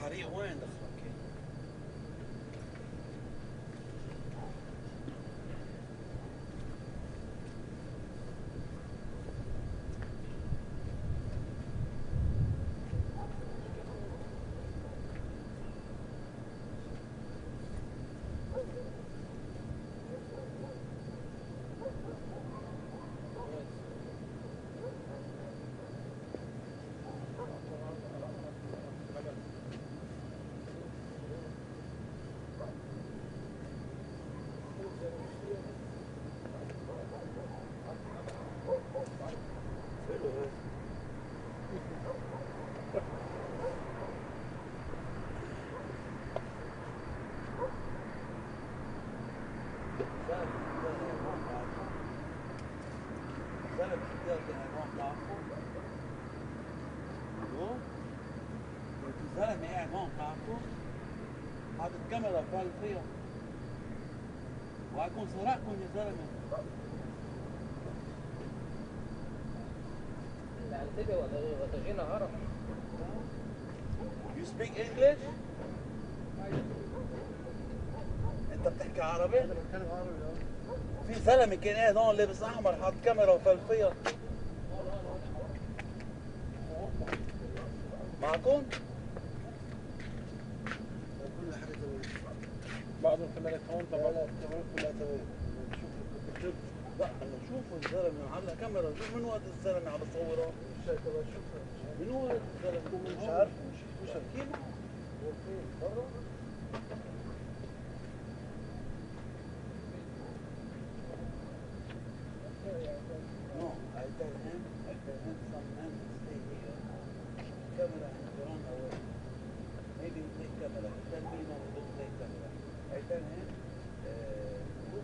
الحريق وين دخلك؟ زلمه قاعد هون بتعرفوا حاطط كاميرا فال فيها وهيكون سرقكم يا زلمه. وتجينا عرب. You speak English؟ انت بتحكي عربي؟ انا بتكلم عربي. في زلمه كان قاعد هون لابس احمر حاط كاميرا وفال فيها. معكم؟ كل حاجه تمام. بعض الكاميرات هون طبعا الكاميرات كلها تمام. لا انا شوفوا الزلمه معلق كاميرا، شوف من وقت الزلمه عم بصوره. من وقت الزلمه مش عارف مش حكي معه. هو فين؟ برا؟ No, I tell him some men stay here. Camera and run away. Maybe we take camera. Tell me no, we don't take camera. I tell him, who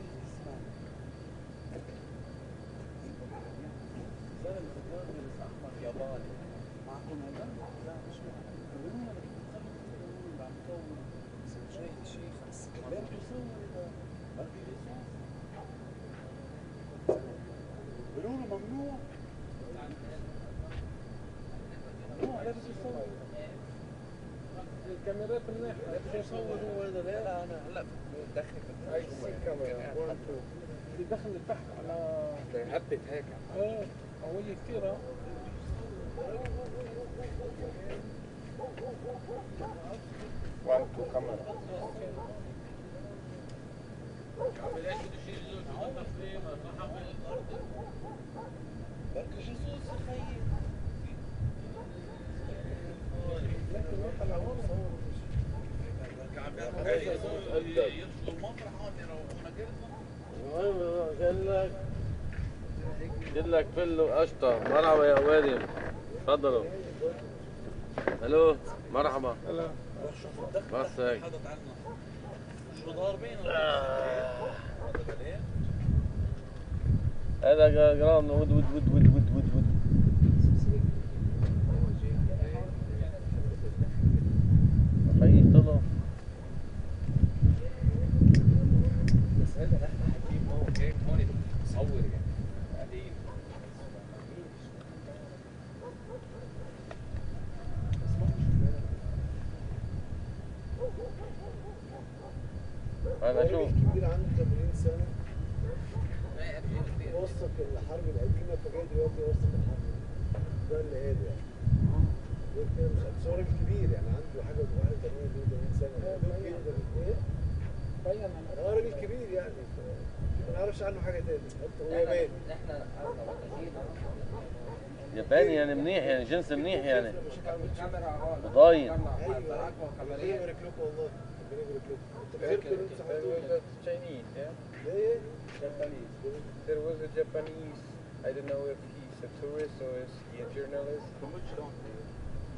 is this man? زلمة الزلمة لابس أحمر ياباني. معكم هذا؟ لا مش معكم. منو هذا؟ اللي عم يصور. شيء خاص. ليه بيصور إذا ما في ليسانس؟ بيقولوا له ممنوع. ممنوع لابس يصور. الكاميرات منيحة. لابس يصور هو هذا. لا أنا هلا بدخل اي سي كاميرا بدخل لتحت على هبت هيك. قوية كثير. وان تو كاميرا. بركي جيسوس خيي. لكن وقت العوام صوروا يدخلوا المطرح هون يروحوا مكانهم. قال لك فلو قشطة. مرحبا يا وادم، تفضلوا. الو مرحبا. بس هيك شو ضاربين؟ هذا جرام ود ود ود ود ود ود ود. خيي طلع. بس هذا نحن حكيم هو هيك هون تصور يعني قاعدين. أنا شوف كبير عنده 80 سنة وصف الحرب القديمة فجاي دلوقتي وصف الحرب ده اللي قاعد يعني دول كده مش بس هو راجل كبير يعني عنده حاجة 81 سنة هو راجل كبير يعني ما نعرفش عنه حاجة تاني هو ياباني. ياباني يعني منيح يعني جنس منيح يعني وضاين. ربنا يبارك لكم والله ربنا يبارك لكم. Chinese, yeah? Yeah. Japanese. There was a Japanese, I don't know if he's a tourist or is he a journalist. From which country?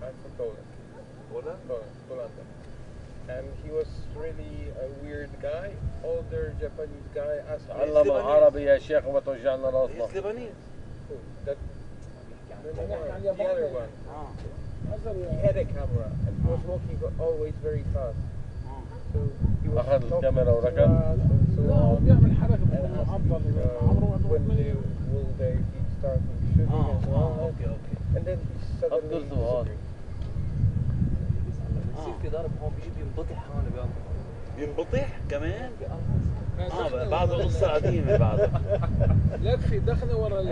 I'm from Poland. Poland. And he was really a weird guy, older Japanese guy. تعلم العربي يا شيخ وما توجعنا راسنا. He's Lebanese. That the other one. He had a camera and he was walking always very fast. So he was أخذ الكاميرا وركض. بيعمل حركة معضل when they start shooting and so on. And then he suddenly disappeared. بصير في ضرب هون بيجي بينبطح هون بينبطح كمان؟ بعد قصة قديمة بعد. يكفي دخل ورا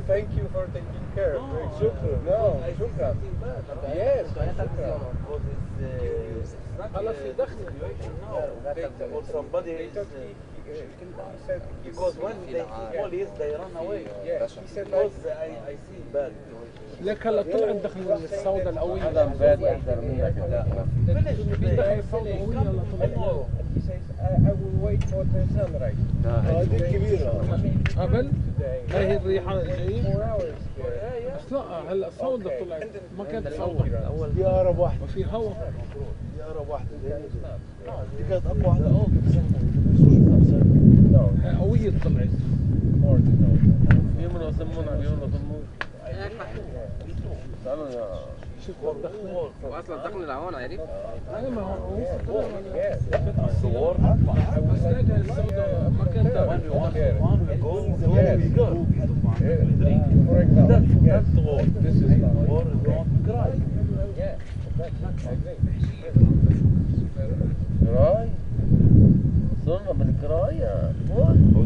Thank you for taking care. شكرا. No, شكرا. Yes. خلاص يدخل. Or somebody because when they see police they run away. Yes. He said because I see bad. لك هلا طلع دخل السوداء القوية. هذا مبادئ أكثر منك. دخل السوداء القوية ولا طلع. He says I will wait for the sunrise. دي كبيرة. قبل هاي الريحة جاية. بس لا هلا السوداء طلعت ما كانت سوداء. دي أقرب واحدة. وفي هواء. دي أقرب واحدة. دي كانت أقوى واحدة. قوية طلعت. يمرق سمونا يمرق سمونا تعالوا يا واصلا دخل العوان عارف؟ ايوه ما هو الصور ما كنت صرنا بالقرايه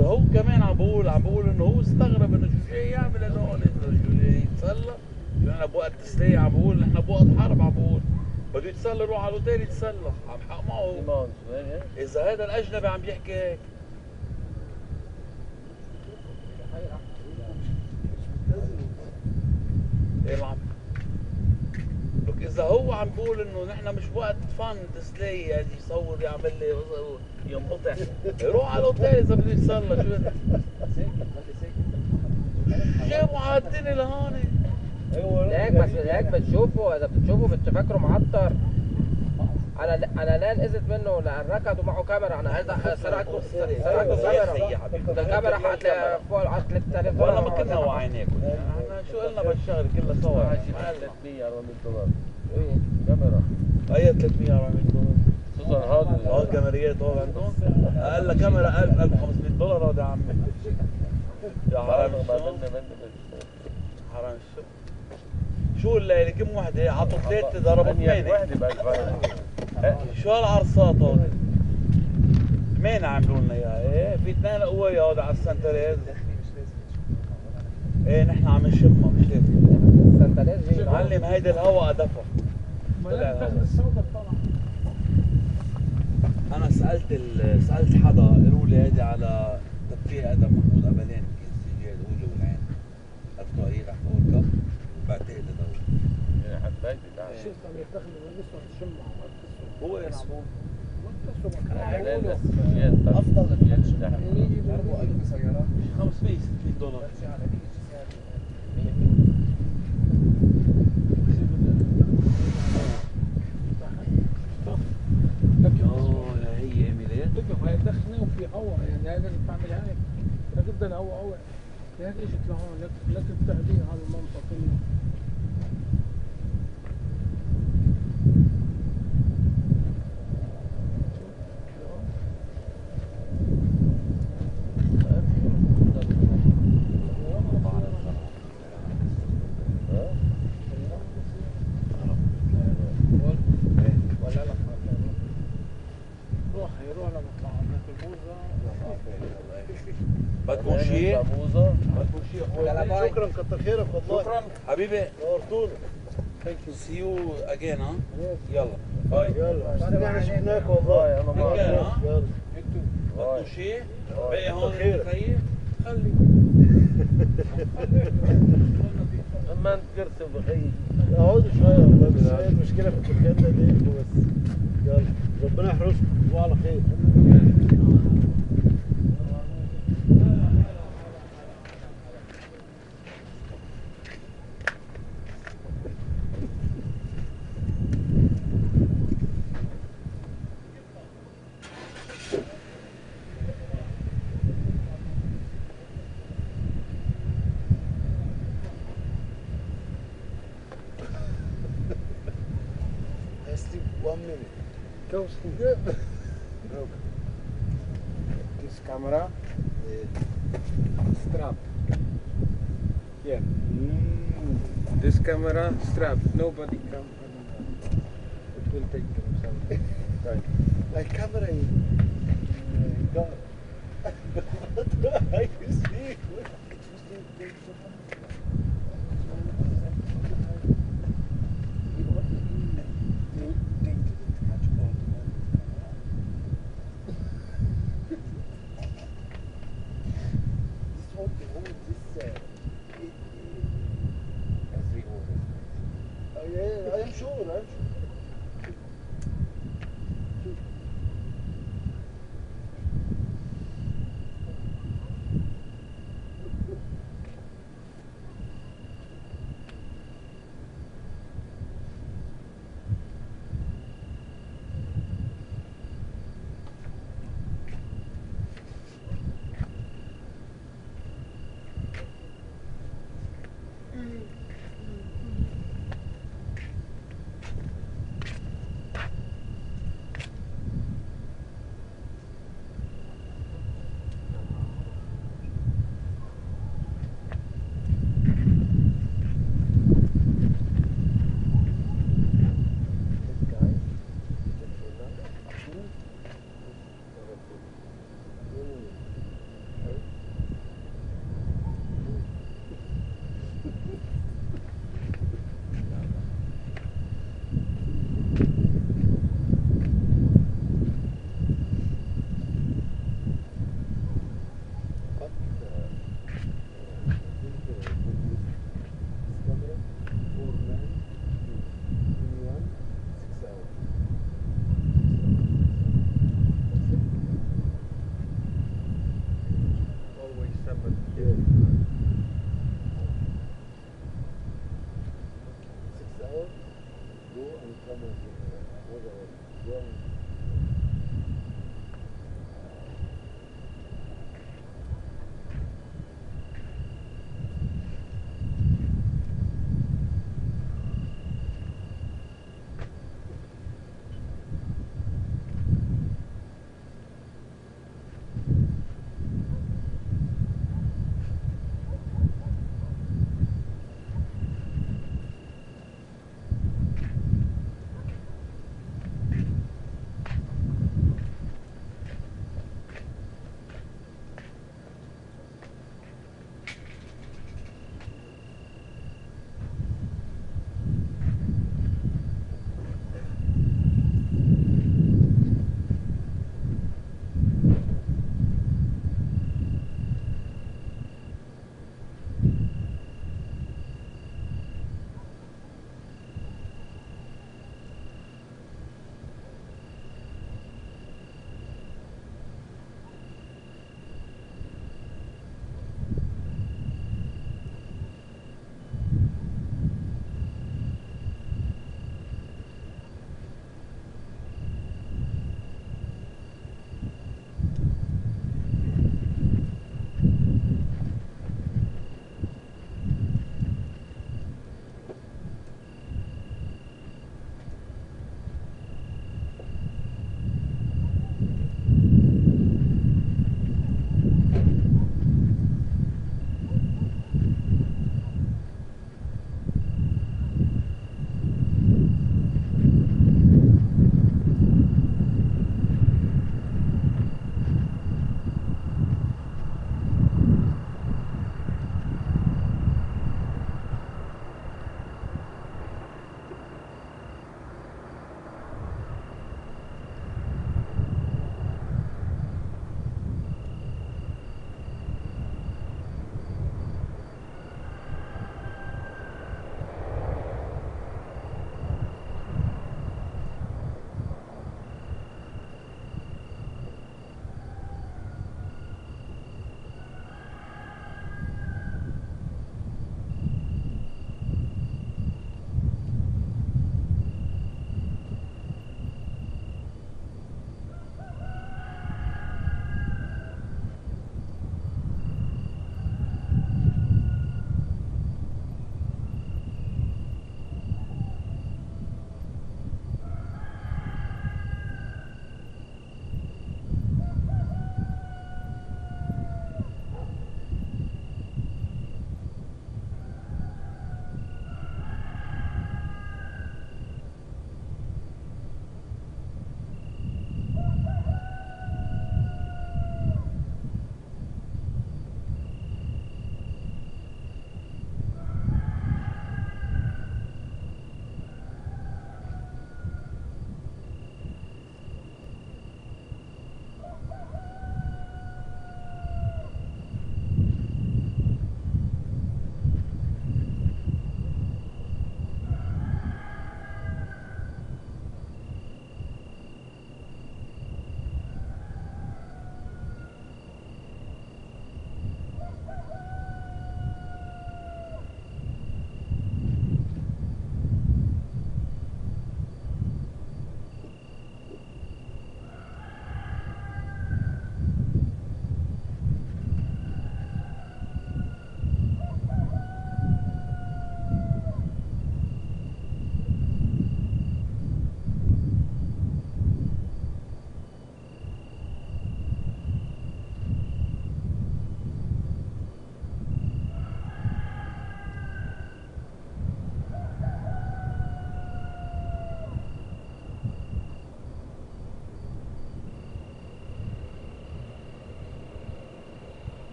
هو كمان عم بقول انه هو استغرب انه شو جاي يعمل هون يتسلى احنا بوقت تسلية عم بقول نحن بوقت حرب عم بقول بده يتسلى يروح على الاوتيل يتسلى عم حق معه اذا هذا الاجنبي عم يحكي هيك ايه عم لك اذا هو عم بقول انه نحن مش وقت فن تسلية يعني يصور يعمل لي ينبطح يروح على الاوتيل اذا بده يتسلى شو جابوا عادتني لهون ليك بتشوفه اذا بتشوفه بتفكره معطر. انا لا نقزت منه لان ركض ومعه كاميرا. انا هذا سرقته كاميرا الكاميرا حتلاقي فوق على 3000 دولار. والله ما كنا واعيين احنا شو قلنا بالشغل كلها سوا 300 ايه كاميرا اي 300 خصوصا هذا الكاميرات هون عندهم اقل كاميرا 1500 دولار هذا يا عمي يا حرام حرام شو اللي كم وحده عطوا ثلاثه ضربوا اثنين شو هالعرصات هون 8 عملوا لنا اياها ايه في اثنين قويه هذا على السنتريز ايه نحن عم نشمها مش هيك السنتريز معلم هيدي الهواء دفع طلع الهواء انا سالت حدا قالوا لي هيدي على تدفئه ادم محمود ابلين السجاد وجه والعين افتوا ايه رح اقول كم بعتقد هذا يعني حبيت شو عم يستخدموا النسوة تشمع هو اسمه افضل يجي بيعرفوا سيارات 500 600 دولار هي ايميلات هي دخنه وفي هواء يعني هذا اللي بتعمل هيك جدا هواء هيك اجت لهون لك التهديد على المنطقه كلها بدكم شيء؟ بدكم شيء اخوي شكرا كتر خيرك والله شكرا حبيبي نورتونا ثانك يو سي يو اجين ها يلا باي يلا احنا شفناك والله انا ما يلا بدكم شيء؟ باقي هون خير خلي اما انت كرسي بخير اقعدوا شويه والله بس هي المشكله في الدكان دي بس يلا ربنا يحرسكم وعلى خير One minute. Go. This camera strap. Yeah. This camera strap. Nobody can. It will take themselves. Right. Like camera in car. I see.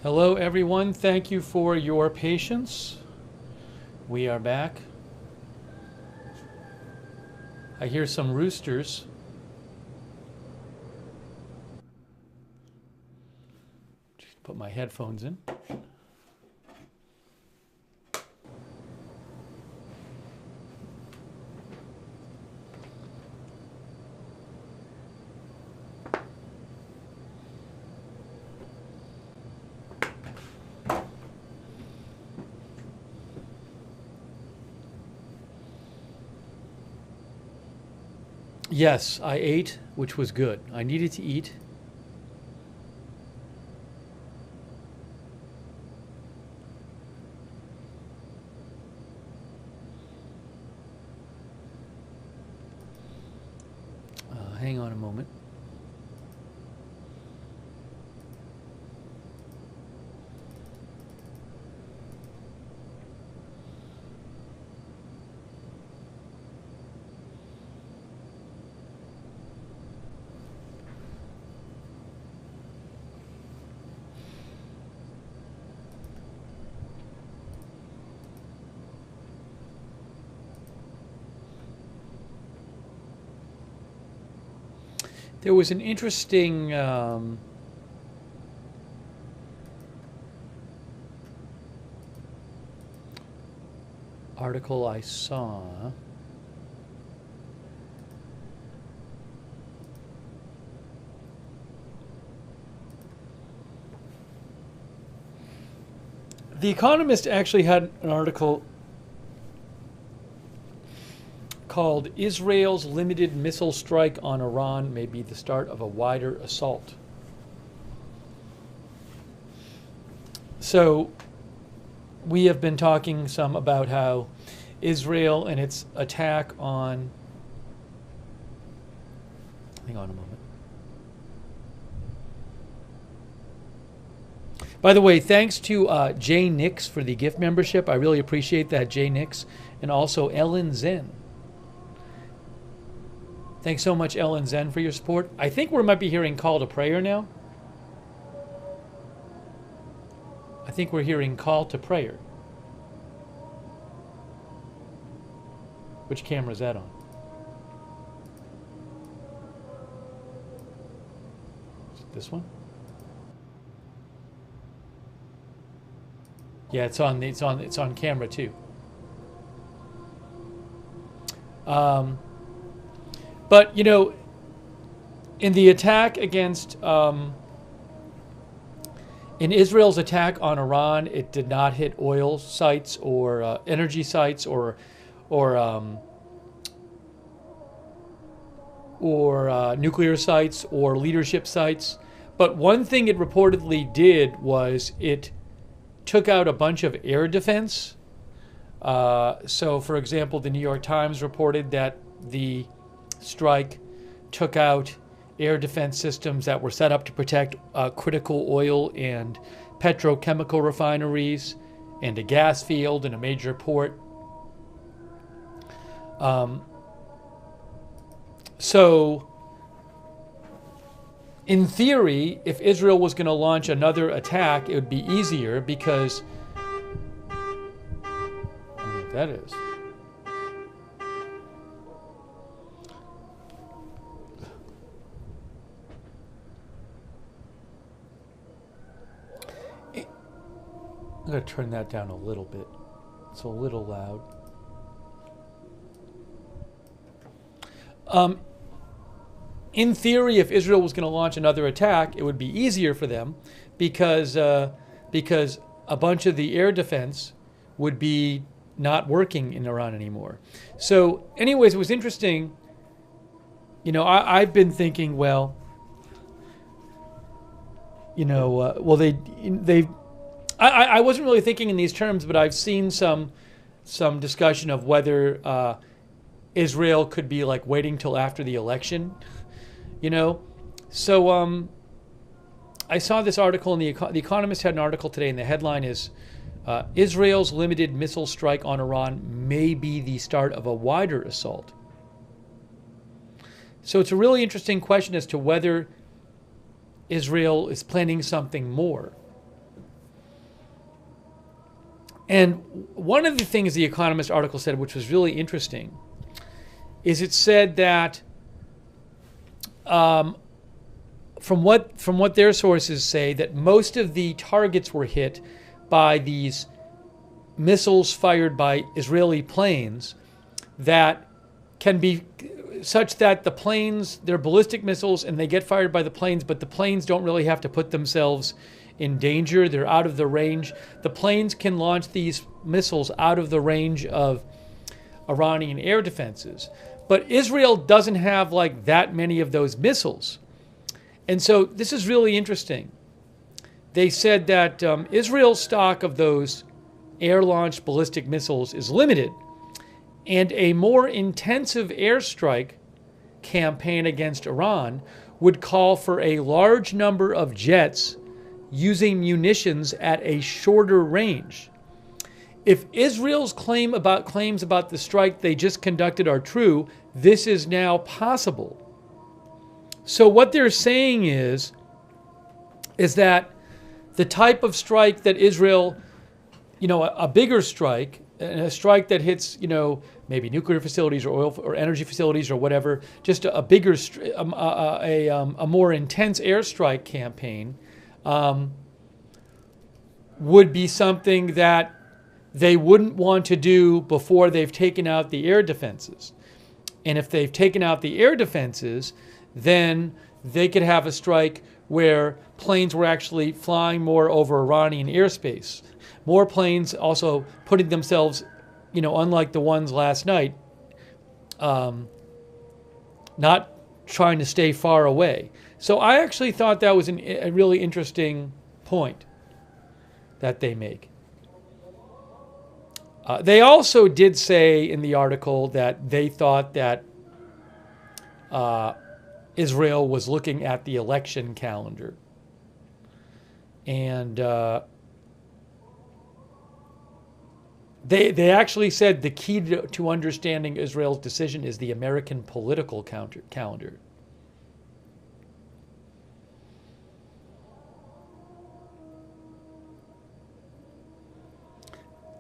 Hello, everyone. Thank you for your patience. We are back. I hear some roosters. Just put my headphones in. Yes, I ate, which was good. I needed to eat. Hang on a moment. There was an interesting article I saw. The Economist actually had an article called "Israel's Limited Missile Strike on Iran May Be the Start of a Wider Assault." So we have been talking some about how Israel and its attack on... Hang on a moment. By the way, thanks to Jay Nix for the gift membership. I really appreciate that, Jay Nix. And also Ellen Zen. Thanks so much, Ellen Zen, for your support. I think we might be hearing call to prayer now. I think we're hearing call to prayer. Which camera is that on? Is it this one? Yeah, it's on camera too. But, you know, in the attack against, in Israel's attack on Iran, it did not hit oil sites or energy sites or nuclear sites or leadership sites. But one thing it reportedly did was it took out a bunch of air defense. So, for example, the New York Times reported that the strike took out air defense systems that were set up to protect critical oil and petrochemical refineries and a gas field and a major port. So, in theory, if Israel was going to launch another attack, it would be easier because... I don't know what that is. I'm going to turn that down a little bit. It's a little loud. In theory, if Israel was going to launch another attack, it would be easier for them because a bunch of the air defense would be not working in Iran anymore. So anyways, it was interesting. You know, I've been thinking, well, you know, I wasn't really thinking in these terms, but I've seen some discussion of whether Israel could be like waiting till after the election, you know. So I saw this article in the Economist had an article today, and the headline is Israel's limited missile strike on Iran may be the start of a wider assault. So it's a really interesting question as to whether Israel is planning something more. And one of the things the Economist article said, which was really interesting, is it said that from what their sources say, that most of the targets were hit by these missiles fired by Israeli planes that can be such that the planes, they're ballistic missiles and they get fired by the planes, but the planes don't really have to put themselves in danger. They're out of the range. The planes can launch these missiles out of the range of Iranian air defenses. But Israel doesn't have like that many of those missiles. And so this is really interesting. They said that Israel's stock of those air-launched ballistic missiles is limited, and a more intensive airstrike campaign against Iran would call for a large number of jets using munitions at a shorter range. If Israel's claims about the strike they just conducted are true, this is now possible. So what they're saying is that the type of strike that Israel, a bigger strike, and a strike that hits, maybe nuclear facilities or oil or energy facilities or whatever, just a bigger, a more intense airstrike campaign would be something that they wouldn't want to do before they've taken out the air defenses. And if they've taken out the air defenses, then they could have a strike where planes were actually flying more over Iranian airspace. More planes also putting themselves, unlike the ones last night, not trying to stay far away. So I actually thought that was a really interesting point that they make. They also did say in the article that they thought that Israel was looking at the election calendar. And they actually said the key to understanding Israel's decision is the American political calendar.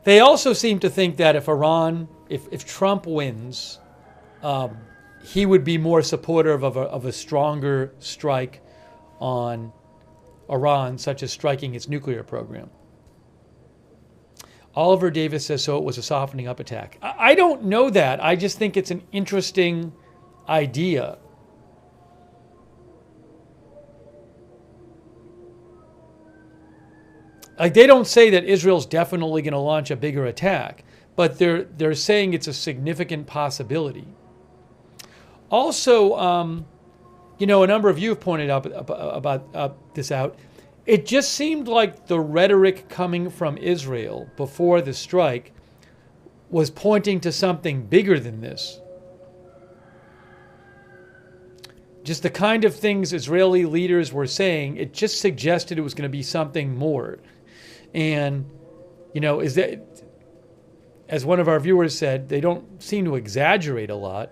They also seem to think that if Trump wins, he would be more supportive of a stronger strike on Iran, such as striking its nuclear program. Oliver Davis says, so it was a softening up attack. I don't know that. I just think it's an interesting idea. Like, they don't say that Israel's definitely going to launch a bigger attack, but they're saying it's a significant possibility. Also, a number of you have pointed out about this out. It just seemed like the rhetoric coming from Israel before the strike was pointing to something bigger than this. Just the kind of things Israeli leaders were saying, it just suggested it was going to be something more. And, is that, as one of our viewers said, they don't seem to exaggerate a lot.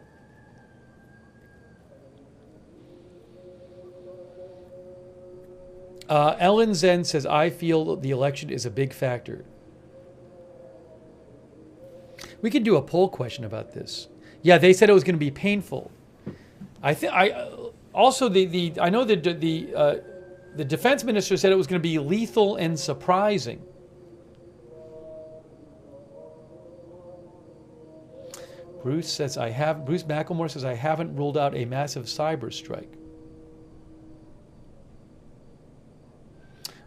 Ellen Zen says, I feel the election is a big factor. We could do a poll question about this. Yeah, they said it was going to be painful. I know that the defense minister said it was going to be lethal and surprising. Bruce McElmore says, I haven't ruled out a massive cyber strike.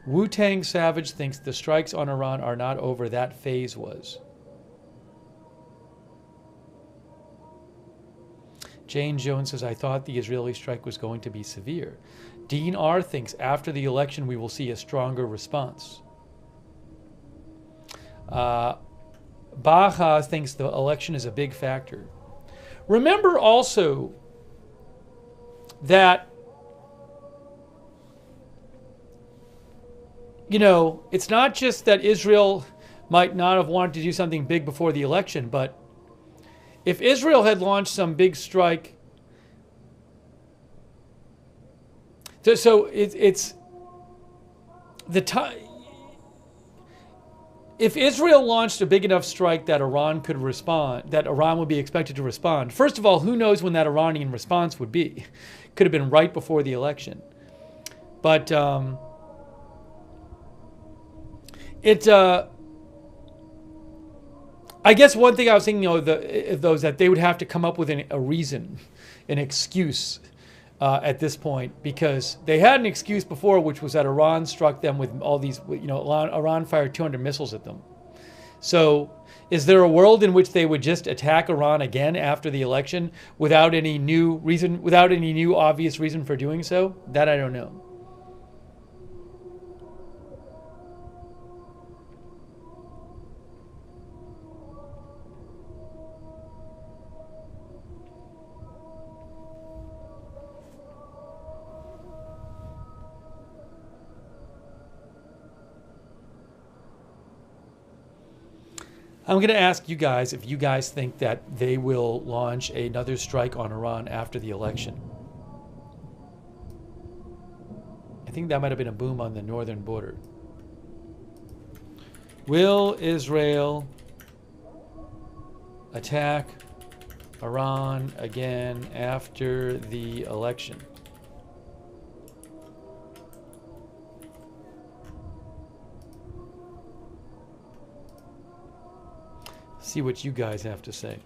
Wu-Tang Savage thinks the strikes on Iran are not over. That phase was. Jane Jones says, I thought the Israeli strike was going to be severe. Dean R. thinks after the election we will see a stronger response. Baha thinks the election is a big factor. Remember also that it's not just that Israel might not have wanted to do something big before the election, but if Israel had launched some big strike, so it's the time. if Israel launched a big enough strike that Iran could respond, that Iran would be expected to respond, first of all, who knows when that Iranian response would be? Could have been right before the election. But I guess one thing I was thinking of those that they would have to come up with a reason, an excuse at this point, because they had an excuse before, which was that Iran struck them with all these, Iran fired 200 missiles at them. So is there a world in which they would just attack Iran again after the election without any new reason, without any new obvious reason for doing so? That I don't know. I'm going to ask you guys if you guys think that they will launch another strike on Iran after the election. I think that might have been a boom on the northern border. Will Israel attack Iran again after the election? See what you guys have to say.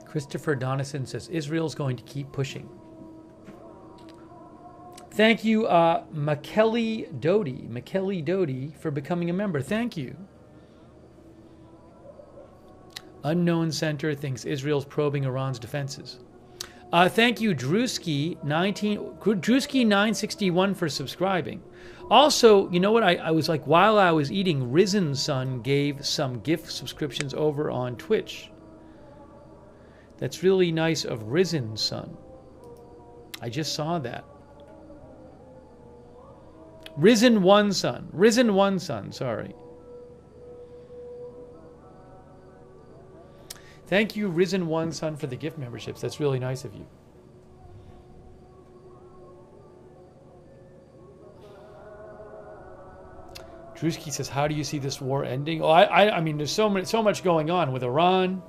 Christopher Donison says Israel's going to keep pushing. Thank you, McKelly Doty, for becoming a member. Thank you. Unknown Center thinks Israel's probing Iran's defenses. Thank you, Drewski961 for subscribing. Also, you know what? I was like, while I was eating, Risen Sun gave some gift subscriptions over on Twitch. That's really nice of Risen Sun. I just saw that. Risen One Sun, sorry. Thank you, Risen One Sun, for the gift memberships. That's really nice of you. Drewski says, how do you see this war ending? Oh, I mean, there's so much going on with Iran,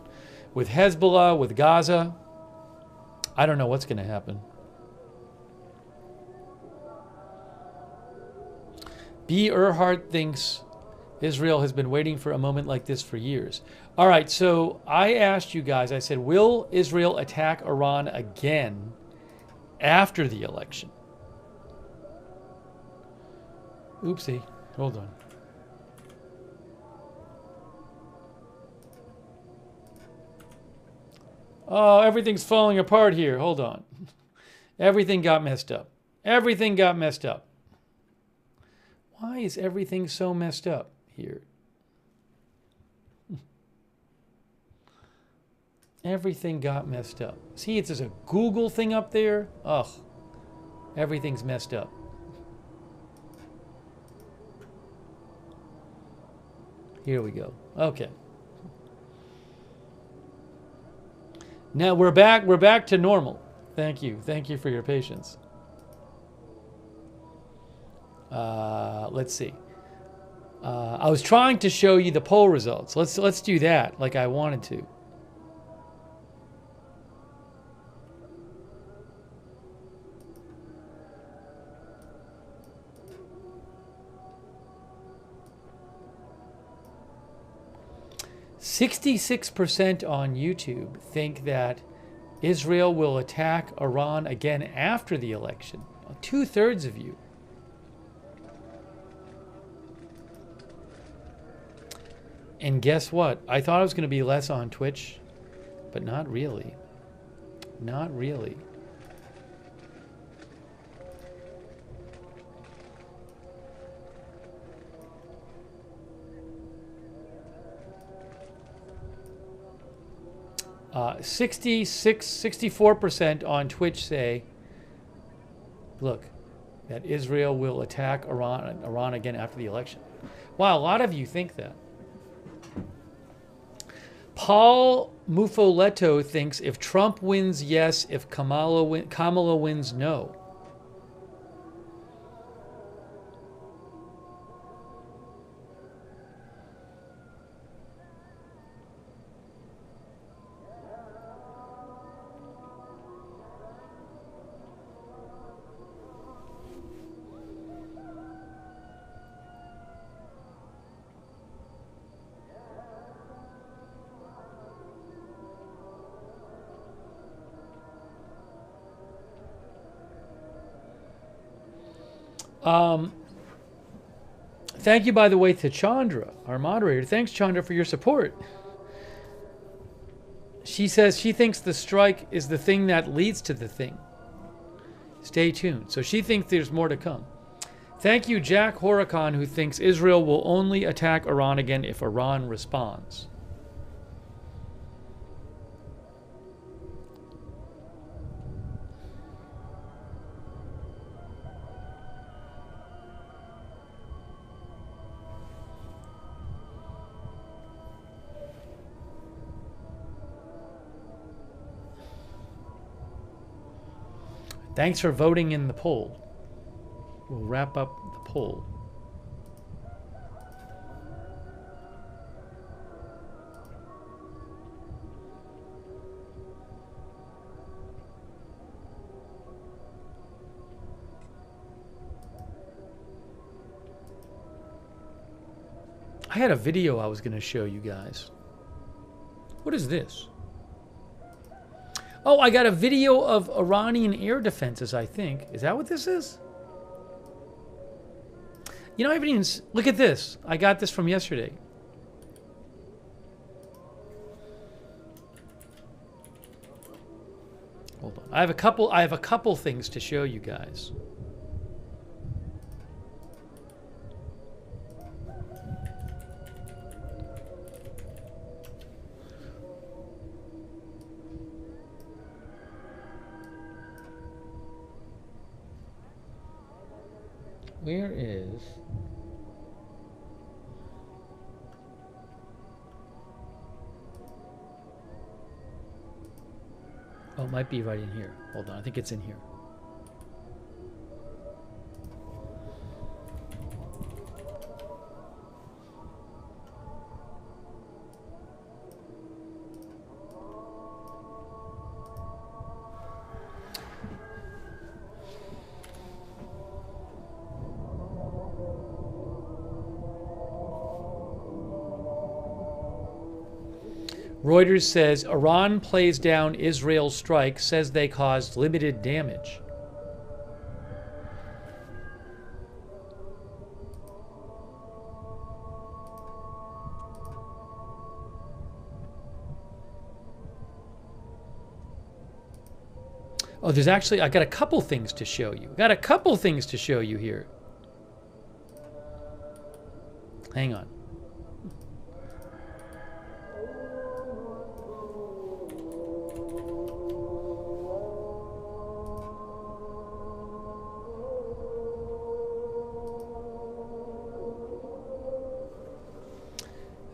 with Hezbollah, with Gaza. I don't know what's going to happen. B. Earhart thinks Israel has been waiting for a moment like this for years. All right, so I asked you guys, I said, will Israel attack Iran again after the election? Oopsie, hold on. Oh, everything's falling apart here. Hold on. Everything got messed up. Everything got messed up. Why is everything so messed up here? Everything got messed up. See, it's just a Google thing up there. Ugh. Everything's messed up. Here we go. Okay. Now we're back to normal. Thank you. Thank you for your patience. Let's see. I was trying to show you the poll results. Let's do that like I wanted to. "66% on YouTube think that Israel will attack Iran again after the election. 2/3 of you. And guess what? I thought it was going to be less on Twitch, but not really. Not really. Uh, 64% on Twitch say, look, that Israel will attack Iran again after the election. Wow, a lot of you think that. Paul Mufoletto thinks if Trump wins, yes. If Kamala wins, no. Thank you, by the way, to Chandra, our moderator. Thanks, Chandra, for your support. She says she thinks the strike is the thing that leads to the thing. Stay tuned. So she thinks there's more to come. Thank you, Jack Horicon, who thinks Israel will only attack Iran again if Iran responds. Thanks for voting in the poll. We'll wrap up the poll. I had a video I was going to show you guys. What is this? Oh, I got a video of Iranian air defenses, I think. Is that what this is? You know, I haven't even... Look at this. I got this from yesterday. Hold on. I have a couple things to show you guys. Where is... Oh, it might be right in here. Hold on, I think it's in here. Reuters says Iran plays down Israel's strike, says they caused limited damage. Oh, there's actually, I got a couple things to show you. Got a couple things to show you here. Hang on.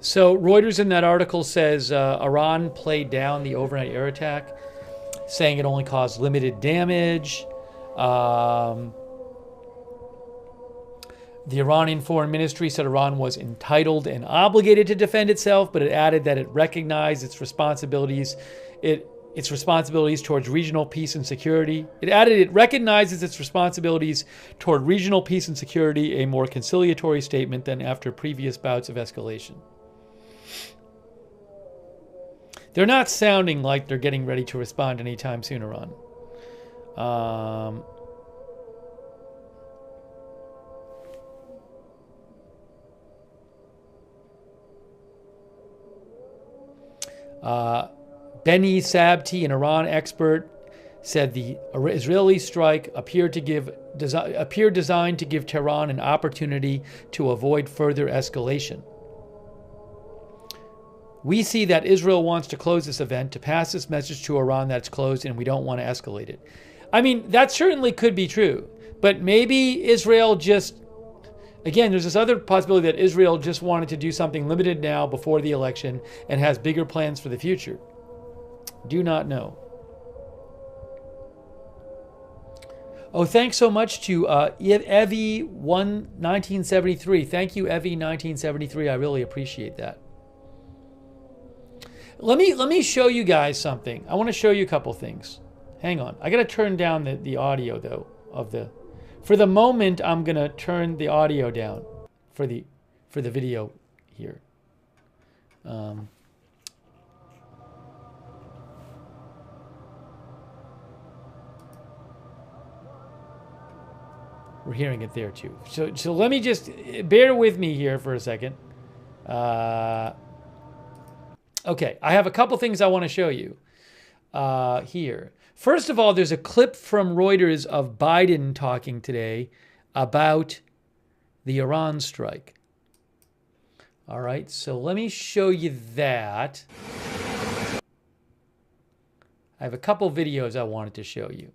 So Reuters in that article says Iran played down the overnight air attack, saying it only caused limited damage. The Iranian Foreign Ministry said Iran was entitled and obligated to defend itself, but it added that it recognized its responsibilities towards regional peace and security. It added it recognizes its responsibilities toward regional peace and security, a more conciliatory statement than after previous bouts of escalation. They're not sounding like they're getting ready to respond anytime soon, Iran. Benny Sabti, an Iran expert, said the Israeli strike appeared designed to give Tehran an opportunity to avoid further escalation. We see that Israel wants to close this event to pass this message to Iran that it's closed and we don't want to escalate it. I mean, that certainly could be true, but maybe Israel just, Again, there's this other possibility that Israel just wanted to do something limited now before the election and has bigger plans for the future. Do not know. Oh, thanks so much to Evie1973. Thank you, Evie1973. I really appreciate that. Let me show you guys something. I want to show you a couple things. Hang on. I got to turn down the audio though of the. For the moment, I'm gonna turn the audio down for the video here. We're hearing it there too. So let me just bear with me here for a second. Okay, I have a couple things I want to show you here. First of all, there's a clip from Reuters of Biden talking today about the Iran strike. All right, so let me show you that. I have a couple videos I wanted to show you.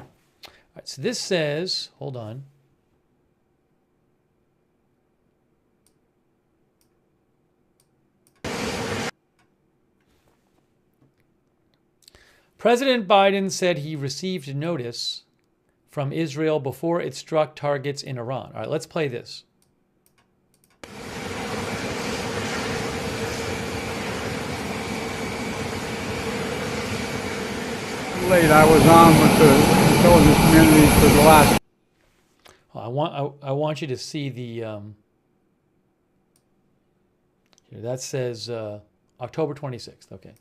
All right, so this says, hold on. President Biden said he received notice from Israel before it struck targets in Iran. All right, let's play this. Late, I was on with the intelligence community for the last. I want you to see the. Here, that says October 26th. Okay.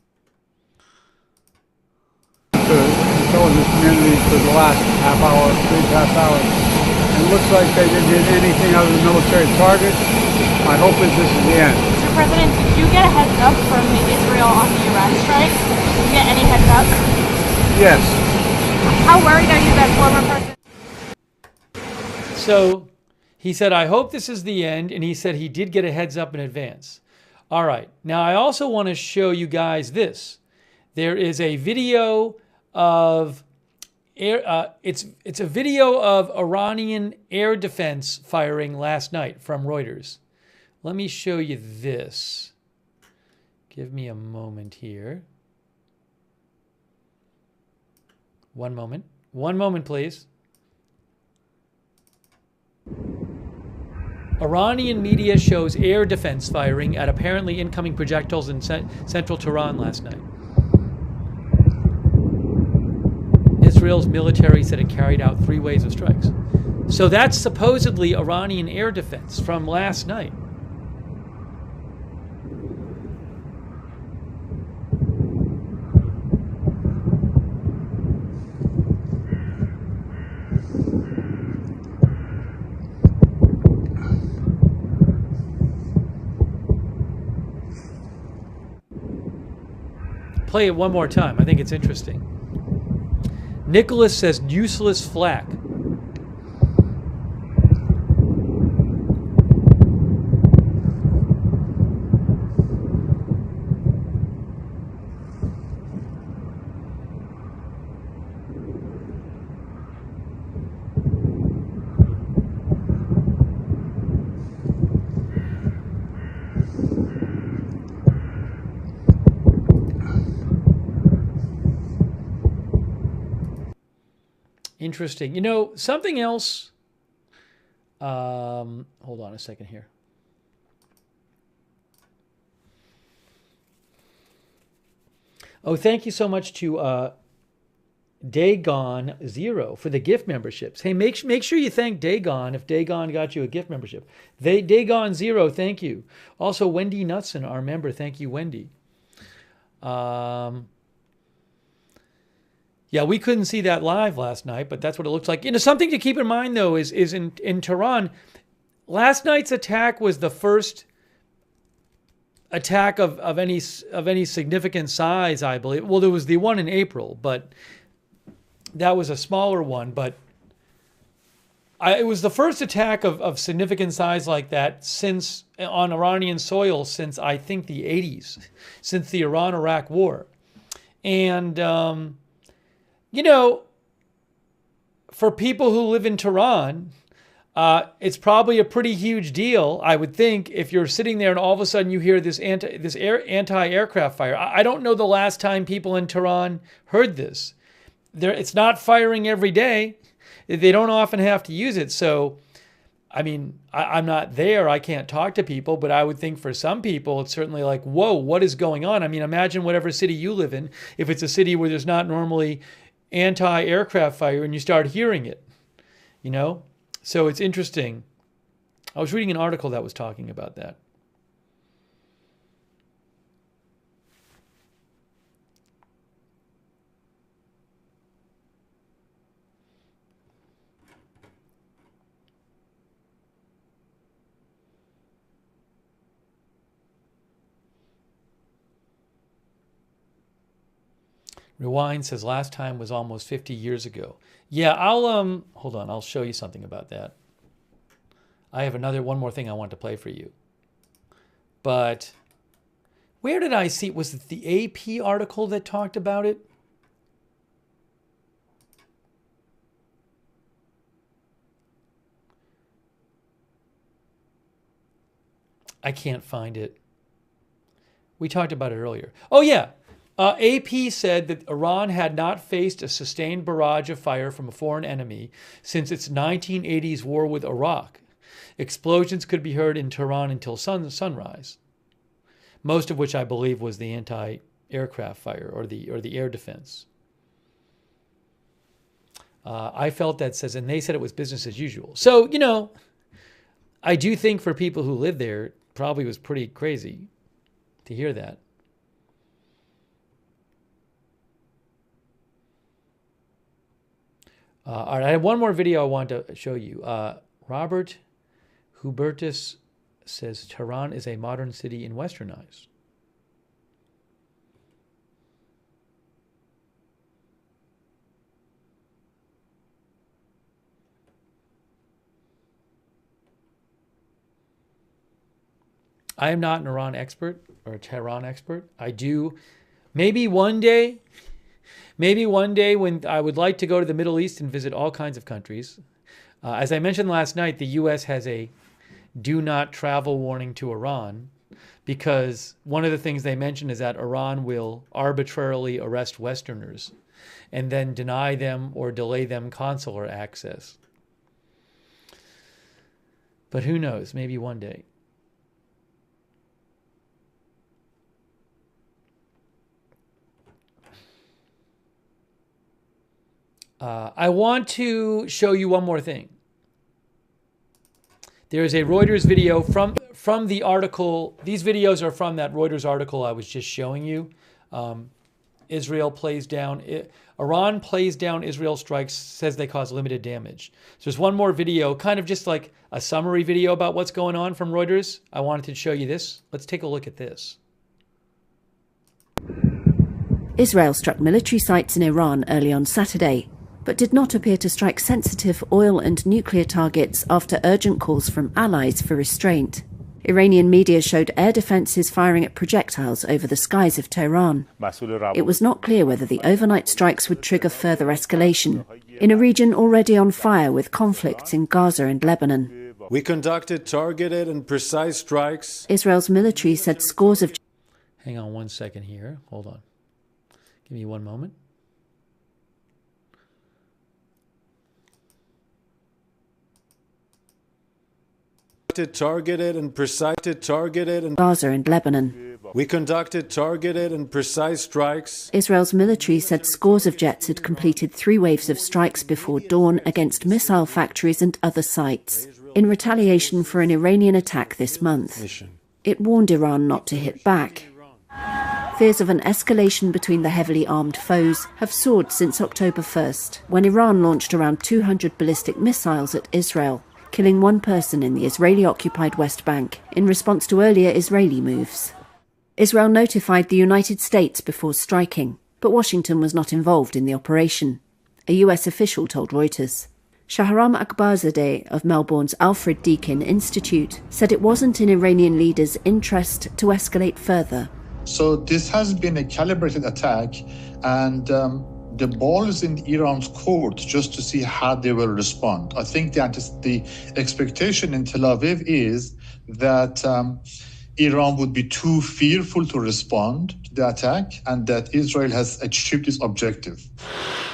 Intelligence community for the last half hour. And it looks like they didn't hit anything other than military targets. My hope is this is the end. Mr. President, did you get a heads up from Israel on the Iran strike? Did you get any heads up? Yes. How worried are you that former president? So he said, I hope this is the end. And he said he did get a heads up in advance. All right. Now, I also want to show you guys this. There is a video of it's a video of Iranian air defense firing last night from Reuters. Let me show you this. Give me a moment here. One moment. One moment, please. Iranian media shows air defense firing at apparently incoming projectiles in central Tehran last night. Israel's military said it carried out 3 waves of strikes. So that's supposedly Iranian air defense from last night. Play it one more time. I think it's interesting. Nicholas says useless flak. Interesting. You know, something else. Hold on a second here. Oh, thank you so much to Dagon Zero for the gift memberships. Hey, make sure you thank Dagon if Dagon got you a gift membership. Dagon Zero, thank you. Also, Wendy Knutson, our member. Thank you, Wendy. Yeah, we couldn't see that live last night, but that's what it looks like. You know, something to keep in mind, though, is in Tehran, last night's attack was the first attack of any significant size, I believe. Well, there was the one in April, but that was a smaller one. But it was the first attack of significant size like that since on Iranian soil since, I think, the 80s, since the Iran-Iraq War. And you know, for people who live in Tehran, it's probably a pretty huge deal, I would think, if you're sitting there and all of a sudden you hear this anti-aircraft fire. I don't know the last time people in Tehran heard this. It's not firing every day. They don't often have to use it. So, I mean, I'm not there. I can't talk to people, but I would think for some people, it's certainly like, whoa, what is going on? I mean, imagine whatever city you live in, if it's a city where there's not normally anti-aircraft fire and you start hearing it, you know? So it's interesting. I was reading an article that was talking about that. Rewind says last time was almost 50 years ago. Yeah, I'll hold on, I'll show you something about that. I have one more thing I want to play for you. But where did I see, was it the AP article that talked about it? I can't find it. We talked about it earlier. Oh yeah. AP said that Iran had not faced a sustained barrage of fire from a foreign enemy since its 1980s war with Iraq. Explosions could be heard in Tehran until sunrise, most of which I believe was the anti-aircraft fire or the air defense. I felt that says, and they said it was business as usual. So, you know, I do think for people who live there, it probably was pretty crazy to hear that. All right, I have one more video I want to show you. Robert Hubertus says Tehran is a modern city in Westernized. I am not an Iran expert or a Tehran expert. I do, maybe one day when I would like to go to the Middle East and visit all kinds of countries. As I mentioned last night, the U.S. has a do not travel warning to Iran because one of the things they mentioned is that Iran will arbitrarily arrest Westerners and then deny them or delay them consular access. But who knows? Maybe one day. I want to show you one more thing. There is a Reuters video from the article. These videos are from that Reuters article I was just showing you. Iran plays down Israel strikes, says they cause limited damage. So there's one more video, kind of just like a summary video about what's going on from Reuters. I wanted to show you this. Let's take a look at this. Israel struck military sites in Iran early on Saturday, but did not appear to strike sensitive oil and nuclear targets after urgent calls from allies for restraint. Iranian media showed air defences firing at projectiles over the skies of Tehran. It was not clear whether the overnight strikes would trigger further escalation in a region already on fire with conflicts in Gaza and Lebanon. We conducted targeted and precise strikes. Israel's military said scores of... Hang on one second here. Hold on. Give me one moment. Targeted and Gaza and Lebanon. We conducted targeted and precise strikes. Israel's military said scores of jets had completed 3 waves of strikes before dawn against missile factories and other sites, in retaliation for an Iranian attack this month. It warned Iran not to hit back. Fears of an escalation between the heavily armed foes have soared since October 1st, when Iran launched around 200 ballistic missiles at Israel, killing 1 person in the Israeli-occupied West Bank in response to earlier Israeli moves. Israel notified the United States before striking, but Washington was not involved in the operation, a US official told Reuters. Shahram Akbarzadeh of Melbourne's Alfred Deakin Institute said it wasn't in Iranian leaders' interest to escalate further. So this has been a calibrated attack, and the ball is in Iran's court just to see how they will respond. I think the expectation in Tel Aviv is that Iran would be too fearful to respond to the attack and that Israel has achieved its objective.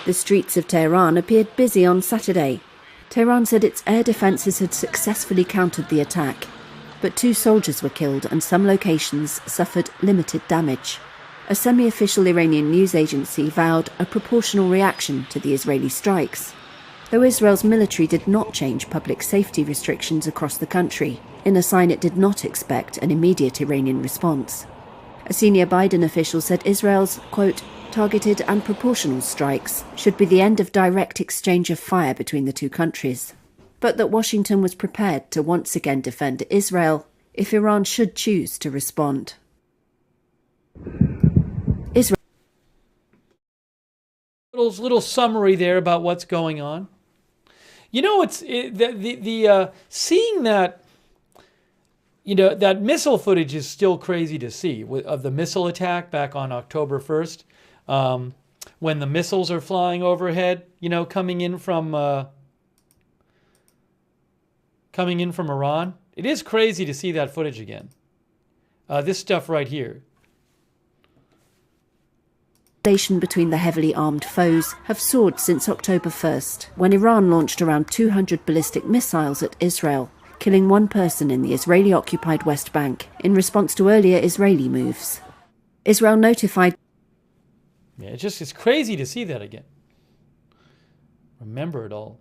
The streets of Tehran appeared busy on Saturday. Tehran said its air defences had successfully countered the attack, but 2 soldiers were killed and some locations suffered limited damage. A semi-official Iranian news agency vowed a proportional reaction to the Israeli strikes, though Israel's military did not change public safety restrictions across the country, in a sign it did not expect an immediate Iranian response. A senior Biden official said Israel's, quote, targeted and proportional strikes should be the end of direct exchange of fire between the 2 countries, but that Washington was prepared to once again defend Israel if Iran should choose to respond. Little summary there about what's going on. You know, seeing that, you know, that missile footage is still crazy to see of the missile attack back on October 1st, when the missiles are flying overhead, you know, coming in from Iran. It is crazy to see that footage again. This stuff right here. Relations between the heavily armed foes have soared since October 1st, when Iran launched around 200 ballistic missiles at Israel, killing 1 person in the Israeli-occupied West Bank in response to earlier Israeli moves. Israel notified... Yeah, it's crazy to see that again. Remember it all.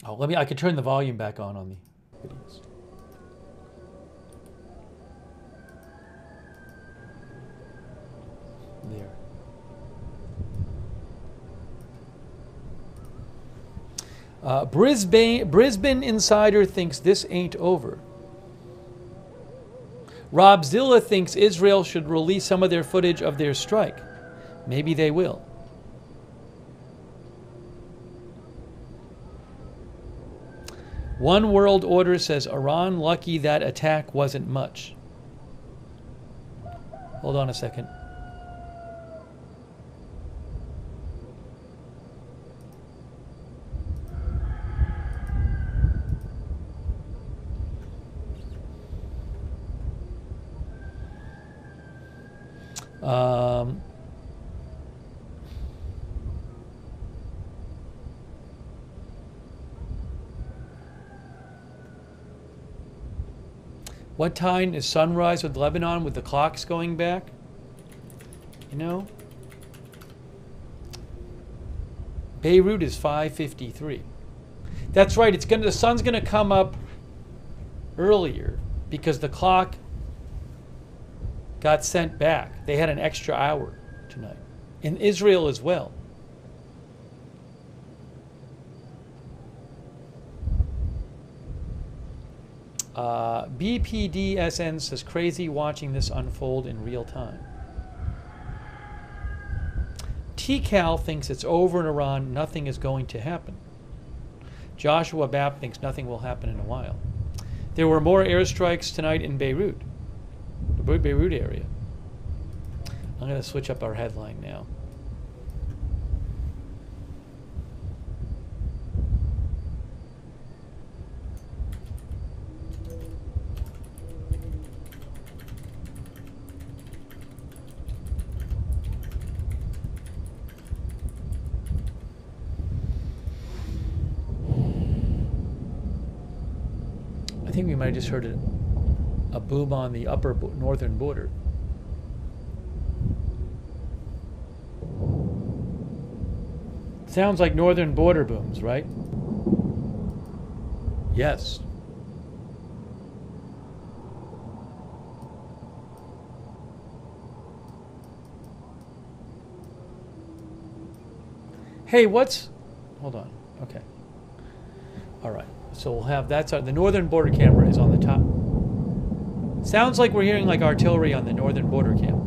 Oh, I could turn the volume back on the videos. There. Brisbane Insider thinks this ain't over. Rob Zilla thinks Israel should release some of their footage of their strike. Maybe they will. One World Order says Iran lucky that attack wasn't much. Hold on a second. What time is sunrise with Lebanon with the clocks going back? You know? Beirut is 5:53. That's right, the sun's gonna come up earlier because the clock got sent back. They had an extra hour tonight. In Israel as well. BPDSN says crazy watching this unfold in real time. TCAL thinks it's over in Iran, nothing is going to happen. Joshua Bapp thinks nothing will happen in a while. There were more airstrikes tonight in Beirut, the Beirut area. I'm going to switch up our headline now. I think we might have just heard a boom on the upper northern border. Sounds like northern border booms, right? Yes. Hey, hold on. Okay. All right. So we'll have the northern border camera is on the top. Sounds like we're hearing like artillery on the northern border camera.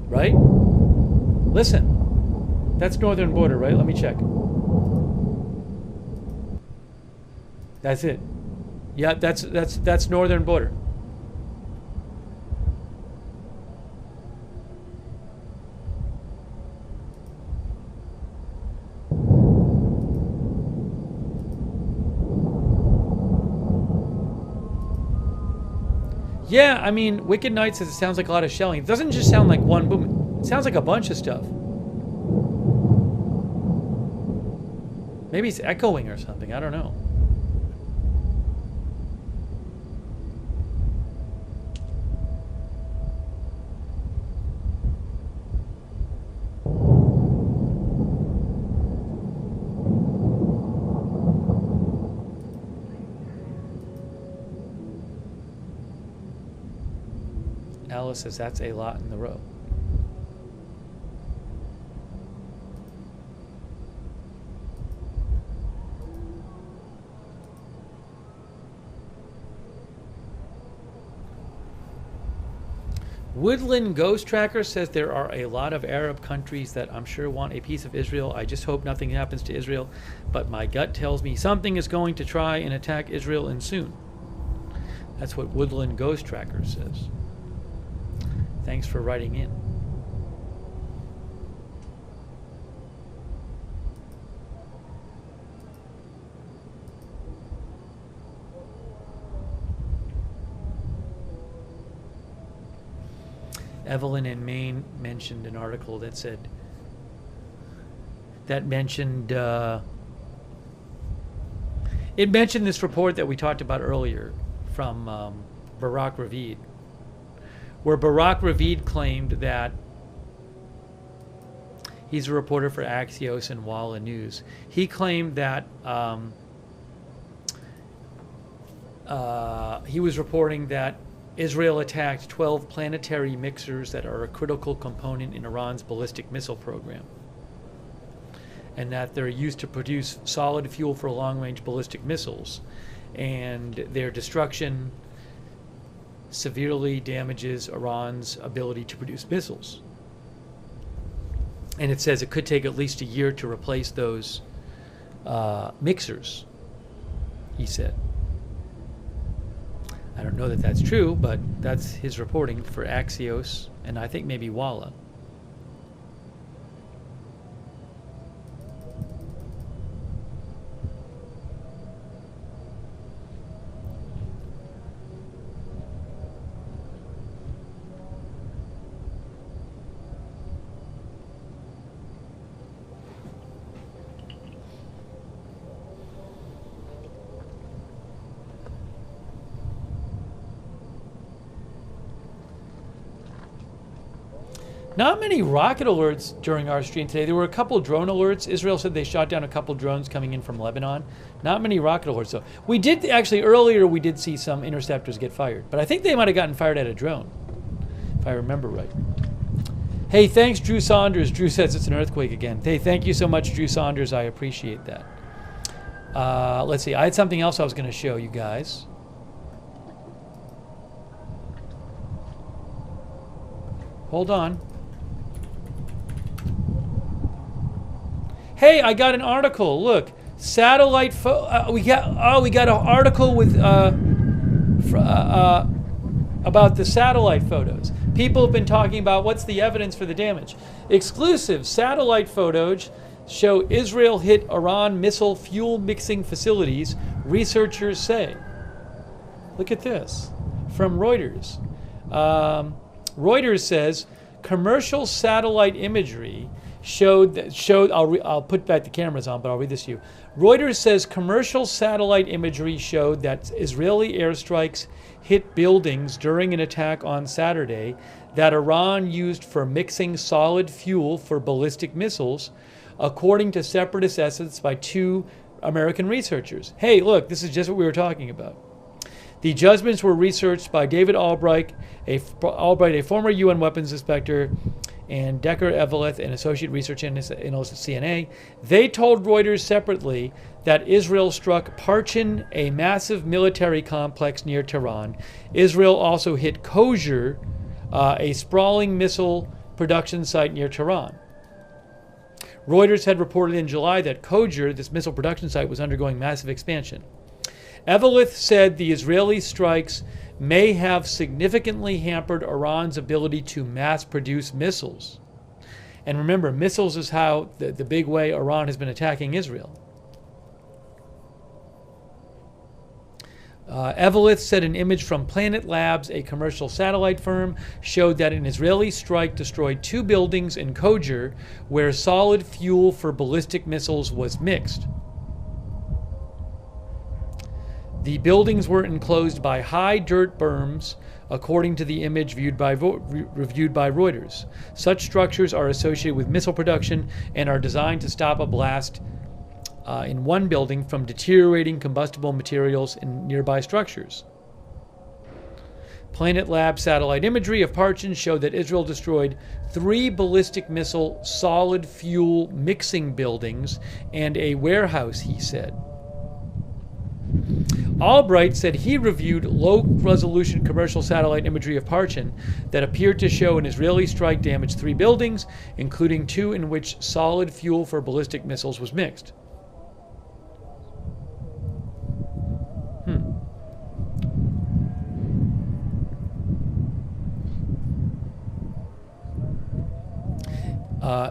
Right? Listen. That's northern border, right? Let me check. That's it. Yeah, that's northern border. Yeah, I mean, Wicked Knight says it sounds like a lot of shelling. It doesn't just sound like one boom. It sounds like a bunch of stuff. Maybe it's echoing or something. I don't know. Alice says that's a lot in the row. Woodland Ghost Tracker says there are a lot of Arab countries that I'm sure want a piece of Israel. I just hope nothing happens to Israel, but my gut tells me something is going to try and attack Israel and soon. That's what Woodland Ghost Tracker says. Thanks for writing in. Evelyn in Maine mentioned an article that said, it mentioned this report that we talked about earlier from Barak Ravid, where Barak Ravid claimed that he's a reporter for Axios and Walla News. He claimed that he was reporting that Israel attacked 12 planetary mixers that are a critical component in Iran's ballistic missile program, and that they're used to produce solid fuel for long-range ballistic missiles, and their destruction severely damages Iran's ability to produce missiles. And it says it could take at least a year to replace those mixers, he said. I don't know that that's true, but that's his reporting for Axios, and I think maybe Walla. Not many rocket alerts during our stream today. There were a couple drone alerts. Israel said they shot down a couple drones coming in from Lebanon. Not many rocket alerts, though. We did, actually, earlier we did see some interceptors get fired. But I think they might have gotten fired at a drone, if I remember right. Hey, thanks, Drew Saunders. Drew says it's an earthquake again. Hey, thank you so much, Drew Saunders. I appreciate that. Let's see. I had something else I was going to show you guys. Hold on. Hey, I got an article. Look, satellite. We got an article with about the satellite photos. People have been talking about what's the evidence for the damage. Exclusive satellite photos show Israel hit Iran missile fuel mixing facilities. Researchers say. Look at this from Reuters. Reuters says commercial satellite imagery showed. I'll put back the cameras on, but I'll read this to you. Reuters says commercial satellite imagery showed that Israeli airstrikes hit buildings during an attack on Saturday that Iran used for mixing solid fuel for ballistic missiles, according to separatist estimates by 2 American researchers. Hey, look, this is just what we were talking about. The judgments were researched by David Albright, a former UN weapons inspector, and Decker Eveleth, an associate research analyst at CNA. They told Reuters separately that Israel struck Parchin, a massive military complex near Tehran. Israel also hit Kosher, a sprawling missile production site near Tehran. Reuters had reported in July that Kosher, this missile production site, was undergoing massive expansion. Eveleth said the Israeli strikes may have significantly hampered Iran's ability to mass produce missiles. And remember, missiles is how the big way Iran has been attacking Israel. Evelith said an image from Planet Labs, a commercial satellite firm, showed that an Israeli strike destroyed 2 buildings in Kojer where solid fuel for ballistic missiles was mixed. The buildings were enclosed by high dirt berms, according to the image reviewed by Reuters. Such structures are associated with missile production and are designed to stop a blast in one building from deteriorating combustible materials in nearby structures. Planet Lab satellite imagery of Parchin showed that Israel destroyed 3 ballistic missile solid fuel mixing buildings and a warehouse, he said. Albright said he reviewed low-resolution commercial satellite imagery of Parchin that appeared to show an Israeli strike damaged 3 buildings, including 2 in which solid fuel for ballistic missiles was mixed.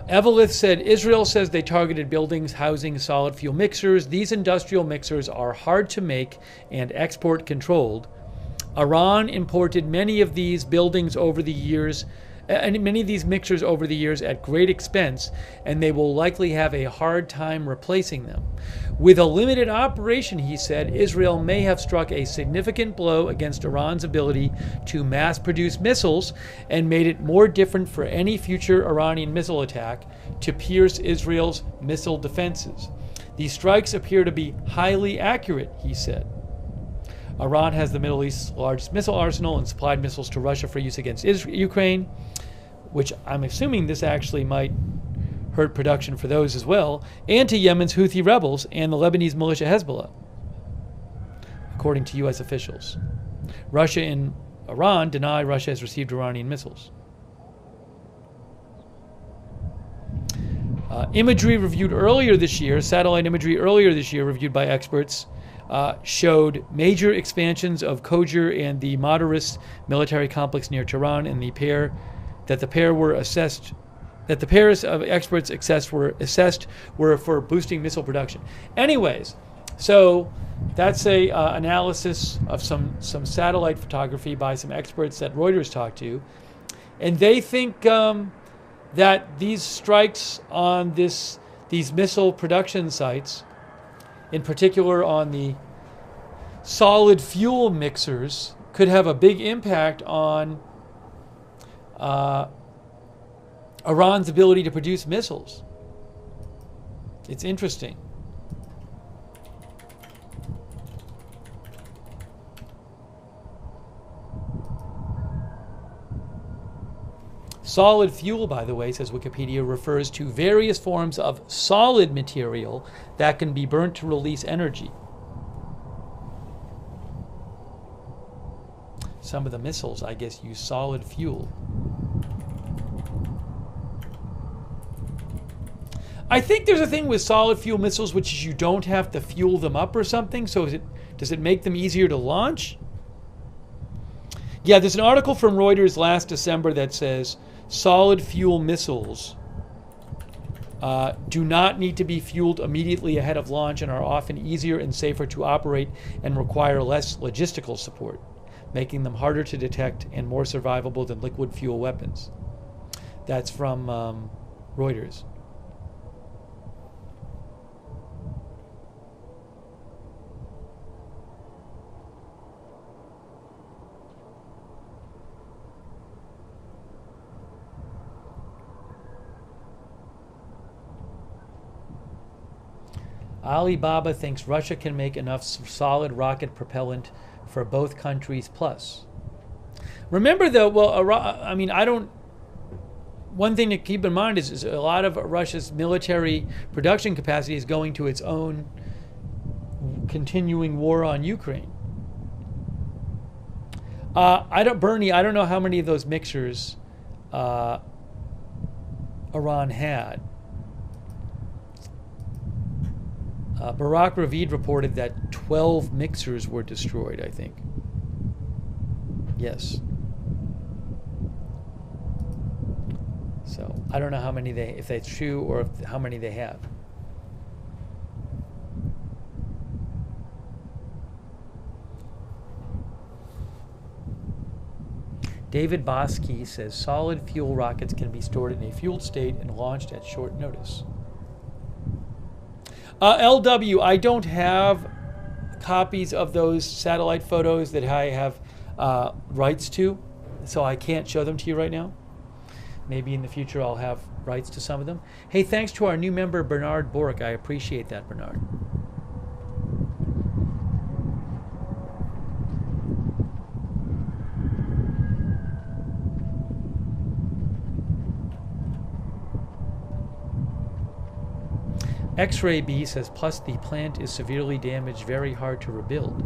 Evelith said Israel says they targeted buildings housing solid fuel mixers. These industrial mixers are hard to make and export controlled. Iran imported many of these buildings over the years, and many of these mixers over the years at great expense, and they will likely have a hard time replacing them. With a limited operation, he said, Israel may have struck a significant blow against Iran's ability to mass-produce missiles and made it more different for any future Iranian missile attack to pierce Israel's missile defenses. These strikes appear to be highly accurate, he said. Iran has the Middle East's largest missile arsenal and supplied missiles to Russia for use against Ukraine, which I'm assuming this actually might hurt production for those as well, and to Yemen's Houthi rebels and the Lebanese militia Hezbollah, according to U.S. officials. Russia and Iran deny Russia has received Iranian missiles. Imagery reviewed earlier this year, satellite imagery earlier this year reviewed by experts, showed major expansions of Kojer and the Madaris military complex near Tehran, and the pair of experts assessed were for boosting missile production. Anyways, so that's a analysis of some satellite photography by some experts that Reuters talked to, and they think that these strikes on these missile production sites, in particular on the solid fuel mixers, could have a big impact on Iran's ability to produce missiles. It's interesting. Solid fuel, by the way, says Wikipedia, refers to various forms of solid material that can be burnt to release energy. Some of the missiles, I guess, use solid fuel. I think there's a thing with solid fuel missiles, which is you don't have to fuel them up or something. So does it make them easier to launch? Yeah, there's an article from Reuters last December that says solid fuel missiles do not need to be fueled immediately ahead of launch and are often easier and safer to operate and require less logistical support, making them harder to detect and more survivable than liquid fuel weapons. That's from Reuters. Alibaba thinks Russia can make enough solid rocket propellant for both countries plus. Remember though, one thing to keep in mind is a lot of Russia's military production capacity is going to its own continuing war on Ukraine. Bernie, I don't know how many of those mixers Iran had. Barak Ravid reported that 12 mixers were destroyed, I think. Yes. So I don't know how many if that's true or how many they have. David Bosky says solid fuel rockets can be stored in a fueled state and launched at short notice. LW, I don't have copies of those satellite photos that I have rights to, so I can't show them to you right now. Maybe in the future I'll have rights to some of them. Hey, thanks to our new member, Bernard Bork. I appreciate that, Bernard. X-Ray B says, plus the plant is severely damaged, very hard to rebuild.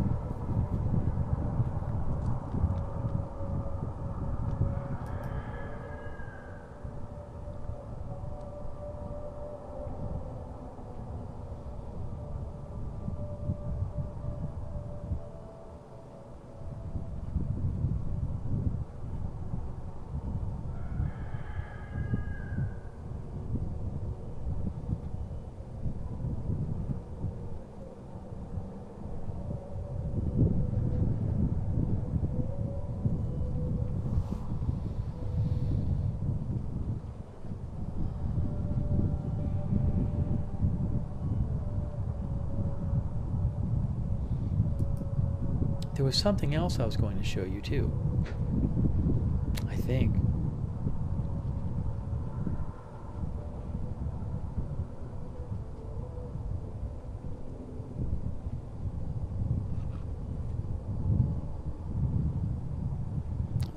There was something else I was going to show you too, I think.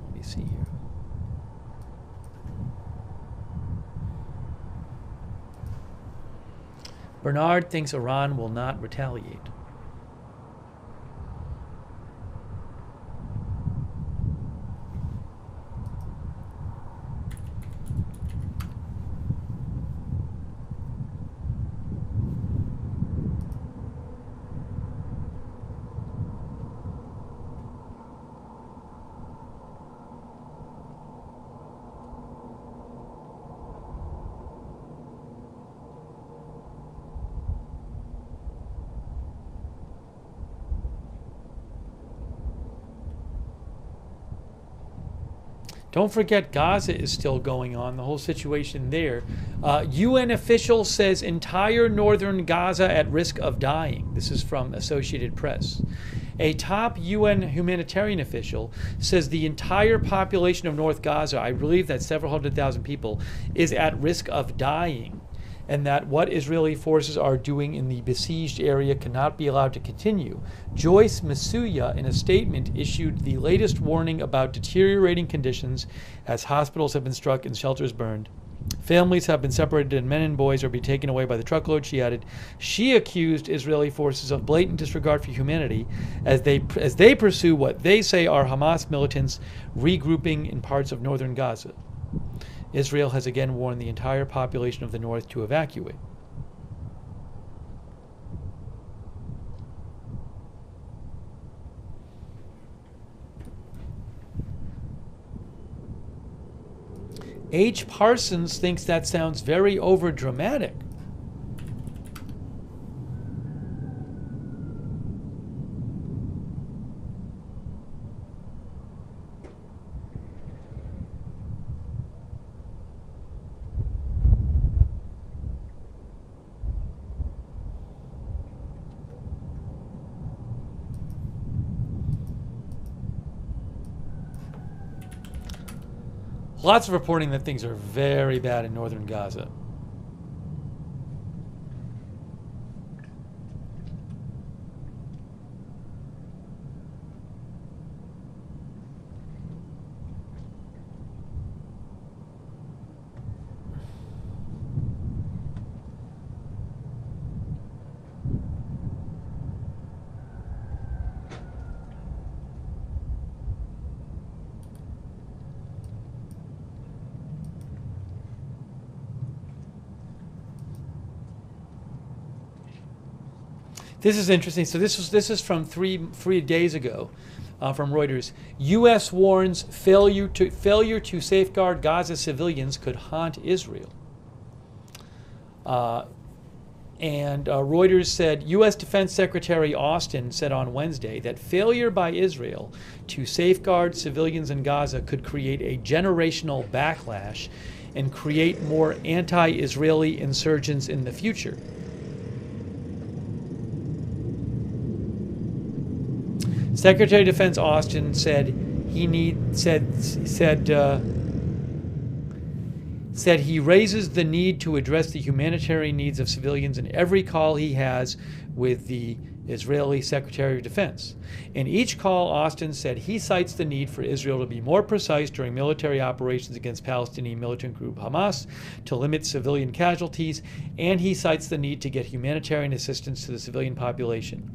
Let me see here. Bernard thinks Iran will not retaliate. Don't forget, Gaza is still going on, the whole situation there. UN official says entire northern Gaza at risk of dying. This is from Associated Press. A top UN humanitarian official says the entire population of North Gaza, I believe that's several 100,000 people, is at risk of dying, and that what Israeli forces are doing in the besieged area cannot be allowed to continue. Joyce Masuya, in a statement, issued the latest warning about deteriorating conditions as hospitals have been struck and shelters burned. Families have been separated and men and boys are being taken away by the truckload, she added. She accused Israeli forces of blatant disregard for humanity as they pursue what they say are Hamas militants regrouping in parts of northern Gaza. Israel has again warned the entire population of the north to evacuate. H. Parsons thinks that sounds very overdramatic. Lots of reporting that things are very bad in northern Gaza. This is interesting. So this is from three days ago, from Reuters. U.S. warns failure to safeguard Gaza civilians could haunt Israel. And Reuters said U.S. Defense Secretary Austin said on Wednesday that failure by Israel to safeguard civilians in Gaza could create a generational backlash and create more anti-Israeli insurgents in the future. Secretary of Defense Austin said he raises the need to address the humanitarian needs of civilians in every call he has with the Israeli Secretary of Defense. In each call, Austin said he cites the need for Israel to be more precise during military operations against Palestinian militant group Hamas to limit civilian casualties, and he cites the need to get humanitarian assistance to the civilian population.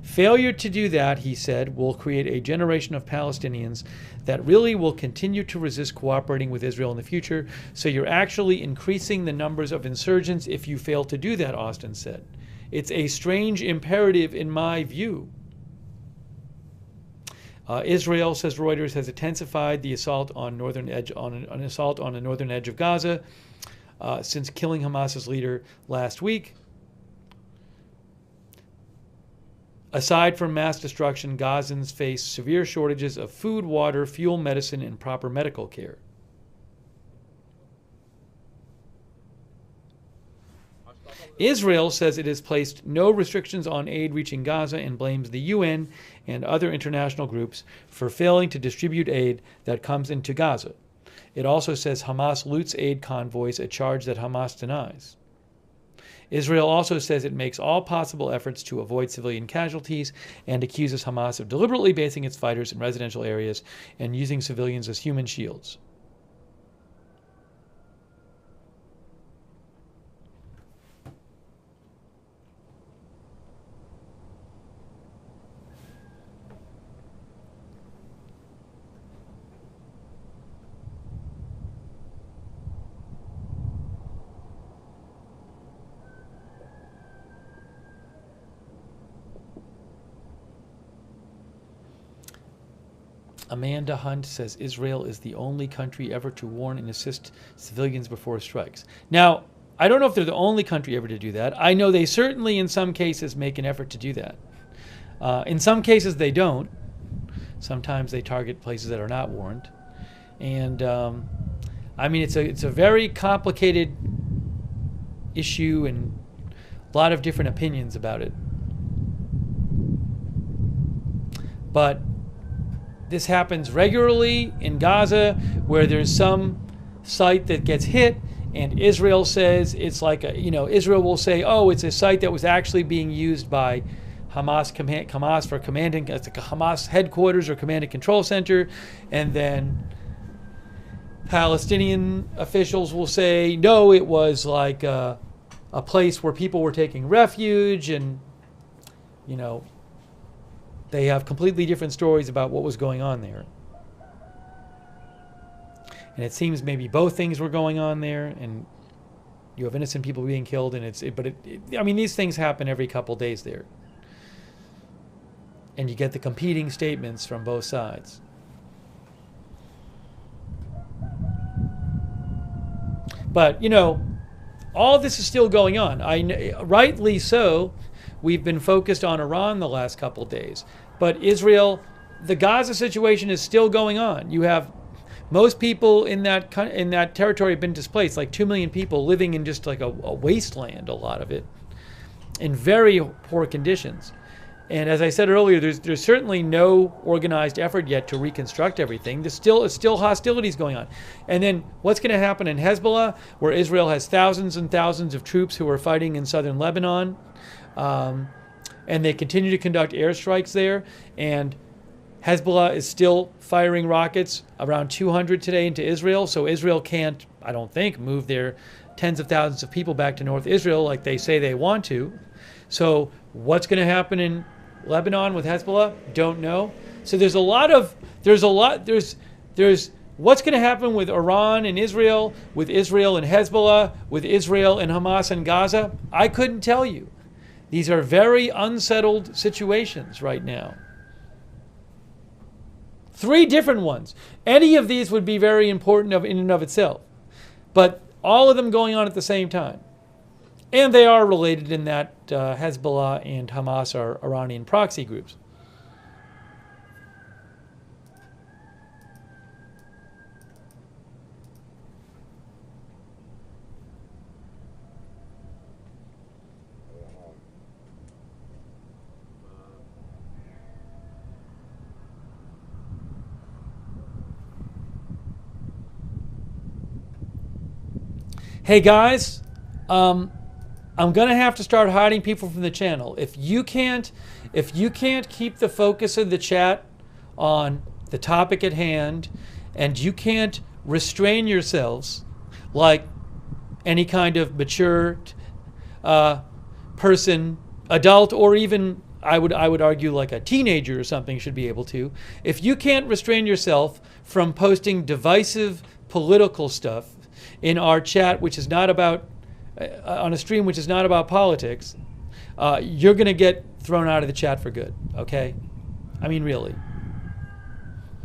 Failure to do that, he said, will create a generation of Palestinians that really will continue to resist cooperating with Israel in the future. So you're actually increasing the numbers of insurgents if you fail to do that, Austin said. It's a strange imperative in my view. Israel, says Reuters, has intensified the assault on northern edge an assault on the northern edge of Gaza since killing Hamas's leader last week. Aside from mass destruction, Gazans face severe shortages of food, water, fuel, medicine, and proper medical care. Israel says it has placed no restrictions on aid reaching Gaza and blames the UN and other international groups for failing to distribute aid that comes into Gaza. It also says Hamas loots aid convoys, a charge that Hamas denies. Israel also says it makes all possible efforts to avoid civilian casualties and accuses Hamas of deliberately basing its fighters in residential areas and using civilians as human shields. Amanda Hunt says Israel is the only country ever to warn and assist civilians before strikes. Now, I don't know if they're the only country ever to do that. I know they certainly in some cases make an effort to do that. In some cases they don't. Sometimes they target places that are not warned. And I mean, it's a very complicated issue and a lot of different opinions about it. But this happens regularly in Gaza, where there's some site that gets hit, and Israel says it's like Israel will say, oh, it's a site that was actually being used by Hamas for commanding, it's like a Hamas headquarters or command and control center, and then Palestinian officials will say, no, it was like a place where people were taking refuge, and they have completely different stories about what was going on there. And it seems maybe both things were going on there, and you have innocent people being killed, and I mean, these things happen every couple days there. And you get the competing statements from both sides. But, all this is still going on. Rightly so. We've been focused on Iran the last couple days. But Israel, the Gaza situation is still going on. You have most people in that territory have been displaced, like 2 million people living in just like a wasteland, a lot of it, in very poor conditions. And as I said earlier, there's certainly no organized effort yet to reconstruct everything. There's still hostilities going on. And then what's going to happen in Hezbollah, where Israel has thousands and thousands of troops who are fighting in southern Lebanon, and they continue to conduct airstrikes there, and Hezbollah is still firing rockets, around 200 today, into Israel. So Israel can't, I don't think, move their tens of thousands of people back to North Israel like they say they want to. So what's going to happen in Lebanon with Hezbollah? Don't know. So there's what's going to happen with Iran and Israel, with Israel and Hezbollah, with Israel and Hamas and Gaza? I couldn't tell you. These are very unsettled situations right now. 3 different ones. Any of these would be very important in and of itself. But all of them going on at the same time. And they are related in that Hezbollah and Hamas are Iranian proxy groups. Hey guys, I'm gonna have to start hiding people from the channel. If you can't keep the focus of the chat on the topic at hand, and you can't restrain yourselves like any kind of mature person, adult, or even I would argue like a teenager or something should be able to. If you can't restrain yourself from posting divisive political stuff in our chat, which is not about, on a stream which is not about politics, you're going to get thrown out of the chat for good, okay? I mean, really.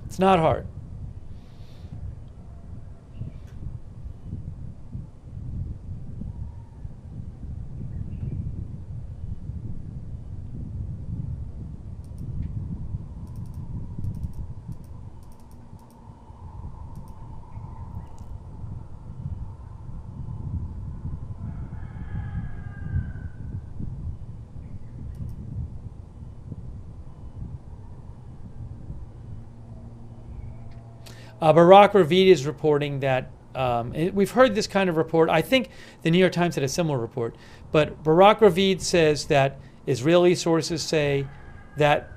It's not hard. Barack Ravid is reporting that, we've heard this kind of report. I think the New York Times had a similar report. But Barack Ravid says that Israeli sources say that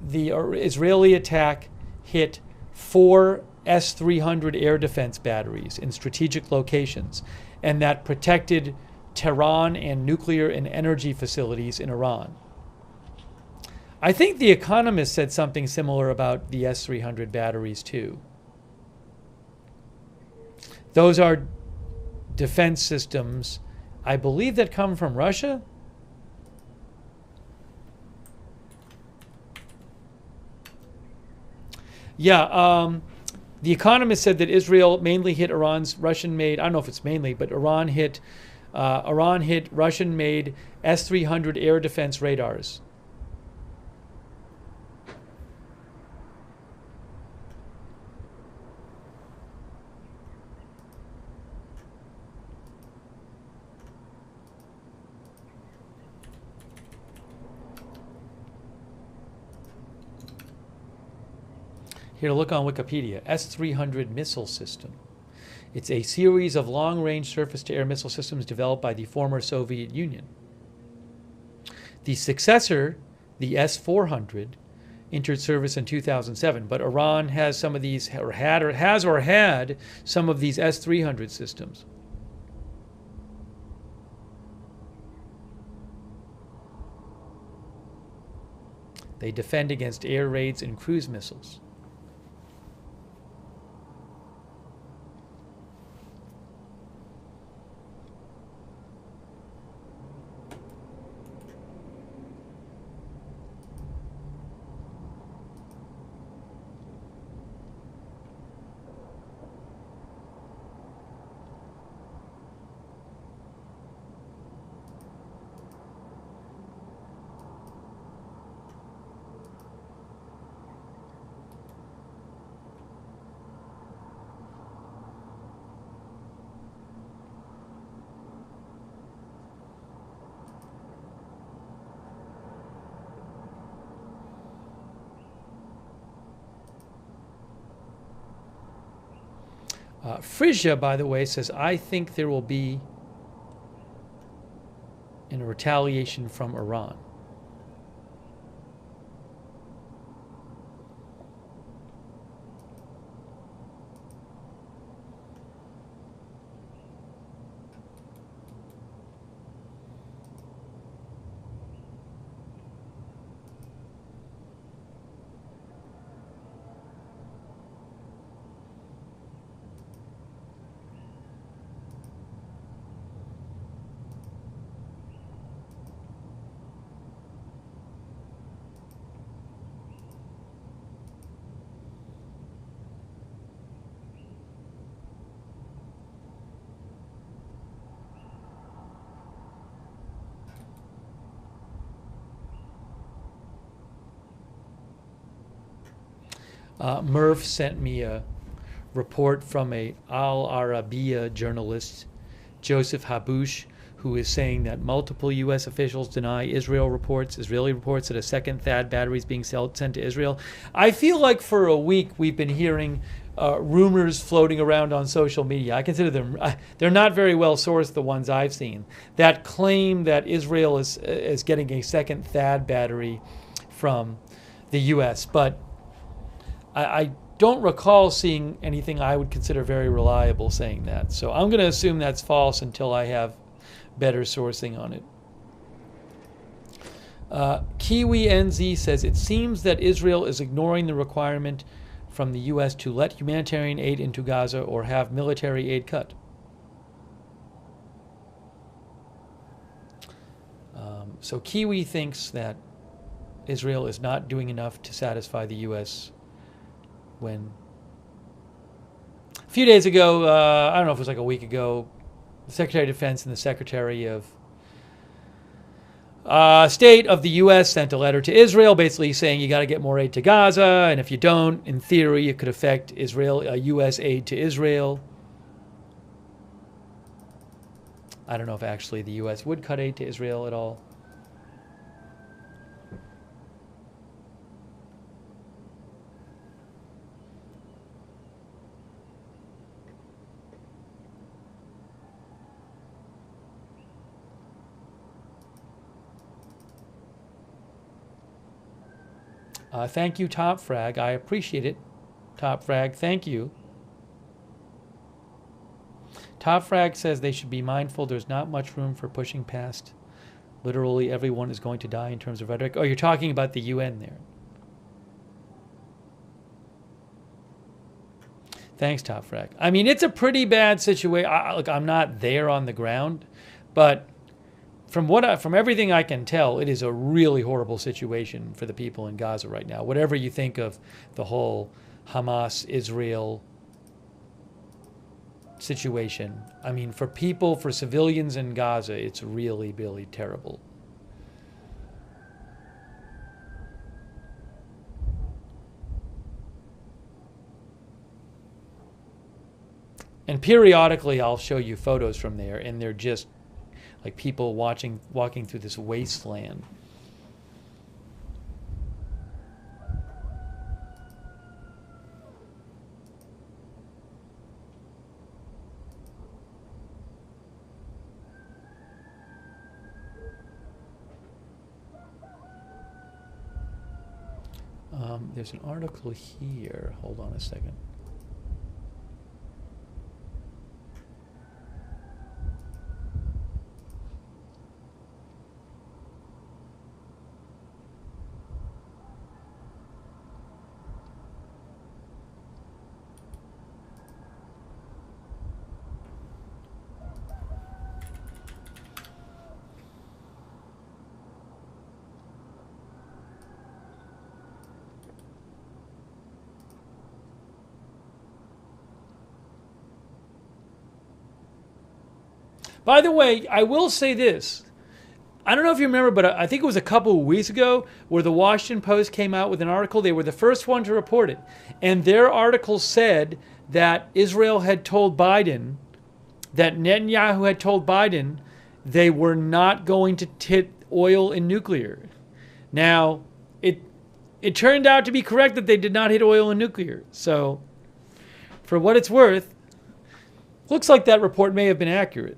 the Israeli attack hit 4 S-300 air defense batteries in strategic locations, and that protected Tehran and nuclear and energy facilities in Iran. I think The Economist said something similar about the S-300 batteries too. Those are defense systems, I believe, that come from Russia. Yeah, The Economist said that Israel mainly hit Iran's Russian-made, I don't know if it's mainly, but Iran hit Russian-made S-300 air defense radars. Here, look on Wikipedia. S-300 missile system. It's a series of long-range surface-to-air missile systems developed by the former Soviet Union. The successor, the S-400, entered service in 2007, but Iran has some of these, or had some of these S-300 systems. They defend against air raids and cruise missiles. Frisia, by the way, says, I think there will be a retaliation from Iran. Murph sent me a report from a Al Arabiya journalist, Joseph Haboush, who is saying that multiple U.S. officials deny Israeli reports that a second THAAD battery is being sent to Israel. I feel like for a week we've been hearing rumors floating around on social media. I consider them, they're not very well sourced, the ones I've seen, that claim that Israel is getting a second THAAD battery from the U.S. But I don't recall seeing anything I would consider very reliable saying that. So I'm going to assume that's false until I have better sourcing on it. Kiwi NZ says, it seems that Israel is ignoring the requirement from the U.S. to let humanitarian aid into Gaza or have military aid cut. So Kiwi thinks that Israel is not doing enough to satisfy the U.S. when a few days ago, I don't know if it was like a week ago, the Secretary of Defense and the Secretary of State of the U.S. sent a letter to Israel basically saying you got to get more aid to Gaza, and if you don't, in theory, it could affect Israel, U.S. aid to Israel. I don't know if actually the U.S. would cut aid to Israel at all. Thank you, Top Frag. I appreciate it. Top Frag, thank you. Top Frag says they should be mindful there's not much room for pushing past. Literally everyone is going to die in terms of rhetoric. Oh, you're talking about the UN there. Thanks, Top Frag. I mean, it's a pretty bad situation. Look, I'm not there on the ground, but from everything I can tell, it is a really horrible situation for the people in Gaza right now. Whatever you think of the whole Hamas-Israel situation, I mean, for civilians in Gaza, it's really, really terrible. And periodically, I'll show you photos from there, and they're just like people walking through this wasteland. There's an article here. Hold on a second. By the way, I will say this. I don't know if you remember, but I think it was a couple of weeks ago where the Washington Post came out with an article. They were the first one to report it. And their article said that Israel had told Biden, that Netanyahu had told Biden they were not going to hit oil and nuclear. Now, it turned out to be correct that they did not hit oil and nuclear. So, for what it's worth, looks like that report may have been accurate.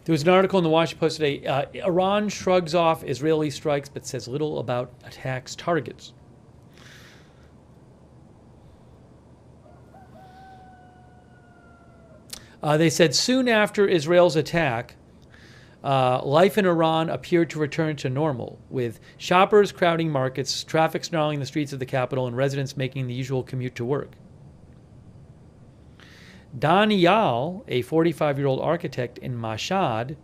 There was an article in the Washington Post today. Iran shrugs off Israeli strikes but says little about attacks targets. They said soon after Israel's attack, life in Iran appeared to return to normal, with shoppers crowding markets, traffic snarling the streets of the capital, and residents making the usual commute to work. Daniel, a 45-year-old architect in Mashhad,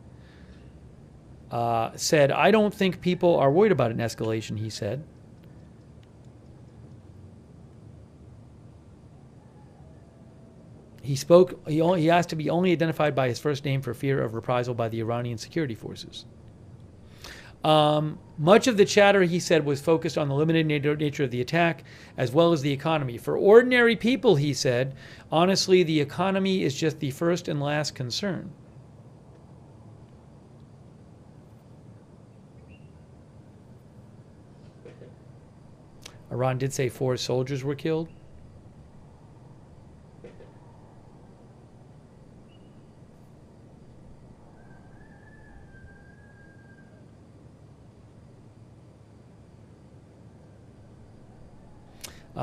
said, I don't think people are worried about an escalation, he said. He asked to be only identified by his first name for fear of reprisal by the Iranian security forces. Much of the chatter, he said, was focused on the limited nature of the attack, as well as the economy. For ordinary people, he said, honestly, the economy is just the first and last concern. Iran did say 4 soldiers were killed.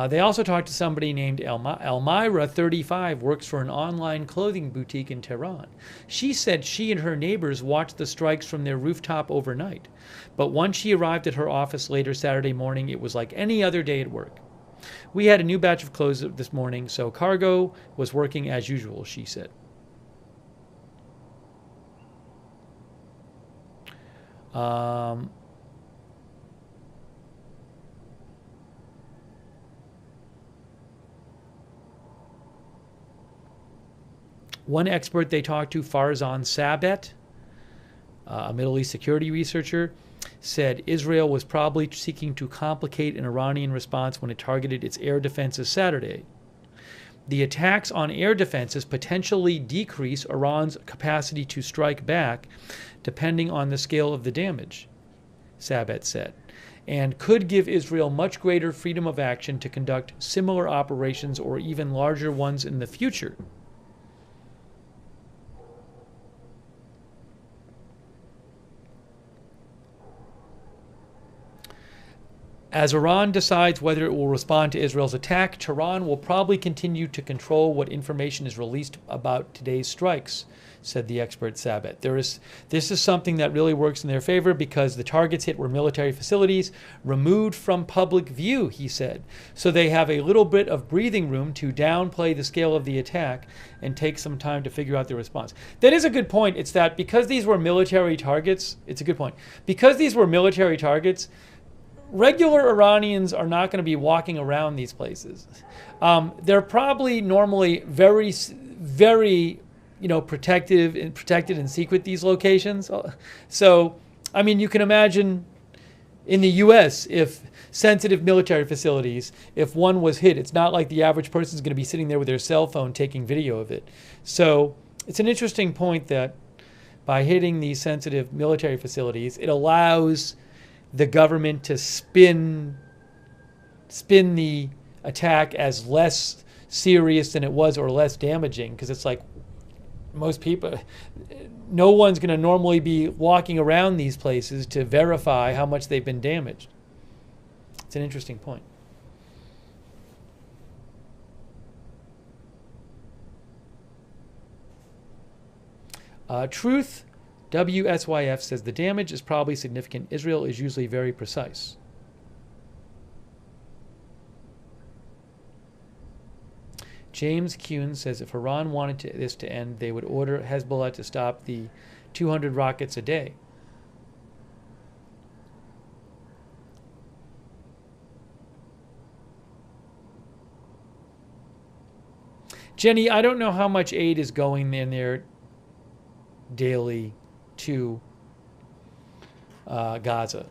They also talked to somebody named Elmira, 35, works for an online clothing boutique in Tehran. She said she and her neighbors watched the strikes from their rooftop overnight. But once she arrived at her office later Saturday morning, it was like any other day at work. We had a new batch of clothes this morning, so cargo was working as usual, she said. One expert they talked to, Farzan Sabet, a Middle East security researcher, said Israel was probably seeking to complicate an Iranian response when it targeted its air defenses Saturday. The attacks on air defenses potentially decrease Iran's capacity to strike back, depending on the scale of the damage, Sabet said, and could give Israel much greater freedom of action to conduct similar operations or even larger ones in the future. As Iran decides whether it will respond to Israel's attack, Tehran will probably continue to control what information is released about today's strikes, said the expert Sabet. This is something that really works in their favor because the targets hit were military facilities removed from public view, he said. So they have a little bit of breathing room to downplay the scale of the attack and take some time to figure out the response. That is a good point. It's that because these were military targets, it's a good point. Because these were military targets, regular Iranians are not going to be walking around these places. They're probably normally very, very, protected and secret, these locations. So, I mean, you can imagine in the U.S. if sensitive military facilities, if one was hit, it's not like the average person is going to be sitting there with their cell phone taking video of it. So it's an interesting point that by hitting these sensitive military facilities, it allows the government to spin the attack as less serious than it was or less damaging, because it's like most people, no one's going to normally be walking around these places to verify how much they've been damaged. It's an interesting point. Truth WSYF says the damage is probably significant. Israel is usually very precise. James Kuhn says if Iran wanted this to end, they would order Hezbollah to stop the 200 rockets a day. Jenny, I don't know how much aid is going in there daily to Gaza.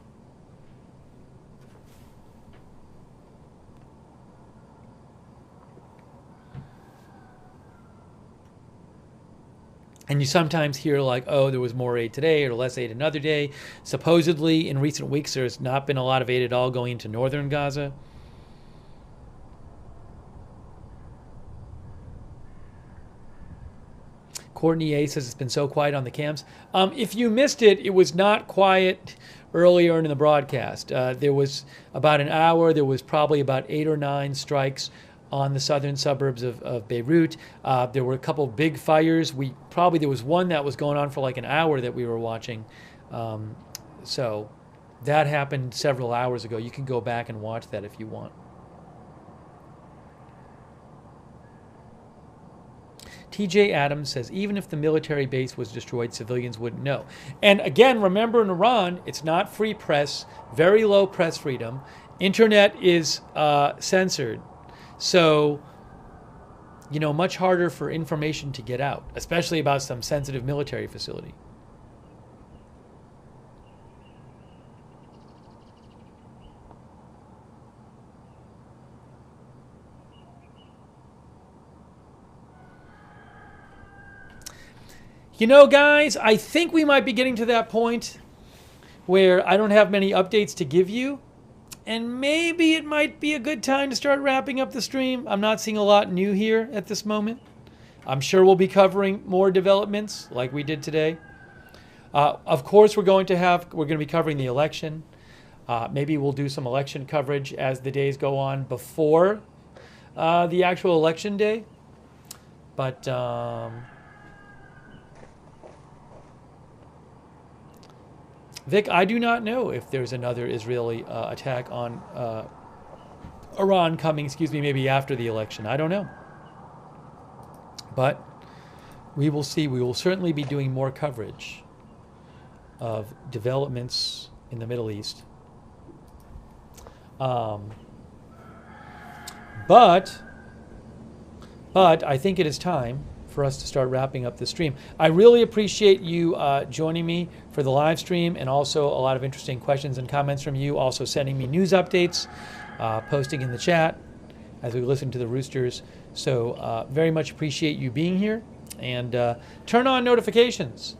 And you sometimes hear like, oh, there was more aid today or less aid another day. Supposedly, in recent weeks, there's not been a lot of aid at all going into northern Gaza. Courtney A says it's been so quiet on the camps. If you missed it, it was not quiet earlier in the broadcast. There was about an hour. There was probably about 8 or 9 strikes on the southern suburbs of Beirut. There were a couple of big fires. There was one that was going on for like an hour that we were watching. So that happened several hours ago. You can go back and watch that if you want. TJ Adams says, even if the military base was destroyed, civilians wouldn't know. And again, remember in Iran, it's not free press, very low press freedom. Internet is censored. So, you know, much harder for information to get out, especially about some sensitive military facility. You know, guys, I think we might be getting to that point where I don't have many updates to give you. And maybe it might be a good time to start wrapping up the stream. I'm not seeing a lot new here at this moment. I'm sure we'll be covering more developments like we did today. Of course, we're going to be covering the election. Maybe we'll do some election coverage as the days go on before the actual election day. But Vic, I do not know if there's another Israeli attack on Iran coming, maybe after the election. I don't know. But we will see. We will certainly be doing more coverage of developments in the Middle East. But I think it is time for us to start wrapping up the stream. I really appreciate you joining me for the live stream, and also a lot of interesting questions and comments from you, also sending me news updates, posting in the chat as we listen to the roosters. So very much appreciate you being here, and turn on notifications.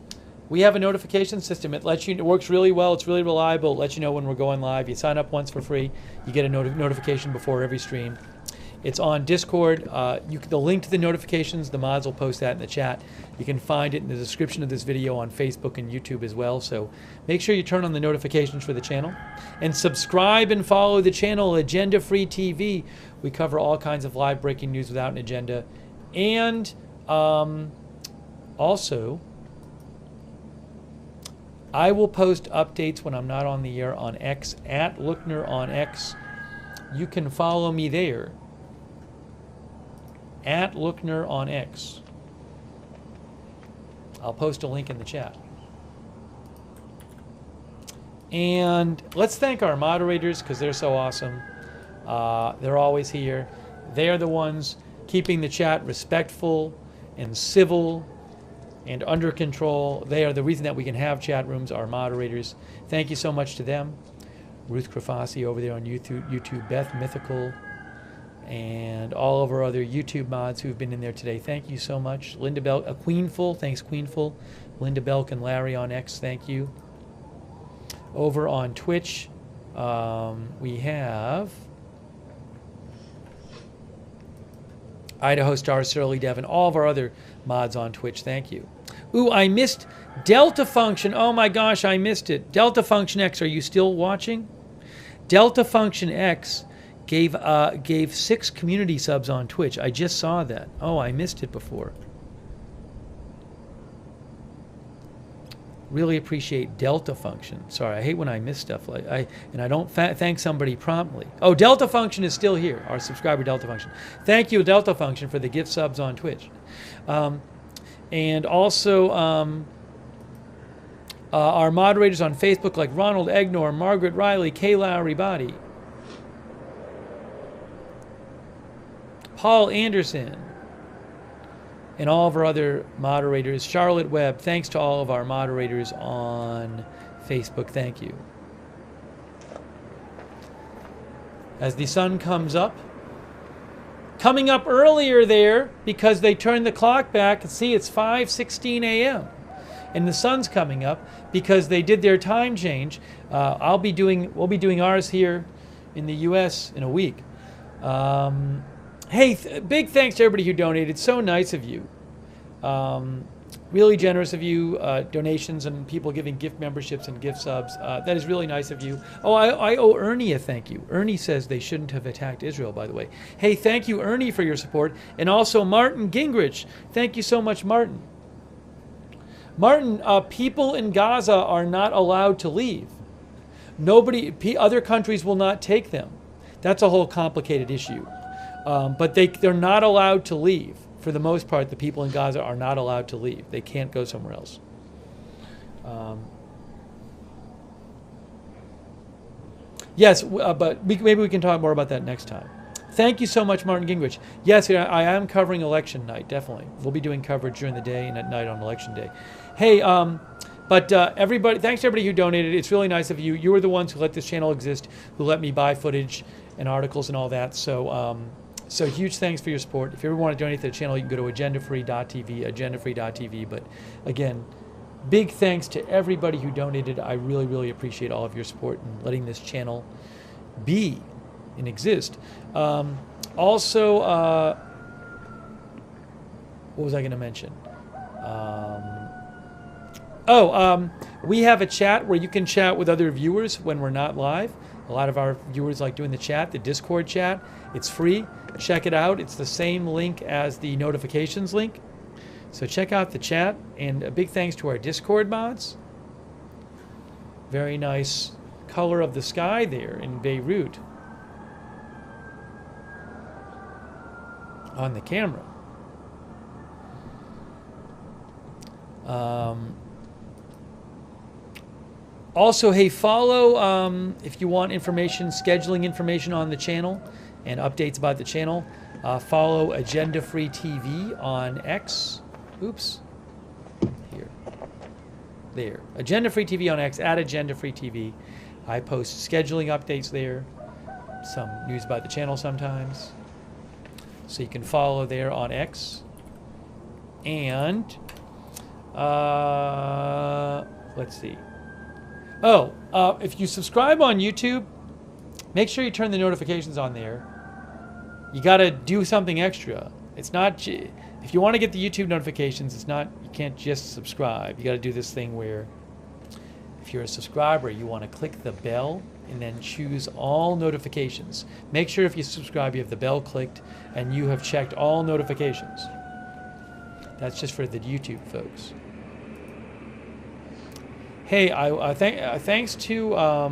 We have a notification system. It lets you, it works really well. It's really reliable. It lets you know when we're going live. You sign up once for free. You get a notification before every stream. It's on Discord. The link to the notifications, the mods will post that in the chat. You can find it in the description of this video on Facebook and YouTube as well. So make sure you turn on the notifications for the channel. And subscribe and follow the channel, Agenda Free TV. We cover all kinds of live breaking news without an agenda. And also, I will post updates when I'm not on the air on X, at Lookner on X. You can follow me there, at Lookner on X. I'll post a link in the chat. And let's thank our moderators, because they're so awesome. They're always here. They're the ones keeping the chat respectful and civil and under control. They are the reason that we can have chat rooms, our moderators. Thank you so much to them. Ruth Krafasi over there on YouTube, Beth Mythical, and all of our other YouTube mods who've been in there today. Thank you so much. Linda Belk, Queenful, thanks Queenful. Linda Belk and Larry on X, thank you. Over on Twitch, we have Idaho Star, Surly Devin, all of our other mods on Twitch, thank you. Ooh, I missed Delta Function. Oh my gosh, I missed it. Delta Function X, are you still watching? Delta Function X gave 6 community subs on Twitch. I just saw that. Oh, I missed it before. Really appreciate Delta Function. Sorry, I hate when I miss stuff like I don't thank somebody promptly. Oh, Delta Function is still here. Our subscriber Delta Function. Thank you, Delta Function, for the gift subs on Twitch. And also our moderators on Facebook like Ronald Egnor, Margaret Riley, Kay Lowry Body, Paul Anderson, and all of our other moderators. Charlotte Webb, thanks to all of our moderators on Facebook. Thank you. As the sun comes up, coming up earlier there because they turned the clock back. See, it's 5:16 a.m. and the sun's coming up because they did their time change. We'll be doing ours here in the U.S. in a week. Hey, big thanks to everybody who donated. So nice of you. Really generous of you. Donations and people giving gift memberships and gift subs. That is really nice of you. Oh, I owe Ernie a thank you. Ernie says they shouldn't have attacked Israel, by the way. Hey, thank you, Ernie, for your support. And also Martin Gingrich. Thank you so much, Martin. Martin, people in Gaza are not allowed to leave. Other countries will not take them. That's a whole complicated issue. But they're not allowed to leave for the most part, the people in Gaza are not allowed to leave. They can't go somewhere else. Yes, but maybe we can talk more about that next time. Thank you so much, Martin Gingrich. Yes, I am covering election night, definitely. We'll be doing coverage during the day and at night on election day. Hey, everybody, thanks to everybody who donated. It's really nice of you. You were the ones who let this channel exist, who let me buy footage and articles and all that. So, so huge thanks for your support. If you ever want to donate to the channel, you can go to agendafree.tv, agendafree.tv. But again, big thanks to everybody who donated. I really, really appreciate all of your support and letting this channel be and exist. Also, what was I going to mention? We have a chat where you can chat with other viewers when we're not live. A lot of our viewers like doing the chat, the Discord chat. It's free. Check it out. It's the same link as the notifications link. So check out the chat. And a big thanks to our Discord mods. Very nice color of the sky there in Beirut on the camera. Also, hey, follow if you want information, scheduling information on the channel and updates about the channel. Follow Agenda Free TV on X. Oops. Here. There. Agenda Free TV on X, at Agenda Free TV. I post scheduling updates there. Some news about the channel sometimes. So you can follow there on X. And let's see. If you subscribe on YouTube, make sure you turn the notifications on there. You got to do something extra. It's not, if you want to get the YouTube notifications, it's not, you can't just subscribe. You got to do this thing where if you're a subscriber, you want to click the bell and then choose all notifications. Make sure if you subscribe, you have the bell clicked and you have checked all notifications. That's just for the YouTube folks. Hey, thanks to our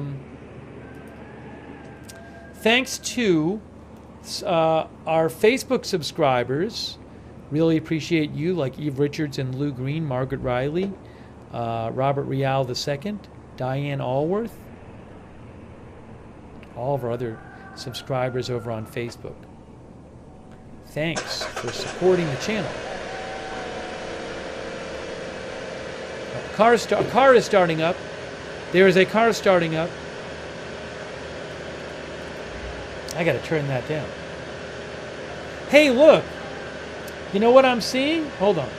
Facebook subscribers. Really appreciate you, like Eve Richards and Lou Green, Margaret Riley, Robert Rial II, Diane Allworth, all of our other subscribers over on Facebook. Thanks for supporting the channel. A car is starting up. There is a car starting up. I got to turn that down. Hey, look. You know what I'm seeing? Hold on.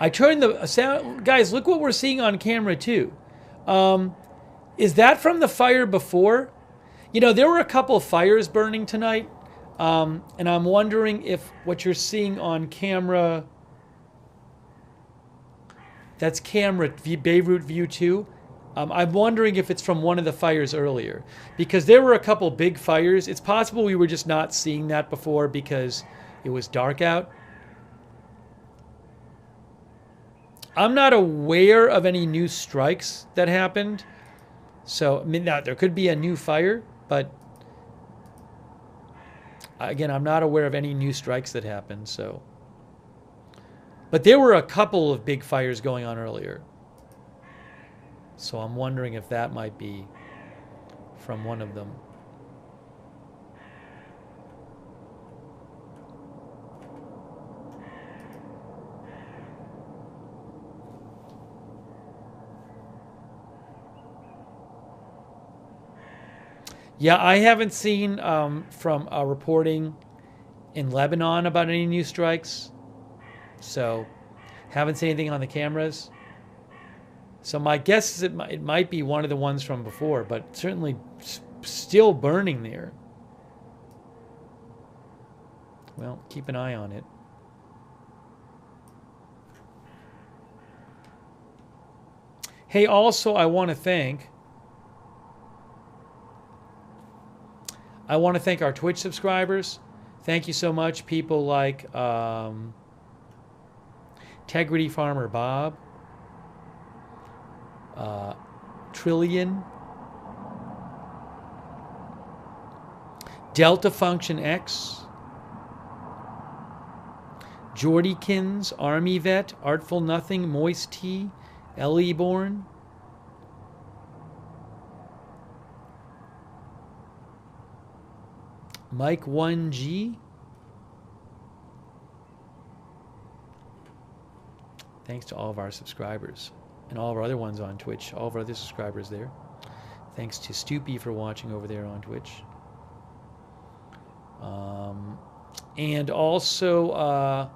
I turned the sound. Guys, look what we're seeing on camera too. Is that from the fire before? You know, there were a couple of fires burning tonight. And I'm wondering if what you're seeing on camera, that's camera Beirut view 2. I'm wondering if it's from one of the fires earlier, because there were a couple big fires. It's possible we were just not seeing that before because it was dark out. I'm not aware of any new strikes that happened. So, I mean, now there could be a new fire, but again, I'm not aware of any new strikes that happened. So, but there were a couple of big fires going on earlier. So I'm wondering if that might be from one of them. Yeah, I haven't seen from reporting in Lebanon about any new strikes. So haven't seen anything on the cameras. So my guess is it might be one of the ones from before, but certainly still burning there. Well, keep an eye on it. Hey, also I want to thank our Twitch subscribers. Thank you so much, people like Integrity Farmer Bob, Trillion, Delta Function X, Jordykins, Army Vet, Artful Nothing, Moist Tea, Ellie Born. Mike 1G. Thanks to all of our subscribers and all of our other ones on Twitch, all of our other subscribers there. Thanks to Stoopy for watching over there on Twitch. And also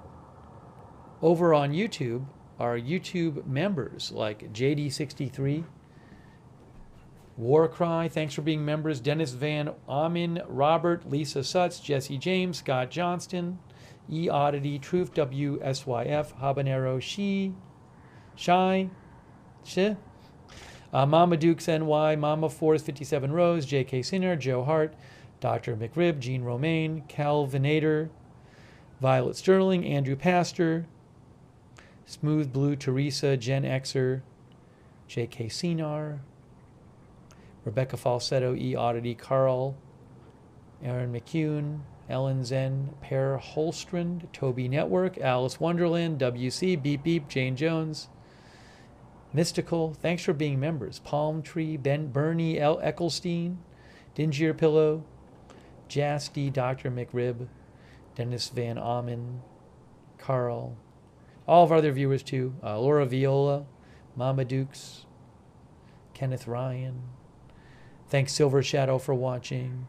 over on YouTube, our YouTube members like JD63, Warcry, thanks for being members, Dennis Van Amin, Robert, Lisa Sutz, Jesse James, Scott Johnston, E Oddity, Truth WSYF, Habanero Shy, Mama Dukes NY, Mama Force 57 Rose, J.K. Sinner, Joe Hart, Dr. McRib, Gene Romaine, Calvinator, Violet Sterling, Andrew Pastor, Smooth Blue Teresa, Jen Xer, J.K. Sinar, Rebecca Falsetto, E Oddity, Carl, Aaron McCune, Ellen Zen, Per Holstrand, Toby Network, Alice Wonderland, WC, Beep Beep, Jane Jones, Mystical, thanks for being members. Palm Tree, Bernie L. Ecclestein, Dingier Pillow, Jasty, Dr. McRib, Dennis Van Amen, Carl, all of our other viewers too, Laura Viola, Mama Dukes, Kenneth Ryan. Thanks Silver Shadow for watching.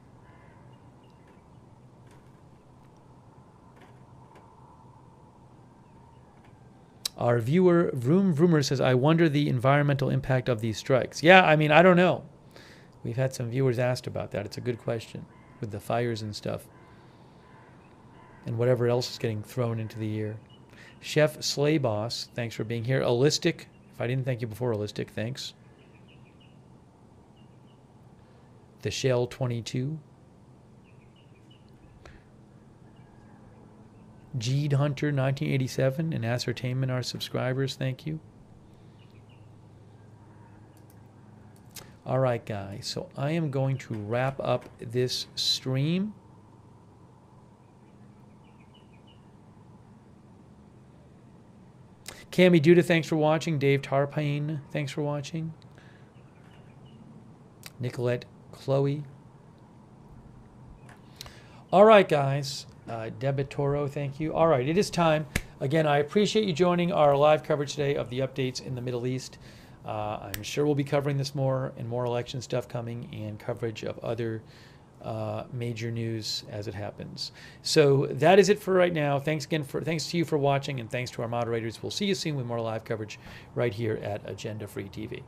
Our viewer, Vroom Vroomer, says, I wonder the environmental impact of these strikes. Yeah, I mean, I don't know. We've had some viewers asked about that. It's a good question with the fires and stuff. And whatever else is getting thrown into the air. Chef Slay Boss, thanks for being here. Allistic, if I didn't thank you before, Allistic, thanks. The Shell 22. Jeed Hunter 1987 and Ascertainment, our subscribers, thank you. All right, guys, so I am going to wrap up this stream. Cami Duda, thanks for watching. Dave Tarpain, thanks for watching. Nicolette Chloe. All right, guys. Debitoro, thank you. All right, it is time. Again, I appreciate you joining our live coverage today of the updates in the Middle East. I'm sure we'll be covering this more and more election stuff coming and coverage of other major news as it happens. So that is it for right now. Thanks to you for watching, and thanks to our moderators. We'll see you soon with more live coverage right here at Agenda Free TV.